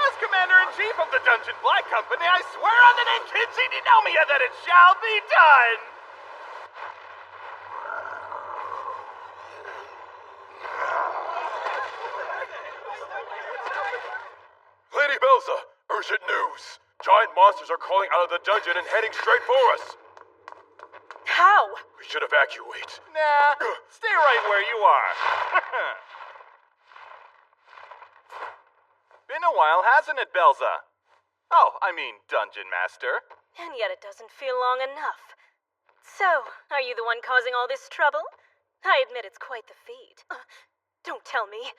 [SPEAKER 1] As Commander-in-Chief of the Dungeon Black Company, I swear on the name Kinji Ninomiya that it shall be done!
[SPEAKER 7] Lady Belza, urgent news. Giant monsters are crawling out of the dungeon and heading straight for us.
[SPEAKER 2] How?
[SPEAKER 7] We should evacuate.
[SPEAKER 1] Nah, stay right where you are. Been a while, hasn't it, Belza? Oh, I mean, Dungeon Master.
[SPEAKER 2] And yet it doesn't feel long enough. So, are you the one causing all this trouble? I admit it's quite the feat. Don't tell me.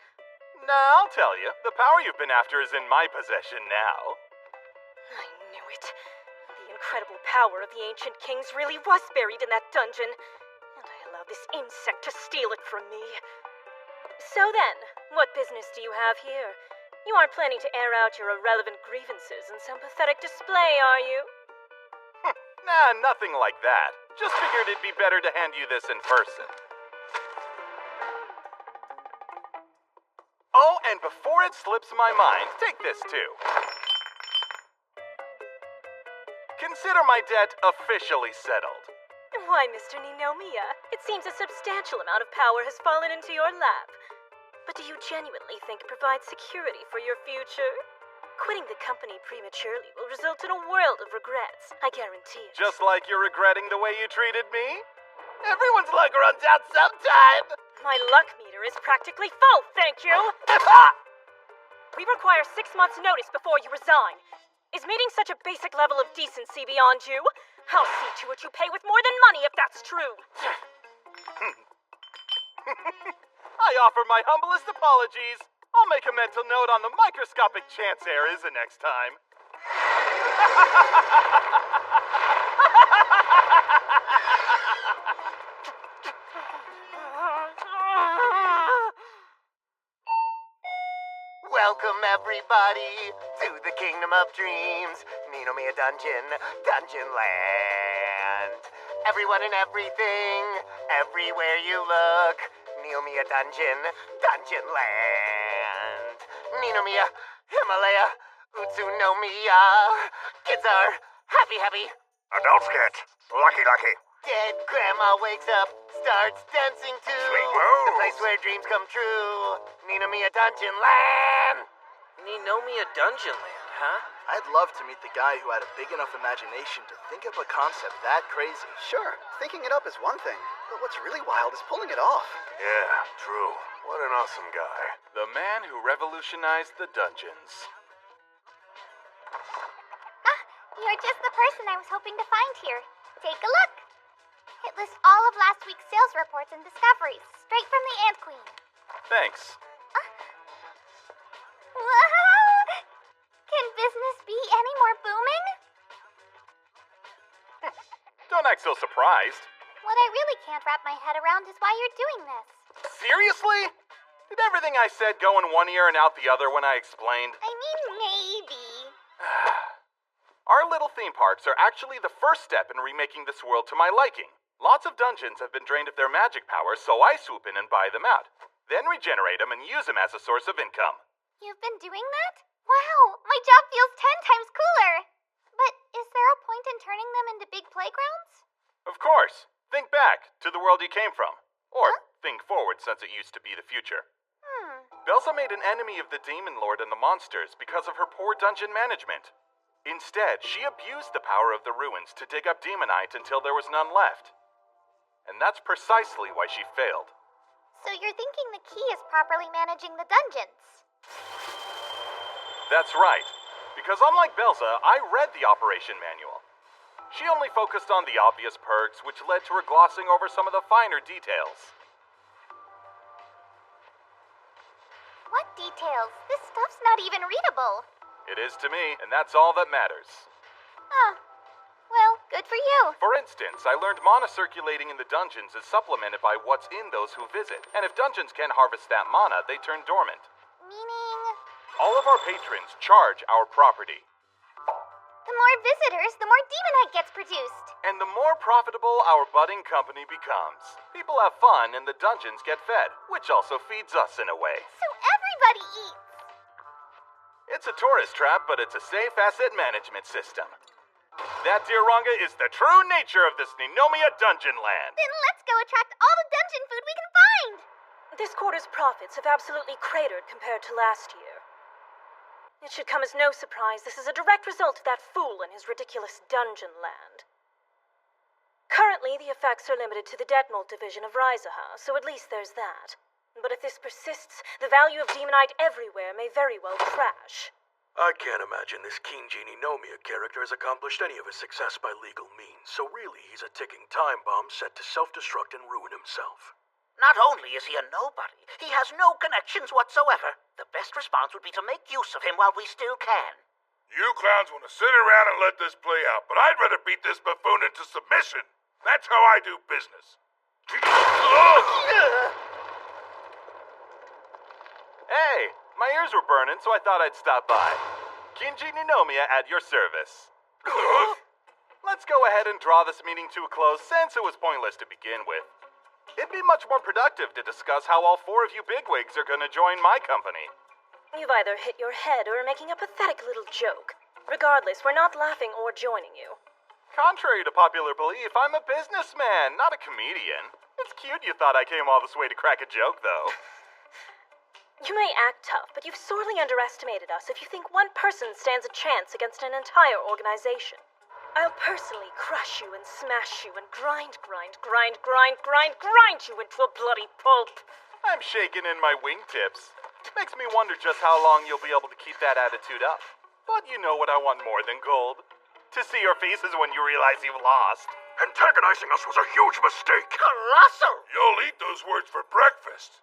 [SPEAKER 1] Nah, I'll tell you. The power you've been after is in my possession now.
[SPEAKER 2] I knew it. The incredible power of the ancient kings really was buried in that dungeon. And I allowed this insect to steal it from me. So then, what business do you have here? You aren't planning to air out your irrelevant grievances in some pathetic display, are you?
[SPEAKER 1] Nah, nothing like that. Just figured it'd be better to hand you this in person. Oh, and before it slips my mind, take this too. Consider my debt officially settled.
[SPEAKER 2] Why, Mr. Ninomiya, it seems a substantial amount of power has fallen into your lap. But do you genuinely think it provides security for your future? Quitting the company prematurely will result in a world of regrets, I guarantee it.
[SPEAKER 1] Just like you're regretting the way you treated me? Everyone's luck runs out sometime.
[SPEAKER 2] My luck meter is practically full, thank you. We require 6 months' notice before you resign. Is meeting such a basic level of decency beyond you? I'll see to it you pay with more than money if that's true.
[SPEAKER 1] I offer my humblest apologies. I'll make a mental note on the microscopic chance there is the next time.
[SPEAKER 5] Welcome everybody to the Kingdom of Dreams, Ninomiya Dungeon, Dungeon Land. Everyone and everything, everywhere you look, Ninomiya Dungeon, Dungeon Land. Ninomiya, Himalaya, Utsunomiya. Kids are happy.
[SPEAKER 14] Adults get lucky.
[SPEAKER 5] Dead grandma wakes up, starts dancing too.
[SPEAKER 14] Sweet moves.
[SPEAKER 5] The place where dreams come true. Ninomiya Dungeon Land.
[SPEAKER 11] Ninomiya Dungeon Land, huh? I'd love to meet the guy who had a big enough imagination to think up a concept that crazy.
[SPEAKER 22] Sure, thinking it up is one thing, but what's really wild is pulling it off.
[SPEAKER 7] Yeah, true. What an awesome guy.
[SPEAKER 23] The man who revolutionized the dungeons.
[SPEAKER 15] You're just the person I was hoping to find here. Take a look. It lists all of last week's sales reports and discoveries, straight from the Ant Queen.
[SPEAKER 23] Thanks.
[SPEAKER 15] Whoa! Can business be any more booming?
[SPEAKER 23] Don't act so surprised.
[SPEAKER 15] What I really can't wrap my head around is why you're doing this.
[SPEAKER 23] Seriously? Did everything I said go in one ear and out the other when I explained?
[SPEAKER 15] I mean, maybe.
[SPEAKER 23] Our little theme parks are actually the first step in remaking this world to my liking. Lots of dungeons have been drained of their magic power, so I swoop in and buy them out. Then regenerate them and use them as a source of income.
[SPEAKER 15] You've been doing that? Wow, my job feels 10 times cooler. But is there a point in turning them into big playgrounds?
[SPEAKER 23] Of course. Think back to the world you came from. Or think forward since it used to be the future. Belza made an enemy of the Demon Lord and the monsters because of her poor dungeon management. Instead, she abused the power of the ruins to dig up Demonite until there was none left. And that's precisely why she failed.
[SPEAKER 15] So you're thinking the key is properly managing the dungeons?
[SPEAKER 23] That's right. Because unlike Belza, I read the operation manual. She only focused on the obvious perks, which led to her glossing over some of the finer details.
[SPEAKER 15] What details? This stuff's not even readable.
[SPEAKER 23] It is to me, and that's all that matters.
[SPEAKER 15] Well, good for you.
[SPEAKER 23] For instance, I learned mana circulating in the dungeons is supplemented by what's in those who visit. And if dungeons can harvest that mana, they turn dormant.
[SPEAKER 15] Meaning?
[SPEAKER 23] All of our patrons charge our property.
[SPEAKER 15] The more visitors, the more Demonite gets produced.
[SPEAKER 23] And the more profitable our budding company becomes. People have fun and the dungeons get fed, which also feeds us in a way.
[SPEAKER 15] So everybody eats.
[SPEAKER 23] It's a tourist trap, but it's a safe asset management system. That, dear Ranga, is the true nature of this Ninomiya Dungeon Land.
[SPEAKER 15] Then let's go attract all the dungeon food we can find.
[SPEAKER 2] This quarter's profits have absolutely cratered compared to last year. It should come as no surprise this is a direct result of that fool and his ridiculous Dungeon Land. Currently, the effects are limited to the Detmold division of Rizaha, so at least there's that. But if this persists, the value of Demonite everywhere may very well crash.
[SPEAKER 24] I can't imagine this Kinji Ninomiya character has accomplished any of his success by legal means, so really he's a ticking time bomb set to self-destruct and ruin himself.
[SPEAKER 25] Not only is he a nobody, he has no connections whatsoever. The best response would be to make use of him while we still can.
[SPEAKER 14] You clowns want to sit around and let this play out, but I'd rather beat this buffoon into submission. That's how I do business.
[SPEAKER 23] Hey, my ears were burning, so I thought I'd stop by. Kinji Ninomiya at your service. Let's go ahead and draw this meeting to a close since it was pointless to begin with. It'd be much more productive to discuss how all four of you bigwigs are gonna join my company.
[SPEAKER 2] You've either hit your head or are making a pathetic little joke. Regardless, we're not laughing or joining you.
[SPEAKER 23] Contrary to popular belief, I'm a businessman, not a comedian. It's cute you thought I came all this way to crack a joke, though.
[SPEAKER 2] You may act tough, but you've sorely underestimated us if you think one person stands a chance against an entire organization. I'll personally crush you and smash you and grind you into a bloody pulp.
[SPEAKER 23] I'm shaking in my wingtips. Makes me wonder just how long you'll be able to keep that attitude up. But you know what I want more than gold? To see your faces when you realize you've lost.
[SPEAKER 24] Antagonizing us was a huge mistake.
[SPEAKER 25] Colossal!
[SPEAKER 14] You'll eat those words for breakfast.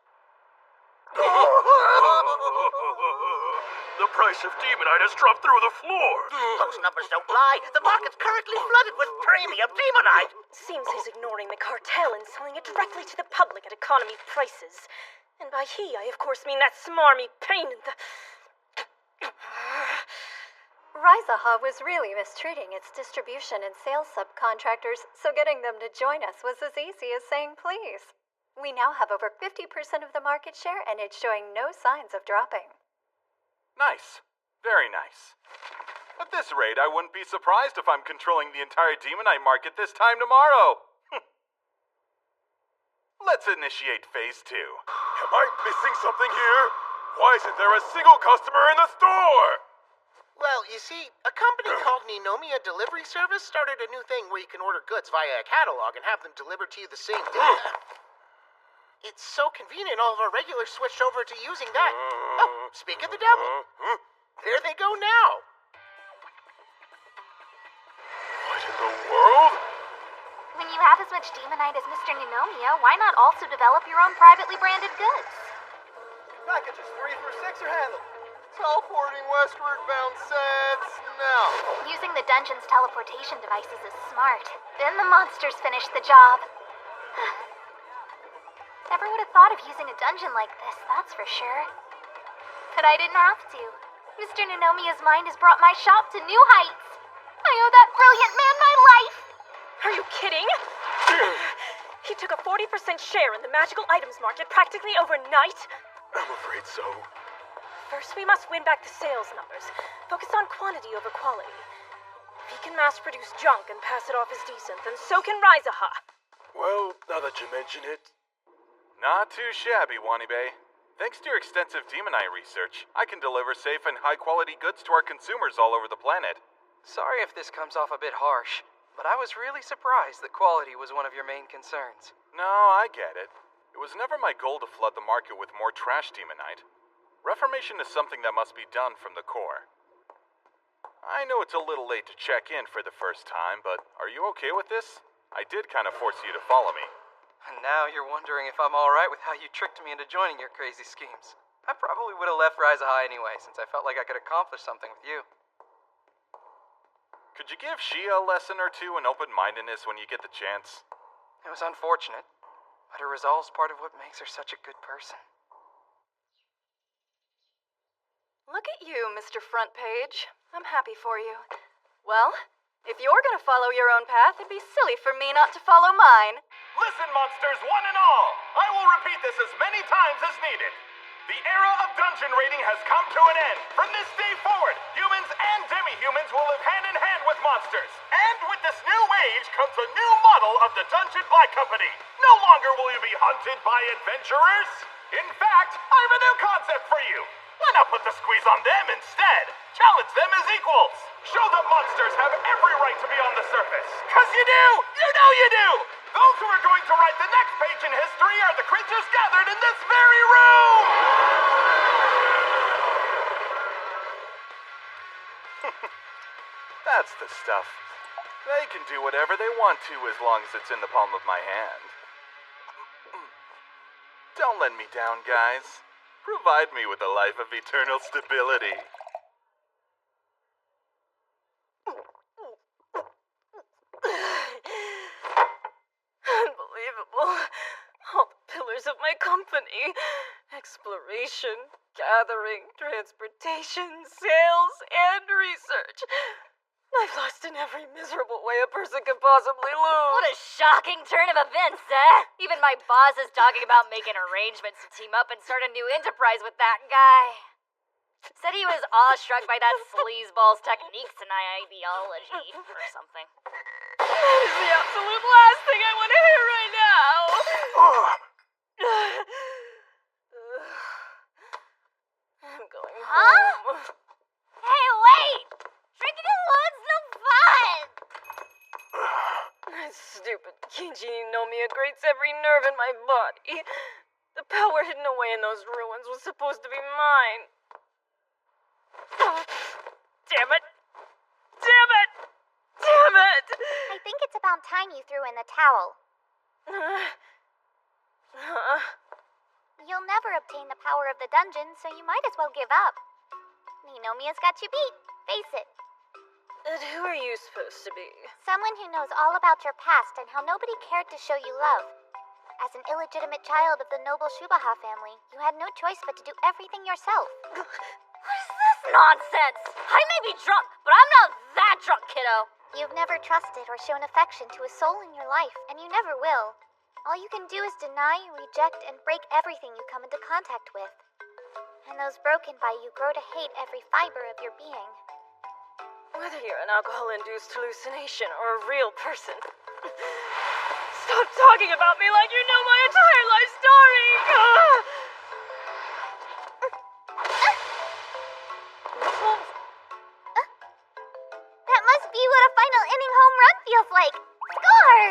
[SPEAKER 24] The price of Demonite has dropped through the floor.
[SPEAKER 25] Those numbers don't lie. The market's currently flooded with premium Demonite.
[SPEAKER 2] Seems he's ignoring the cartel and selling it directly to the public at economy prices. And by he, I of course mean that smarmy pain in the...
[SPEAKER 12] Rizaha was really mistreating its distribution and sales subcontractors, so getting them to join us was as easy as saying please. We now have over 50% of the market share, and it's showing no signs of dropping.
[SPEAKER 1] Nice. Very nice. At this rate, I wouldn't be surprised if I'm controlling the entire Demonite market this time tomorrow. Let's initiate Phase 2.
[SPEAKER 7] Am I missing something here? Why isn't there a single customer in the store?
[SPEAKER 5] Well, you see, a company called Ninomiya Delivery Service started a new thing where you can order goods via a catalog and have them delivered to you the same day. It's so convenient all of our regulars switched over to using that. Oh, speak of the devil. There they go now.
[SPEAKER 7] What in the world?
[SPEAKER 15] When you have as much Demonite as Mr. Ninomiya, why not also develop your own privately branded goods?
[SPEAKER 11] Packages 3 through 6 are handled. Teleporting westward bound sets now.
[SPEAKER 15] Using the dungeon's teleportation devices is smart. Then the monsters finish the job. Never would have thought of using a dungeon like this, that's for sure. But I didn't have to. Mr. Ninomiya's mind has brought my shop to new heights. I owe that brilliant man my life.
[SPEAKER 2] Are you kidding? He took a 40% share in the magical items market practically overnight.
[SPEAKER 7] I'm afraid so.
[SPEAKER 2] First, we must win back the sales numbers. Focus on quantity over quality. If he can mass-produce junk and pass it off as decent, then so can Rizaha.
[SPEAKER 7] Well, now that you mention it...
[SPEAKER 1] Not too shabby, Wanibe. Thanks to your extensive Demonite research, I can deliver safe and high-quality goods to our consumers all over the planet.
[SPEAKER 6] Sorry if this comes off a bit harsh, but I was really surprised that quality was one of your main concerns.
[SPEAKER 1] No, I get it. It was never my goal to flood the market with more trash Demonite. Reformation is something that must be done from the core. I know it's a little late to check in for the first time, but are you okay with this? I did kind of force you to follow me.
[SPEAKER 6] And now you're wondering if I'm alright with how you tricked me into joining your crazy schemes. I probably would have left Rizaha anyway, since I felt like I could accomplish something with you.
[SPEAKER 1] Could you give Shia a lesson or two in open-mindedness when you get the chance?
[SPEAKER 6] It was unfortunate, but her resolve's part of what makes her such a good person.
[SPEAKER 19] Look at you, Mr. Front Page. I'm happy for you. Well, if you're gonna follow your own path, it'd be silly for me not to follow mine.
[SPEAKER 1] Listen, monsters, one and all! I will repeat this as many times as needed. The era of dungeon raiding has come to an end. From this day forward, humans and demi-humans will live hand in hand with monsters. And with this new age comes a new model of the Dungeon Black Company. No longer will you be hunted by adventurers. In fact, I have a new concept for you. Why not put the squeeze on them instead? Challenge them as equals. Show that monsters have every right to be on the surface. 'Cause you do! You know you do! Those who are going to write the next page in history are the creatures gathered in this very room! That's the stuff. They can do whatever they want to as long as it's in the palm of my hand. Don't let me down, guys. Provide me with a life of eternal stability.
[SPEAKER 2] Unbelievable. All the pillars of my company. Exploration, gathering, transportation, sales, and research. I've lost in every miserable way a person could possibly lose.
[SPEAKER 13] What a shocking turn of events, Even my boss is talking about making arrangements to team up and start a new enterprise with that guy. Said he was awestruck by that sleazeball's techniques and ideology or something.
[SPEAKER 2] That is the absolute last thing I want to hear right now. I'm going home.
[SPEAKER 15] Hey, wait! Drinking alone is no fun!
[SPEAKER 2] That stupid Kinji Nomiya grates every nerve in my body. The power hidden away in those ruins was supposed to be mine. Damn it! Damn it! Damn it!
[SPEAKER 15] I think it's about time you threw in the towel. You'll never obtain the power of the dungeon, so you might as well give up. Ninomiya's got you beat. Face it.
[SPEAKER 2] And who are you supposed to be?
[SPEAKER 15] Someone who knows all about your past and how nobody cared to show you love. As an illegitimate child of the noble Shubaha family, you had no choice but to do everything yourself.
[SPEAKER 19] What is this?
[SPEAKER 13] That's nonsense! I may be drunk, but I'm not that drunk, kiddo.
[SPEAKER 15] You've never trusted or shown affection to a soul in your life, and you never will. All you can do is deny, reject, and break everything you come into contact with. And those broken by you grow to hate every fiber of your being.
[SPEAKER 2] Whether you're an alcohol-induced hallucination or a real person. Stop talking about me like you know my entire life story!
[SPEAKER 15] That must be what a final inning home run feels like. Score!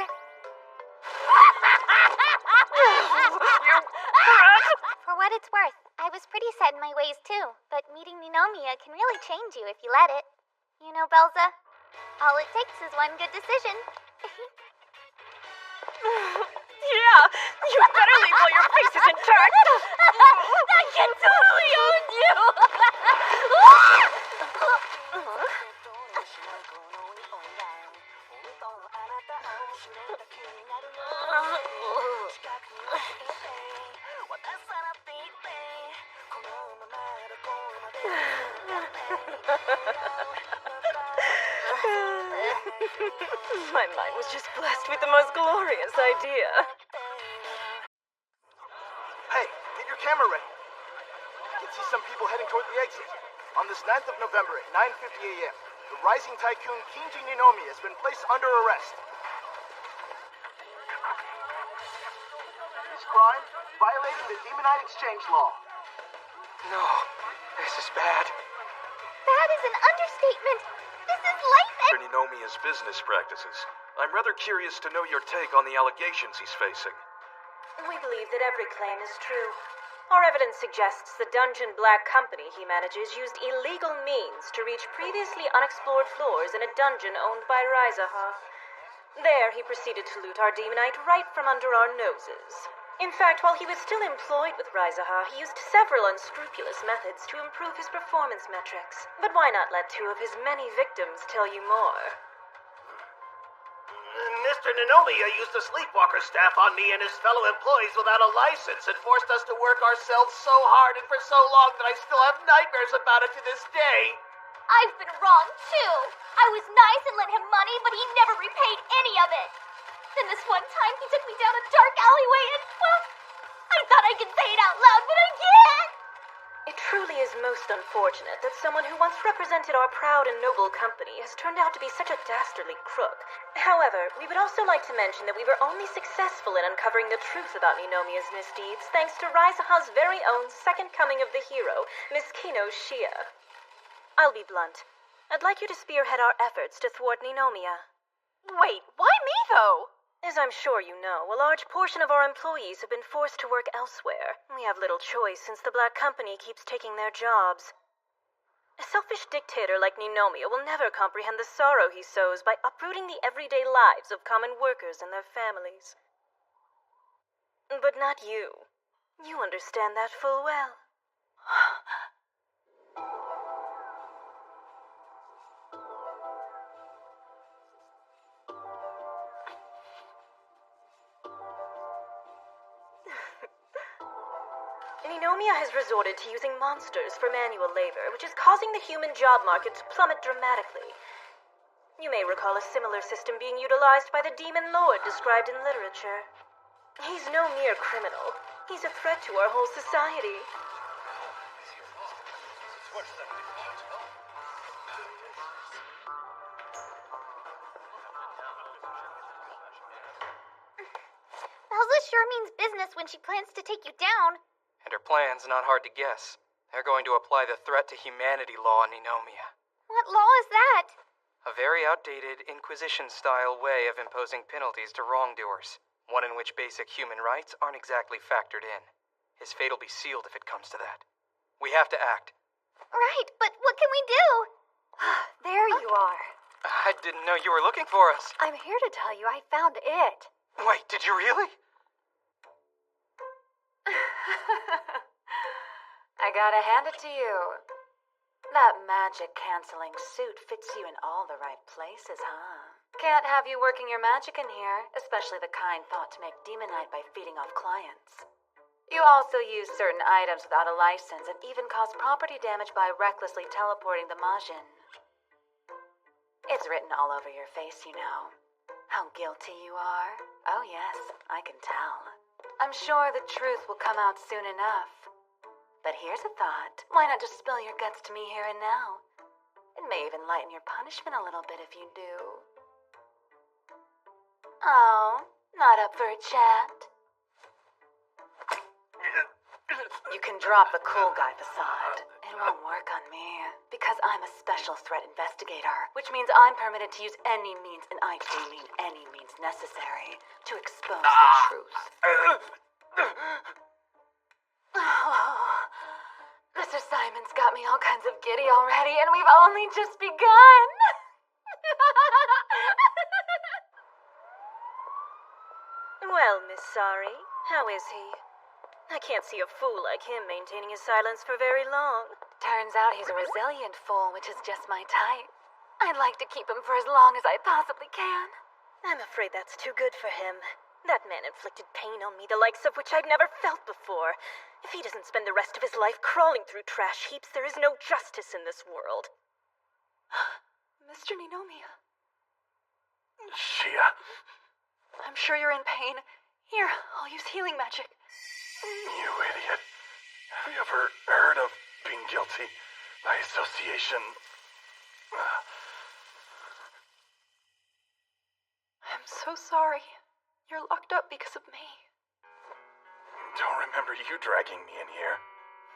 [SPEAKER 15] For what it's worth, I was pretty set in my ways too, but meeting Ninomiya can really change you if you let it. You know, Belza, all it takes is one good decision.
[SPEAKER 2] Yeah, you better leave while your face is intact.
[SPEAKER 13] That kid totally owns you!
[SPEAKER 2] My mind was just blessed with the most glorious idea.
[SPEAKER 11] Hey, get your camera ready. You can see some people heading toward the exit. On this 9th of November at 9:50 a.m., the rising tycoon Kinji Ninomiya has been placed under arrest. His crime? Violating the Demonite Exchange Law.
[SPEAKER 6] No, this is bad.
[SPEAKER 15] That is an understatement. This is life and...
[SPEAKER 24] Ninomiya's business practices. I'm rather curious to know your take on the allegations he's facing.
[SPEAKER 2] We believe that every claim is true. Our evidence suggests the Dungeon Black Company he manages used illegal means to reach previously unexplored floors in a dungeon owned by Raizaha. There, he proceeded to loot our Demonite right from under our noses. In fact, while he was still employed with Raizaha, he used several unscrupulous methods to improve his performance metrics. But why not let two of his many victims tell you more?
[SPEAKER 5] Mr. Ninomiya used a sleepwalker staff on me and his fellow employees without a license and forced us to work ourselves so hard and for so long that I still have nightmares about it to this day.
[SPEAKER 13] I've been wrong, too. I was nice and lent him money, but he never repaid any of it. Then this one time, he took me down a dark alleyway and, well, I thought I could say it out loud, but I can't.
[SPEAKER 2] It truly is most unfortunate that someone who once represented our proud and noble company has turned out to be such a dastardly crook. However, we would also like to mention that we were only successful in uncovering the truth about Ninomiya's misdeeds thanks to Raizaha's very own second coming of the hero, Miss Kino Shia. I'll be blunt. I'd like you to spearhead our efforts to thwart Ninomiya.
[SPEAKER 19] Wait, why me, though?
[SPEAKER 2] As I'm sure you know, a large portion of our employees have been forced to work elsewhere. We have little choice since the Black Company keeps taking their jobs. A selfish dictator like Ninomiya will never comprehend the sorrow he sows by uprooting the everyday lives of common workers and their families. But not you. You understand that full well. Ninomiya has resorted to using monsters for manual labor, which is causing the human job market to plummet dramatically. You may recall a similar system being utilized by the Demon Lord described in literature. He's no mere criminal. He's a threat to our whole society.
[SPEAKER 15] Belza sure means business when she plans to take you down.
[SPEAKER 6] And her plan's not hard to guess. They're going to apply the threat to humanity law on Ninomiya.
[SPEAKER 15] What law is that?
[SPEAKER 6] A very outdated, Inquisition-style way of imposing penalties to wrongdoers. One in which basic human rights aren't exactly factored in. His fate'll be sealed if it comes to that. We have to act.
[SPEAKER 15] Right, but what can we do?
[SPEAKER 12] There you are.
[SPEAKER 6] I didn't know you were looking for us.
[SPEAKER 12] I'm here to tell you I found it.
[SPEAKER 6] Wait, did you really?
[SPEAKER 12] I gotta hand it to you. That magic-canceling suit fits you in all the right places, huh? Can't have you working your magic in here, especially the kind thought to make Demonite by feeding off clients.
[SPEAKER 21] You also use certain items without a license and even cause property damage by recklessly teleporting the Majin. It's written all over your face, you know. How guilty you are. Oh yes, I can tell. I'm sure the truth will come out soon enough. But here's a thought. Why not just spill your guts to me here and now? It may even lighten your punishment a little bit if you do. Oh, not up for a chat? You can drop the cool guy facade. It won't work on me, because I'm a special threat investigator, which means I'm permitted to use any means, and I do mean any means necessary, to expose the truth. Oh, Mr. Simon's got me all kinds of giddy already, and we've only just begun!
[SPEAKER 2] Well, Miss Sari, how is he? I can't see a fool like him maintaining his silence for very long.
[SPEAKER 21] Turns out he's a resilient fool, which is just my type. I'd like to keep him for as long as I possibly can.
[SPEAKER 2] I'm afraid that's too good for him. That man inflicted pain on me, the likes of which I'd never felt before. If he doesn't spend the rest of his life crawling through trash heaps, there is no justice in this world.
[SPEAKER 19] Mr. Ninomiya.
[SPEAKER 7] Shia.
[SPEAKER 19] I'm sure you're in pain. Here, I'll use healing magic.
[SPEAKER 7] You idiot. Have you ever heard of being guilty by association?
[SPEAKER 19] I'm so sorry. You're locked up because of me.
[SPEAKER 7] Don't remember you dragging me in here.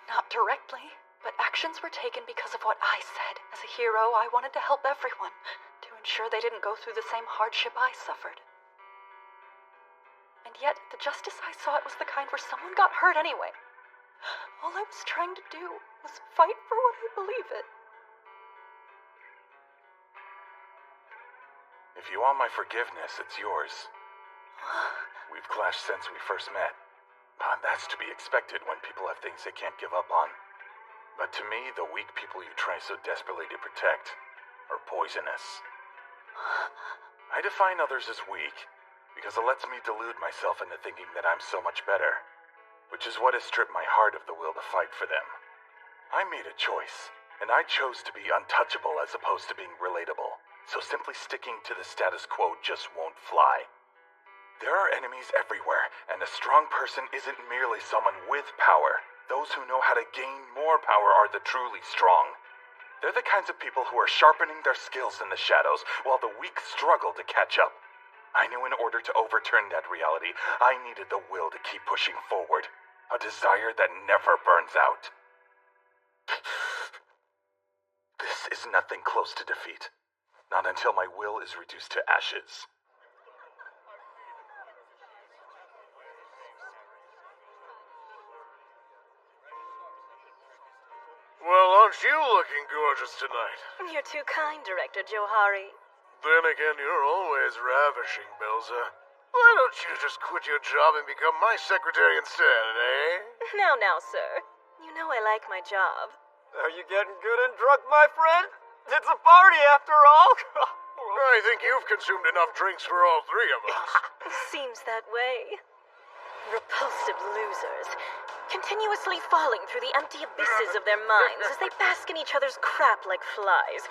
[SPEAKER 19] Not directly, but actions were taken because of what I said. As a hero, I wanted to help everyone, to ensure they didn't go through the same hardship I suffered. And yet, the justice I sought was the kind where someone got hurt anyway. All I was trying to do was fight for what I believe in.
[SPEAKER 7] If you want my forgiveness, it's yours. We've clashed since we first met. But that's to be expected when people have things they can't give up on. But to me, the weak people you try so desperately to protect are poisonous. I define others as weak because it lets me delude myself into thinking that I'm so much better, which is what has stripped my heart of the will to fight for them. I made a choice, and I chose to be untouchable as opposed to being relatable, so simply sticking to the status quo just won't fly. There are enemies everywhere, and a strong person isn't merely someone with power. Those who know how to gain more power are the truly strong. They're the kinds of people who are sharpening their skills in the shadows, while the weak struggle to catch up. I knew in order to overturn that reality, I needed the will to keep pushing forward. A desire that never burns out. This is nothing close to defeat. Not until my will is reduced to ashes.
[SPEAKER 14] Well, aren't you looking gorgeous tonight?
[SPEAKER 2] You're too kind, Director Johari.
[SPEAKER 14] Then again, you're always ravishing, Belza. Why don't you just quit your job and become my secretary instead, eh?
[SPEAKER 2] Now, sir. You know I like my job.
[SPEAKER 10] Are you getting good and drunk, my friend? It's a party after all.
[SPEAKER 14] I think you've consumed enough drinks for all three of us.
[SPEAKER 2] Seems that way. Repulsive losers. Continuously falling through the empty abysses of their minds as they bask in each other's crap like flies.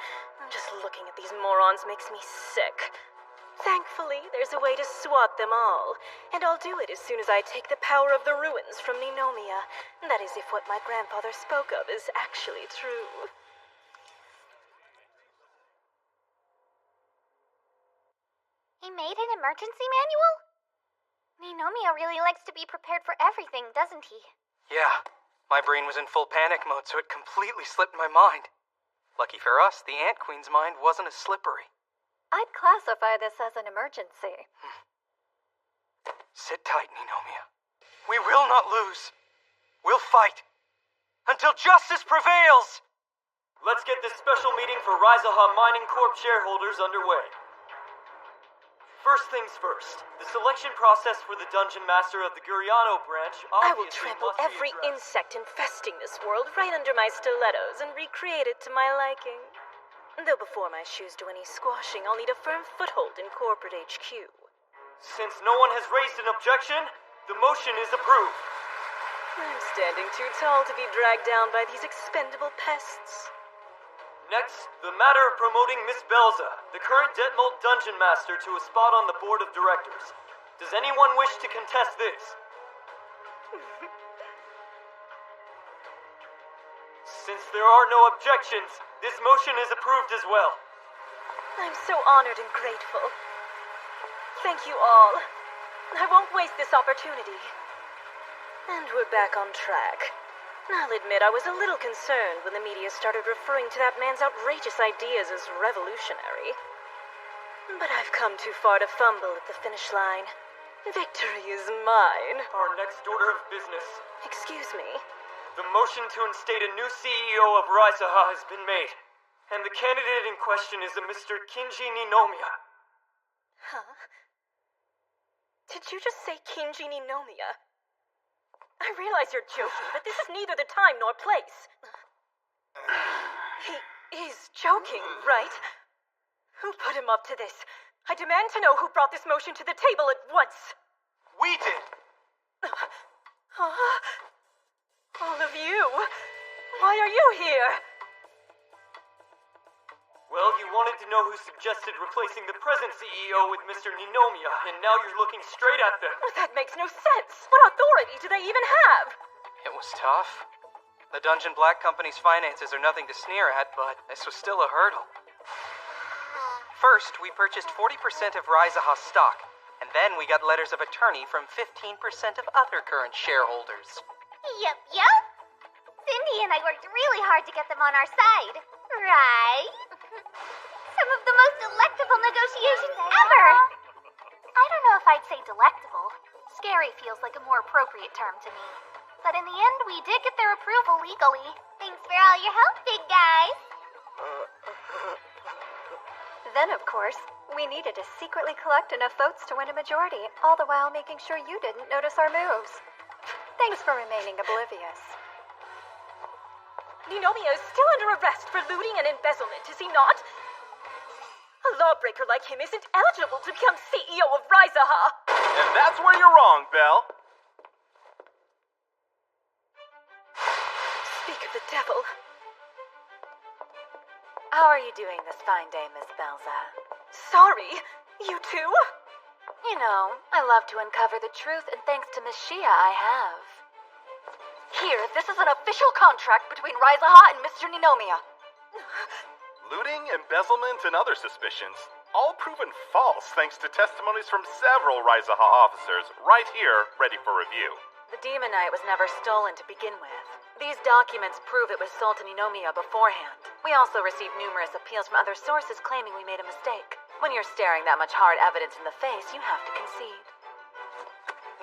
[SPEAKER 2] Just looking at these morons makes me sick. Thankfully, there's a way to swat them all, and I'll do it as soon as I take the power of the ruins from Ninomiya. That is, if what my grandfather spoke of is actually true.
[SPEAKER 15] He made an emergency manual? Ninomiya really likes to be prepared for everything, doesn't he?
[SPEAKER 6] Yeah, my brain was in full panic mode, so it completely slipped my mind. Lucky for us, the Ant Queen's mind wasn't as slippery.
[SPEAKER 19] I'd classify this as an emergency.
[SPEAKER 6] Sit tight, Ninomiya. We will not lose. We'll fight. Until justice prevails!
[SPEAKER 10] Let's get this special meeting for Rizaha Mining Corp shareholders underway. First things first, the selection process for the Dungeon Master of the Guriano branch
[SPEAKER 2] I will
[SPEAKER 10] obviously
[SPEAKER 2] trample
[SPEAKER 10] must be
[SPEAKER 2] every
[SPEAKER 10] addressed.
[SPEAKER 2] insect infesting this world right under my stilettos and recreate it to my liking. Though before my shoes do any squashing, I'll need a firm foothold in corporate HQ.
[SPEAKER 10] Since no one has raised an objection, the motion is approved.
[SPEAKER 2] I'm standing too tall to be dragged down by these expendable pests.
[SPEAKER 10] Next, the matter of promoting Miss Belza, the current Detmold Dungeon Master, to a spot on the board of directors. Does anyone wish to contest this? Since there are no objections, this motion is approved as well.
[SPEAKER 2] I'm so honored and grateful. Thank you all. I won't waste this opportunity. And we're back on track. I'll admit I was a little concerned when the media started referring to that man's outrageous ideas as revolutionary. But I've come too far to fumble at the finish line. Victory is mine.
[SPEAKER 10] Our next order of business.
[SPEAKER 2] Excuse me?
[SPEAKER 10] The motion to instate a new CEO of Raizaha has been made. And the candidate in question is a Mr. Kinji Ninomiya.
[SPEAKER 2] Huh? Did you just say Kinji Ninomiya? I realize you're joking, but this is neither the time nor place. He is joking, right? Who put him up to this? I demand to know who brought this motion to the table at once.
[SPEAKER 10] We did!
[SPEAKER 2] All of you? Why are you here?
[SPEAKER 10] Well, you wanted to know who suggested replacing the present CEO with Mr. Ninomiya, and now you're looking straight at them.
[SPEAKER 2] That makes no sense. What authority do they even have?
[SPEAKER 6] It was tough. The Dungeon Black Company's finances are nothing to sneer at, but this was still a hurdle. First, we purchased 40% of Raizaha's stock, and then we got letters of attorney from 15% of other current shareholders.
[SPEAKER 15] Yup. Cindy and I worked really hard to get them on our side, right? Some of the most delectable negotiations ever! I don't know if I'd say delectable. Scary feels like a more appropriate term to me. But in the end, we did get their approval legally. Thanks for all your help, big guys!
[SPEAKER 19] Then, of course, we needed to secretly collect enough votes to win a majority, all the while making sure you didn't notice our moves. Thanks for remaining oblivious.
[SPEAKER 2] Ninomiya is still under arrest for looting and embezzlement, is he not? A lawbreaker like him isn't eligible to become CEO of Raizaha.
[SPEAKER 1] And that's where you're wrong, Belle.
[SPEAKER 2] Speak of the devil.
[SPEAKER 3] How are you doing this fine day, Miss Belza?
[SPEAKER 2] Sorry, you too?
[SPEAKER 3] You know, I love to uncover the truth, and thanks to Miss Shia, I have.
[SPEAKER 19] Here, this is an official contract between Raizaha and Mr. Ninomiya.
[SPEAKER 1] Looting, embezzlement, and other suspicions, all proven false thanks to testimonies from several Raizaha officers right here, ready for review.
[SPEAKER 3] The Demonite was never stolen to begin with. These documents prove it was sold to Ninomiya beforehand. We also received numerous appeals from other sources claiming we made a mistake. When you're staring that much hard evidence in the face, you have to concede.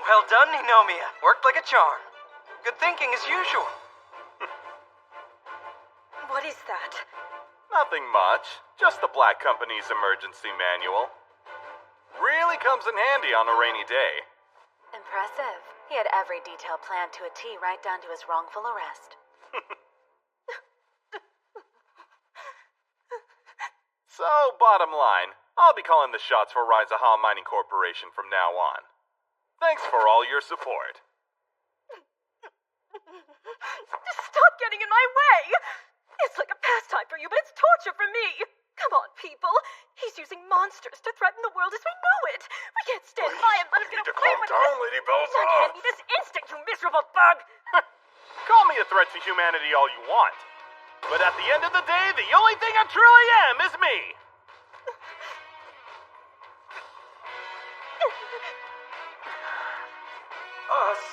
[SPEAKER 6] Well done, Ninomiya. Worked like a charm. Good thinking as usual.
[SPEAKER 2] What is that?
[SPEAKER 1] Nothing much. Just the Black Company's emergency manual. Really comes in handy on a rainy day.
[SPEAKER 3] Impressive. He had every detail planned to a T, right down to his wrongful arrest.
[SPEAKER 1] So, bottom line, I'll be calling the shots for Raizaha Mining Corporation from now on. Thanks for all your support.
[SPEAKER 2] Stop getting in my way! It's like a pastime for you, but it's torture for me! Come on, people! He's using monsters to threaten the world as we know it! We can't stand by and let him get away with
[SPEAKER 7] Calm down,
[SPEAKER 2] this!
[SPEAKER 7] Lady Belza!
[SPEAKER 2] Hand me this instant, you miserable bug!
[SPEAKER 1] Call me a threat to humanity all you want. But at the end of the day, the only thing I truly am is me!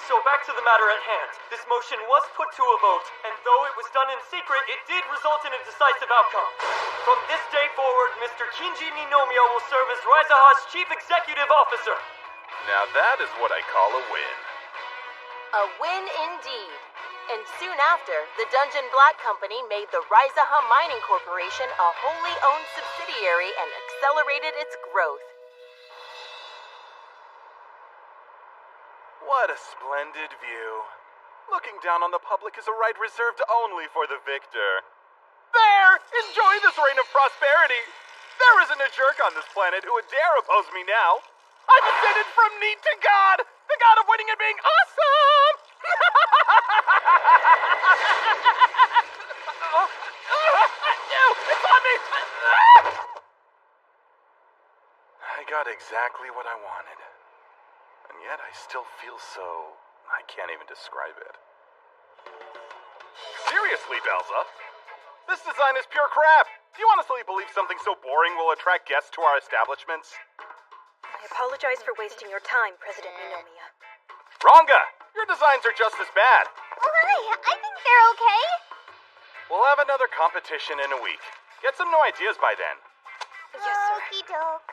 [SPEAKER 10] So back to the matter at hand. This motion was put to a vote, and though it was done in secret, it did result in a decisive outcome. From this day forward, Mr. Kinji Ninomiya will serve as Raizaha's Chief Executive Officer.
[SPEAKER 1] Now that is what I call a win.
[SPEAKER 3] A win indeed. And soon after, the Dungeon Black Company made the Raizaha Mining Corporation a wholly owned subsidiary and accelerated its growth.
[SPEAKER 1] What a splendid view. Looking down on the public is a right reserved only for the victor. There! Enjoy this reign of prosperity! There isn't a jerk on this planet who would dare oppose me now! I'm ascended from need to God! The God of winning and being awesome! It's on me!
[SPEAKER 23] I got exactly what I wanted. And yet I still feel so... I can't even describe it.
[SPEAKER 1] Seriously, Belza? This design is pure crap! Do you honestly believe something so boring will attract guests to our establishments?
[SPEAKER 2] I apologize for wasting your time, President Ninomiya.
[SPEAKER 1] Ranga! Your designs are just as bad.
[SPEAKER 15] Why? I think they're okay.
[SPEAKER 1] We'll have another competition in a week. Get some new ideas by then.
[SPEAKER 2] Yes, sir.
[SPEAKER 15] Okie doke.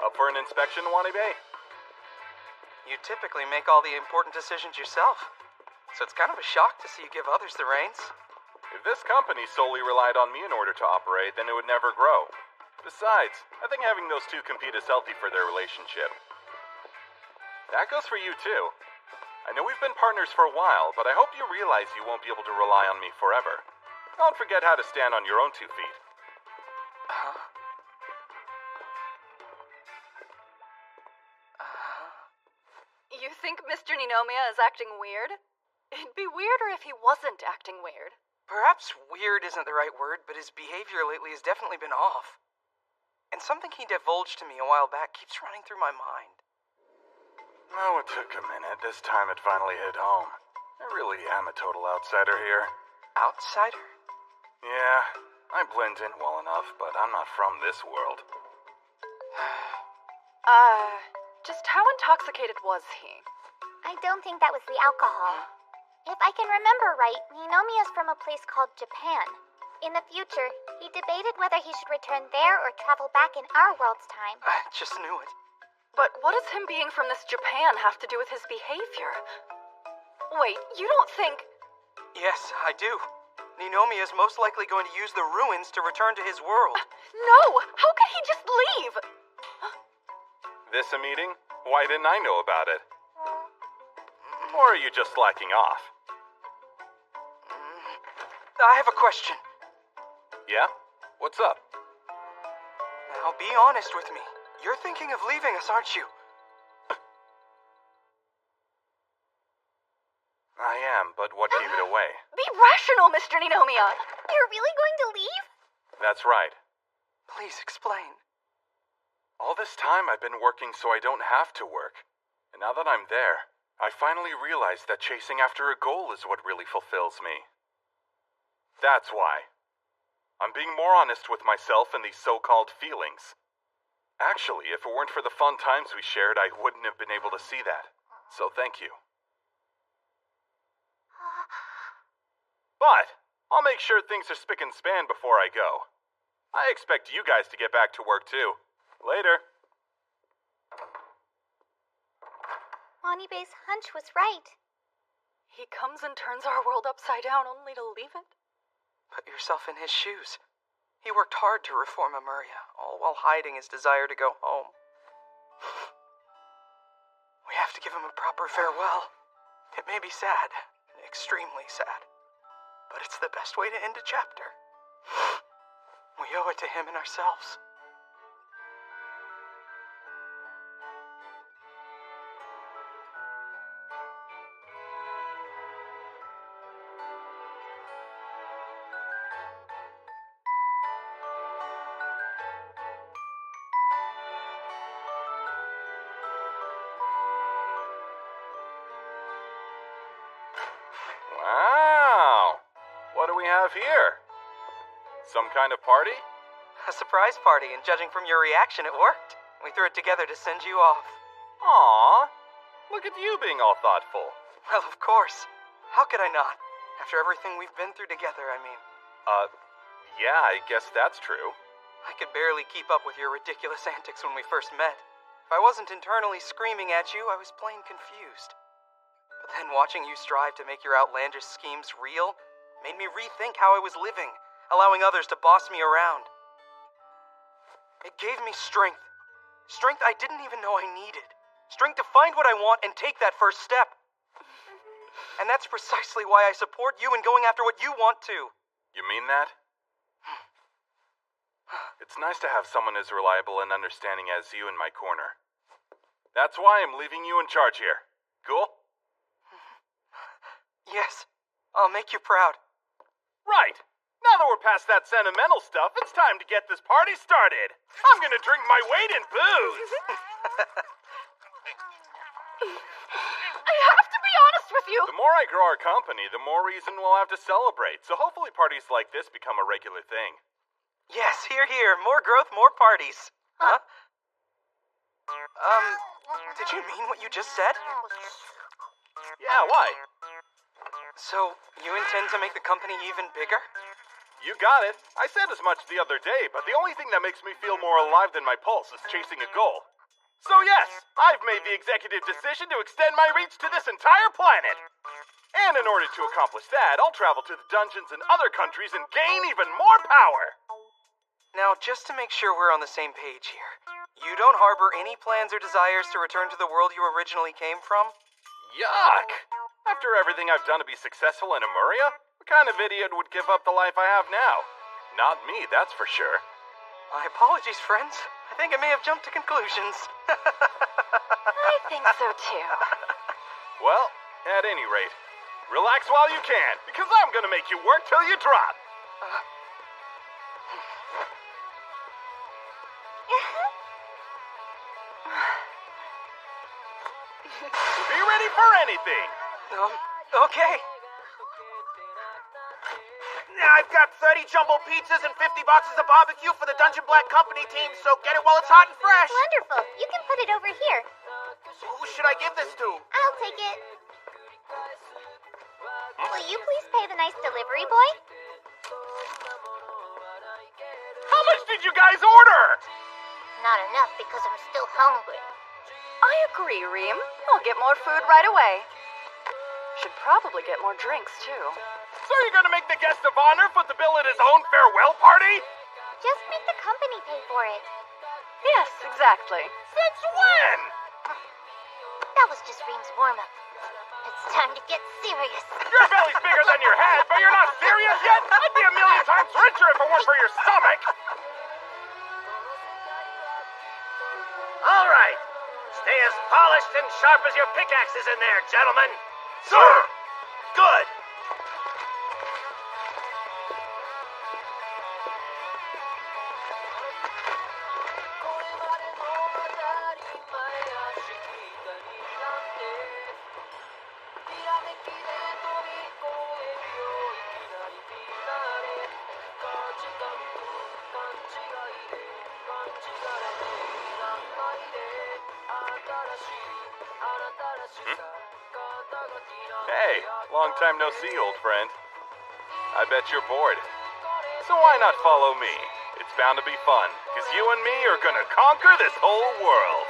[SPEAKER 23] Up for an inspection, Wanibe?
[SPEAKER 6] You typically make all the important decisions yourself, so it's kind of a shock to see you give others the reins.
[SPEAKER 23] If this company solely relied on me in order to operate, then it would never grow. Besides, I think having those two compete is healthy for their relationship. That goes for you, too. I know we've been partners for a while, but I hope you realize you won't be able to rely on me forever. Don't forget how to stand on your own 2 feet.
[SPEAKER 19] You think Mr. Ninomiya is acting weird? It'd be weirder if he wasn't acting weird.
[SPEAKER 6] Perhaps weird isn't the right word, but his behavior lately has definitely been off. And something he divulged to me a while back keeps running through my mind.
[SPEAKER 23] Oh, it took a minute. This time it finally hit home. I really am a total outsider here.
[SPEAKER 6] Outsider?
[SPEAKER 23] Yeah, I blend in well enough, but I'm not from this world.
[SPEAKER 19] Just how intoxicated was he?
[SPEAKER 15] I don't think that was the alcohol. If I can remember right, Ninomiya's from a place called Japan. In the future, he debated whether he should return there or travel back in our world's time.
[SPEAKER 6] I just knew it.
[SPEAKER 19] But what does him being from this Japan have to do with his behavior? Wait, you don't think...
[SPEAKER 6] Yes, I do. Ninomiya is most likely going to use the ruins to return to his world.
[SPEAKER 19] No! How could he just leave?
[SPEAKER 23] This a meeting? Why didn't I know about it? Or are you just slacking off?
[SPEAKER 6] I have a question.
[SPEAKER 23] Yeah? What's up?
[SPEAKER 6] Now, be honest with me. You're thinking of leaving us, aren't you?
[SPEAKER 23] I am, but what gave it away?
[SPEAKER 19] Be rational, Mr. Ninomiya!
[SPEAKER 15] You're really going to leave?
[SPEAKER 23] That's right.
[SPEAKER 6] Please explain.
[SPEAKER 23] All this time I've been working so I don't have to work. And now that I'm there, I finally realized that chasing after a goal is what really fulfills me. That's why. I'm being more honest with myself and these so-called feelings. Actually, if it weren't for the fun times we shared, I wouldn't have been able to see that. So thank you. But I'll make sure things are spick and span before I go. I expect you guys to get back to work too. Later.
[SPEAKER 15] Wanibe's hunch was right.
[SPEAKER 19] He comes and turns our world upside down only to leave it?
[SPEAKER 6] Put yourself in his shoes. He worked hard to reform Emeria, all while hiding his desire to go home. We have to give him a proper farewell. It may be sad, extremely sad, but it's the best way to end a chapter. We owe it to him and ourselves.
[SPEAKER 23] Wow! What do we have here? Some kind of party?
[SPEAKER 6] A surprise party, and judging from your reaction, it worked. We threw it together to send you off.
[SPEAKER 23] Aww! Look at you being all thoughtful.
[SPEAKER 6] Well, of course. How could I not? After everything we've been through together, I mean.
[SPEAKER 23] Yeah, I guess that's true.
[SPEAKER 6] I could barely keep up with your ridiculous antics when we first met. If I wasn't internally screaming at you, I was plain confused. But then watching you strive to make your outlandish schemes real made me rethink how I was living, allowing others to boss me around. It gave me strength. Strength I didn't even know I needed. Strength to find what I want and take that first step. And that's precisely why I support you in going after what you want to.
[SPEAKER 23] You mean that? It's nice to have someone as reliable and understanding as you in my corner. That's why I'm leaving you in charge here. Cool?
[SPEAKER 6] Yes, I'll make you proud.
[SPEAKER 23] Right. Now that we're past that sentimental stuff, it's time to get this party started. I'm gonna drink my weight in booze.
[SPEAKER 19] I have to be honest with you.
[SPEAKER 23] The more I grow our company, the more reason we'll have to celebrate. So hopefully parties like this become a regular thing.
[SPEAKER 6] Yes, here, here. More growth, more parties. Huh? Did you mean what you just said?
[SPEAKER 23] Yeah, why?
[SPEAKER 6] So, you intend to make the company even bigger?
[SPEAKER 23] You got it. I said as much the other day, but the only thing that makes me feel more alive than my pulse is chasing a goal. So yes, I've made the executive decision to extend my reach to this entire planet. And in order to accomplish that, I'll travel to the dungeons in other countries and gain even more power.
[SPEAKER 6] Now, just to make sure we're on the same page here, you don't harbor any plans or desires to return to the world you originally came from?
[SPEAKER 23] Yuck! After everything I've done to be successful in Emuria, what kind of idiot would give up the life I have now? Not me, that's for sure.
[SPEAKER 6] My apologies, friends. I think I may have jumped to conclusions.
[SPEAKER 19] I think so too.
[SPEAKER 23] Well, at any rate, relax while you can, because I'm gonna make you work till you drop. Be ready for anything.
[SPEAKER 6] Okay.
[SPEAKER 10] I've got 30 jumbo pizzas and 50 boxes of barbecue for the Dungeon Black Company team, so get it while it's hot and fresh.
[SPEAKER 15] Wonderful. You can put it over here.
[SPEAKER 10] Who should I give this to?
[SPEAKER 15] I'll take it. Will you please pay the nice delivery boy?
[SPEAKER 23] How much did you guys order?
[SPEAKER 15] Not enough because I'm still hungry.
[SPEAKER 19] I agree, Reem. I'll get more food right away. Should probably get more drinks, too.
[SPEAKER 23] So you're gonna make the guest of honor foot the bill at his own farewell party?
[SPEAKER 15] Just make the company pay for it.
[SPEAKER 19] Yes, exactly.
[SPEAKER 23] Since when?
[SPEAKER 15] That was just Reem's warm-up. It's time to get serious.
[SPEAKER 23] Your belly's bigger than your head, but you're not serious yet? I'd be a million times richer if it weren't for your stomach.
[SPEAKER 5] All right. Stay as polished and sharp as your pickaxes in there, gentlemen.
[SPEAKER 23] Sir!
[SPEAKER 5] Good.
[SPEAKER 23] Hey, long time no see, old friend. I bet you're bored. So why not follow me? It's bound to be fun, because you and me are gonna conquer this whole world.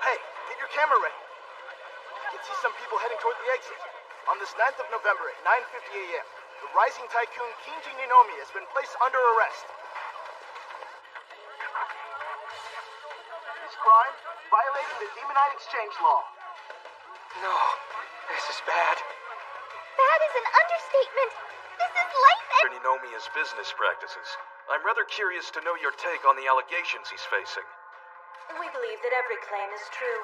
[SPEAKER 11] Hey, get your camera ready. I can see some people heading toward the exit. On this 9th of November at 9:50 a.m., the rising tycoon Kinji Ninomiya has been placed under arrest. His crime? Violating the Demonite Exchange Law.
[SPEAKER 6] No, this is bad.
[SPEAKER 15] Bad is an understatement. This is life and...
[SPEAKER 24] Ninomiya's business practices. I'm rather curious to know your take on the allegations he's facing.
[SPEAKER 2] We believe that every claim is true.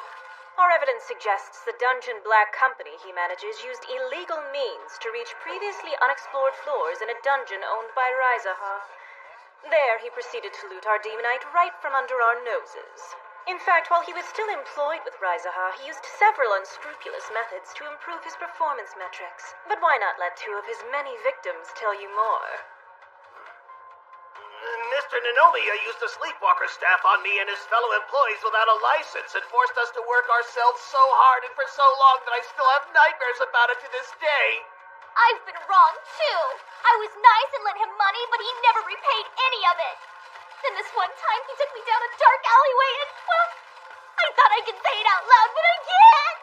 [SPEAKER 2] Our evidence suggests the Dungeon Black Company he manages used illegal means to reach previously unexplored floors in a dungeon owned by Rizaha. There, he proceeded to loot our Demonite right from under our noses. In fact, while he was still employed with Rizaha, he used several unscrupulous methods to improve his performance metrics. But why not let two of his many victims tell you more?
[SPEAKER 5] Mr. Ninomiya used a sleepwalker staff on me and his fellow employees without a license and forced us to work ourselves so hard and for so long that I still have nightmares about it to this day.
[SPEAKER 15] I've been wrong, too. I was nice and lent him money, but he never repaid any of it. Then this one time, he took me down a dark alleyway and, well, I thought I could say it out loud, but I can't.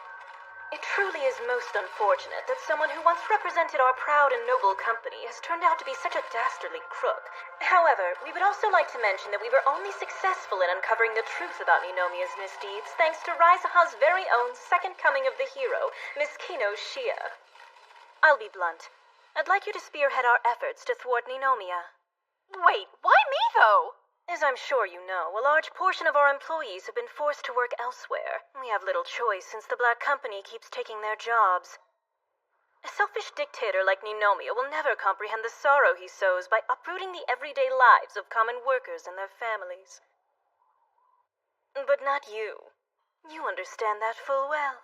[SPEAKER 2] It truly is most unfortunate that someone who once represented our proud and noble company has turned out to be such a dastardly crook. However, we would also like to mention that we were only successful in uncovering the truth about Ninomiya's misdeeds thanks to Rizaha's very own second coming of the hero, Miss Kino Shia. I'll be blunt. I'd like you to spearhead our efforts to thwart Ninomiya.
[SPEAKER 19] Wait, why me, though?
[SPEAKER 2] As I'm sure you know, a large portion of our employees have been forced to work elsewhere. We have little choice since the Black Company keeps taking their jobs. A selfish dictator like Ninomiya will never comprehend the sorrow he sows by uprooting the everyday lives of common workers and their families. But not you. You understand that full well.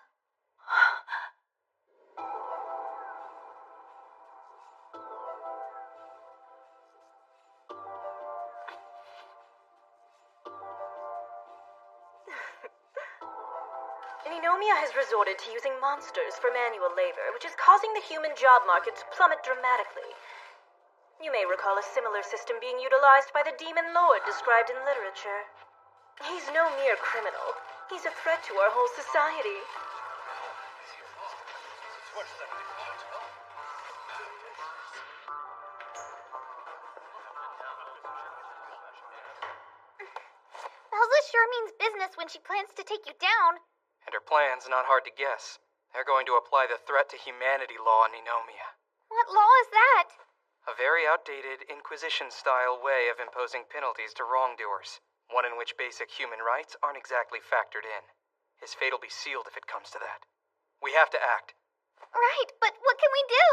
[SPEAKER 2] Ninomiya has resorted to using monsters for manual labor, which is causing the human job market to plummet dramatically. You may recall a similar system being utilized by the Demon Lord described in literature. He's no mere criminal. He's a threat to our whole society.
[SPEAKER 15] Belza sure means business when she plans to take you down.
[SPEAKER 6] And her plan's not hard to guess. They're going to apply the threat to humanity law on Ninomiya.
[SPEAKER 15] What law is that?
[SPEAKER 6] A very outdated, Inquisition-style way of imposing penalties to wrongdoers. One in which basic human rights aren't exactly factored in. His fate will be sealed if it comes to that. We have to act.
[SPEAKER 15] Right, but what can we do?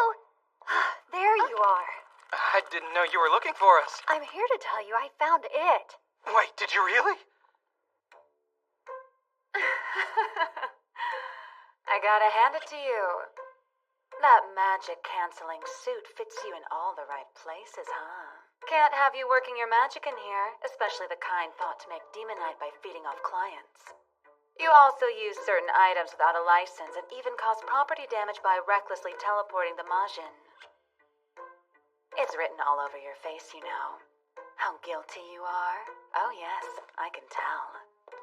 [SPEAKER 12] There you are.
[SPEAKER 6] I didn't know you were looking for us.
[SPEAKER 12] I'm here to tell you I found it.
[SPEAKER 6] Wait, did you really?
[SPEAKER 3] I gotta hand it to you. That magic-canceling suit fits you in all the right places, huh? Can't have you working your magic in here, especially the kind thought to make Demonite by feeding off clients. You also use certain items without a license and even cause property damage by recklessly teleporting the Majin. It's written all over your face, you know. How guilty you are. Oh yes, I can tell.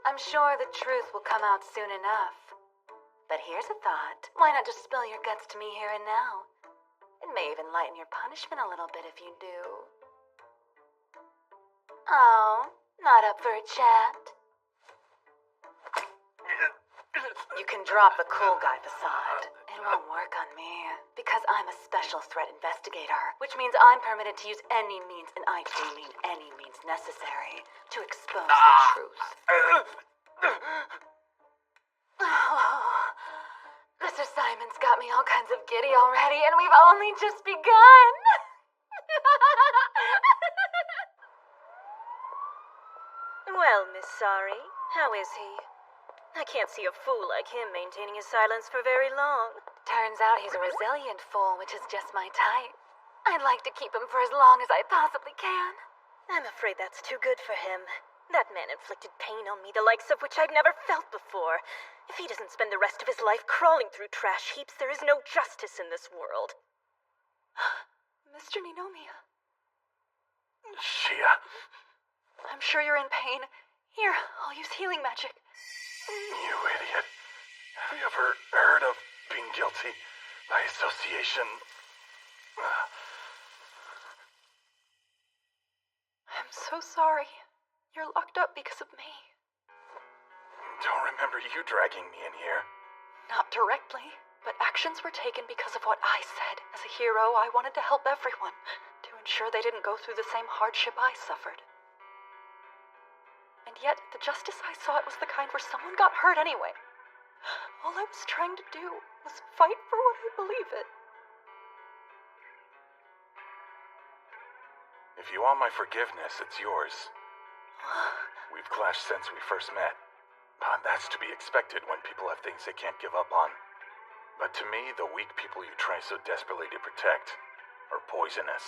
[SPEAKER 3] I'm sure the truth will come out soon enough. But here's a thought. Why not just spill your guts to me here and now? It may even lighten your punishment a little bit if you do. Oh, not up for a chat? You can drop the cool guy facade. It won't work on me, because I'm a special threat investigator, which means I'm permitted to use any means, and I do mean any means necessary, to expose the truth. Oh, Mr. Simon's got me all kinds of giddy already, and we've only just begun.
[SPEAKER 2] Well, Miss Sari, how is he? I can't see a fool like him maintaining his silence for very long.
[SPEAKER 3] Turns out he's a resilient fool, which is just my type. I'd like to keep him for as long as I possibly can.
[SPEAKER 2] I'm afraid that's too good for him. That man inflicted pain on me, the likes of which I'd never felt before. If he doesn't spend the rest of his life crawling through trash heaps, there is no justice in this world.
[SPEAKER 3] Mr. Ninomiya.
[SPEAKER 1] Shia.
[SPEAKER 19] I'm sure you're in pain. Here, I'll use healing magic.
[SPEAKER 1] You idiot. Have you ever heard of being guilty by association?
[SPEAKER 19] I'm so sorry. You're locked up because of me.
[SPEAKER 1] Don't remember you dragging me in here.
[SPEAKER 19] Not directly, but actions were taken because of what I said. As a hero, I wanted to help everyone, to ensure they didn't go through the same hardship I suffered. And yet, the justice I sought was the kind where someone got hurt anyway. All I was trying to do was fight for what I believe in.
[SPEAKER 1] If you want my forgiveness, it's yours. We've clashed since we first met. But that's to be expected when people have things they can't give up on. But to me, the weak people you try so desperately to protect are poisonous.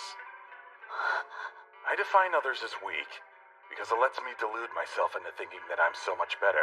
[SPEAKER 1] I define others as weak because it lets me delude myself into thinking that I'm so much better.